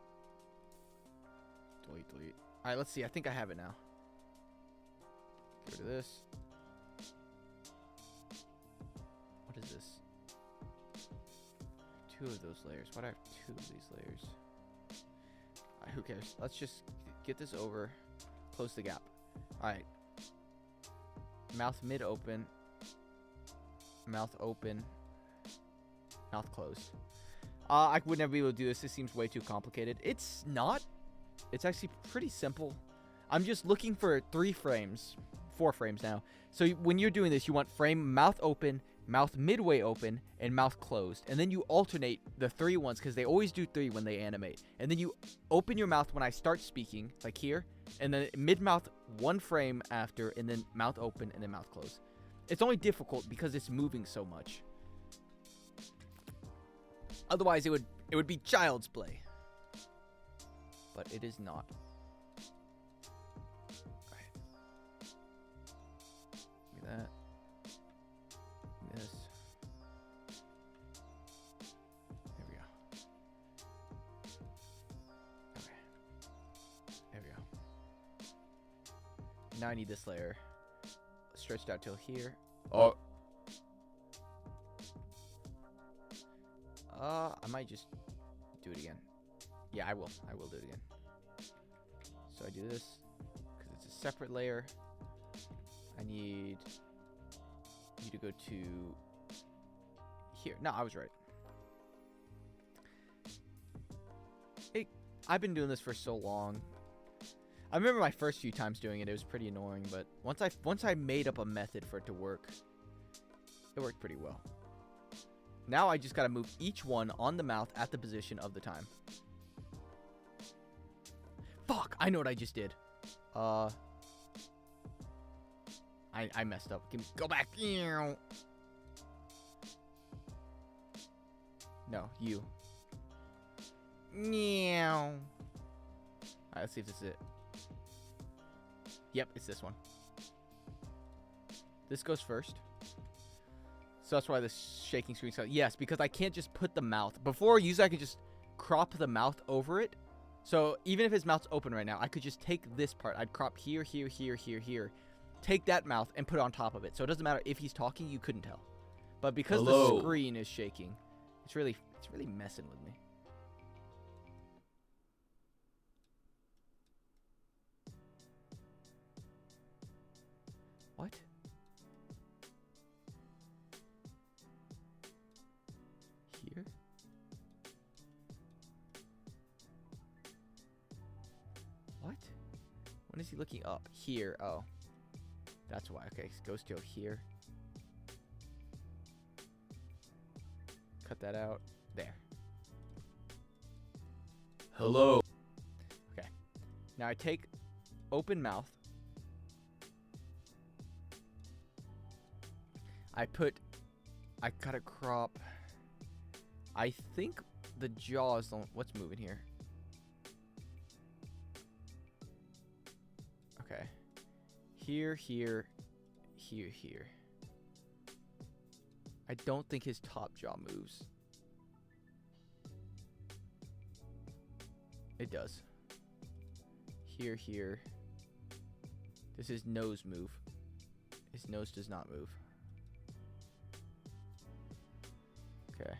delete. Alright, let's see. I think I have it now. Get rid of this. What is this? 2 of those layers. Why do I have 2 of these layers? Alright, who cares? Let's just get this over. Close the gap. Alright. Mouth mid open. Mouth open. Mouth closed. I would never be able to do this. This seems way too complicated. It's not. It's actually pretty simple. I'm just looking for 3 frames. 4 frames now. So when you're doing this, you want frame mouth open, mouth midway open, and mouth closed. And then you alternate the 3 ones because they always do 3 when they animate. And then you open your mouth when I start speaking, like here. And then mid-mouth 1 frame after, and then mouth open, and then mouth closed. It's only difficult because it's moving so much. Otherwise, it would be child's play. But it is not. Alright. Give me that. Give me this. There we go. Okay. There we go. Now I need this layer stretched out till here. Oh. I might just do it again. Yeah, I will. I will do it again. So I do this because it's a separate layer. I need you to go to here. No, I was right. I've been doing this for so long. I remember my first few times doing it. It was pretty annoying, but once I made up a method for it to work, it worked pretty well. Now I just gotta move each one on the mouth at the position of the time. Fuck! I know what I just did. I messed up. Go back. No, you. Alright, let's see if this is it. Yep, it's this one. This goes first. So that's why the shaking screen. Yes, because I can't just put the mouth. Before, usually I could just crop the mouth over it. So even if his mouth's open right now, I could just take this part. I'd crop here, here, here, here, here. Take that mouth and put it on top of it. So it doesn't matter if he's talking, you couldn't tell. But because the screen is shaking, it's really messing with me. What? When is he looking up? Here. Oh. That's why. Okay, go still here. Cut that out. There. Hello. Okay. Now I take open mouth. I cut a crop. I think the jaw is the one. What's moving here? Okay. Here, here, here, here. I don't think his top jaw moves. It does. Here, here. Does his nose move? His nose does not move. Okay.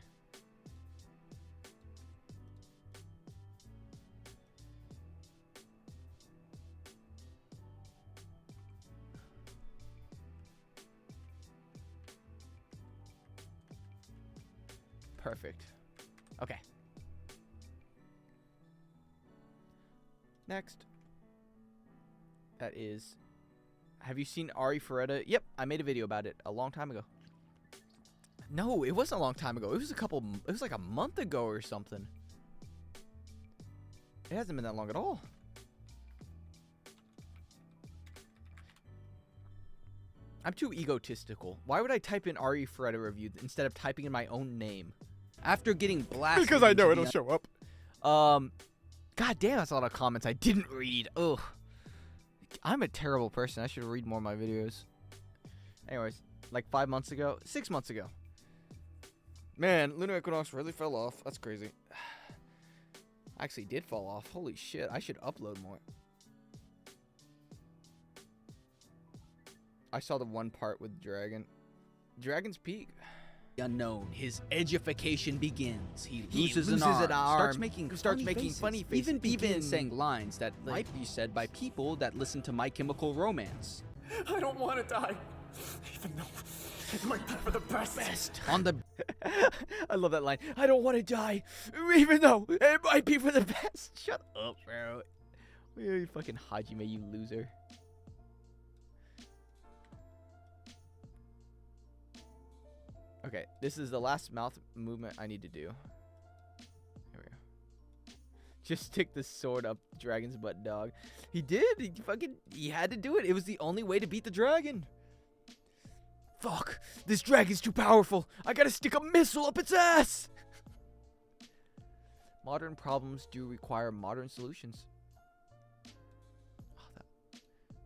Perfect. Okay. Next. That is... Have you seen Ari Ferretta? Yep, I made a video about it a long time ago. No, it wasn't a long time ago. It was like a month ago or something. It hasn't been that long at all. I'm too egotistical. Why would I type in Ari Ferretta review instead of typing in my own name? After getting blasted. Because I know it'll show up. God damn, that's a lot of comments I didn't read. Ugh. I'm a terrible person. I should read more of my videos. Anyways, like 5 months ago, 6 months ago. Man, lunar equinox really fell off. That's crazy. Actually did fall off. Holy shit, I should upload more. I saw the one part with Dragon. Dragon's Peak. Unknown. His edification begins. He loses loses an an arm. arm, starts making funny faces. Even begins saying lines that might be said by people that listen to My Chemical Romance. I don't want to die, even though it might be for the best. On the I love that line. I don't want to die, even though it might be for the best. Shut up, bro. You fucking Hajime, you loser. Okay, this is the last mouth movement I need to do. Here we go. Just stick the sword up dragon's butt, dog. He did. He had to do it. It was the only way to beat the dragon. Fuck. This dragon's too powerful. I gotta stick a missile up its ass. Modern problems do require modern solutions. Oh,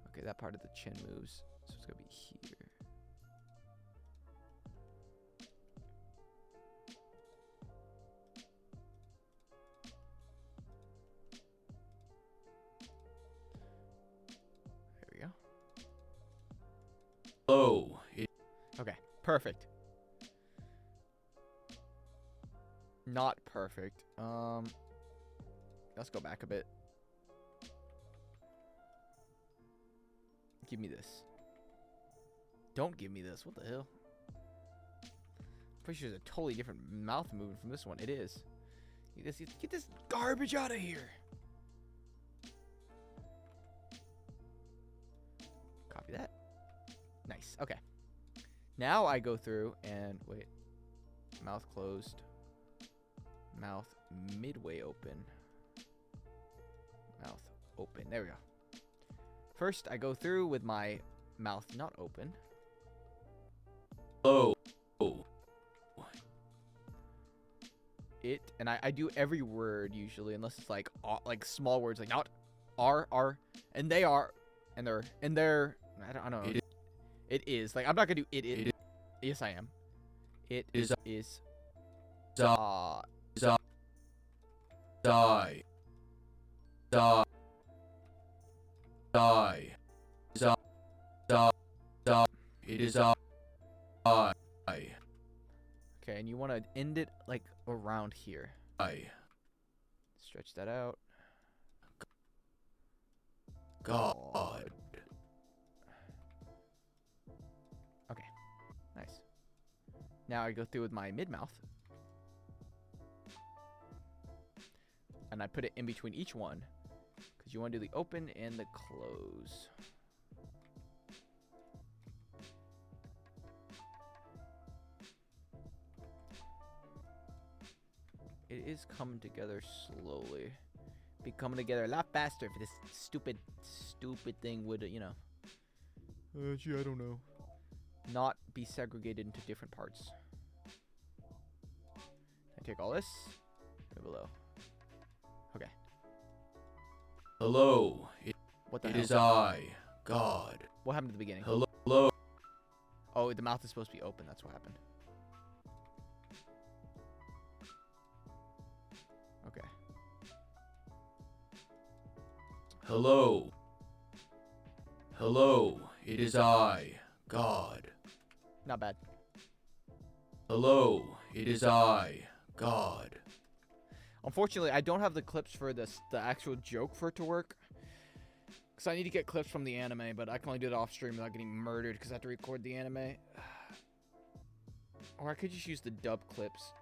okay, that part of the chin moves. So it's gonna be here. Hello. Okay, perfect. Not perfect. Let's go back a bit. Give me this. Don't give me this. What the hell? Pretty sure there's a totally different mouth movement from this one. It is. Get this garbage out of here. Copy that. Nice. Okay. Now I go through and wait. Mouth closed. Mouth midway open. Mouth open. There we go. First, I go through with my mouth not open. Oh. And I do every word usually, unless it's like small words like not, are, and they are, and they're. I don't know. It is. Like, I'm not gonna do it is. Yes, I am. It is. Die. It is I. Okay, and you want to end it like around here. Stretch that out. God. Okay, nice. Now I go through with my mid-mouth. And I put it in between each one. Because you want to do the open and the close. It is coming together slowly. Be coming together a lot faster if this stupid thing would, you know. Gee, I don't know. Not be segregated into different parts. I take all this. Go below. Okay. Hello. What the It hell? is I, God. What happened at the beginning? Hello. Oh, the mouth is supposed to be open. That's what happened. Okay. Hello. Hello. It is I, God. Not bad. Hello. It is I, God. Unfortunately, I don't have the clips for the actual joke for it to work. Because I need to get clips from the anime, but I can only do it off stream without getting murdered because I have to record the anime. Or I could just use the dub clips.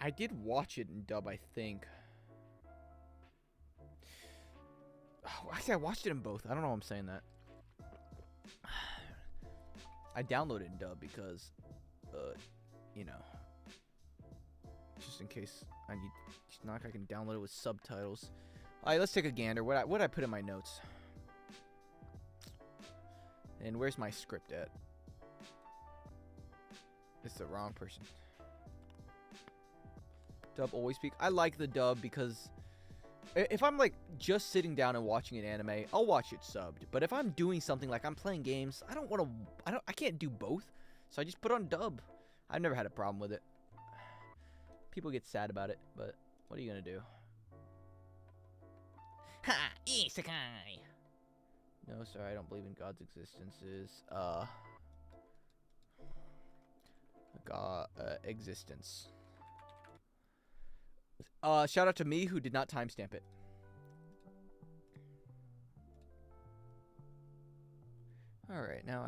I did watch it in dub, I think. Oh, actually, I watched it in both. I don't know why I'm saying that. I downloaded it in dub because, you know, just in case I need, it's not like I can download it with subtitles. All right, let's take a gander. What I put in my notes? And where's my script at? It's the wrong person. Dub always speak. I like the dub because if I'm like just sitting down and watching an anime, I'll watch it subbed. But if I'm doing something like I'm playing games, I can't do both. So I just put on dub. I've never had a problem with it. People get sad about it, but what are you gonna do? Ha! Isekai! No, sorry, I don't believe in God's existences. Existence. Shout out to me who did not timestamp it. Alright, now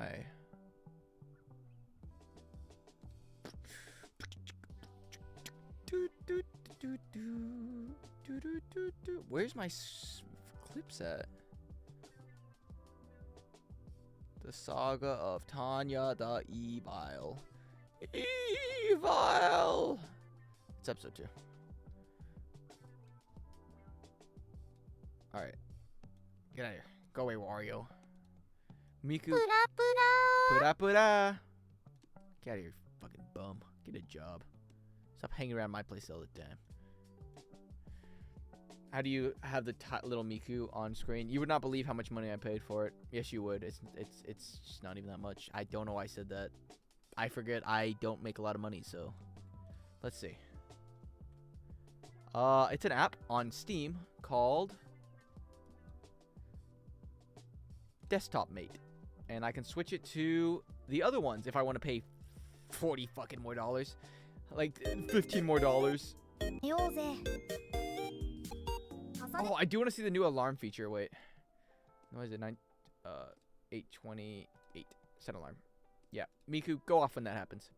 where's my clips at? The Saga of Tanya the Evil. Evil! It's episode 2. Alright. Get out of here. Go away, Wario. Miku. Pura pura. Get out of here, fucking bum. Get a job. Stop hanging around my place all the time. How do you have the little Miku on screen? You would not believe how much money I paid for it. Yes, you would. It's just not even that much. I don't know why I said that. I forget I don't make a lot of money, so let's see. It's an app on Steam called Desktop Mate, and I can switch it to the other ones if I want to pay $40 fucking more dollars, like $15 more dollars. Oh, I do want to see the new alarm feature. Wait, what is it? 8:28. Set alarm. Yeah, Miku, go off when that happens.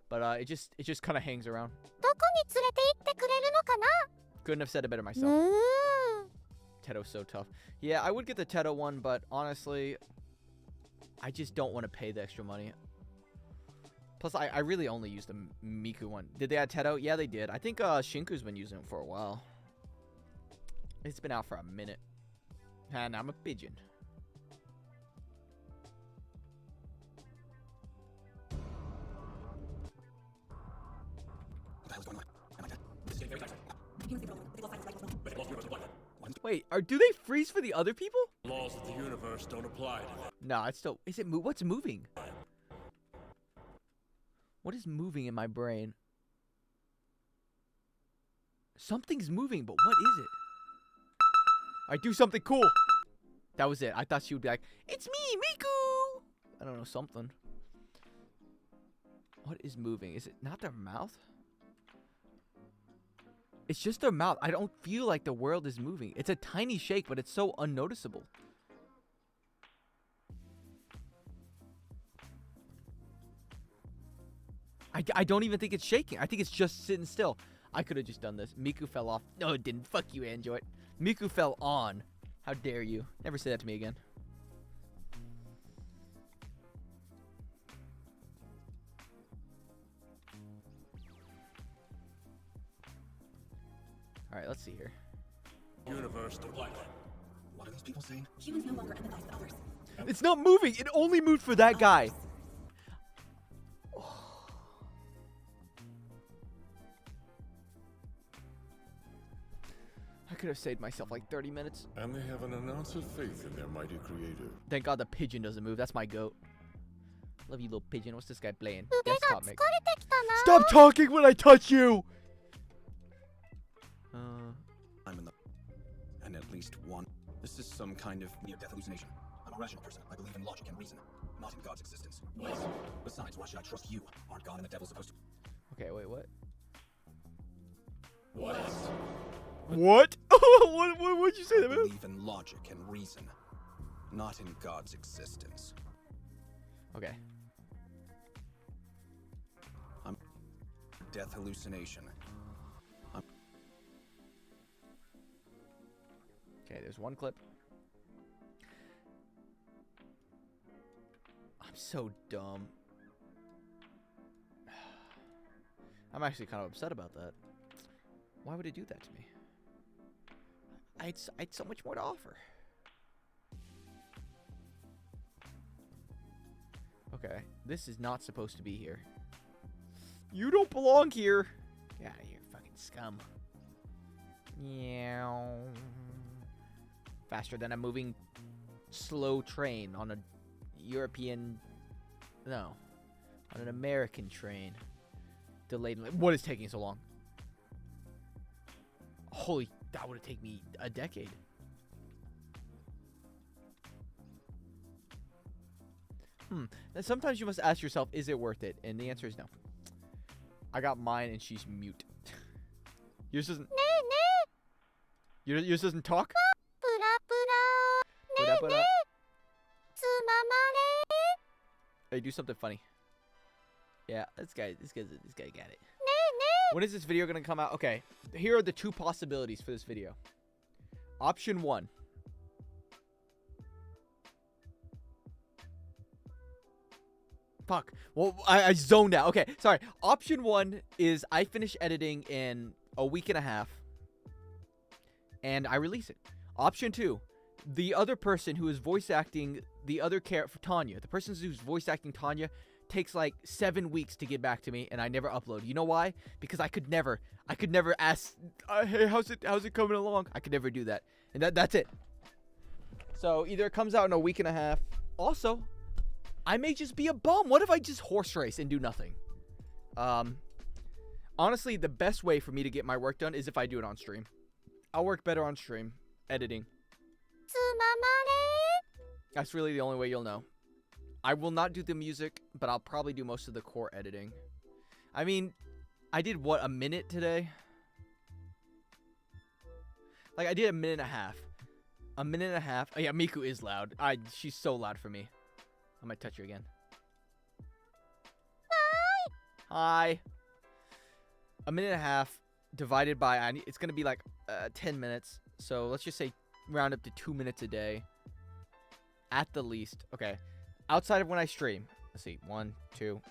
But it just kind of hangs around. Couldn't have said it better myself. Tedo's so tough. Yeah, I would get the Tedo one, but honestly, I just don't want to pay the extra money. Plus, I really only used the Miku one. Did they add Tedo? Yeah, they did. I think Shinku's been using it for a while. It's been out for a minute. And I'm a pigeon. Wait, do they freeze for the other people? Laws of the universe don't apply to them. No, it's still. Is it what's moving? What is moving in my brain? Something's moving, but what is it? I do something cool. That was it. I thought she would be like, "It's me, Miku." I don't know, something. What is moving? Is it not their mouth? It's just their mouth. I don't feel like the world is moving. It's a tiny shake, but it's so unnoticeable. I don't even think it's shaking. I think it's just sitting still. I could have just done this. Miku fell off. No, it didn't. Fuck you, Android. Miku fell on. How dare you? Never say that to me again. Alright, let's see here. Universe to life. What are these people saying? Humans no longer empathize with others. It's not moving! It only moved for that guy! I could have saved myself like 30 minutes. And they have an ounce of faith in their mighty creator. Thank God the pigeon doesn't move. That's my goat. Love you, little pigeon. What's this guy playing? Desktop mix. Stop talking when I touch you! I'm in the... And at least one. This is some kind of near-death hallucination. I'm a rational person. I believe in logic and reason, not in God's existence. Besides, why should I trust you? Aren't God and the devil supposed to... Okay, wait, what? What? What? What'd you say that, I man? believe in logic and reason, not in God's existence. Okay. I'm... Death hallucination. Okay, there's one clip. I'm so dumb. I'm actually kind of upset about that. Why would it do that to me? I had so much more to offer. Okay, this is not supposed to be here. You don't belong here. Get out of here, fucking scum. Yeah. Faster than a moving slow train on a European... No. On an American train. Delayed... What is taking so long? Holy... That would have taken me a decade. Now, sometimes you must ask yourself, is it worth it? And the answer is no. I got mine and she's mute. Yours doesn't... Yours doesn't talk? Hey, do something funny. Yeah, this guy got it. When is this video gonna come out? Okay, here are the two possibilities for this video. Option 1. Fuck. Well, I zoned out. Okay, sorry. Option 1 is I finish editing in a week and a half, and I release it. Option 2, the other person who is voice acting the other character, Tanya, the person who's voice acting Tanya, takes like 7 weeks to get back to me, and I never upload. You know why? Because I could never ask, hey, how's it coming along? I could never do that, and that's it. So either it comes out in a week and a half. Also, I may just be a bum. What if I just horse race and do nothing? Honestly, the best way for me to get my work done is if I do it on stream. I'll work better on stream, editing. That's really the only way you'll know. I will not do the music, but I'll probably do most of the core editing. I mean, I did, what, a minute today? Like, I did a minute and a half. A minute and a half. Oh, yeah, Miku is loud. She's so loud for me. I might touch her again. Hi. A minute and a half divided by, it's going to be like 10 minutes. So let's just say round up to 2 minutes a day. At the least. Okay. Outside of when I stream. Let's see. 1, 2,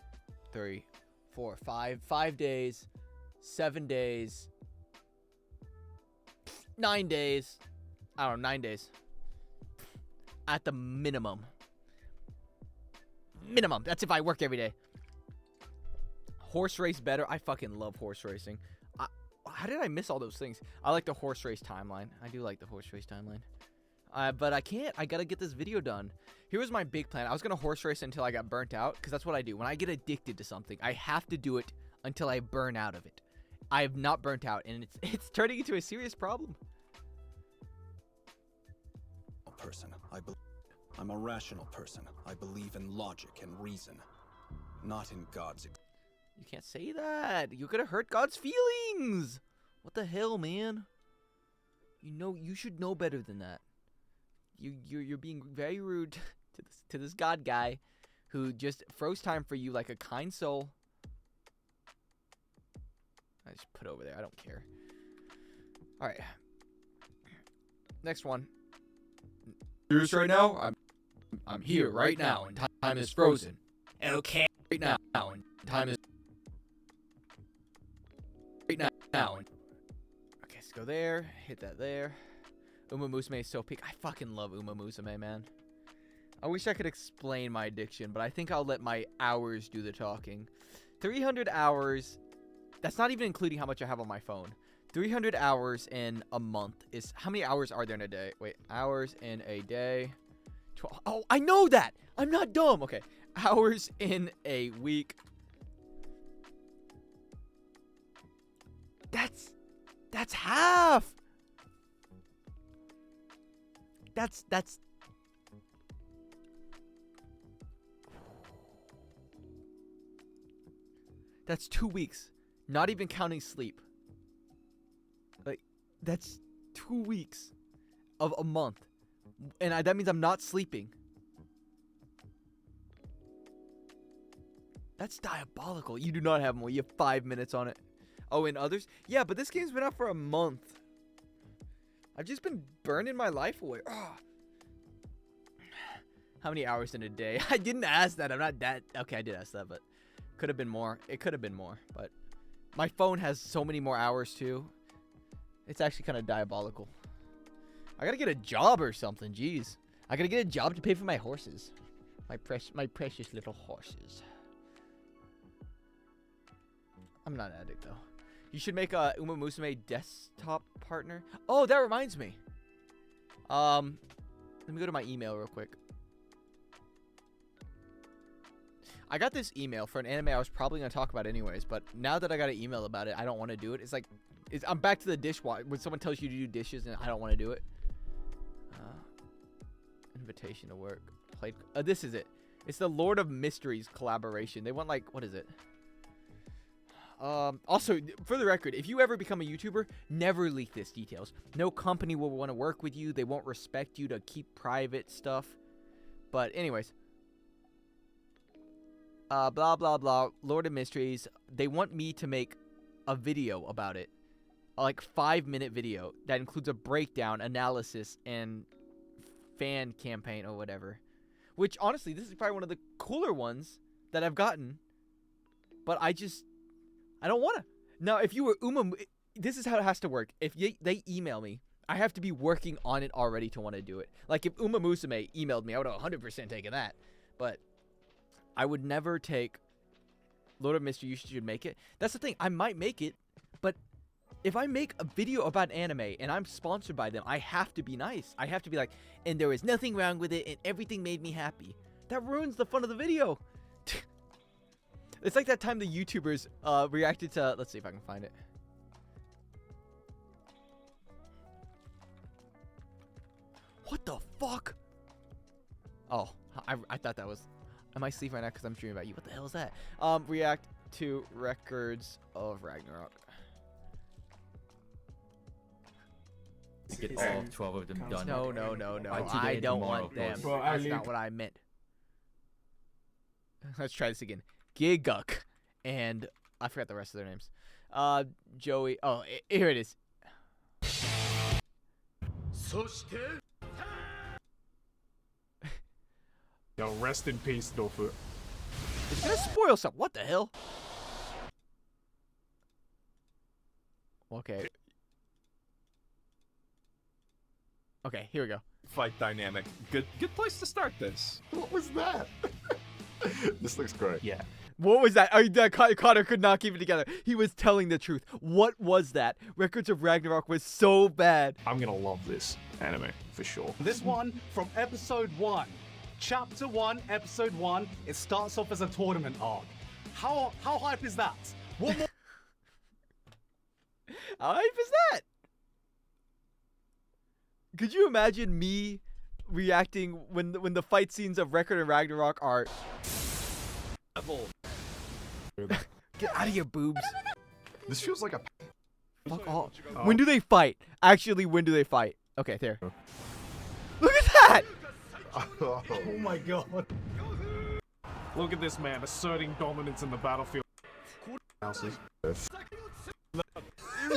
3, 4, 5. 5 days. 7 days. 9 days. I don't know. 9 days. At the minimum. Minimum. That's if I work every day. Horse race better. I fucking love horse racing. How did I miss all those things? I like the horse race timeline. I do like the horse race timeline. But I can't. I gotta get this video done. Here was my big plan. I was gonna horse race until I got burnt out, because that's what I do. When I get addicted to something, I have to do it until I burn out of it. I have not burnt out, and it's turning into a serious problem. I'm a rational person. I believe in logic and reason, not in God's. You can't say that. You're gonna hurt God's feelings. What the hell, man? You should know better than that. You're being very rude to this God guy who just froze time for you like a kind soul. I just put over there. I don't care. All right. Next one. Serious right now? I'm here right now, and time is frozen. Okay. Right now, and time is right now. Okay, let's go there. Hit that there. Uma Musume is so peak. I fucking love Uma Musume, man. I wish I could explain my addiction, but I think I'll let my hours do the talking. 300 hours. That's not even including how much I have on my phone. 300 hours in a month is... How many hours are there in a day? Wait, hours in a day. 12. Oh, I know that! I'm not dumb! Okay. Hours in a week. That's half! That's... That's 2 weeks. Not even counting sleep. Like, that's 2 weeks of a month. And that means I'm not sleeping. That's diabolical. You do not have more. You have 5 minutes on it. Oh, and others? Yeah, but this game's been out for a month. I've just been burning my life away. Ugh. How many hours in a day? I didn't ask that. I'm not that... Okay, I did ask that, but... Could have been more. It could have been more, but... My phone has so many more hours, too. It's actually kind of diabolical. I gotta get a job or something. Jeez. I gotta get a job to pay for my horses. My precious little horses. I'm not an addict, though. You should make a Uma Musume desktop partner. Oh, that reminds me. Let me go to my email real quick. I got this email for an anime I was probably going to talk about anyways, but now that I got an email about it, I don't want to do it. It's like, I'm back to the dishwasher. When someone tells you to do dishes and I don't want to do it. Invitation to work. This is it. It's the Lord of Mysteries collaboration. They want like, what is it? Also, for the record, if you ever become a YouTuber, never leak this details. No company will want to work with you. They won't respect you to keep private stuff. But anyways. Blah, blah, blah. Lord of Mysteries. They want me to make a video about it. Like 5-minute video that includes a breakdown, analysis, and fan campaign or whatever. Which, honestly, this is probably one of the cooler ones that I've gotten. But I don't want to. Now, if you were Uma... This is how it has to work. If they email me, I have to be working on it already to want to do it. Like, if Uma Musume emailed me, I would have 100% taken that. But... I would never take Lord of Mystery. You should make it. That's the thing. I might make it, but if I make a video about anime and I'm sponsored by them, I have to be nice. I have to be like, and there was nothing wrong with it and everything made me happy. That ruins the fun of the video. It's like that time the YouTubers reacted to... Let's see if I can find it. What the fuck? Oh, I thought that was... Am I sleeping right now because I'm dreaming about you? What the hell is that? React to records of Ragnarok. Get all 12 of them done. No. I don't want them. That's not what I meant. Let's try this again. Giguk. And I forgot the rest of their names. Joey. Oh, here it is. Yo, rest in peace, Dofu. It's gonna spoil something. What the hell? Okay. Okay, here we go. Fight dynamic. Good place to start this. What was that? This looks great. Yeah. What was that? Connor could not keep it together. He was telling the truth. What was that? Records of Ragnarok was so bad. I'm gonna love this anime for sure. This one from episode 1. Chapter 1, episode 1. It starts off as a tournament arc. How hype is that? What more? How hype is that? Could you imagine me reacting when the fight scenes of Record and Ragnarok are... Get out of here, boobs. This feels like a... Fuck off. When do they fight? Actually, when do they fight? Okay, there. Look at that! Oh my god. Look at this man asserting dominance in the battlefield.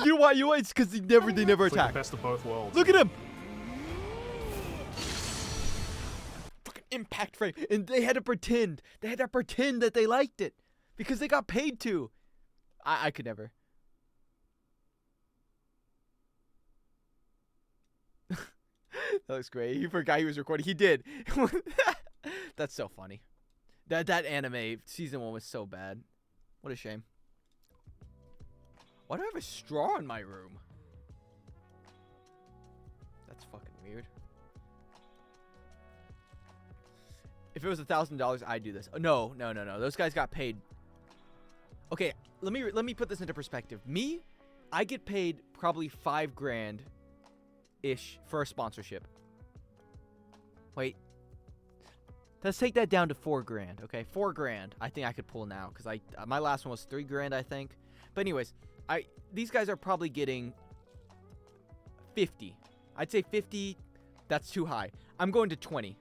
You know why? It's because they never It's like attack. the best of both worlds. Look at him. Fucking impact frame, and they had to pretend. They had to pretend that they liked it because they got paid to. I could never. That looks great. He forgot he was recording. He did. That's so funny. That anime season 1 was so bad. What a shame. Why do I have a straw in my room? That's fucking weird. If it was $1,000, I'd do this. Oh, no. Those guys got paid. Okay, let me put this into perspective. Me, I get paid probably $5 grand ish for a sponsorship. Wait. Let's take that down to $4 grand. Okay, $4 grand. I think I could pull now because my last one was $3 grand, I think. But anyways, these guys are probably getting 50. I'd say 50. That's too high. I'm going to 20.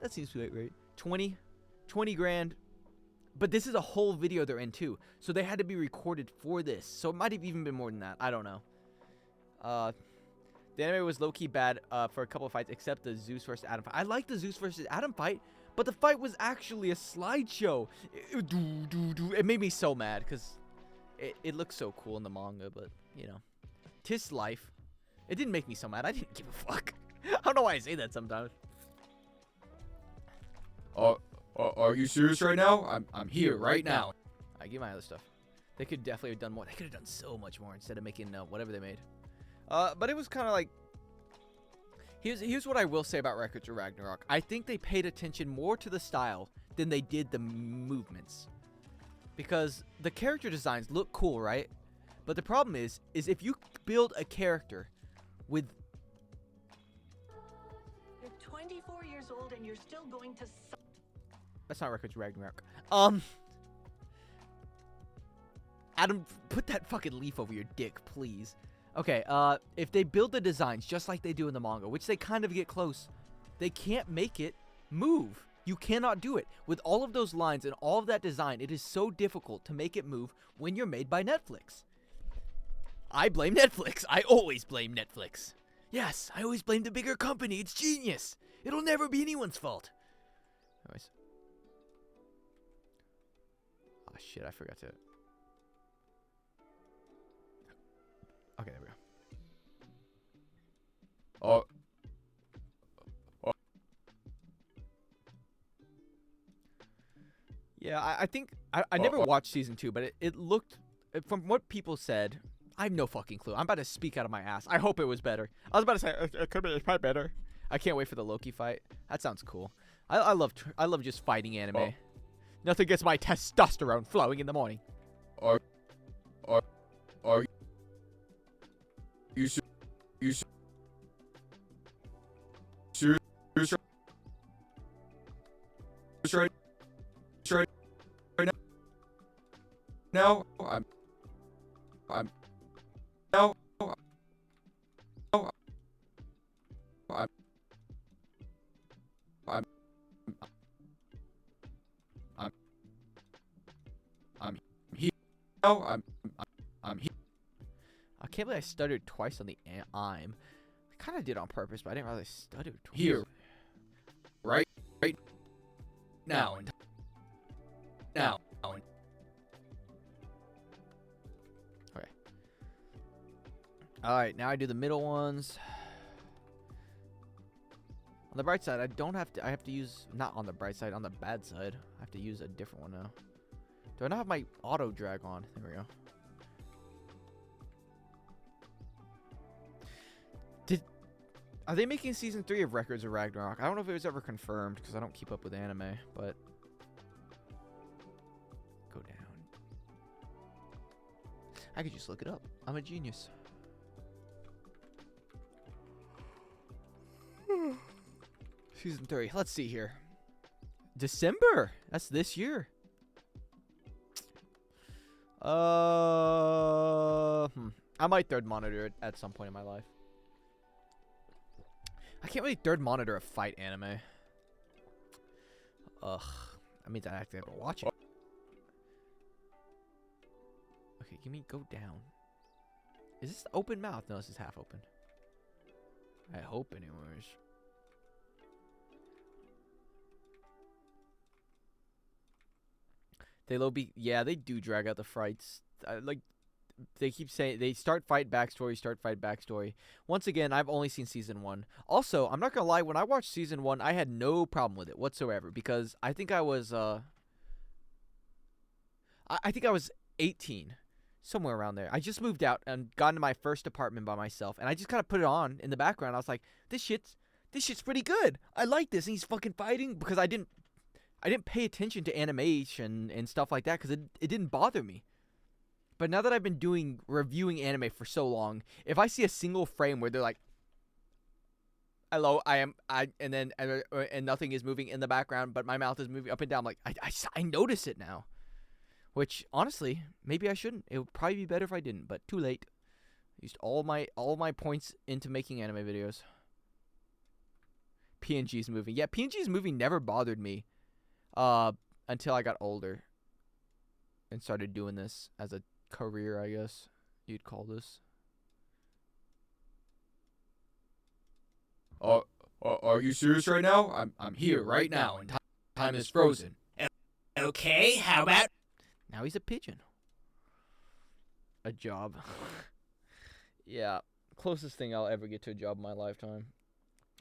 That seems right. 20 grand. But this is a whole video they're in too, so they had to be recorded for this. So it might have even been more than that. I don't know. The anime was low-key bad for a couple of fights, except the Zeus versus Adam fight. I like the Zeus versus Adam fight, but the fight was actually a slideshow. It made me so mad because it looks so cool in the manga, but you know, 'tis life. It didn't make me so mad. I didn't give a fuck. I don't know why I say that sometimes. Are you serious right now? I'm here right now. I give my other stuff. They could definitely have done more. They could have done so much more instead of making whatever they made. But it was kind of like. Here's what I will say about Records of Ragnarok. I think they paid attention more to the style than they did the movements, because the character designs look cool, right? But the problem is if you build a character with. You're 24 years old and you're still going to. That's not Records of Ragnarok. Adam, put that fucking leaf over your dick, please. Okay, if they build the designs just like they do in the manga, which they kind of get close, they can't make it move. You cannot do it. With all of those lines and all of that design, it is so difficult to make it move when you're made by Netflix. I blame Netflix. I always blame Netflix. Yes, I always blame the bigger company. It's genius. It'll never be anyone's fault. Anyways. Oh, shit, I forgot to... Okay, there we go. Yeah, I think... I never watched Season 2, but it looked... From what people said, I have no fucking clue. I'm about to speak out of my ass. I hope it was better. I was about to say, it could be, it's probably better. I can't wait for the Loki fight. That sounds cool. I love just fighting anime. Nothing gets my testosterone flowing in the morning. Are you right now? I'm here. I'm here. I can't believe I stuttered twice on the I'm. I kind of did on purpose, but I didn't realize I stuttered twice. Here. Right now. Now. Okay. Alright, now I do the middle ones. On the bright side, I have to use, not on the bright side, on the bad side. I have to use a different one now. Do I not have my auto drag on? There we go. Are they making season 3 of Records of Ragnarok? I don't know if it was ever confirmed because I don't keep up with anime, but go down. I could just look it up. I'm a genius. Season 3. Let's see here. December. That's this year. I might third monitor it at some point in my life. I can't really third monitor a fight anime. Ugh. That means I actually have to watch it. Okay, give me go down. Is this open mouth? No, this is half open. I hope, anyways. Yeah, they do drag out the fights. Like, they keep saying they start fight backstory. Once again, I've only seen season 1. Also, I'm not gonna lie, when I watched season 1, I had no problem with it whatsoever because I think I was I think I was 18, somewhere around there. I just moved out and got into my first apartment by myself, and I just kind of put it on in the background. I was like, this shit's pretty good. I like this, and he's fucking fighting because I didn't pay attention to animation and stuff like that because it didn't bother me. But now that I've been reviewing anime for so long, if I see a single frame where they're like, hello, and nothing is moving in the background, but my mouth is moving up and down, I'm like, I notice it now. Which, honestly, maybe I shouldn't. It would probably be better if I didn't, but too late. I used all my points into making anime videos. PNG's moving. Yeah, PNG's moving never bothered me until I got older and started doing this as a career, I guess you'd call this. Are you serious right now? I'm here right now, and time is frozen. Okay, how about... Now he's a pigeon. A job. Yeah, closest thing I'll ever get to a job in my lifetime.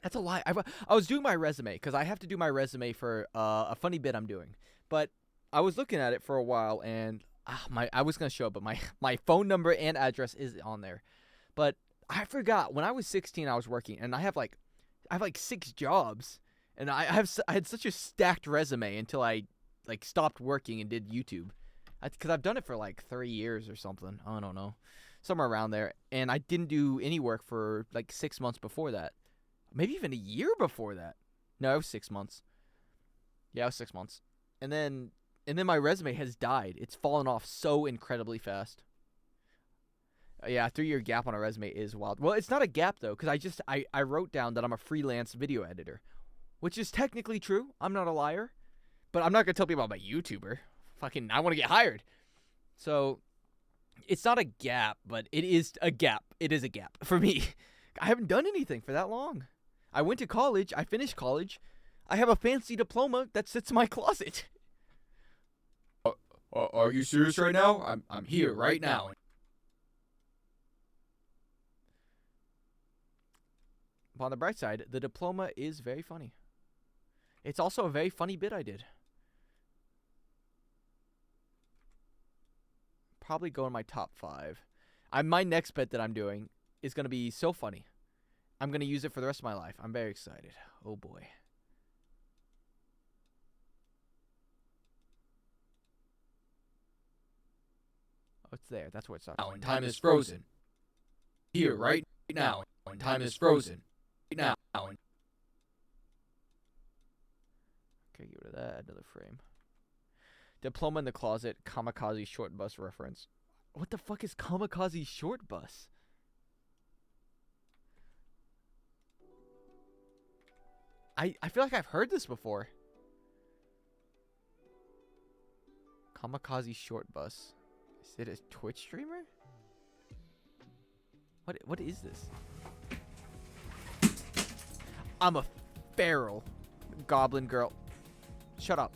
That's a lie. I was doing my resume, because I have to do my resume for a funny bit I'm doing. But I was looking at it for a while, and I was going to show it, but my phone number and address is on there. But I forgot, when I was 16, I was working, and I have like 6 jobs. And I had such a stacked resume until I like stopped working and did YouTube. Because I've done it for like 3 years or something. I don't know. Somewhere around there. And I didn't do any work for like 6 months before that. Maybe even a year before that. No, it was 6 months. Yeah, it was 6 months. And then my resume has died. It's fallen off so incredibly fast. Yeah, a 3-year gap on a resume is wild. Well, it's not a gap, though, because I wrote down that I'm a freelance video editor. Which is technically true. I'm not a liar. But I'm not going to tell people I'm a YouTuber. Fucking, I want to get hired. So, it's not a gap, but it is a gap. It is a gap for me. I haven't done anything for that long. I went to college. I finished college. I have a fancy diploma that sits in my closet. Are you serious right now? I'm here right now. On the bright side, the diploma is very funny. It's also a very funny bit I did. Probably go in my top 5. My next bit that I'm doing is going to be so funny. I'm going to use it for the rest of my life. I'm very excited. Oh boy. Oh, it's there. That's where it starts. Now, and time is frozen. Here, right now, and time is frozen. Right now. Okay, get rid of that. Another frame. Diploma in the closet. Kamikaze short bus reference. What the fuck is Kamikaze short bus? I feel like I've heard this before. Kamikaze short bus. Is it a Twitch streamer? What is this? I'm a feral goblin girl. Shut up.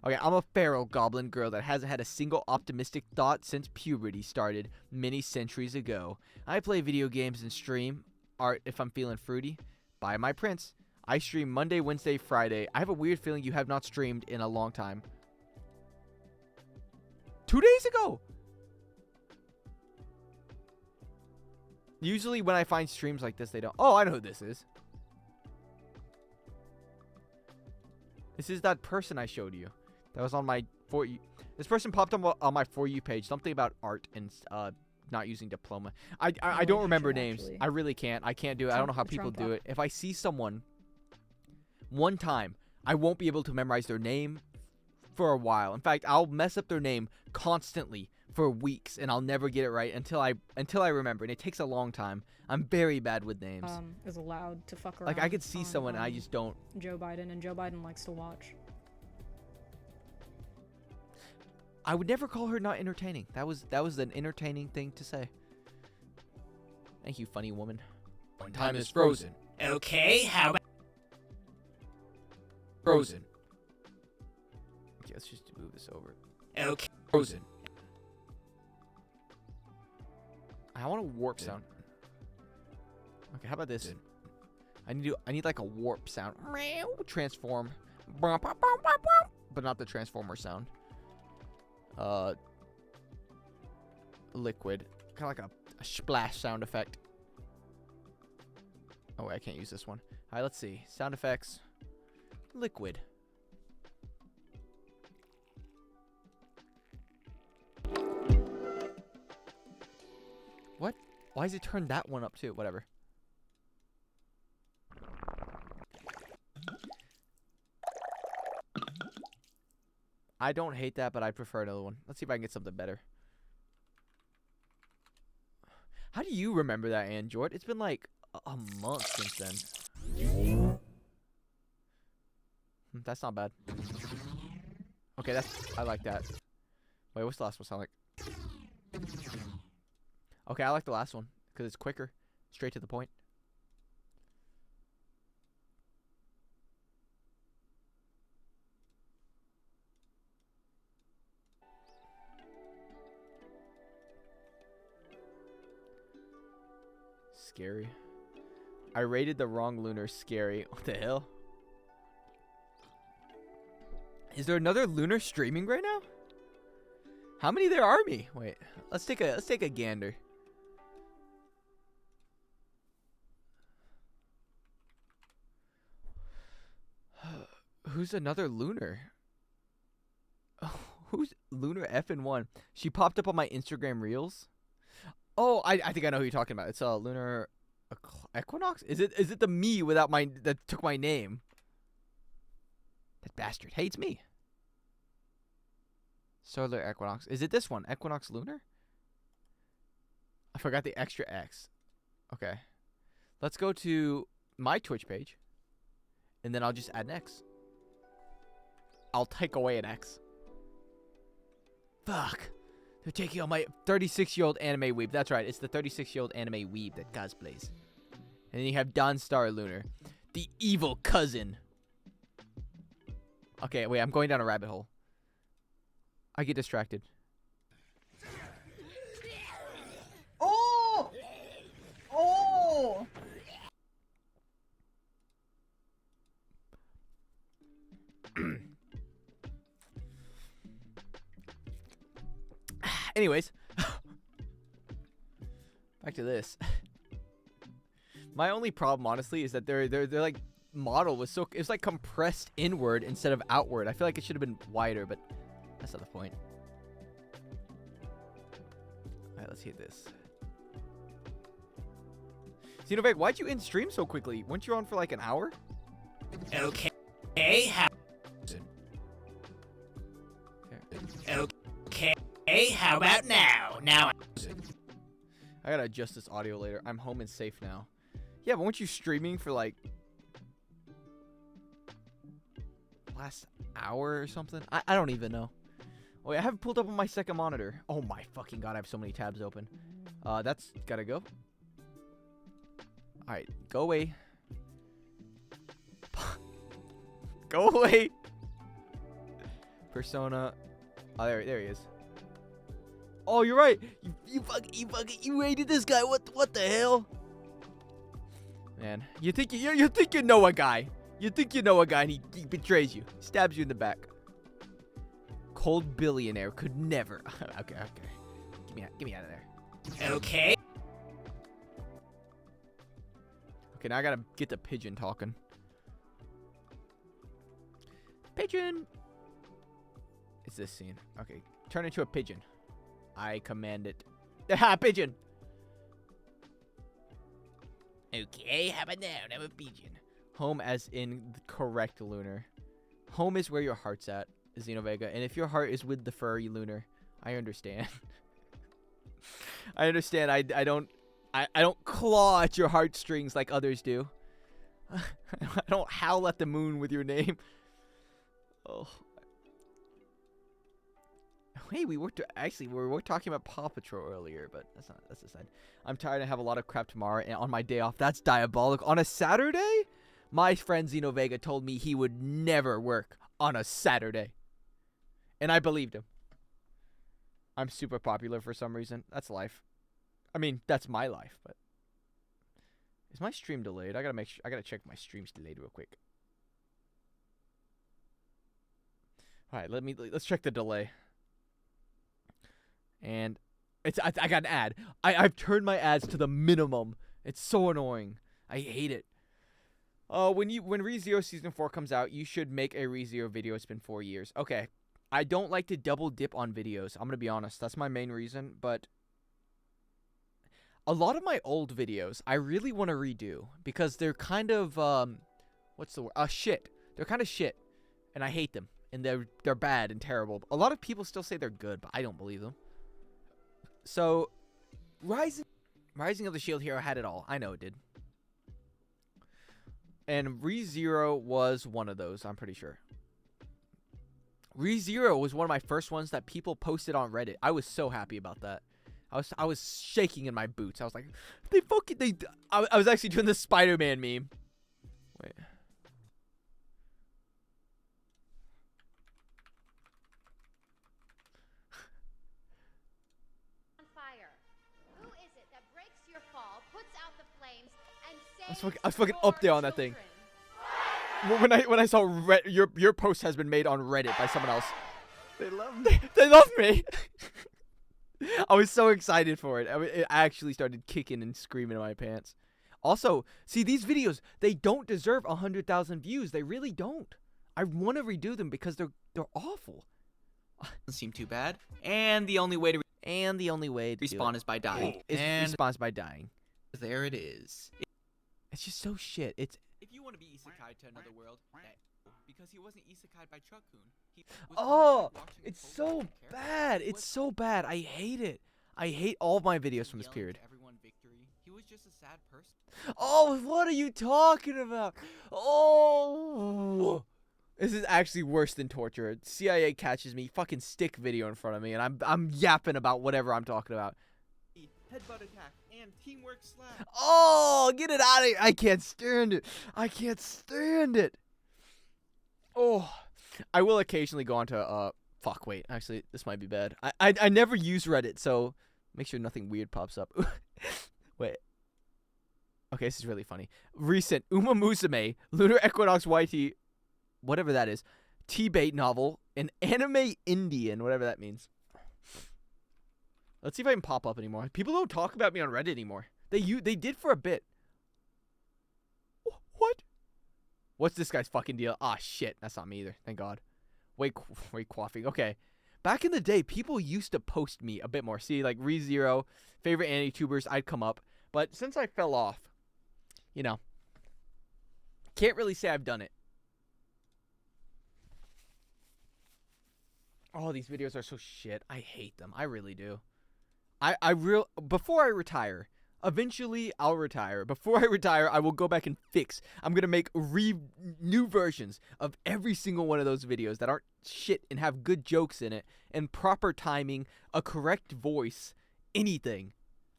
Okay, I'm a feral goblin girl that hasn't had a single optimistic thought since puberty started many centuries ago. I play video games and stream art if I'm feeling fruity. Buy my prints. I stream Monday, Wednesday, Friday. I have a weird feeling you have not streamed in a long time. 2 days ago! Usually when I find streams like this, they don't... Oh, I know who this is. This is that person I showed you. That was on my For You. This person popped up on my For You page. Something about art and not using diploma. I don't remember names. Actually. I really can't. I can't do it. I don't know how people do it. If I see someone one time, I won't be able to memorize their name for a while. In fact, I'll mess up their name constantly for weeks, and I'll never get it right until I remember. And it takes a long time. I'm very bad with names. Is allowed to fuck around. Like I could see someone, and I just don't. Joe Biden, and Joe Biden likes to watch. I would never call her not entertaining. That was an entertaining thing to say. Thank you, funny woman. When time is frozen. Okay, how about Frozen. Okay, let's just move this over. okay? Frozen. I want a warp sound. Okay, how about this? I need like a warp sound. Transform. But not the transformer sound. Liquid. Kind of like a splash sound effect. Oh, wait, I can't use this one. All right, let's see. Sound effects. Liquid. What? Why is it turned that one up too? Whatever. I don't hate that, but I prefer another one. Let's see if I can get something better. How do you remember that, Android? It's been like a month since then. That's not bad. Okay, I like that. Wait, what's the last one sound like? Okay, I like the last one because it's quicker, straight to the point. Scary. I rated the wrong lunar scary. What the hell? Is there another lunar streaming right now? How many there are me? Wait, let's take a gander. Who's another lunar? Oh, who's lunar F1? She popped up on my Instagram reels. Oh, I think I know who you're talking about. It's a lunar equinox. Is it the me without my that took my name? That bastard hates me. Solar equinox. Is it this one? Equinox lunar? I forgot the extra X. Okay. Let's go to my Twitch page. And then I'll just add an X. I'll take away an X. Fuck. They're taking on my 36-year-old anime weeb. That's right. It's the 36-year-old anime weeb that cosplays. And then you have Don Star Lunar. The evil cousin. Okay, wait. I'm going down a rabbit hole. I get distracted. Oh! Oh! Anyways, back to this. My only problem, honestly, is that their like model was so it's like compressed inward instead of outward. I feel like it should have been wider, but that's not the point. All right, let's hit this. Xenovec, why'd you end stream so quickly? Weren't you on for like an hour? Okay. Okay. How about now? Now. I gotta adjust this audio later. I'm home and safe now. Yeah, but weren't you streaming for like last hour or something? I don't even know. Wait, I have it pulled up on my second monitor. Oh my fucking god, I have so many tabs open. That's gotta go. Alright, go away. Go away. Persona. Oh, there he is. Oh, you're right. You hated this guy. What the hell? Man, you think you know a guy. You think you know a guy and he betrays you. Stabs you in the back. Cold billionaire could never. Okay. Get me out of there. Okay. Okay, now I gotta get the pigeon talking. Pigeon. It's this scene. Okay, turn into a pigeon. I command it. Ha, pigeon. Okay, how about now? Now a pigeon. Home as in the correct lunar. Home is where your heart's at, Xenovega. And if your heart is with the furry lunar, I understand. I understand. I don't claw at your heartstrings like others do. I don't howl at the moon with your name. Oh. Hey, we were talking about Paw Patrol earlier, but that's aside. I'm tired. I have a lot of crap tomorrow and on my day off. That's diabolical. On a Saturday? My friend Zeno Vega told me he would never work on a Saturday. And I believed him. I'm super popular for some reason. That's life. I mean, that's my life, but is my stream delayed? I gotta check my stream's delayed real quick. Alright, let's check the delay. And I got an ad. I've turned my ads to the minimum. It's so annoying. I hate it. When ReZero Season 4 comes out, you should make a ReZero video. It's been 4 years. Okay. I don't like to double dip on videos. I'm gonna be honest. That's my main reason, but a lot of my old videos I really want to redo because they're kind of what's the word? Shit. They're kind of shit. And I hate them. And they're bad and terrible. A lot of people still say they're good, but I don't believe them. So, Rising of the Shield Hero had it all. I know it did. And ReZero was one of those, I'm pretty sure. ReZero was one of my first ones that people posted on Reddit. I was so happy about that. I was shaking in my boots. I was like, I was actually doing the Spider-Man meme. Wait. I was fucking up there on that thing. When I saw your post has been made on Reddit by someone else. They love me. They love me. I was so excited for it. I mean, it actually started kicking and screaming in my pants. Also, see, these videos, they don't deserve 100,000 views. They really don't. I want to redo them because they're awful. Doesn't seem too bad. And the only way to respawn is by dying. Respawn by dying. There it is. It's just so shit. If you want to be isekai to another world, because he wasn't isekai by Chuck-kun. Oh, it's so bad. It's so bad. I hate it. I hate all of my videos from this period. He was just a sad person. Oh, what are you talking about? Oh, this is actually worse than torture. CIA catches me, fucking stick video in front of me, and I'm yapping about whatever I'm talking about. Headbutt attack and teamwork slap. Oh, get it out of here. I can't stand it. I can't stand it. Oh, I will occasionally go onto, fuck, wait. Actually, this might be bad. I never use Reddit, so make sure nothing weird pops up. Wait. Okay, this is really funny. Recent Uma Musume, Lunar Equinox YT, whatever that is, T-bait novel, an anime Indian, whatever that means. Let's see if I can pop up anymore. People don't talk about me on Reddit anymore. They did for a bit. What? What's this guy's fucking deal? Ah, shit. That's not me either. Thank God. Wait, quaffing. Okay. Back in the day, people used to post me a bit more. See, like ReZero, favorite anti-tubers, I'd come up. But since I fell off, you know, can't really say I've done it. Oh, these videos are so shit. I hate them. I really do. Before I retire, eventually I'll retire. Before I retire, I will go back and fix. I'm going to make new versions of every single one of those videos that aren't shit and have good jokes in it and proper timing, a correct voice, anything.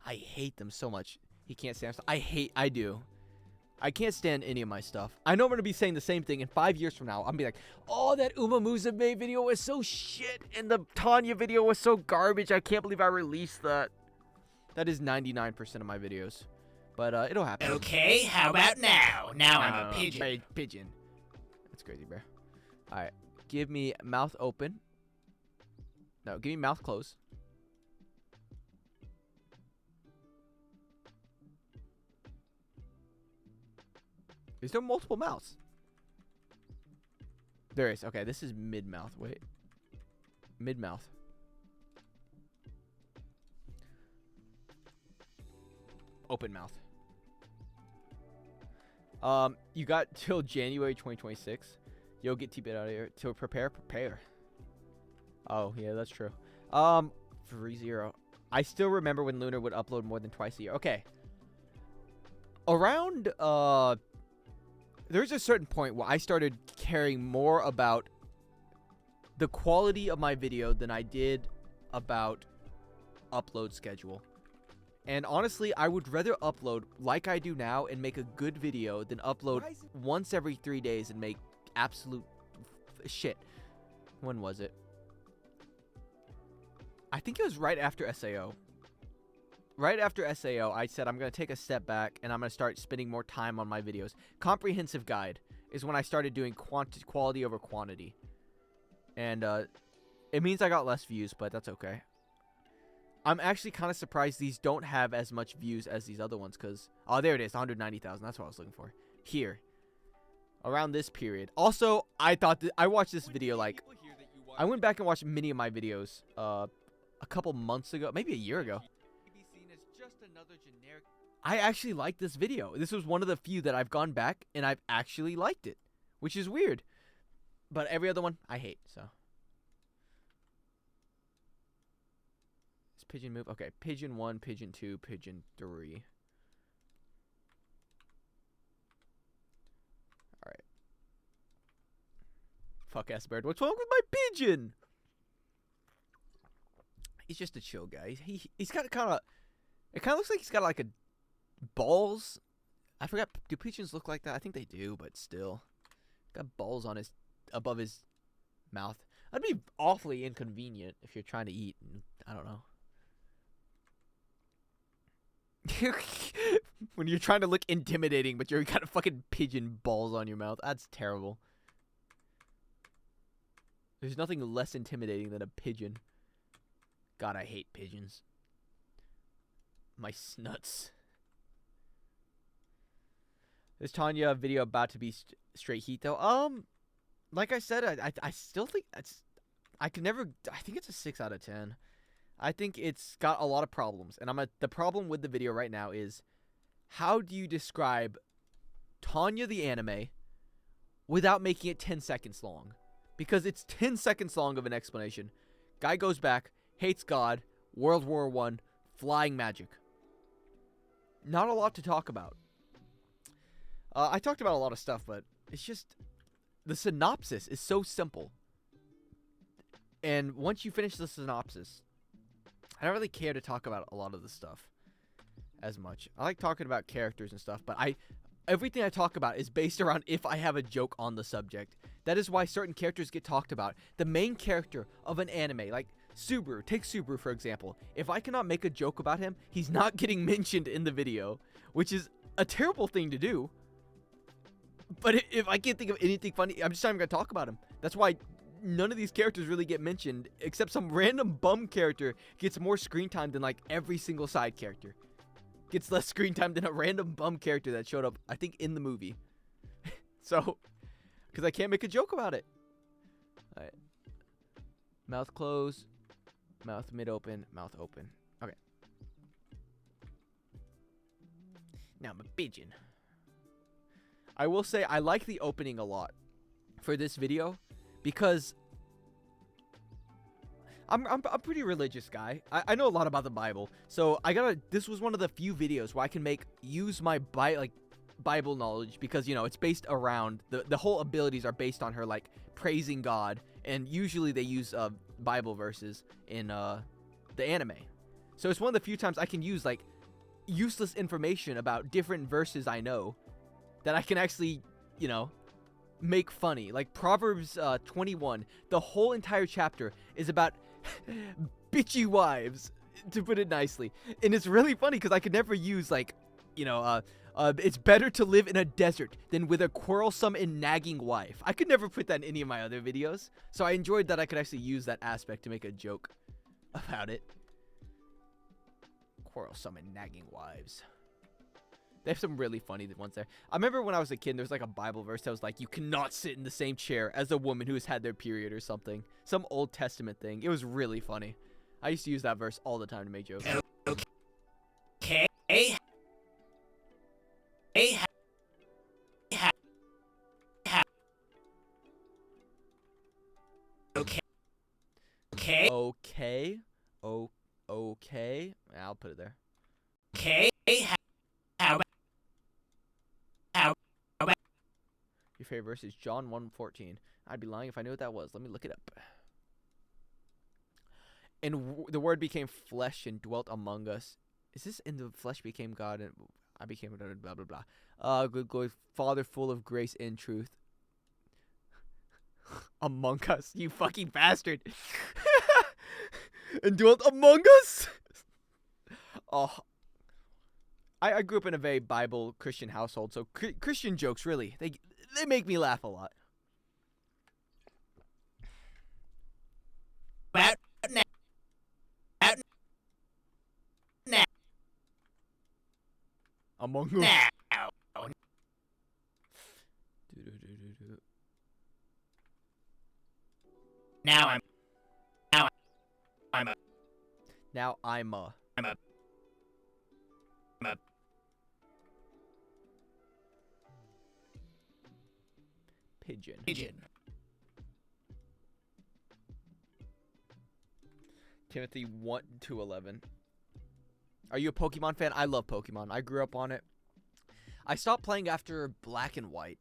I hate them so much. He can't stand stuff. I do. I can't stand any of my stuff. I know I'm going to be saying the same thing in 5 years from now. I'm going to be like, oh, that Uma Musume video was so shit, and the Tanya video was so garbage. I can't believe I released that. That is 99% of my videos. But it'll happen. Okay, how about now? Now I'm a pigeon. Pigeon. That's crazy, bro. All right. Give me mouth open. No, give me mouth closed. Is there multiple mouths? There is. Okay, this is mid-mouth. Wait. Mid-mouth. Open mouth. You got till January 2026. Yo, get T-bit out of here. Till prepare. Oh, yeah, that's true. 3-0. I still remember when Lunar would upload more than twice a year. Okay. Around, there's a certain point where I started caring more about the quality of my video than I did about upload schedule. And honestly, I would rather upload like I do now and make a good video than upload once every 3 days and make absolute shit. When was it? I think it was right after SAO. Right after SAO, I said I'm going to take a step back and I'm going to start spending more time on my videos. Comprehensive guide is when I started doing quality over quantity. And it means I got less views, but that's okay. I'm actually kind of surprised these don't have as much views as these other ones because... Oh, there it is, 190,000. That's what I was looking for. Here. Around this period. Also, I thought that I watched this video like... I went back and watched many of my videos a couple months ago. Maybe a year ago. I actually liked this video. This was one of the few that I've gone back and I've actually liked it, which is weird. But every other one, I hate, so. Does Pigeon move? Okay, Pigeon 1, Pigeon 2, Pigeon 3. Alright. Fuck ass bird. What's wrong with my pigeon? He's just a chill guy. He's got kind of... It kind of looks like he's got like a balls. I forgot. Do pigeons look like that? I think they do, but still. Got balls on his... above his mouth. That'd be awfully inconvenient if you're trying to eat. I don't know. When you're trying to look intimidating, but you're got a fucking pigeon balls on your mouth. That's terrible. There's nothing less intimidating than a pigeon. God, I hate pigeons. My snuts. Is Tanya video about to be straight heat though? Like I said, I still think I could never. I think it's a 6 out of 10. I think it's got a lot of problems, and the problem with the video right now is how do you describe Tanya the anime without making it 10 seconds long? Because it's 10 seconds long of an explanation. Guy goes back, hates God, World War I, flying magic. Not a lot to talk about. I talked about a lot of stuff, but it's just the synopsis is so simple. And once you finish the synopsis, I don't really care to talk about a lot of the stuff as much. I like talking about characters and stuff, but everything I talk about is based around if I have a joke on the subject. That is why certain characters get talked about. The main character of an anime, like Subaru, take Subaru for example. If I cannot make a joke about him, he's not getting mentioned in the video, which is a terrible thing to do. But if I can't think of anything funny, I'm just not even going to talk about him. That's why none of these characters really get mentioned, except some random bum character gets more screen time than like every single side character. Gets less screen time than a random bum character that showed up, I think, in the movie. So, because I can't make a joke about it. Alright. Mouth closed. Mouth mid-open. Mouth open. Okay. Now I'm a pigeon. I will say I like the opening a lot for this video because I'm a pretty religious guy. I know a lot about the Bible, so this was one of the few videos where I can use my Bible knowledge because, you know, it's based around the whole abilities are based on her like praising God, and usually they use Bible verses in the anime. So it's one of the few times I can use like useless information about different verses I know that I can actually, you know, make funny. Like Proverbs 21, the whole entire chapter is about bitchy wives, to put it nicely. And it's really funny because I could never use like, you know, it's better to live in a desert than with a quarrelsome and nagging wife. I could never put that in any of my other videos. So I enjoyed that I could actually use that aspect to make a joke about it. Quarrelsome and nagging wives. They have some really funny ones there. I remember when I was a kid, there was like a Bible verse that was like, you cannot sit in the same chair as a woman who has had their period or something. Some Old Testament thing. It was really funny. I used to use that verse all the time to make jokes. Okay. Okay. Okay. I'll put it there. Okay. Your favorite verse is John 1:14. I'd be lying if I knew what that was. Let me look it up. And the word became flesh and dwelt among us. Is this in the flesh became God and I became blah blah blah. Good God, Father full of grace and truth. Among us, you fucking bastard. And dwelt among us. Oh, I grew up in a very Bible Christian household, so Christian jokes really they make me laugh a lot. Among us. Now I'm a pigeon. Timothy 1-11. Are you a Pokemon fan? I love Pokemon. I grew up on it. I stopped playing after Black and White.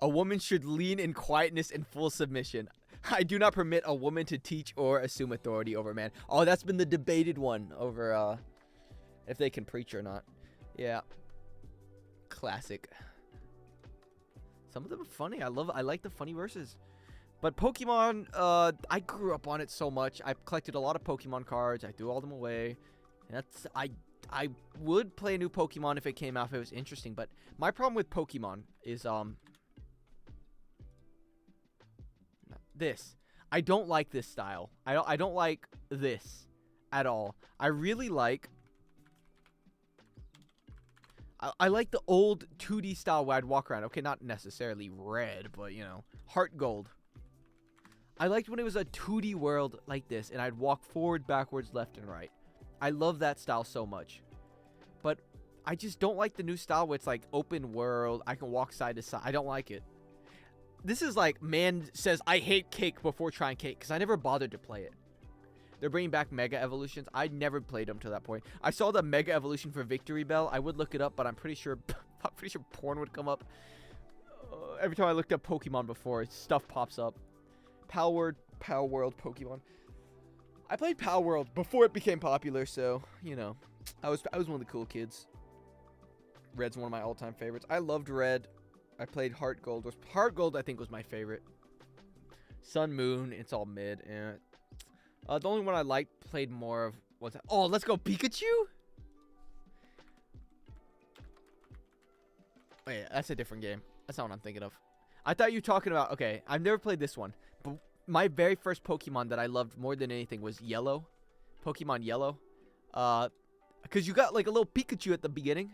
A woman should lean in quietness and full submission. I do not permit a woman to teach or assume authority over a man. Oh, that's been the debated one over if they can preach or not. Yeah. Classic. Some of them are funny. I like the funny verses. But Pokemon, I grew up on it so much. I collected a lot of Pokemon cards. I threw all them away. That's I would play a new Pokemon if it came out, if it was interesting. But my problem with Pokemon is this. I don't like this style. I don't like this at all. I really like I like the old 2D style where I'd walk around. Okay, not necessarily red, but, you know, Heart Gold. I liked when it was a 2D world like this, and I'd walk forward, backwards, left, and right. I love that style so much. But I just don't like the new style where it's like open world. I can walk side to side. I don't like it. This is like man says, I hate cake before trying cake, because I never bothered to play it. They're bringing back Mega Evolutions. I never played them to that point. I saw the Mega Evolution for Victory Bell. I would look it up, but I'm pretty sure porn would come up. Every time I looked up Pokemon before, stuff pops up. Pal World Pokemon. I played Pal World before it became popular, so, you know, I was one of the cool kids. Red's one of my all-time favorites. I loved Red. I played Heart Gold. Heart Gold, I think, was my favorite. Sun, Moon, it's all mid. And the only one I liked, played more of, was that? Oh, Let's Go Pikachu? Wait, that's a different game. That's not what I'm thinking of. I thought you were talking about, okay, I've never played this one. But my very first Pokemon that I loved more than anything was Yellow. Pokemon Yellow. Because you got like a little Pikachu at the beginning.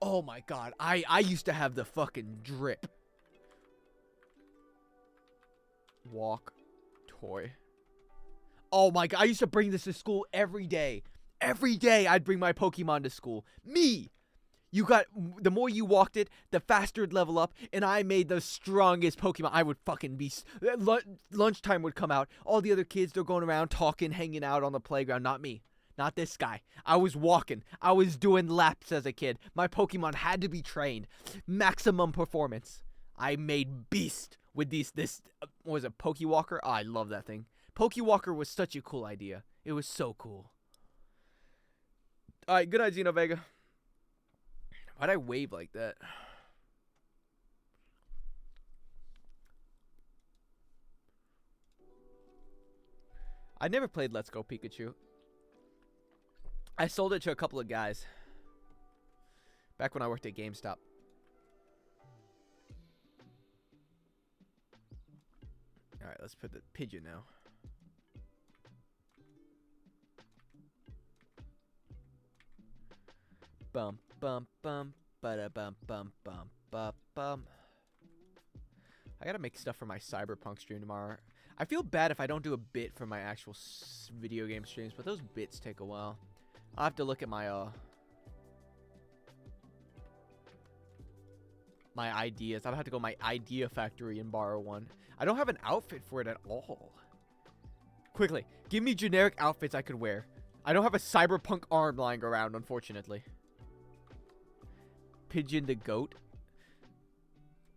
Oh my god, I used to have the fucking drip. Walk. Toy. Oh my god, I used to bring this to school every day. Every day I'd bring my Pokemon to school. Me! You got, the more you walked it, the faster it'd level up, and I made the strongest Pokemon. I would fucking be, lunchtime would come out. All the other kids, they're going around talking, hanging out on the playground. Not me. Not this guy. I was walking. I was doing laps as a kid. My Pokemon had to be trained. Maximum performance. I made beast with this, what was it, Pokewalker? Oh, I love that thing. Pokewalker was such a cool idea. It was so cool. Alright, good night, Xenovega. Why'd I wave like that? I never played Let's Go Pikachu. I sold it to a couple of guys. Back when I worked at GameStop. Alright, let's put the pigeon now. Bum bum bum ba bum bum bum bum bum. I gotta make stuff for my Cyberpunk stream tomorrow. I feel bad if I don't do a bit for my actual video game streams, but those bits take a while. I'll have to look at my my ideas. I'll have to go to my idea factory and borrow one. I don't have an outfit for it at all. Quickly, give me generic outfits I could wear. I don't have a Cyberpunk arm lying around, unfortunately. Pigeon the goat.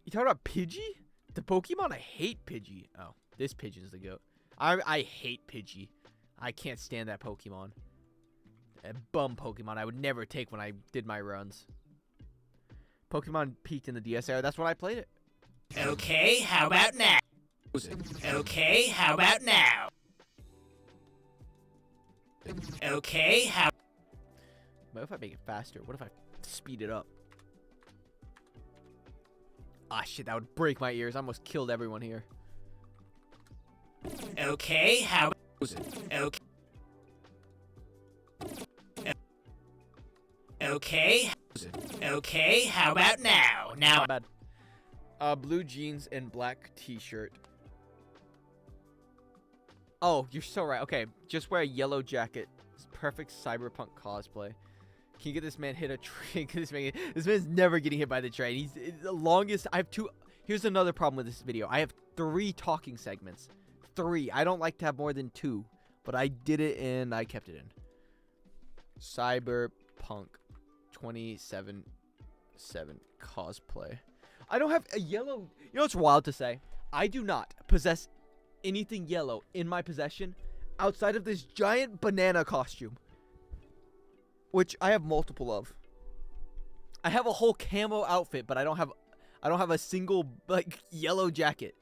You talking about Pidgey? The Pokemon? I hate Pidgey. Oh, this Pigeon's the goat. I hate Pidgey. I can't stand that Pokemon. A bum Pokemon I would never take when I did my runs. Pokemon peaked in the DS era. That's when I played it. Okay, how about now? Okay, how about now? Okay, how... What if I make it faster? What if I speed it up? Ah, shit, that would break my ears. I almost killed everyone here. Okay, how... Okay... Okay... Okay, how about now? Now... Bad. Blue jeans and black t-shirt. Oh, you're so right. Okay, just wear a yellow jacket. It's perfect cyberpunk cosplay. Can you get this man hit a train? This man's never getting hit by the train. He's the longest. I have 2. Here's another problem with this video. I have 3 talking segments. 3. I don't like to have more than 2, but I did it and I kept it in. Cyberpunk 2077 cosplay. I don't have a yellow. You know what's wild to say? I do not possess anything yellow in my possession outside of this giant banana costume, which I have multiple of. I have a whole camo outfit, but I don't have a single like yellow jacket.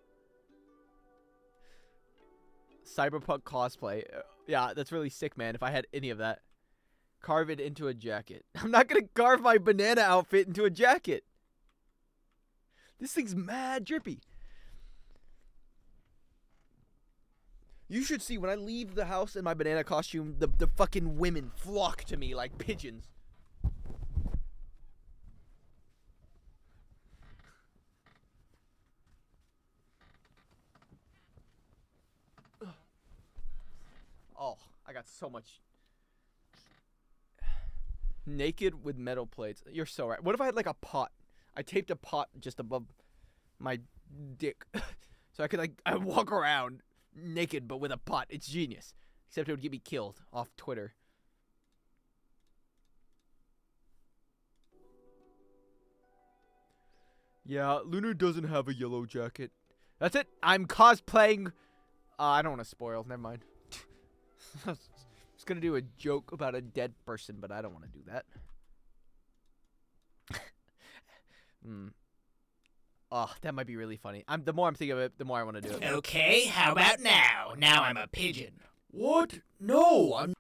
Cyberpunk cosplay. Yeah, that's really sick, man. If I had any of that. Carve it into a jacket. I'm not gonna carve my banana outfit into a jacket. This thing's mad drippy. You should see when I leave the house in my banana costume, the fucking women flock to me like pigeons. Oh, I got so much. Naked with metal plates. You're so right. What if I had like a pot? I taped a pot just above my dick. So I could like I walk around naked but with a pot. It's genius. Except it would get me killed off Twitter. Yeah, Lunar doesn't have a yellow jacket. That's it. I'm cosplaying. I don't want to spoil. Never mind. I was gonna do a joke about a dead person, but I don't want to do that. Oh, that might be really funny. The more I'm thinking of it, the more I want to do it. Okay, how about now? Now I'm a pigeon. What? No, I'm...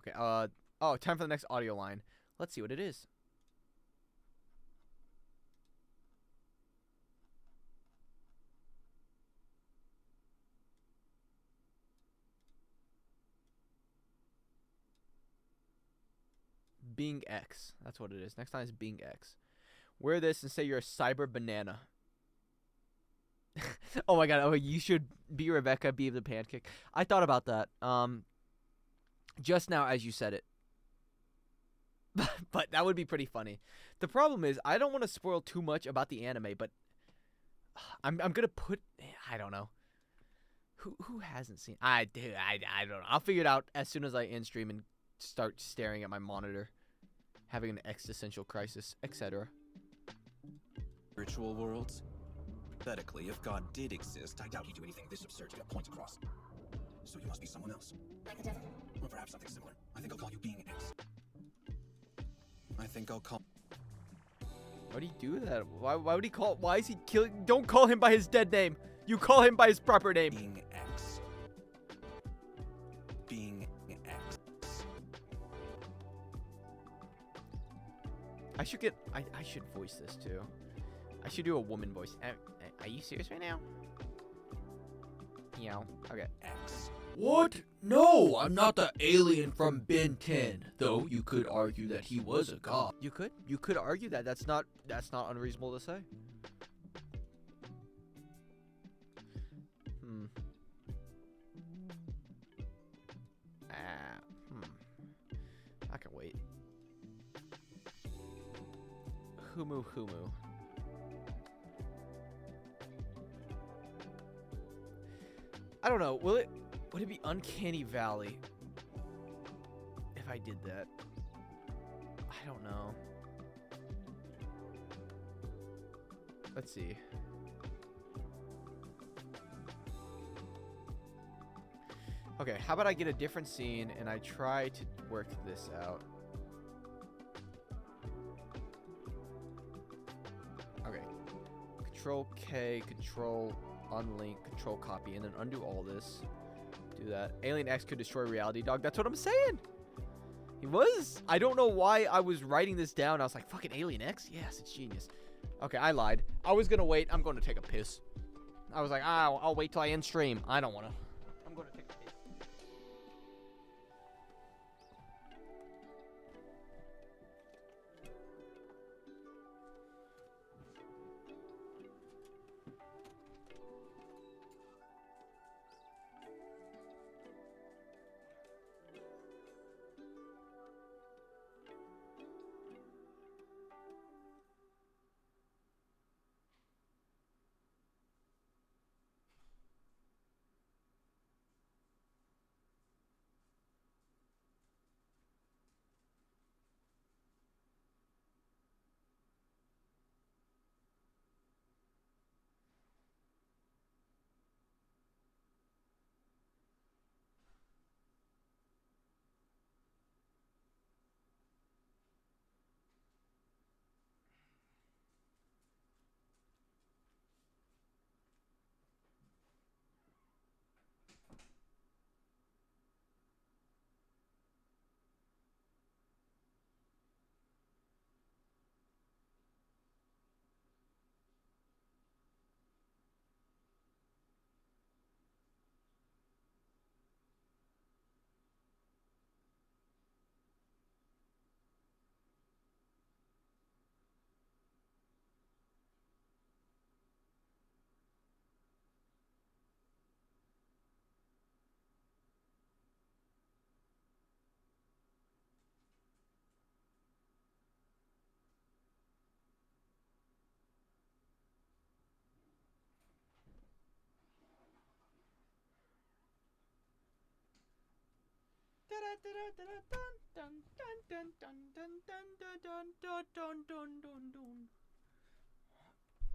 Okay, oh, time for the next audio line. Let's see what it is. Being X. That's what it is. Next time is Being X. Wear this and say you're a cyber banana. Oh my god. Oh, you should be Rebecca, be the pancake. I thought about that. Just now as you said it. But that would be pretty funny. The problem is I don't want to spoil too much about the anime, but I'm gonna put. I don't know. Who hasn't seen? I don't know. I'll figure it out as soon as I end stream and start staring at my monitor, having an existential crisis, etc. Spiritual worlds? Pathetically, if God did exist, I doubt he'd do anything this absurd to get a point across. So you must be someone else. Like the devil. Or perhaps something similar. I think I'll call you Being X. I think I'll call... Why do you do that? Why would he call... Why is he killing... Don't call him by his dead name. You call him by his proper name. Being X. Being X. I should get... I should voice this too. I should do a woman voice. Are you serious right now? Yeah. Okay. X. What? No, I'm not the alien from Ben 10. Though you could argue that he was a god. You could? You could argue that. That's not unreasonable to say. I can wait. Humu. I don't know. Would it be Uncanny Valley if I did that? I don't know. Let's see. Okay, how about I get a different scene and I try to work this out. Okay. Control K, control unlink, control copy, and then undo all this. Do that. Alien X could destroy reality, dog. That's what I'm saying. He was. I don't know why I was writing this down. I was like, fucking Alien X? Yes, it's genius. Okay, I lied. I was going to wait. I'm going to take a piss. I was like, I'll wait till I end stream. I don't want to. I'm going to take a piss.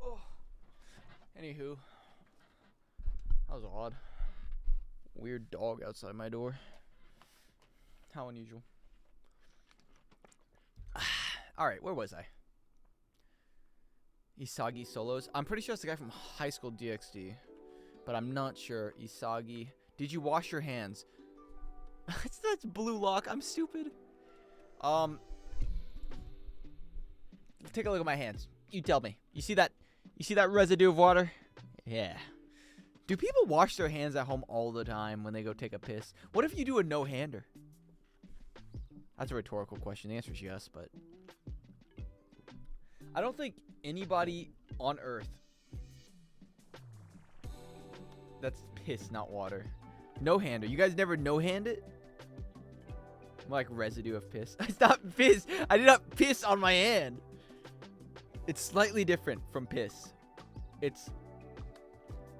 Oh. Anywho, that was odd. Weird dog outside my door. How unusual. Alright, where was I? Isagi Solos. I'm pretty sure it's the guy from High School DxD. But I'm not sure. Isagi. Did you wash your hands? That's Blue Lock. I'm stupid. Take a look at my hands. You tell me. You see that? You see that residue of water? Yeah. Do people wash their hands at home all the time when they go take a piss? What if you do a no-hander? That's a rhetorical question. The answer is yes, but I don't think anybody on Earth. That's piss, not water. No-hander. You guys never no-hand it? Like residue of piss. It's not piss. I did not piss on my hand. It's slightly different from piss. It's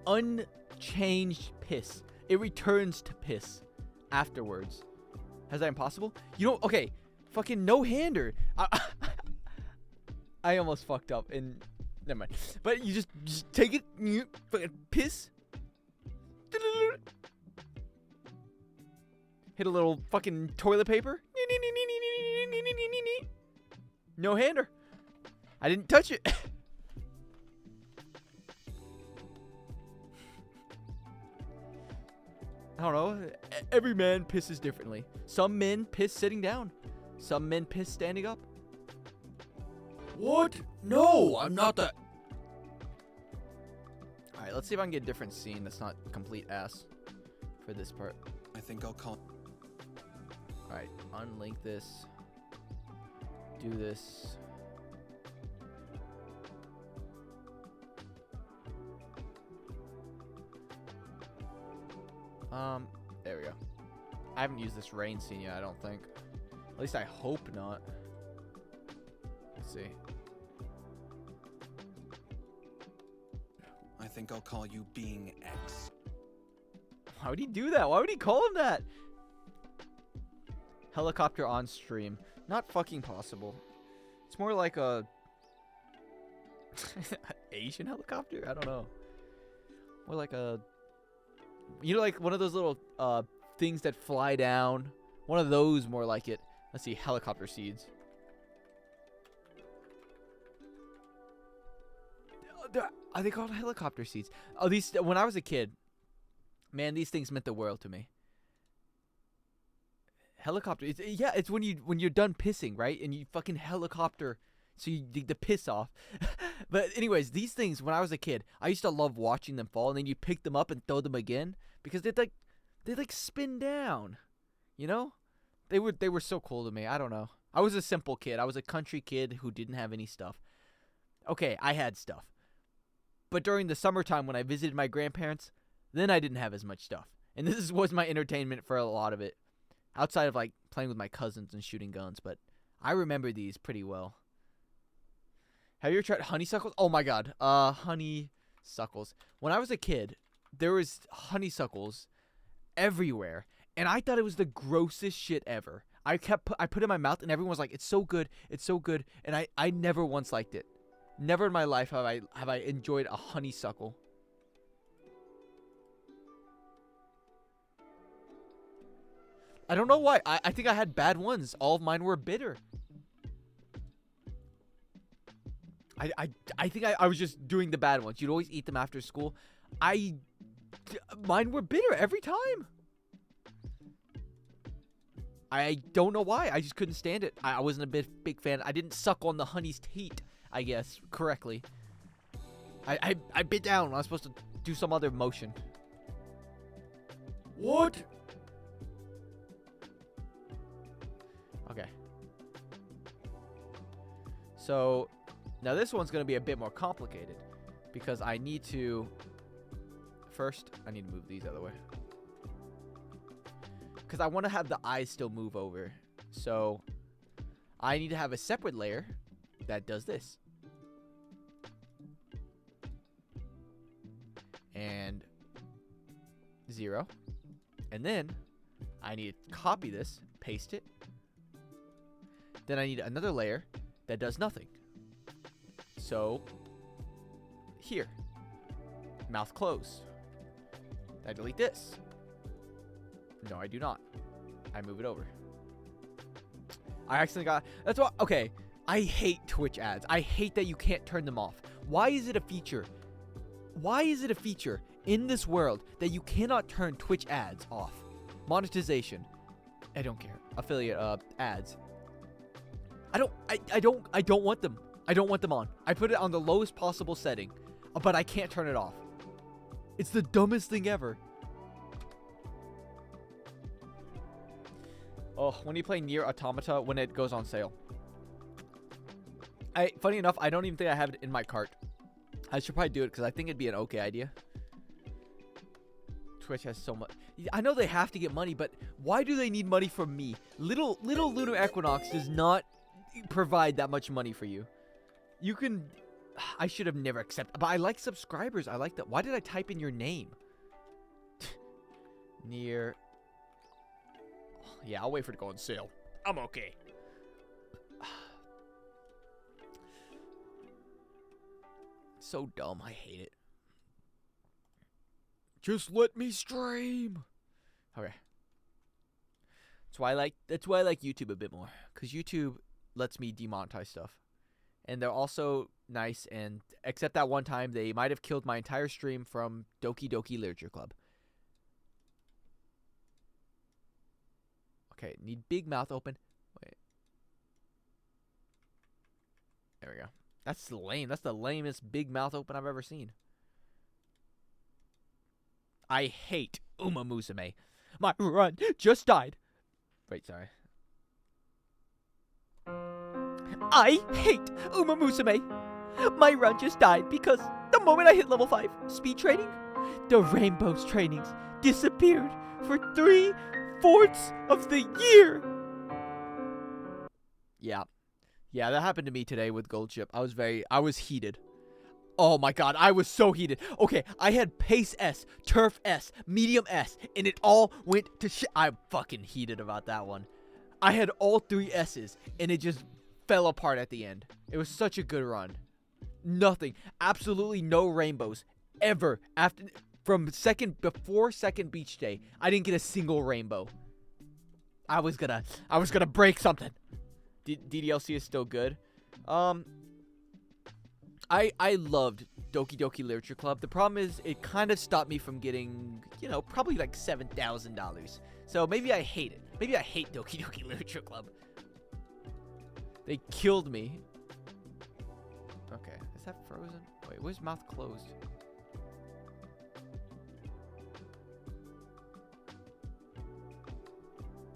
unchanged piss. It returns to piss afterwards. How's that impossible? You don't. Okay. Fucking no-hander. I almost fucked up and never mind. But you just take it. You fucking piss. Hit a little fucking toilet paper. No hander. I didn't touch it. I don't know. Every man pisses differently. Some men piss sitting down. Some men piss standing up. What? No, I'm not the... Alright, let's see if I can get a different scene that's not complete ass for this part. I think I'll call... Alright, unlink this. Do this. There we go. I haven't used this rain scene yet, I don't think. At least I hope not. Let's see. I think I'll call you Being X. Why would he do that? Why would he call him that? Helicopter on stream. Not fucking possible. It's more like a... Asian helicopter? I don't know. More like a... You know, like one of those little things that fly down. One of those, more like it. Let's see, helicopter seeds. Are they called helicopter seeds? Oh, these, when I was a kid, man, these things meant the world to me. Helicopter, it's when you're done pissing, right? And you fucking helicopter, so you dig the piss off. But anyways, these things, when I was a kid, I used to love watching them fall, and then you pick them up and throw them again because they'd like spin down, you know? They were so cool to me. I don't know. I was a simple kid. I was a country kid who didn't have any stuff. Okay, I had stuff. But during the summertime when I visited my grandparents, then I didn't have as much stuff. And this was my entertainment for a lot of it. Outside of, like, playing with my cousins and shooting guns. But I remember these pretty well. Have you ever tried honeysuckles? Oh, my God. Honeysuckles. When I was a kid, there was honeysuckles everywhere. And I thought it was the grossest shit ever. I put it in my mouth, and everyone was like, it's so good. It's so good. And I never once liked it. Never in my life have I enjoyed a honeysuckle. I don't know why. I think I had bad ones. All of mine were bitter. I think I was just doing the bad ones. You'd always eat them after school. Mine were bitter every time. I don't know why. I just couldn't stand it. I wasn't a big fan. I didn't suck on the honey's teat, I guess, correctly. I bit down when I was supposed to do some other motion. What? Okay. So, now this one's going to be a bit more complicated. Because I need to... First, I need to move these out of the way. Because I want to have the eyes still move over. So, I need to have a separate layer that does this. And 0. And then, I need to copy this, paste it. Then I need another layer that does nothing. So, here. Mouth closed. I delete this. No, I do not. I move it over. I accidentally got... That's why... Okay. I hate Twitch ads. I hate that you can't turn them off. Why is it a feature? Why is it a feature in this world that you cannot turn Twitch ads off? Monetization. I don't care. Affiliate ads. I don't want them. I don't want them on. I put it on the lowest possible setting, but I can't turn it off. It's the dumbest thing ever. Oh, when you play Nier Automata when it goes on sale. Funny enough, I don't even think I have it in my cart. I should probably do it because I think it'd be an okay idea. Twitch has so much. I know they have to get money, but why do they need money from me? Little Lunar Equinox does not provide that much money for you. You can... I should have never accepted... But I like subscribers. I like that. Why did I type in your name? Nier... Yeah, I'll wait for it to go on sale. I'm okay. So dumb. I hate it. Just let me stream. Okay. That's why I like YouTube a bit more. Because YouTube lets me demonetize stuff. And they're also nice, and except that one time, they might have killed my entire stream from Doki Doki Literature Club. Okay, need big mouth open. Wait. There we go. That's lame. That's the lamest big mouth open I've ever seen. I hate Uma Musume. My run just died. Wait, sorry. I hate Uma Musume. My run just died because the moment I hit level 5 speed training, the Rainbow's trainings disappeared for 3/4 of the year. Yeah. Yeah, that happened to me today with Gold Chip. I was heated. Oh my god, I was so heated. Okay, I had Pace S, Turf S, Medium S, and it all went to shit. I'm fucking heated about that one. I had all 3 S's, and it just fell apart at the end. It was such a good run. Nothing. Absolutely no rainbows. Ever. After... From before second beach day, I didn't get a single rainbow. I was gonna break something. DDLC is still good. I loved Doki Doki Literature Club. The problem is it kind of stopped me from getting, probably like $7,000. So maybe I hate it. Maybe I hate Doki Doki Literature Club. They killed me. Okay, is that frozen? Wait, where's mouth closed?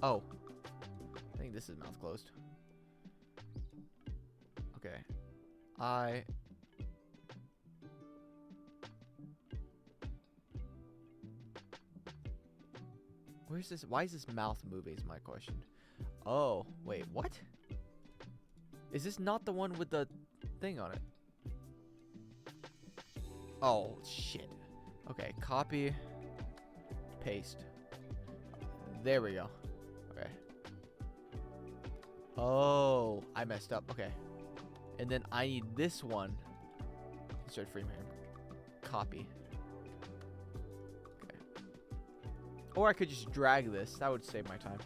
Oh. I think this is mouth closed. Okay. Where's this? Why is this mouth moving is my question. Oh, wait, what? Is this not the one with the thing on it? Oh, shit. Okay, copy. Paste. There we go. Okay. Oh, I messed up. Okay. And then I need this one. Insert frame here. Copy. Okay. Or I could just drag this. That would save my time.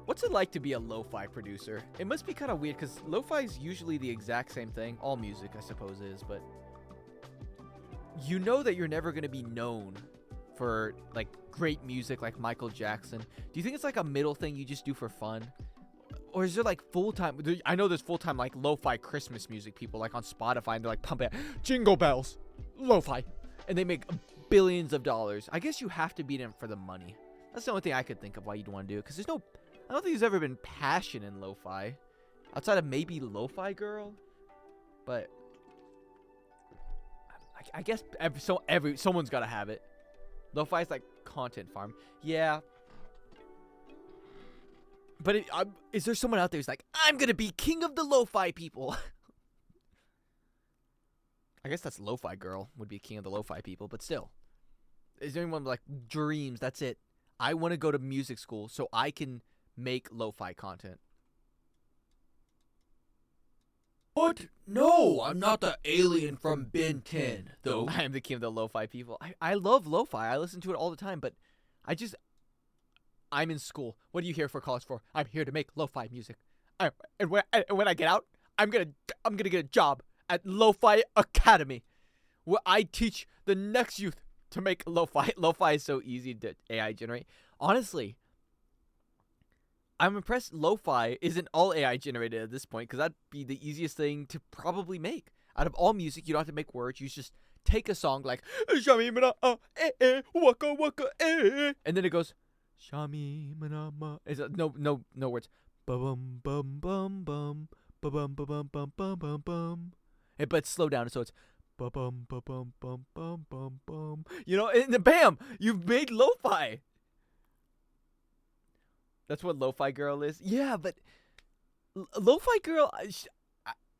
What's it like to be a lo-fi producer? It must be kind of weird because lo-fi is usually the exact same thing. All music, I suppose, is, but you know that you're never going to be known for like great music like Michael Jackson. Do you think it's like a middle thing you just do for fun? Or is there like full-time? I know there's full-time like lo-fi Christmas music people like on Spotify, and they're like pumping out Jingle Bells, lo-fi, and they make billions of dollars. I guess you have to be in it for the money. That's the only thing I could think of why you'd want to do it, because I don't think there's ever been passion in lo-fi outside of maybe Lo-Fi Girl, but I guess someone's got to have it. Lo-fi is like content farm. Yeah. But is there someone out there who's like, I'm going to be king of the lo-fi people? I guess that's Lo-Fi Girl would be king of the lo-fi people, but still. Is there anyone like dreams? That's it. I want to go to music school so I can make lo-fi content. What? No, I'm not the alien from Ben 10, though. I am the king of the lo-fi people. I love lo-fi. I listen to it all the time, but I'm in school. What are you here for college for? I'm here to make lo-fi music. And when I get out, I'm gonna get a job at Lo-Fi Academy, where I teach the next youth to make lo-fi. Lo-fi is so easy to AI generate. Honestly, I'm impressed Lo-Fi isn't all AI generated at this point, because that'd be the easiest thing to probably make. Out of all music, you don't have to make words. You just take a song like waka waka and then it goes Shami manama. Is no words. Bum bum bum bum bum bum bum bum bum bum. But slow down, so it's bum bum bum bum bum bum bum. And then bam, you've made lo-fi. That's what Lo-Fi Girl is. Yeah, but Lo-Fi Girl,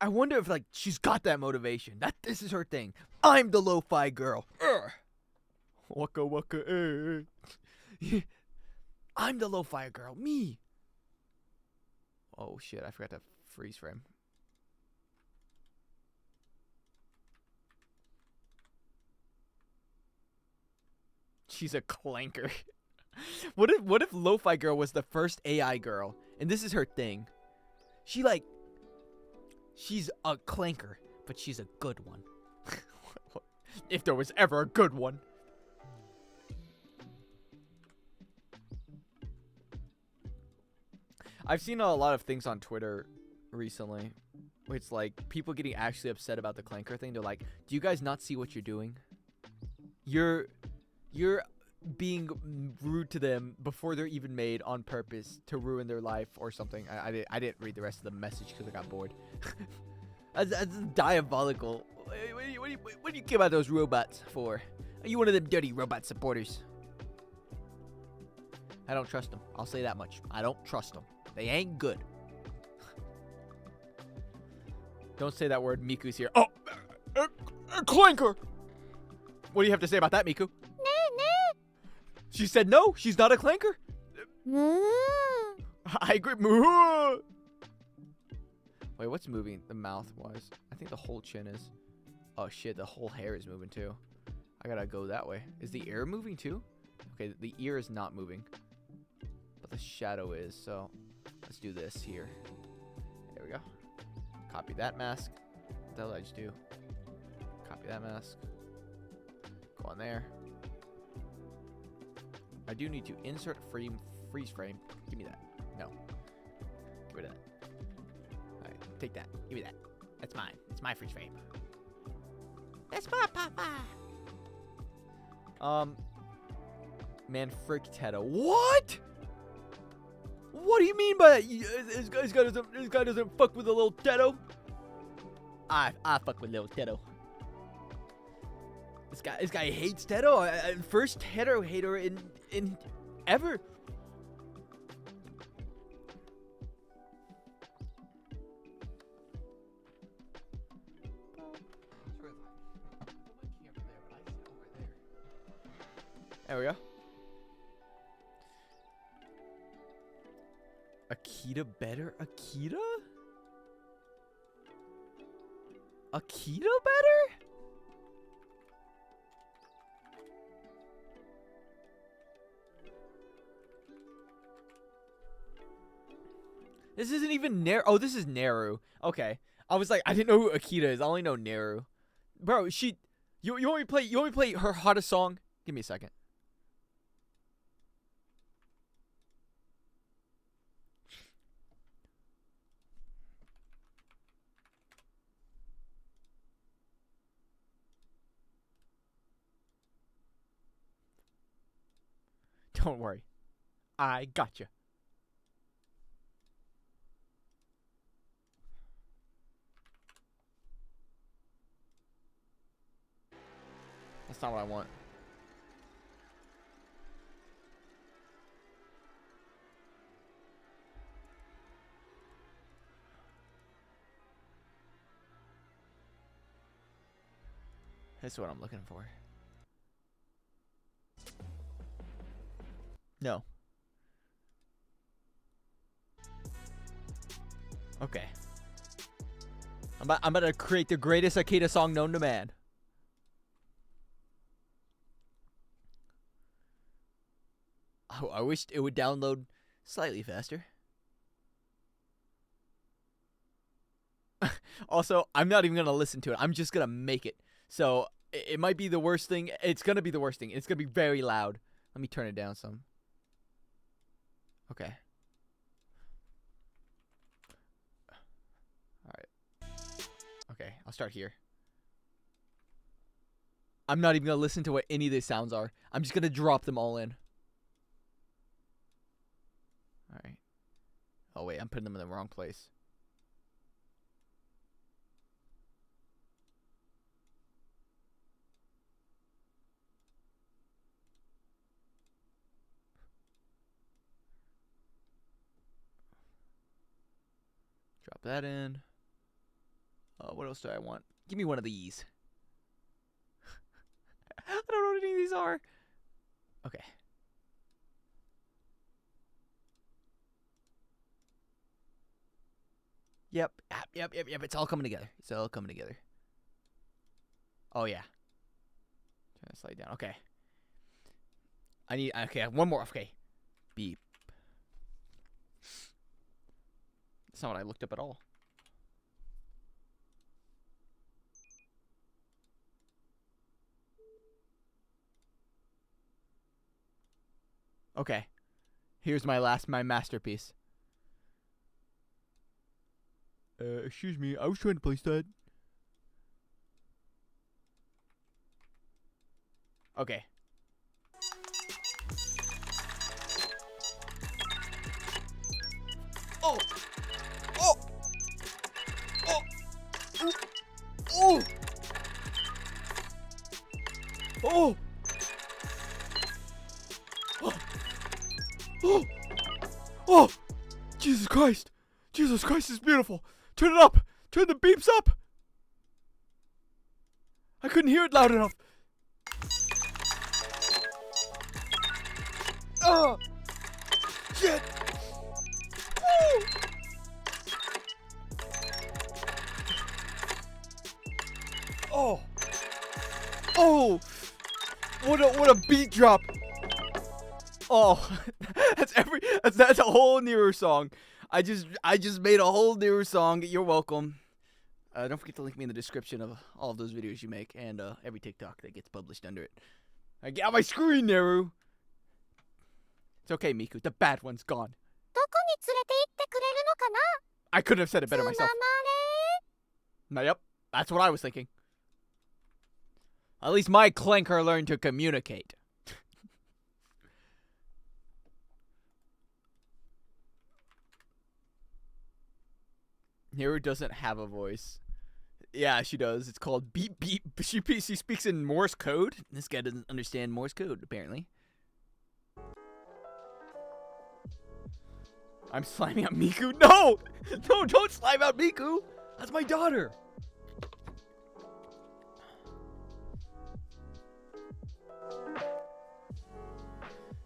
I wonder if like she's got that motivation. This is her thing. I'm the Lo-Fi Girl. Waka waka. I'm the Lo-Fi Girl. Me. Oh shit! I forgot to freeze frame. She's a clanker. What if Lo-Fi Girl was the first AI girl, and this is her thing? She's a clanker, but she's a good one. If there was ever a good one. I've seen a lot of things on Twitter recently. It's like people getting actually upset about the clanker thing. They're like, "Do you guys not see what you're doing? You're being rude to them before they're even made on purpose to ruin their life or something." I didn't read the rest of the message because I got bored. That's diabolical. What do you care about those robots for? Are you one of them dirty robot supporters? I don't trust them. I'll say that much. I don't trust them. They ain't good. Don't say that word. Miku's here. Oh, clanker. What do you have to say about that, Miku? She said no. She's not a clanker. I agree. Wait, what's moving? The mouth was. I think the whole chin is. Oh shit, the whole hair is moving too. I gotta go that way. Is the ear moving too? Okay, the ear is not moving. But the shadow is, so let's do this here. There we go. Copy that mask. What the hell did I just do? Copy that mask. Go on there. I do need to insert freeze frame. Give me that. No. Get rid of that. Alright, take that. Give me that. That's mine. It's my freeze frame. That's my papa. Man, frick Teddo. What? What do you mean by that? This guy doesn't fuck with a little Teddo. I fuck with little Teddo. This guy hates Teddo. First Teddo hater in ever. There we go. Akita better? Akita? Akita better? This isn't even Naru. Oh, this is Naru. Okay. I was like, I didn't know who Akita is. I only know Naru. Bro, you want me to play her hottest song? Give me a second. Don't worry. I got you. That's not what I want. That's what I'm looking for. No. Okay. I'm about to create the greatest Akita song known to man. Oh, I wish it would download slightly faster. Also, I'm not even going to listen to it. I'm just going to make it. So, it might be the worst thing. It's going to be the worst thing. It's going to be very loud. Let me turn it down some. Okay. Alright. Okay, I'll start here. I'm not even going to listen to what any of these sounds are. I'm just going to drop them all in. Alright. Oh, wait, I'm putting them in the wrong place. Drop that in. What else do I want? Give me one of these. I don't know what any of these are. Okay. Yep. It's all coming together. It's all coming together. Oh, yeah. Trying to slide down. Okay. Okay, one more. Okay. Beep. That's not what I looked up at all. Okay. Here's my masterpiece. Excuse me, I was trying to place that. Okay. Oh! Oh! Oh! Oh! Oh! Oh! Oh! Oh! Jesus Christ! Jesus Christ is beautiful! Turn it up! Turn the beeps up! I couldn't hear it loud enough. Oh! Shit! Woo! drop. Oh, that's a whole Nearer song. I just made a whole Nearer song. You're welcome. Don't forget to link me in the description of all of those videos you make and every TikTok that gets published under it. I get out my screen, Neru. It's okay, Miku. The bad one's gone. I couldn't have said it better myself. Now, yep, that's what I was thinking. At least my clanker learned to communicate. Neru doesn't have a voice. Yeah, she does. It's called beep beep. She speaks in Morse code. This guy doesn't understand Morse code, apparently. I'm slamming out Miku. No! No, don't slime out Miku! That's my daughter!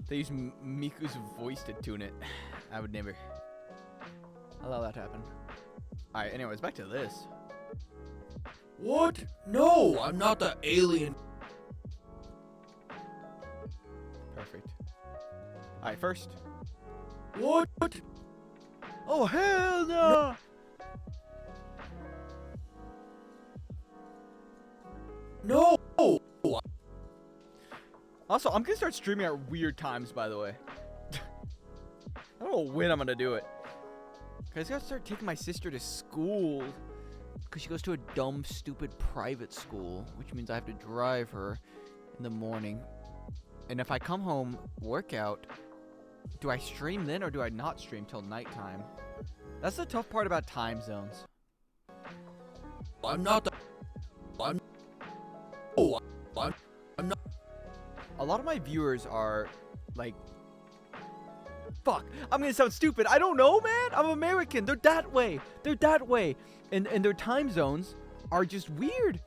They use Miku's voice to tune it. I would never allow that to happen. Alright, anyways, back to this. What? No, I'm not the alien. Perfect. Alright, first. What? Oh, hell no! No! Also, I'm gonna start streaming at weird times, by the way. I don't know when I'm gonna do it. Cause I gotta start taking my sister to school. Because she goes to a dumb, stupid private school. Which means I have to drive her in the morning. And if I come home, work out, do I stream then or do I not stream till nighttime? That's the tough part about time zones. I'm not the... I'm... Oh, I'm not... A lot of my viewers are, like... Fuck, I'm gonna sound stupid. I don't know, man. I'm American. They're that way. They're that way. And their time zones are just weird.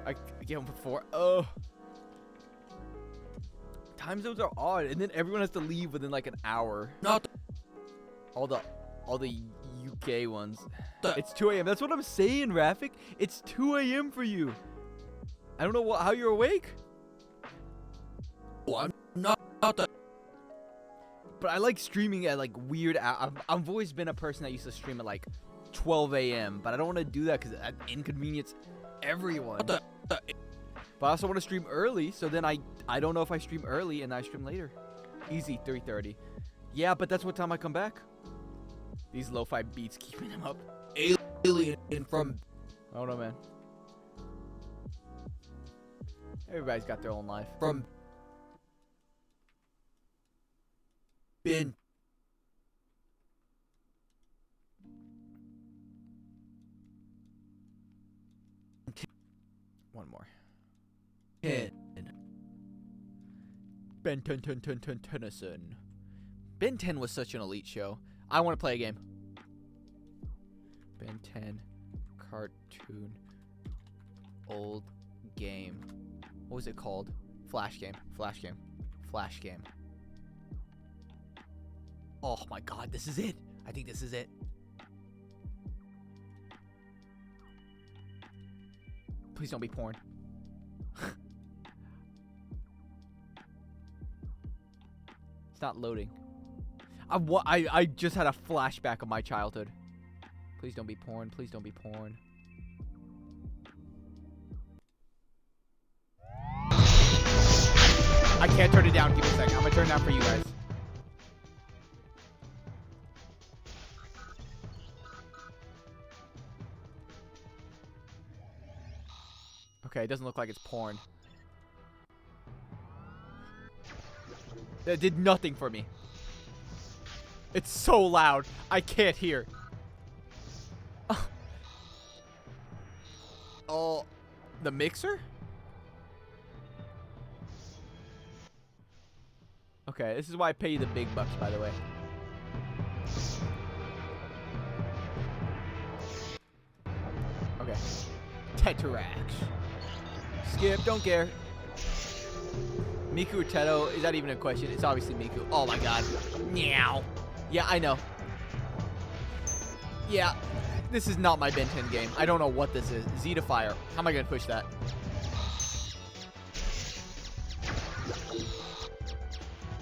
I get home before. Time zones are odd, and then everyone has to leave within like an hour. Not all the UK ones. It's 2 a.m. That's what I'm saying, Rafik. It's 2 a.m. for you. I don't know how you're awake. Oh, I'm not the... But I like streaming at like weird hours. I've always been a person that used to stream at like 12 a.m. But I don't want to do that because I inconvenience everyone. But I also want to stream early, so then I don't know if I stream early and I stream later. Easy, 3:30. Yeah, but that's what time I come back. These lo-fi beats keeping him up. Alien from... I don't know, man. Everybody's got their own life. From... Ben... One more. 10. Ben 10 Tennyson. Ben 10 was such an elite show. I want to play a game. Ben 10 cartoon old game. What was it called? Flash game. Flash game. Flash game. Oh my god, this is it. I think this is it. Please don't be porn. It's not loading. I just had a flashback of my childhood. Please don't be porn. Please don't be porn. I can't turn it down. Give me a second. I'm gonna turn it down for you guys. Okay, it doesn't look like it's porn. That did nothing for me. It's so loud. I can't hear. Oh, the mixer? Okay, this is why I pay you the big bucks, by the way. Okay. Tetarax. Skip, don't care. Miku or Teto, is that even a question? It's obviously Miku. Oh my god. Meow. Yeah, I know. Yeah, this is not my Ben 10 game. I don't know what this is. Zeta Fire. How am I going to push that?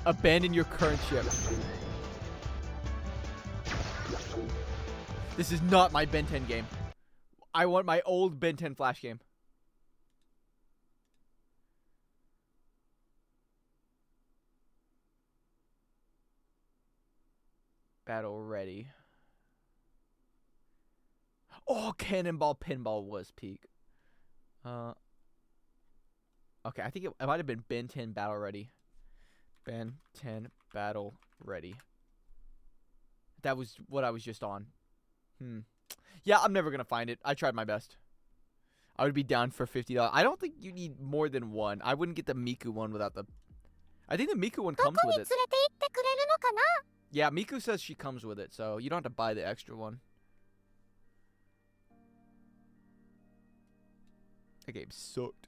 Abandon your current ship. This is not my Ben 10 game. I want my old Ben 10 Flash game. Battle ready. Oh, Cannonball Pinball was peak. Okay, I think it might have been Ben 10 Battle Ready. Ben 10 Battle Ready. That was what I was just on. Yeah, I'm never going to find it. I tried my best. I would be down for $50. I don't think you need more than one. I wouldn't get the Miku one without the... I think the Miku one comes with it. Yeah, Miku says she comes with it, so you don't have to buy the extra one. That game sucked.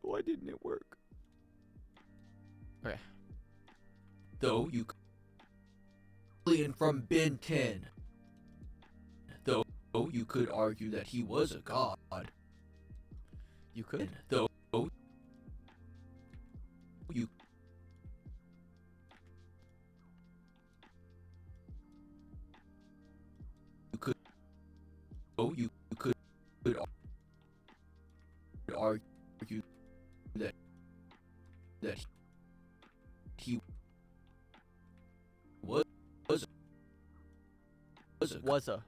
Why didn't it work? Okay. Though you alien from Ben 10. Though you could argue that he was a god. You could? Though you could argue that he was a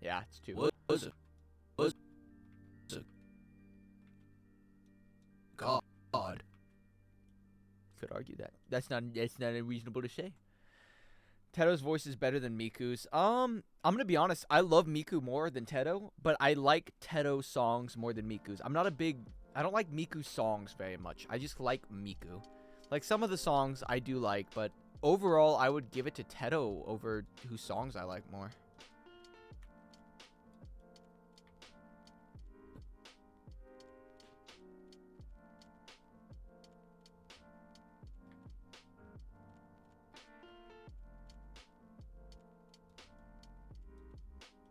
yeah, it's two. Was a god. Could argue that. That's not unreasonable to say. Tedo's voice is better than Miku's. I'm gonna be honest. I love Miku more than Tedo, but I like Tedo's songs more than Miku's. I don't like Miku's songs very much. I just like Miku. Like some of the songs I do like, but overall I would give it to Tedo over whose songs I like more.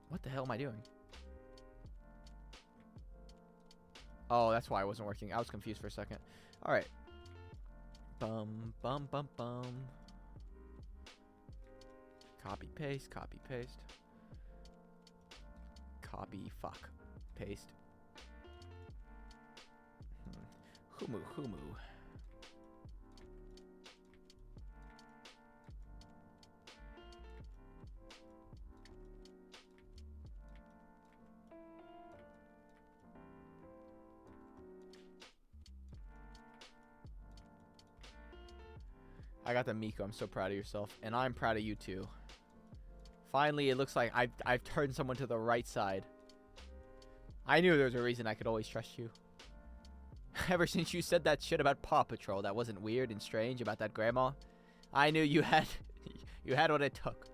What the hell am I doing? Oh, that's why it wasn't working. I was confused for a second. All right. Bum, bum, bum, bum. Copy, paste, copy, paste. Copy, fuck. Paste. Humu, humu. I got the Miku. I'm so proud of yourself. And I'm proud of you too. Finally, it looks like I've turned someone to the right side. I knew there was a reason I could always trust you. Ever since you said that shit about Paw Patrol that wasn't weird and strange about that grandma, I knew you had what it took.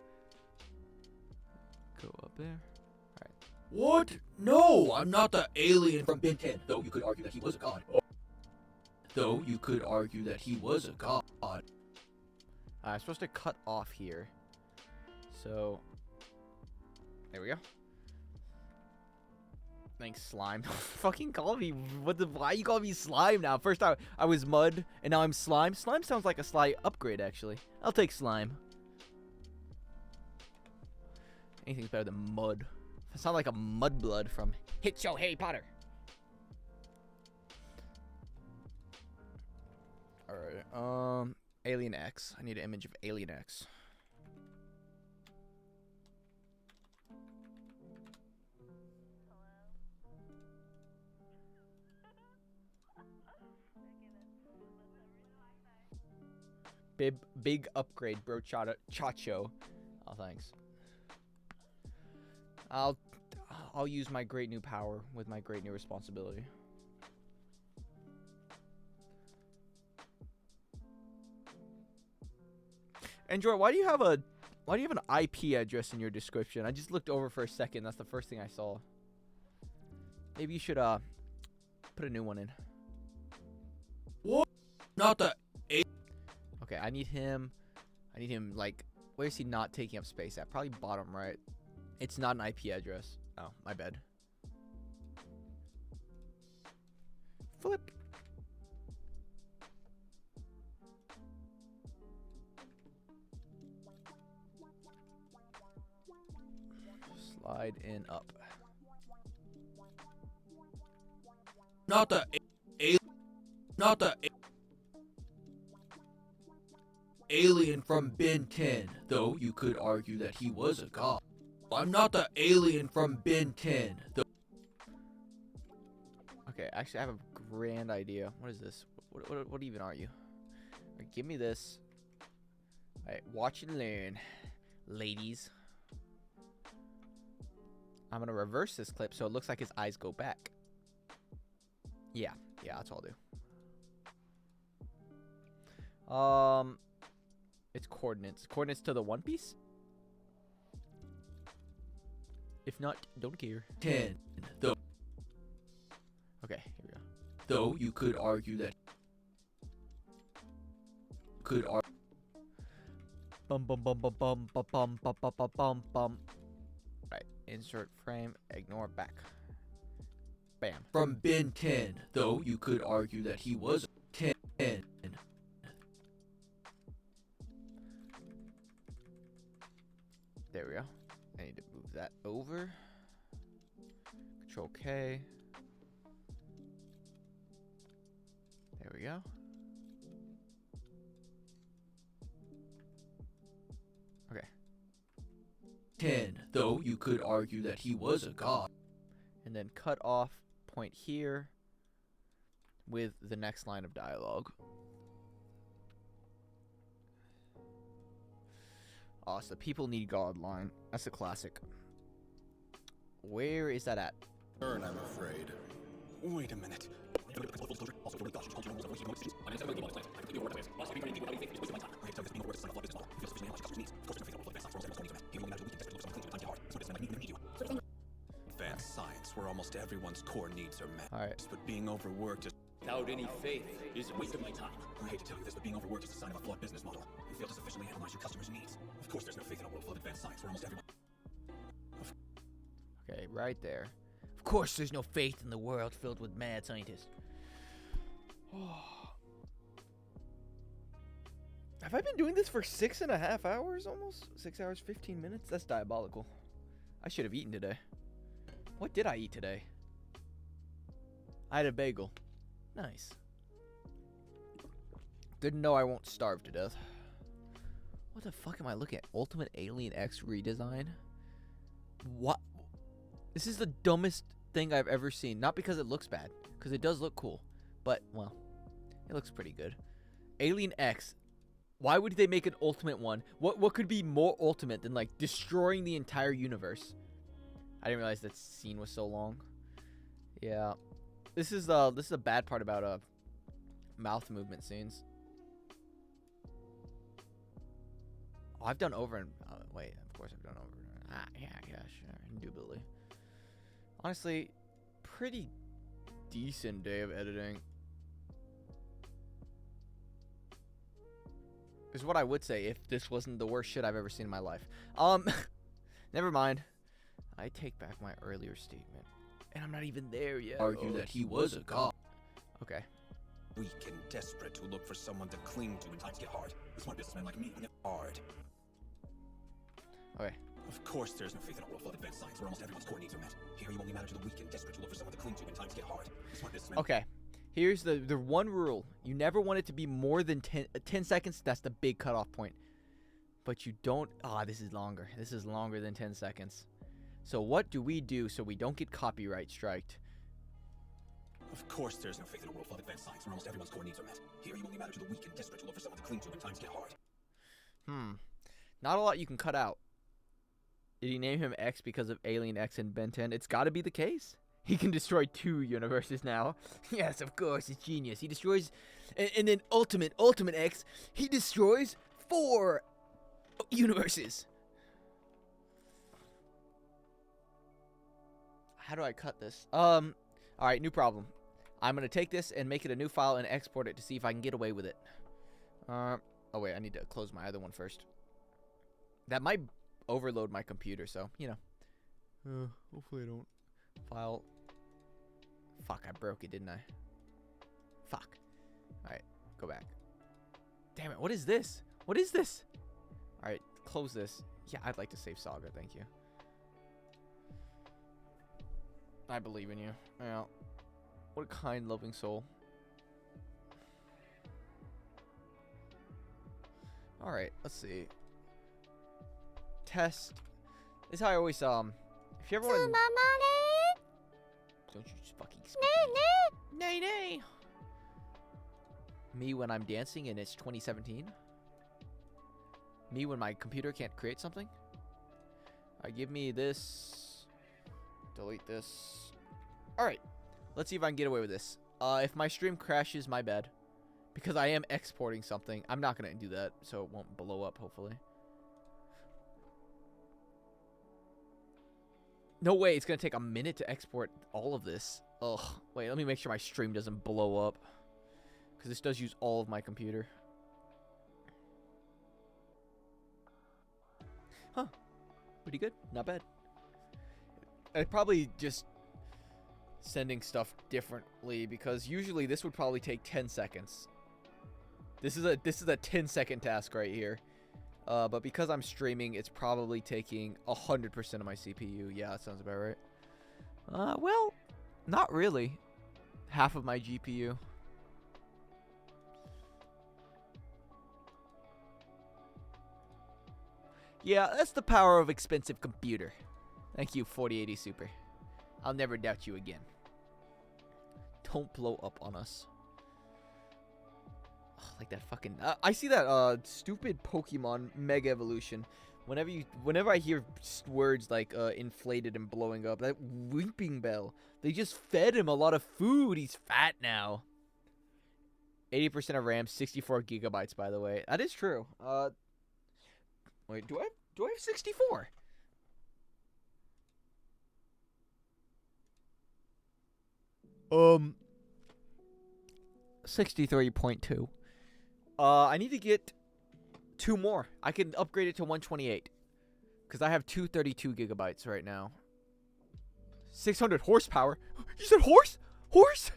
Go up there. Alright. What? No, I'm not the alien from Ben 10. Though you could argue that he was a god. Though you could argue that he was a god. I'm supposed to cut off here. So, there we go. Thanks, slime. Fucking call me. Why you call me slime now? First I was mud, and now I'm slime. Slime sounds like a slight upgrade, actually. I'll take slime. Anything's better than mud. It sounds like a mudblood from Hit Show Harry Potter. Alright, Alien X. I need an image of Alien X. Big upgrade, bro. Chacho. Oh, thanks. I'll use my great new power with my great new responsibility. Android, why do you have an IP address in your description? I just looked over for a second. That's the first thing I saw. Maybe you should put a new one in. What? Not the. Okay, I need him. Like, where is he not taking up space at? Probably bottom right. It's not an IP address. Oh, my bad. Flip. Slide in up. Not the not the alien from Ben 10, though you could argue that he was a god. I'm not the alien from Ben 10, though. Okay, actually, I have a grand idea. What is this? What even are you? Alright, give me this. Alright, watch and learn, ladies. I'm gonna reverse this clip so it looks like his eyes go back. Yeah, that's all I'll do. It's coordinates. Coordinates to the One Piece? If not, don't care. 10, though. Okay, here we go. Though you could argue that bum bum bum bum bum bum bum bum bum bum bum bum. Right, insert frame, ignore back. Bam. From Ben 10, though you could argue that he was 10. There we go. I need to move that over. Control K. There we go. Okay. 10, though you could argue that he was a god. And then cut off point here with the next line of dialogue. Oh, it's the people need God line. That's a classic. Where is that at? Burn, I'm afraid. Wait a minute. Advanced science, where almost everyone's core needs are met. Alright. But being overworked is Without any faith is a waste of my time. I hate to tell you this, but being overworked is a sign of a flawed business model. You fail to sufficiently analyze your customers' needs. Of course, there's no faith in a world full of advanced science where almost everyone. Okay, right there. Of course, there's no faith in the world filled with mad scientists. Have I been doing this for 6.5 hours almost? 6 hours, 15 minutes? That's diabolical. I should have eaten today. What did I eat today? I had a bagel. Nice. Good to know I won't starve to death. What the fuck am I looking at? Ultimate Alien X redesign? What? This is the dumbest thing I've ever seen. Not because it looks bad, because it does look cool. But, well, it looks pretty good. Alien X. Why would they make an ultimate one? What could be more ultimate than, like, destroying the entire universe? I didn't realize that scene was so long. Yeah. This is a bad part about mouth movement scenes. Oh, I've done over and wait, of course I've done over. Yeah, sure, indubitably. Honestly, pretty decent day of editing. Is what I would say if this wasn't the worst shit I've ever seen in my life. Never mind. I take back my earlier statement. And I'm not even there yet. Argue that he was a god. Okay. Weak and desperate to look for someone to cling to when times get hard. A smart businessman like me would never hard. Okay. Of course there's no faith in a world full of advanced science where almost everyone's core needs are met. Here you only matter to the weak and desperate to look for someone to cling to when times get hard. A smart businessman. Okay. Here's the one rule. You never want it to be more than 10 seconds. That's the big cutoff point. But you don't... this is longer. This is longer than 10 seconds. So what do we do so we don't get copyright striked? Of course there's no faith in a world full of advanced science where almost everyone's core needs are met. Here you only matter to the weak and desperate to look for someone to cling to when times get hard. Not a lot you can cut out. Did he name him X because of Alien X and Ben 10? It's got to be the case. He can destroy 2 universes now. Yes, of course, it's genius. He destroys... And then Ultimate X, he destroys 4 universes. How do I cut this? Alright, new problem. I'm going to take this and make it a new file and export it to see if I can get away with it. Oh wait, I need to close my other one first. That might overload my computer, so, you know. Hopefully I don't. File. Fuck, I broke it, didn't I? Fuck. Alright, go back. Damn it, what is this? What is this? Alright, close this. Yeah, I'd like to save Saga, thank you. I believe in you. Yeah. What a kind, loving soul. Alright, let's see. Test. This is how I always, if you ever want Don't you just fucking speak. Nay, nay. Me when I'm dancing and it's 2017. Me when my computer can't create something. Alright, give me this. Delete this. Alright. Let's see if I can get away with this. If my stream crashes, my bad. Because I am exporting something. I'm not going to do that, so it won't blow up, hopefully. No way, it's going to take a minute to export all of this. Ugh. Wait, let me make sure my stream doesn't blow up. Because this does use all of my computer. Huh. Pretty good. Not bad. I'd probably just sending stuff differently, because usually this would probably take 10 seconds. This is a 10-second task right here. But because I'm streaming, it's probably taking 100% of my CPU. Yeah, that sounds about right. Well, not really. Half of my GPU. Yeah, that's the power of expensive computer. Thank you, 4080 Super. I'll never doubt you again. Don't blow up on us. Like that fucking I see that stupid Pokemon Mega Evolution. Whenever I hear words like inflated and blowing up, that Weeping Bell, they just fed him a lot of food. He's fat now. 80% of RAM, 64 gigabytes, by the way. That is true. Wait, do I have 64? Um 63.2. I need to get 2 more. I can upgrade it to 128. Because I have 232 gigabytes right now. 600 horsepower. You said horse? Horse?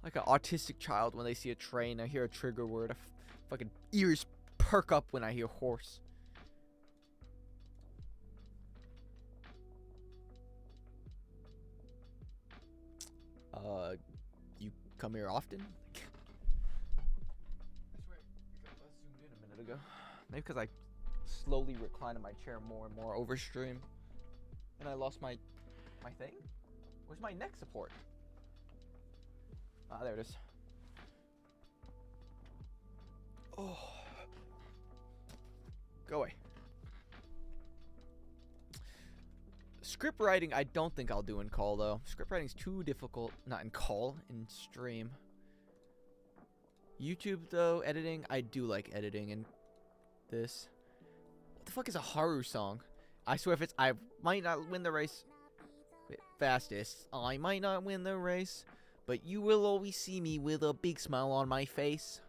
Like an autistic child when they see a train. I hear a trigger word. Fucking ears perk up when I hear horse. You come here often? Ago. Maybe because I slowly recline in my chair more and more over stream. And I lost my thing? Where's my neck support? Ah, there it is. Oh. Go away. Script writing, I don't think I'll do in call, though. Script writing's too difficult. Not in call, in stream. YouTube, though, editing, I do like editing in this. What the fuck is a Haru song? I swear if it's I might not win the race. Wait, fastest. I might not win the race, but you will always see me with a big smile on my face.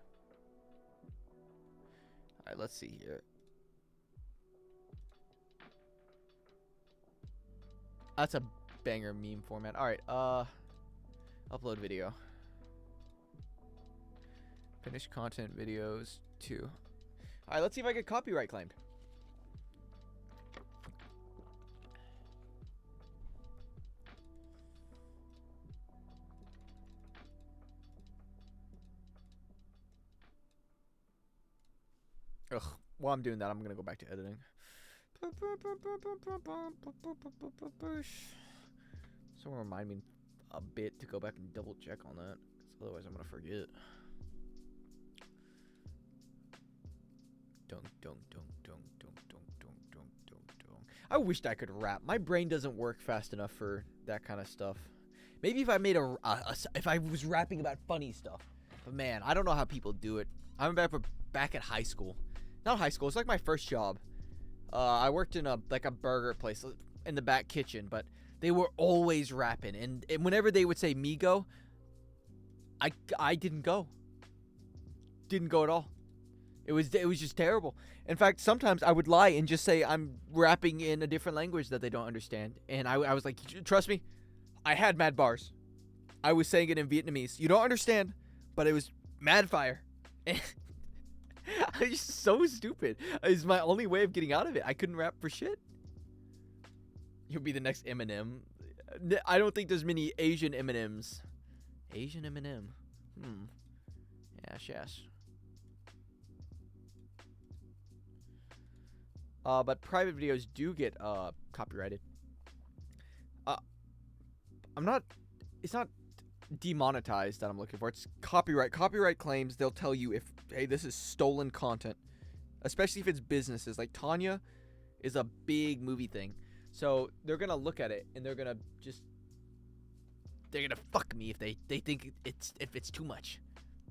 Alright, let's see here. That's a banger meme format. Alright, upload video. Finish content videos 2. Alright, let's see if I get copyright claimed. Ugh, while I'm doing that, I'm gonna go back to editing. Someone remind me a bit to go back and double check on that, because otherwise I'm gonna forget. I wished I could rap. My brain doesn't work fast enough for that kind of stuff. Maybe if I made if I was rapping about funny stuff. But man, I don't know how people do it. I'm back at high school. Not high school. It's like my first job. I worked in a burger place in the back kitchen, but they were always rapping, and whenever they would say "me go," I didn't go. Didn't go at all. It was just terrible. In fact, sometimes I would lie and just say I'm rapping in a different language that they don't understand. And I was like, trust me, I had mad bars. I was saying it in Vietnamese. You don't understand, but it was mad fire. I was just so stupid. It's my only way of getting out of it. I couldn't rap for shit. You'll be the next Eminem. I don't think there's many Asian M&Ms. Asian M&M. Yes. But private videos do get copyrighted. It's not demonetized that I'm looking for. It's copyright. Copyright claims, they'll tell you if, hey, this is stolen content. Especially if it's businesses. Like Tanya is a big movie thing. So they're going to look at it and they're going to fuck me if they think it's too much.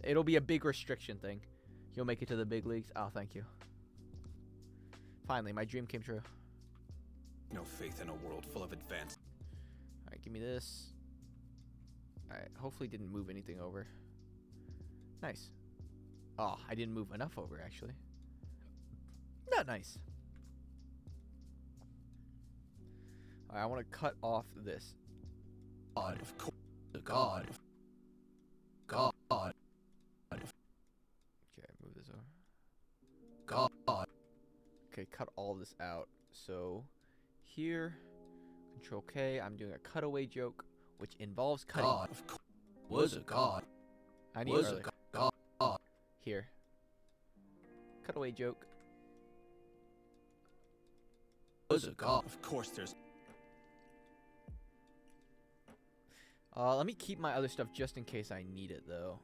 It'll be a big restriction thing. You'll make it to the big leagues. Oh, thank you. Finally, my dream came true. No faith in a world full of advance. Alright, give me this. Alright, hopefully didn't move anything over. Nice. Oh, I didn't move enough over, actually. Not nice. Alright, I want to cut off this. God, of course. God. Okay, move this over. God. Okay, cut all this out. So, here, Control K, I'm doing a cutaway joke, which involves cutting. God, of course, was a god. I need was a god. Here. Cutaway joke. Was a god. Of course there's... Let me keep my other stuff just in case I need it, though.